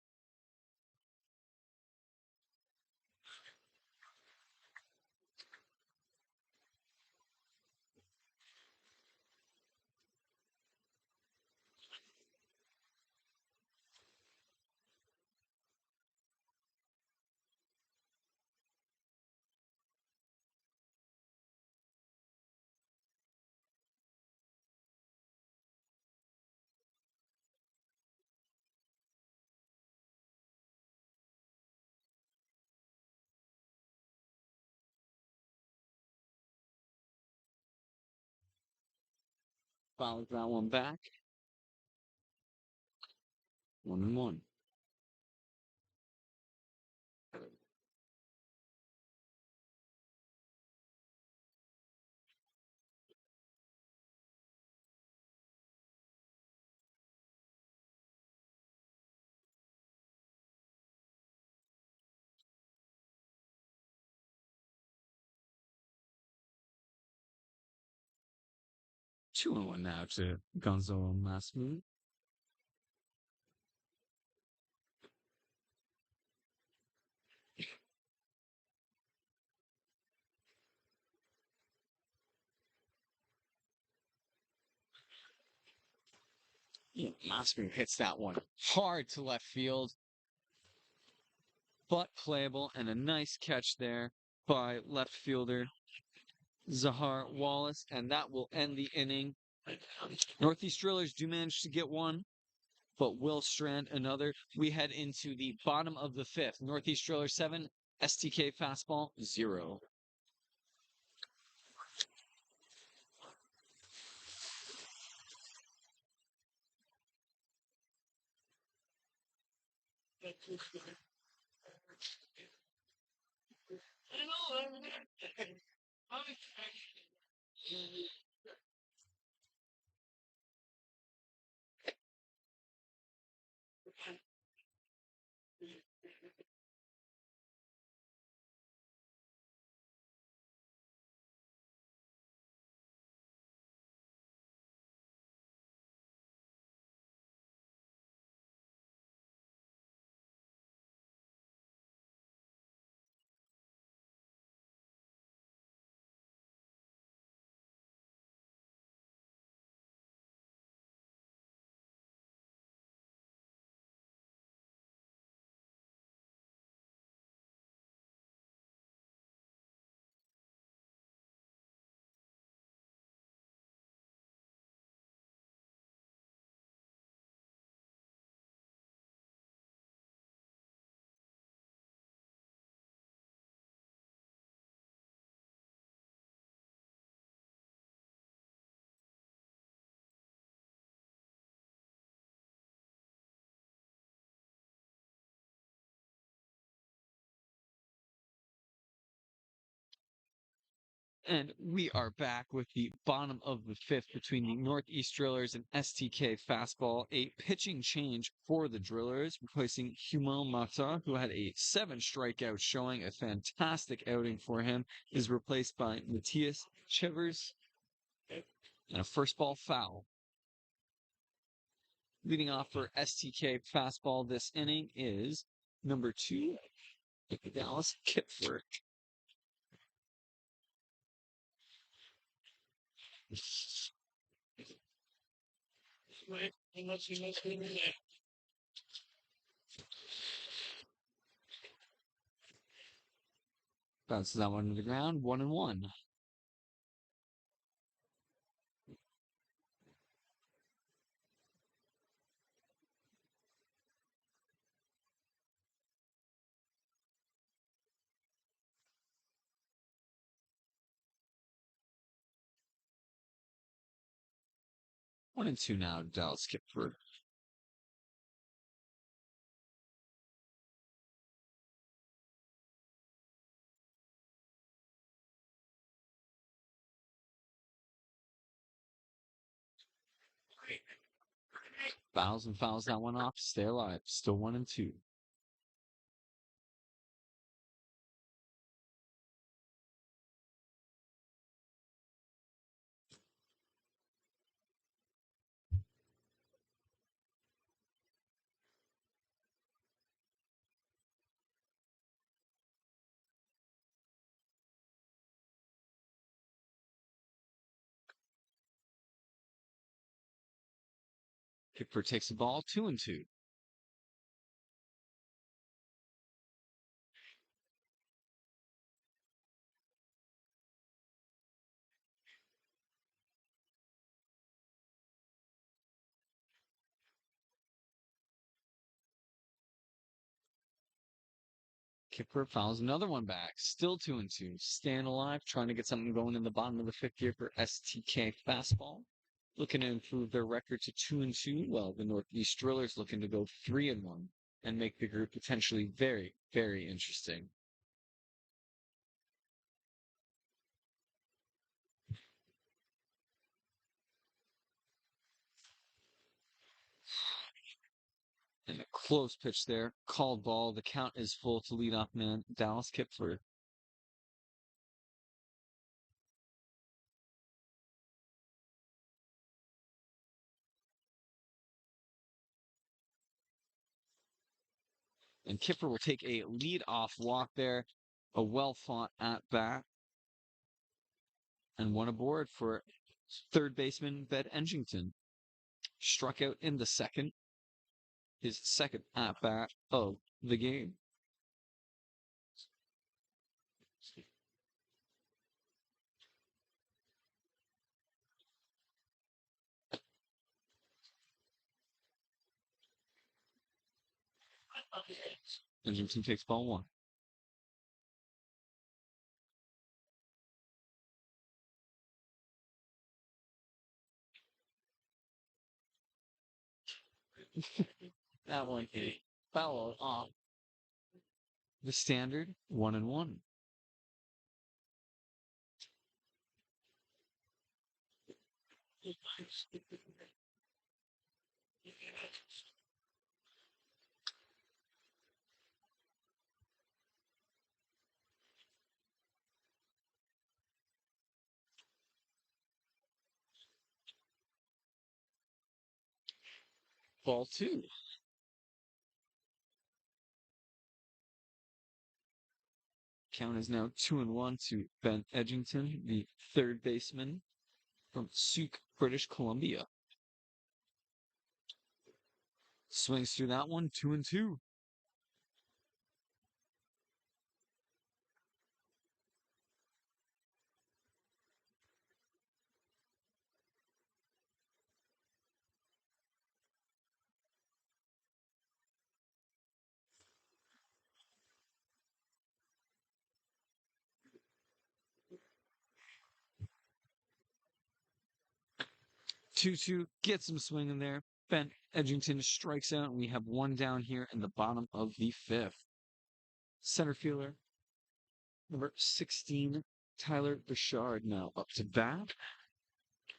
Fouls that one back. 1-1. 2-1 now to Gonzalo Masmu. Yeah, Masmu hits that one hard to left field, but playable, and a nice catch there by left fielder Zahar Wallace, and that will end the inning. Northeast Drillers do manage to get one, but will strand another. We head into the bottom of the fifth. Northeast Drillers 7, STK fastball 0. And we are back with the bottom of the fifth between the Northeast Drillers and STK Fastball. A pitching change for the Drillers, replacing Humo Mata, who had a 7 strikeout showing, a fantastic outing for him, is replaced by Matthias Chivers and a first ball foul. Leading off for STK Fastball this inning is number 2, Dallas Kipfer. Bounces that one to the ground, 1-1. 1-2 now, Dallas Kipper. Fouls that one off. Stay alive. Still 1-2. Kipper takes the ball. 2-2. Kipper fouls another one back. Still 2-2. Staying alive, trying to get something going in the bottom of the fifth here for STK fastball. Looking to improve their record to 2-2. Well, the Northeast Drillers looking to go 3-1 and make the group potentially very, very interesting. And a close pitch there. Called ball. The count is full to leadoff man Dallas Kipfer. And Kipper will take a lead-off walk there. A well-fought at-bat. And one aboard for third baseman Ben Edgington. Struck out in the second. His second at-bat of the game. Edgington takes ball one. That one hit foul off. The standard 1-1. Ball two. Count is now 2-1 to Ben Edgington, the third baseman from Sauk, British Columbia. Swings through that one, 2-2. Two gets some swing in there. Ben Edgington strikes out, and we have one down here in the bottom of the fifth. Center fielder, number 16, Tyler Bouchard, now up to bat.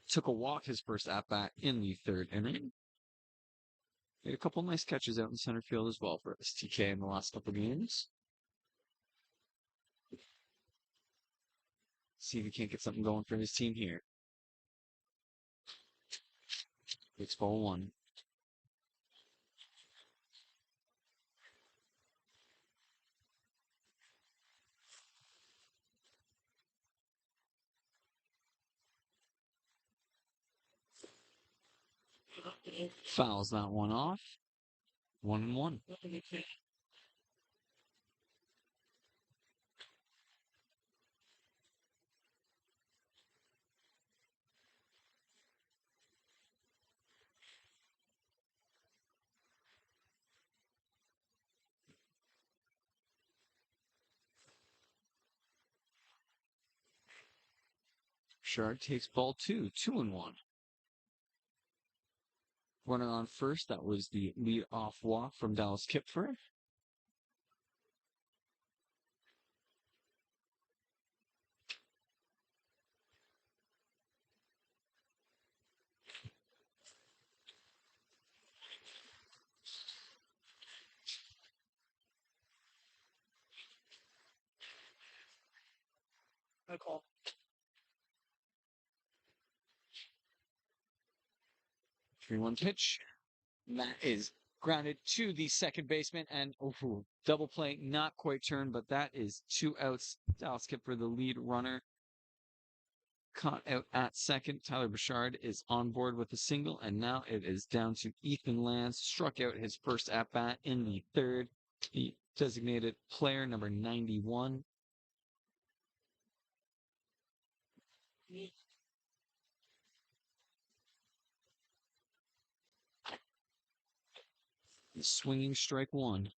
Took a walk his first at-bat in the third inning. Made a couple nice catches out in center field as well for STK in the last couple games. See if he can't get something going for his team here. It's ball one. Fouls that one off. 1-1. Bouchard takes ball two, 2-1. Running on first, that was the lead-off walk from Dallas Kipfer. I call. 3-1 pitch. That is grounded to the second baseman, and double play, not quite turned, but that is 2 outs. Dallas Kipfer, the lead runner, caught out at second. Tyler Bouchard is on board with a single, and now it is down to Ethan Lance. Struck out his first at bat in the third. The designated player, number 91. Swinging strike one.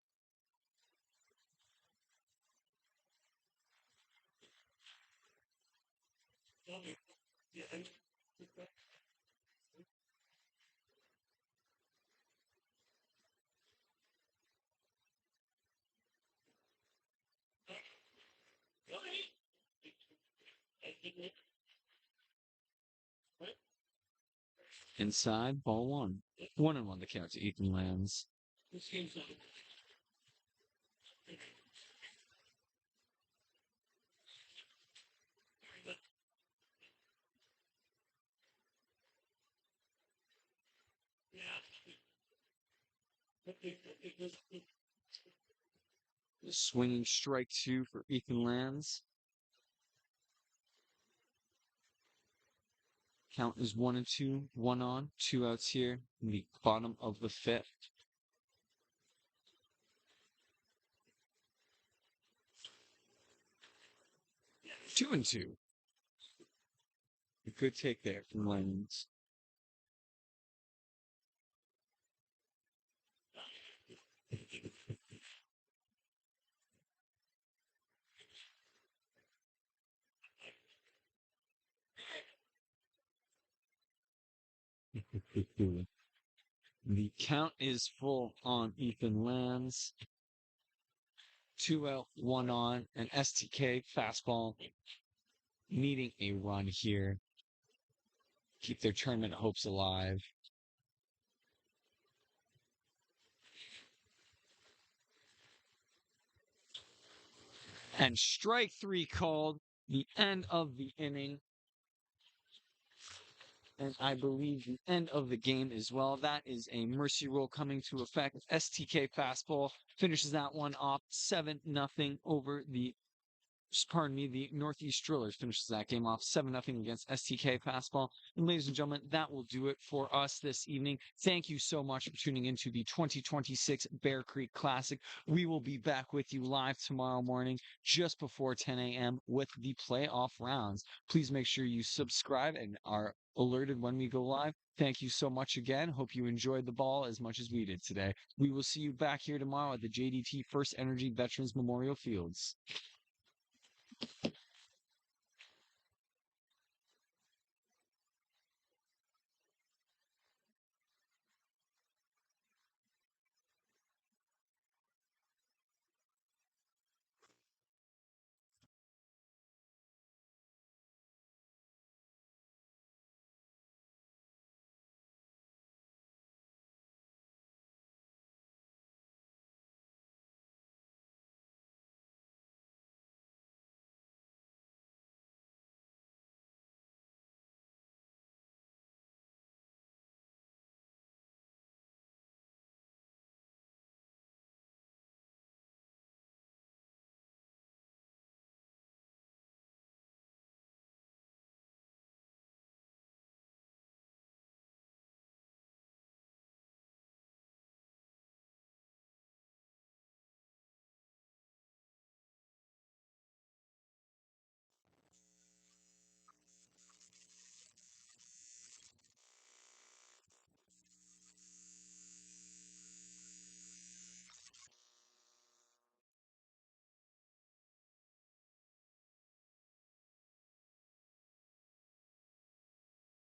Inside, ball one. 1-1 the count to Ethan Lance. Swinging strike two for Ethan Lance. Count is 1-2, 1 on, 2 outs here in the bottom of the fifth. Two and two. A good take there from Lance. The count is full on Ethan Lance. 2 out, 1 on, an STK fastball needing a run here. Keep their tournament hopes alive. And strike three called, the end of the inning. And I believe the end of the game as well. That is a mercy rule coming to effect. STK fastball finishes that one off 7-0 over the Northeast Drillers finishes that game off 7-0 against STK fastball. And ladies and gentlemen, that will do it for us this evening. Thank you so much for tuning into the 2026 Bear Creek Classic. We will be back with you live tomorrow morning just before 10 a.m. with the playoff rounds. Please make sure you subscribe and are alerted when we go live. Thank you so much again. Hope you enjoyed the ball as much as we did today. We will see you back here tomorrow at the JDT First Energy Veterans Memorial Fields.